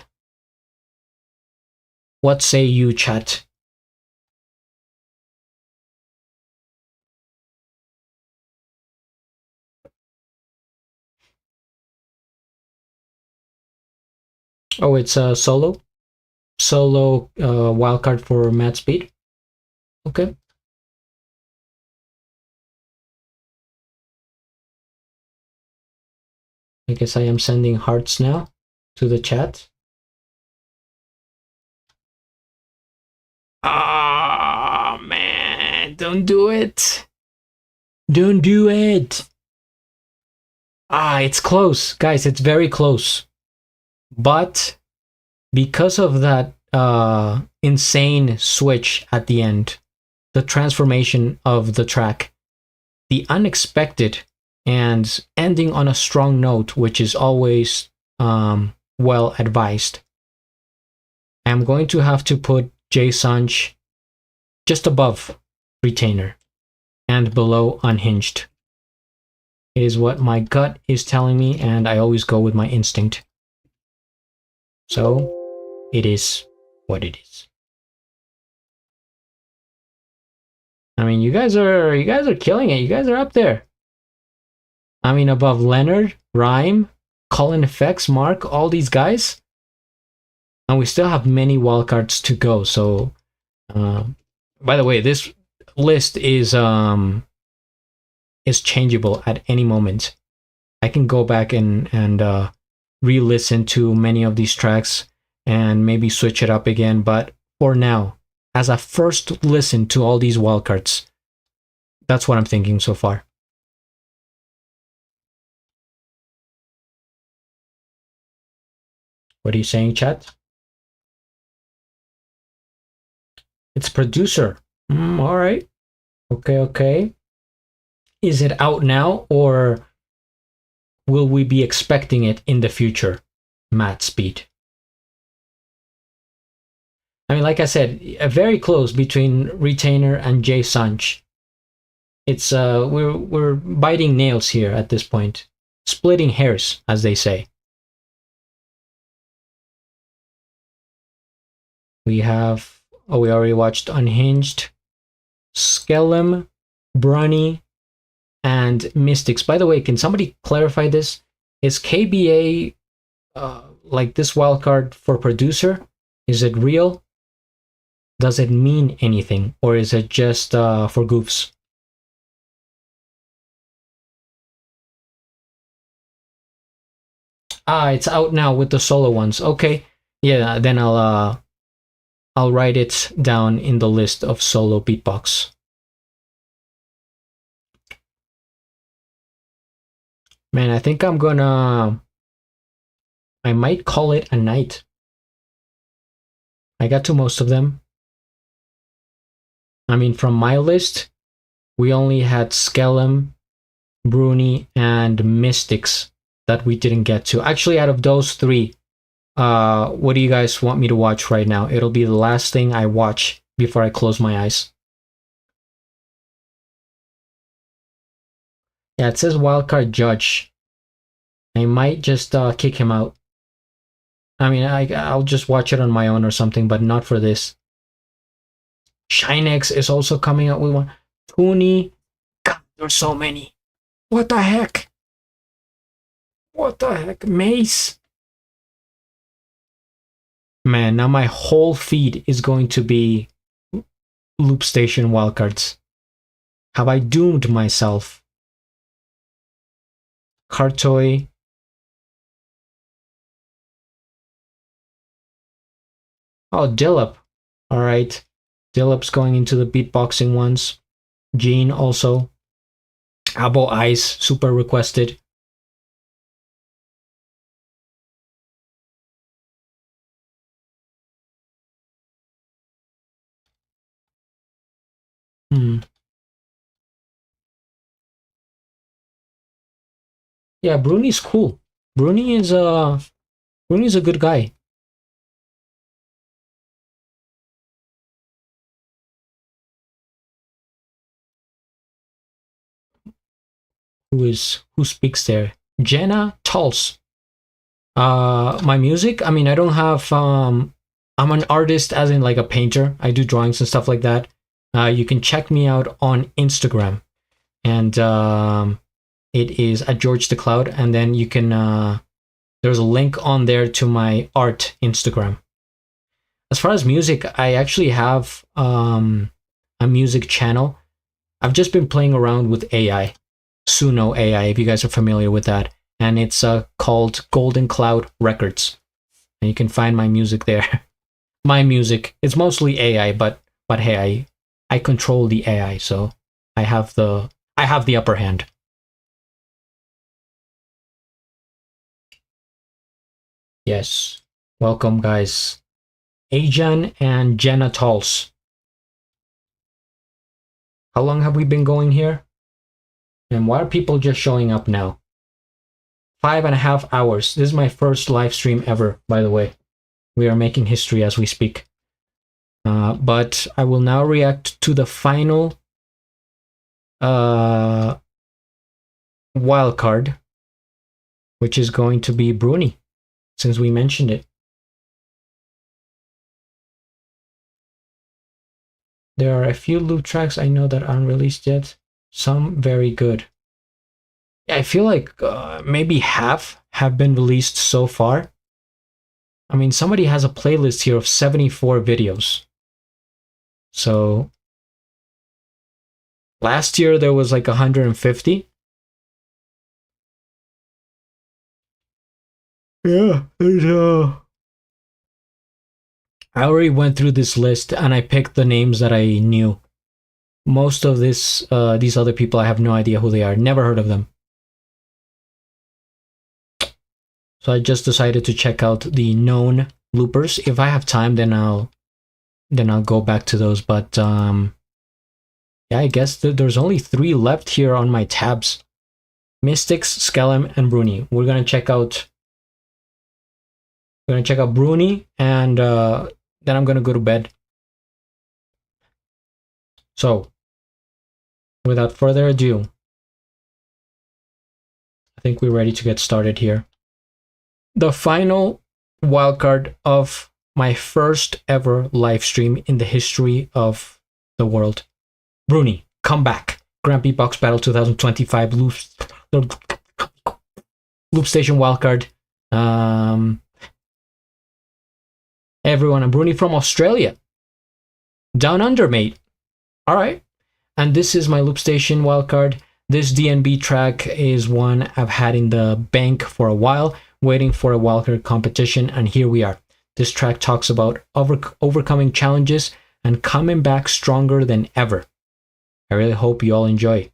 S2: What say you, chat? Oh, it's a solo wildcard for Matt Speed. Okay. I guess I am sending hearts now to the chat. Ah, man, don't do it. Don't do it. It's close, guys. It's very close. But because of that insane switch at the end, the transformation of the track, the unexpected, and ending on a strong note, which is always well advised, I'm going to have to put J Sunch just above Retainer and below Unhinged. It is what my gut is telling me, and I always go with my instinct. So it is what it is. I mean, you guys are killing it. You guys are up there. I mean, above Leonard, Rhyme, Colin Effects, Mark, all these guys. And we still have many wildcards to go. So, by the way, this list is changeable at any moment. I can go back and re-listen to many of these tracks and maybe switch it up again. But for now, as a first listen to all these wildcards, that's what I'm thinking so far. What are you saying, chat? It's producer. All right. Okay. Is it out now, or will we be expecting it in the future? Matt Speed. I mean, like I said, very close between Retainer and J Sunch. It's we're biting nails here at this point, splitting hairs, as they say. We have, we already watched Unhinged, Skellum, Brunny, and Mystics. By the way, can somebody clarify this? Is KBA like this wildcard for producer? Is it real? Does it mean anything? Or is it just for goofs? It's out now with the solo ones. Okay, yeah, then I'll write it down in the list of solo beatbox. Man, I think I might call it a night. I got to most of them. I mean, from my list, we only had Skellum, Brunny, and Mystics that we didn't get to. Actually, out of those three, what do you guys want me to watch right now? It'll be the last thing I watch before I close my eyes. Yeah, it says wildcard judge. I might just kick him out. I mean, I'll just watch it on my own or something, but not for this. Shinex is also coming out with one. Toonie. God, there's so many. What the heck? What the heck? Mace. Man, now my whole feed is going to be Loop Station wildcards. Have I doomed myself? Kartoy. Oh, Dillop. Alright. Dillop's going into the beatboxing ones. Gene also. Abo Ice, super requested. Yeah, Brunny's cool. Brunny's a good guy. Who speaks there? Jenna Tulse. My music, I mean, I don't have I'm an artist, as in like a painter. I do drawings and stuff like that. You can check me out on Instagram, and it is at GeorgeTheCloud, and then you can there's a link on there to my art Instagram. As far as music, I actually have a music channel. I've just been playing around with AI, Suno AI, if you guys are familiar with that, and it's called Golden Cloud Records, and you can find my music there. My music, it's mostly AI, but hey, I control the AI, so I have the upper hand. Yes, welcome guys, Ajan and Jenna Tulse. How long have we been going here? And why are people just showing up now? 5.5 hours. This is my first live stream ever, by the way. We are making history as we speak. But I will now react to the final wild card, which is going to be Brunny, since we mentioned it. There are a few loop tracks I know that aren't released yet. Some very good. Yeah, I feel like maybe half have been released so far. I mean, somebody has a playlist here of 74 videos. So last year there was like 150. Yeah, I already went through this list and I picked the names that I knew. Most of these other people, I have no idea who they are. Never heard of them. So I just decided to check out the known loopers. If I have time, then I'll go back to those. But yeah, I guess there's only 3 left here on my tabs: Mystics, Skellum, and Brunny. We're gonna check out Brunny, and then I'm gonna go to bed. So, without further ado, I think we're ready to get started here. The final wildcard of my first ever live stream in the history of the world. Brunny, come back. Grand Beatbox Battle 2025 Loop Station wildcard. Everyone, I'm Brunny from Australia. Down under, mate. Alright. And this is my Loop Station wildcard. This DNB track is one I've had in the bank for a while, waiting for a wildcard competition, and here we are. This track talks about overcoming challenges and coming back stronger than ever. I really hope you all enjoy.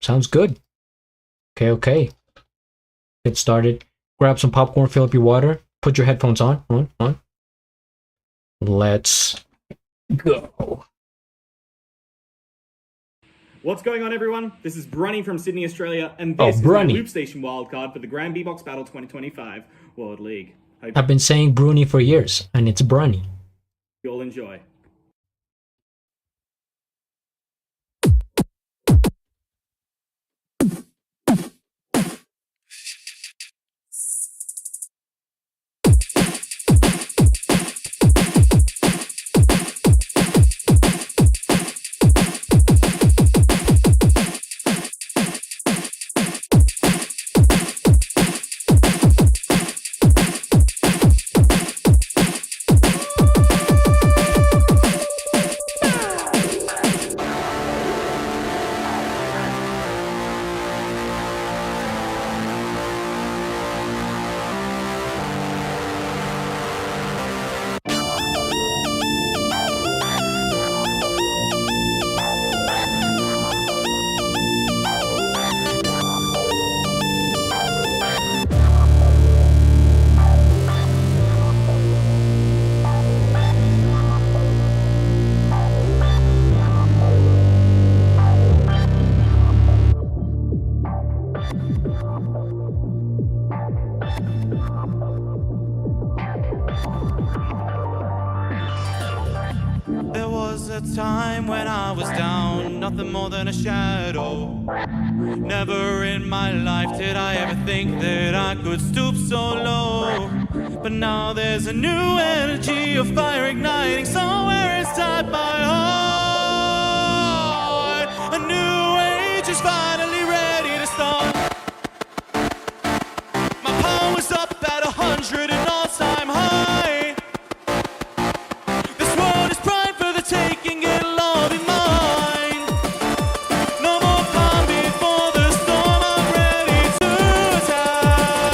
S2: Sounds good. Okay. Get started. Grab some popcorn, fill up your water, put your headphones on. Let's go.
S10: What's going on, everyone? This is Brunny from Sydney, Australia, and this is my Loop Station wildcard for the Grand Beatbox Battle 2025 World League.
S2: I've been saying Brunny for years, and it's Brunny.
S10: You'll enjoy.
S9: a time when I was down, nothing more than a shadow. Never in my life did I ever think that I could stoop so low. But now there's a new energy of fire igniting somewhere inside my heart. A new age is finally ready to start. My power's up at 100 and all-time high. This world is primed for the taking, it'll all be mine. No more calm before the storm, I'm ready to attack.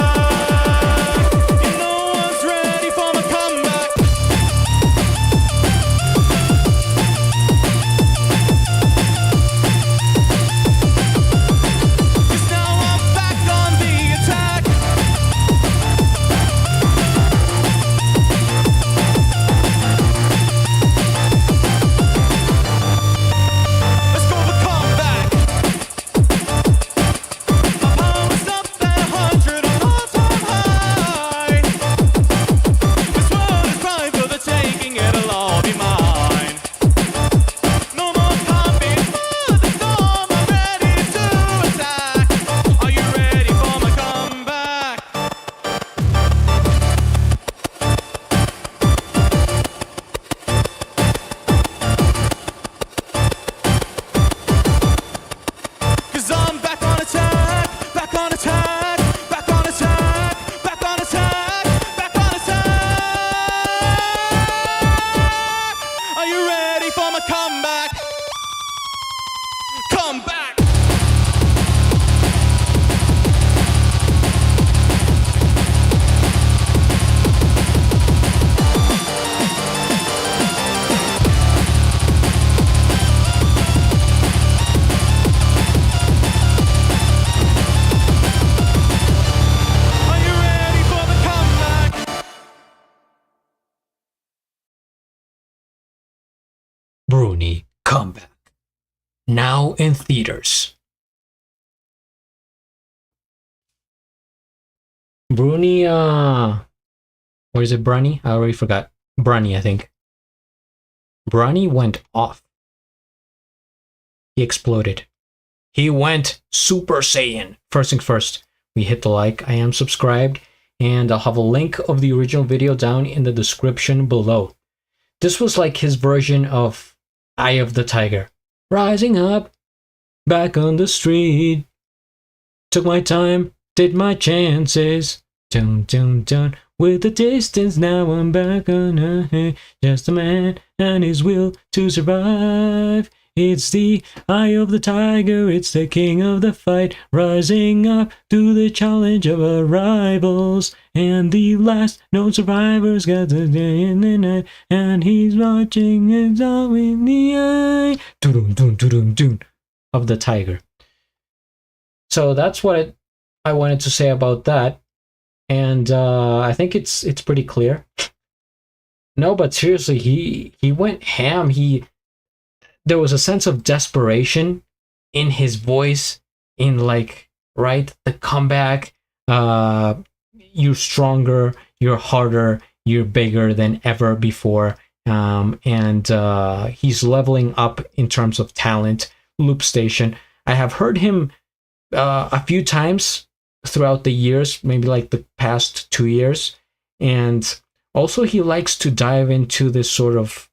S9: And no one's ready for my comeback. Cause now I'm back on the attack. Let's go for comeback. My power's up at 100 on all-time high. This world is primed for the taking, it'll all be mine. No more calm before the storm, I'm ready to attack. Are you ready for my comeback? Cause I'm back on attack, back on attack, back on attack, back on attack, back on attack. Are you ready for my comeback? Come back. Are you ready for the comeback?
S2: Brunny Comeback. Now in theaters. Brunny, or is it Brunny? I already forgot. Brunny, I think. Brunny went off. He exploded. He went Super Saiyan. First thing first, we hit the like. I am subscribed, and I'll have a link of the original video down in the description below. This was like his version of Eye of the Tiger. Rising up, back on the street. Took my time, did my chances. Dun dun dun. With the distance, now I'm back on a just a man and his will to survive. It's the eye of the tiger, it's the king of the fight, rising up to the challenge of our rivals. And the last known survivors got the day in the night, and he's watching his all in the eye. Dun dun dun dun dun of the tiger. So that's what I wanted to say about that, and I think it's pretty clear. No, but seriously, he went ham. There was a sense of desperation in his voice, in like, right, the comeback, you're stronger, you're harder, you're bigger than ever before, and he's leveling up in terms of talent. Loop Station, I have heard him a few times throughout the years, maybe like the past 2 years, and also he likes to dive into this sort of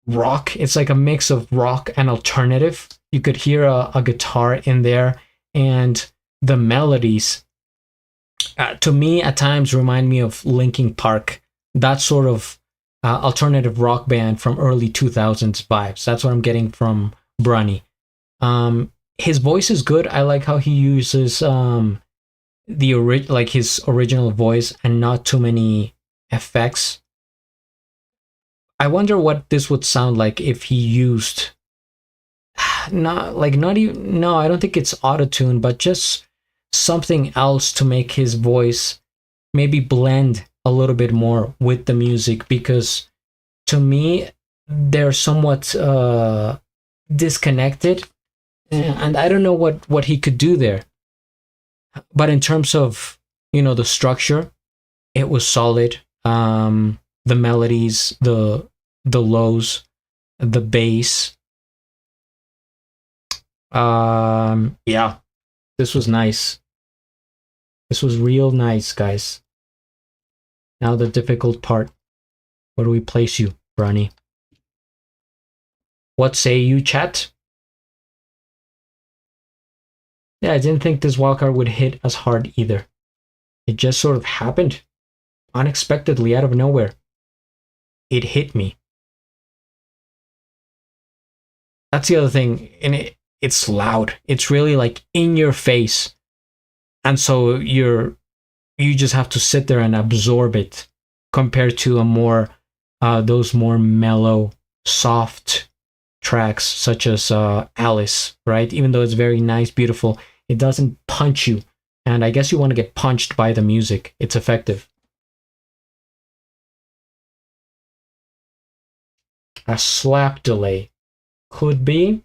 S2: rock. It's like a mix of rock and alternative. You could hear a guitar in there, and the melodies to me at times remind me of Linkin Park, that sort of alternative rock band from early 2000s vibes. That's what I'm getting from Brunny. His voice is good. I like how he uses his original voice and not too many effects. I wonder what this would sound like if he used I don't think it's autotune, but just something else to make his voice maybe blend a little bit more with the music, because to me they're somewhat disconnected, and I don't know what he could do there. But in terms of, the structure, it was solid. The melodies, the lows, the bass. Yeah, this was nice. This was real nice, guys. Now the difficult part. Where do we place you, Brunny? What say you, chat? Yeah, I didn't think this wildcard would hit as hard either. It just sort of happened. Unexpectedly, out of nowhere. It hit me. That's the other thing. And it's loud. It's really like in your face. And so you just have to sit there and absorb it compared to a more those more mellow, soft tracks such as Alice, right? Even though it's very nice, beautiful, it doesn't punch you. And I guess you want to get punched by the music. It's effective. A slap delay could be.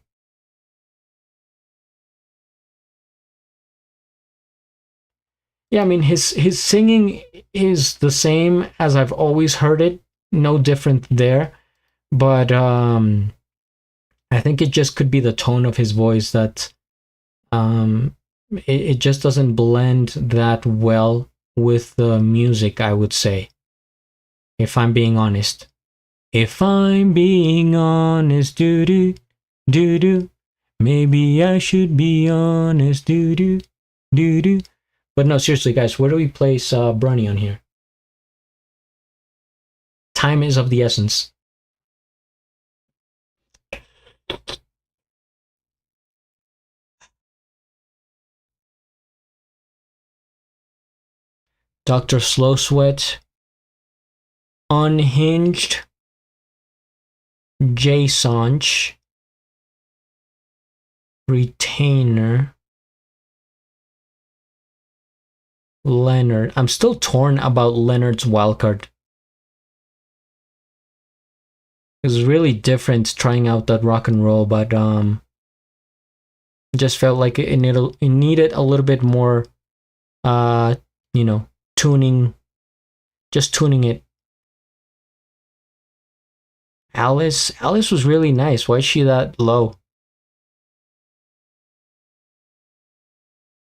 S2: Yeah, I mean, his singing is the same as I've always heard it. No different there. But I think it just could be the tone of his voice that it just doesn't blend that well with the music, I would say. If I'm being honest. If I'm being honest, doo-doo, doo-doo. Maybe I should be honest, doo-doo, doo-doo. But no, seriously, guys, where do we place Brunny on here? Time is of the essence. Dr. Slow Sweat, Unhinged, J Sunch, Retainer, Leonard. I'm still torn about Leonard's wildcard. It was really different trying out that rock and roll, but just felt like it needed a little bit more, you know, tuning, just tuning it. Alice was really nice. Why is she that low?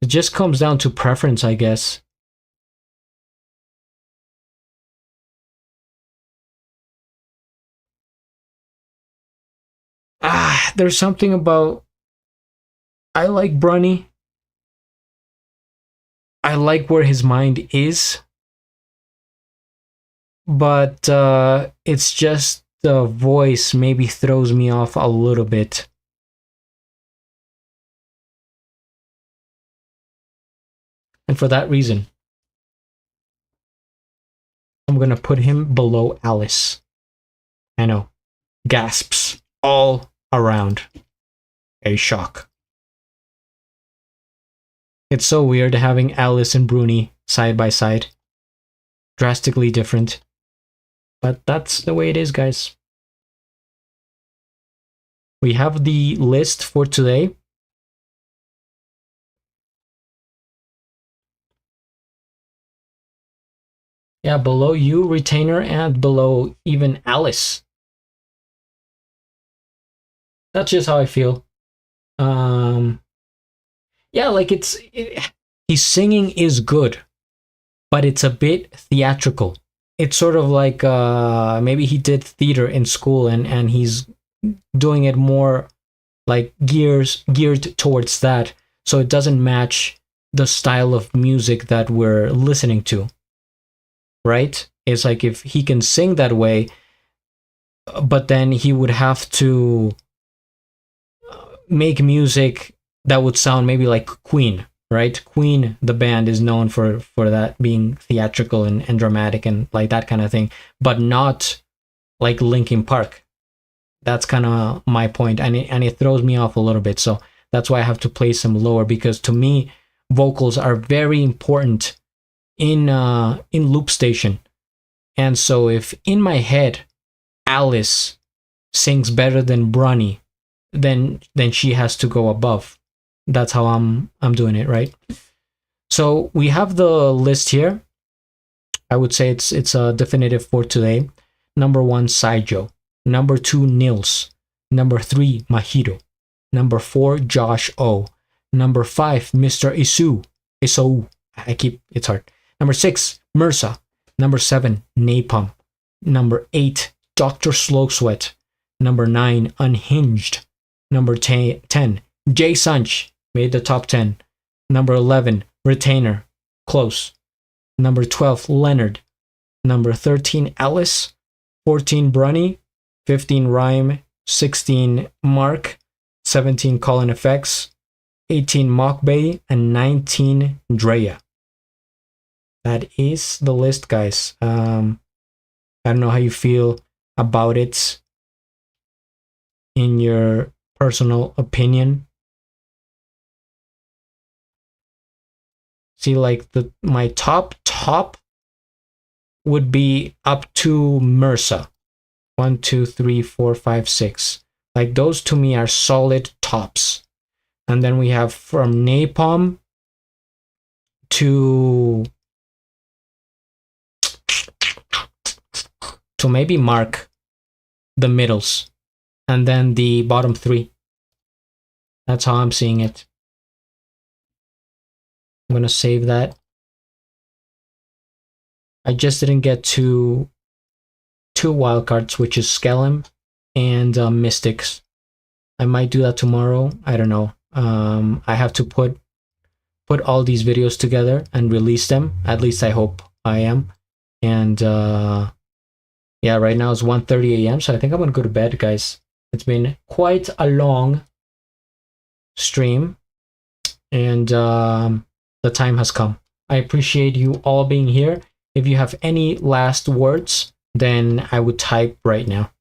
S2: It just comes down to preference, I guess. There's something about... I like Brunny. I like where his mind is. But it's just the voice maybe throws me off a little bit. And for that reason, I'm going to put him below Alice. I know. Gasps all around. A shock. It's so weird having Alice and Brunny side by side. Drastically different. But that's the way it is, guys. We have the list for today. Yeah, below you, Retainer, and below even Alice. That's just how I feel. Yeah, like his singing is good, but it's a bit theatrical. It's sort of like maybe he did theater in school and he's doing it more like geared towards that, so it doesn't match the style of music that we're listening to. Right? It's like if he can sing that way, but then he would have to make music that would sound maybe like Queen, right? Queen, the band, is known for that being theatrical and dramatic and like that kind of thing, but not like Linkin Park. That's kind of my point, and it throws me off a little bit. So that's why I have to place him lower, because to me, vocals are very important in Loop Station. And so if in my head Alice sings better than Brunny, then she has to go above. That's how I'm doing it, right? So we have the list here. I would say it's a definitive for today. Number 1, Sai Joe. Number 2, Niels. Number 3, Mahiro. Number 4, Josho. Number 5, Mr. Isou. It's hard. Number 6, MRSA. Number 7, Napalm. Number 8, Dr. Slow Sweat. Number 9, Unhinged. Number 10, J Sunch. Made the top 10. Number 11, Retainer. Close. Number 12, Leonard. Number 13, Alice. 14, Brunny. 15, Rhyme. 16, Mark. 17, Colin Effects. 18, Mockbay. And 19, Drea. That is the list, guys. I don't know how you feel about it in your personal opinion. See, like my top would be up to MRSA. 1, 2, 3, 4, 5, 6. Like those to me are solid tops. And then we have from Napalm to maybe Mark, the middles, and then the bottom 3. That's how I'm seeing it. I'm gonna save that. I just didn't get to 2 wildcards, which is Skellum and Mystics. I might do that tomorrow. I don't know. I have to put all these videos together and release them. At least I hope I am. And yeah, right now it's 1:30 a.m. So I think I'm gonna go to bed, guys. It's been quite a long stream, and the time has come. I appreciate you all being here. If you have any last words, then I would type right now.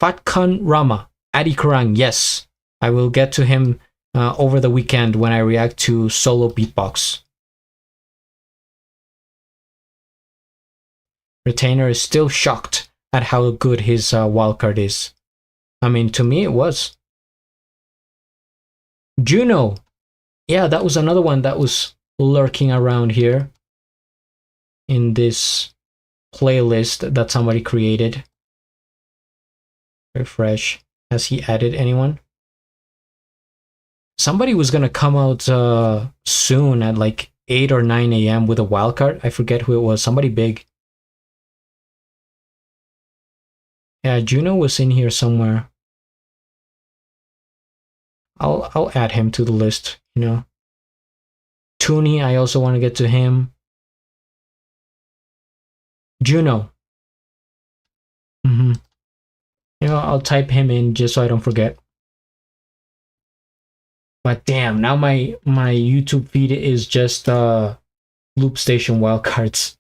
S2: Vaktang Rama, Adi Karang, yes. I will get to him over the weekend when I react to solo beatbox. Retainer is still shocked at how good his wildcard is. I mean, to me it was. Juno. Yeah, that was another one that was lurking around here in this playlist that somebody created. Refresh. Has he added anyone? Somebody was gonna come out soon at like 8 or 9 a.m. with a wildcard. I forget who it was. Somebody big. Yeah, Juno was in here somewhere. I'll add him to the list, you know. Tooney, I also want to get to him. Juno. You know, I'll type him in just so I don't forget. But damn, now my YouTube feed is just Loop Station wildcards.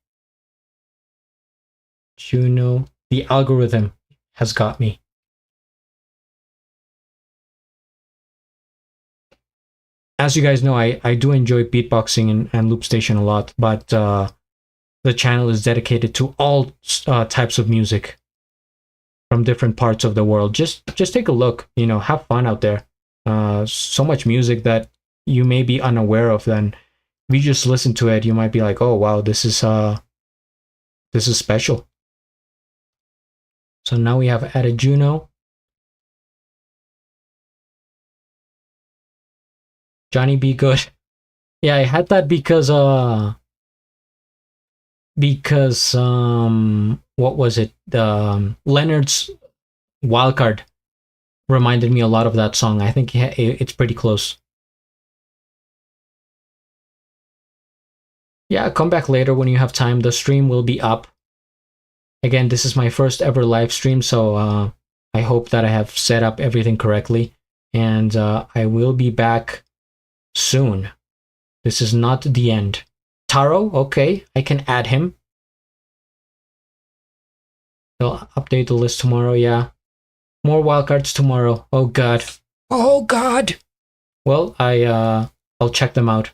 S2: Juno, the algorithm has got me. As you guys know, I do enjoy beatboxing and Loop Station a lot, but the channel is dedicated to all types of music from different parts of the world. Just take a look, you know, have fun out there. So much music that you may be unaware of, then if you just listen to it, you might be like, oh wow, this is special. So now we have added Juno. Johnny Be Good. Yeah, I had that because what was it? Leonard's Wildcard reminded me a lot of that song. I think it's pretty close. Yeah, come back later when you have time. The stream will be up. Again, this is my first ever live stream, so I hope that I have set up everything correctly. And I will be back soon. This is not the end. Taro, okay, I can add him. I'll update the list tomorrow, yeah. More wildcards tomorrow. Oh god. Oh god! Well, I'll check them out.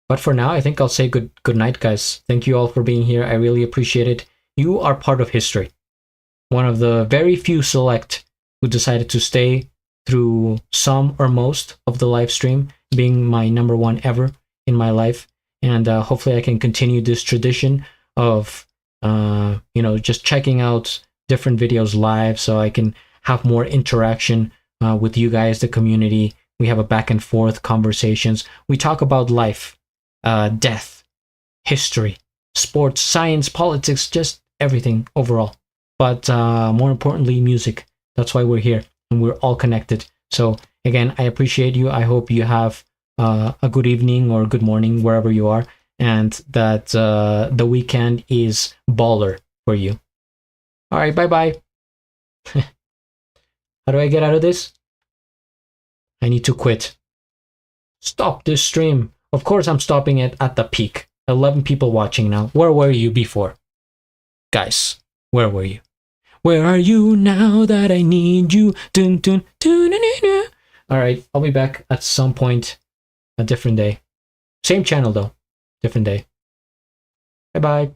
S2: But for now, I think I'll say good night, guys. Thank you all for being here. I really appreciate it. You are part of history. One of the very few select who decided to stay through some or most of the live stream, being my #1 ever in my life. And hopefully I can continue this tradition of just checking out different videos live so I can have more interaction with you guys, the community. We have a back and forth conversations. We talk about life, death, history, sports, science, politics, just everything overall. But more importantly, music. That's why we're here and we're all connected. So again, I appreciate you. I hope you have a good evening or good morning wherever you are, and that the weekend is baller for you. All right, bye-bye. How do I get out of this? I need to quit. Stop this stream. Of course I'm stopping it at the peak. 11 people watching now. Where were you before? Guys, where were you? Where are you now that I need you? Dun, dun, dun, dun, dun, dun. All right, I'll be back at some point, a different day. Same channel though, different day. Bye-bye.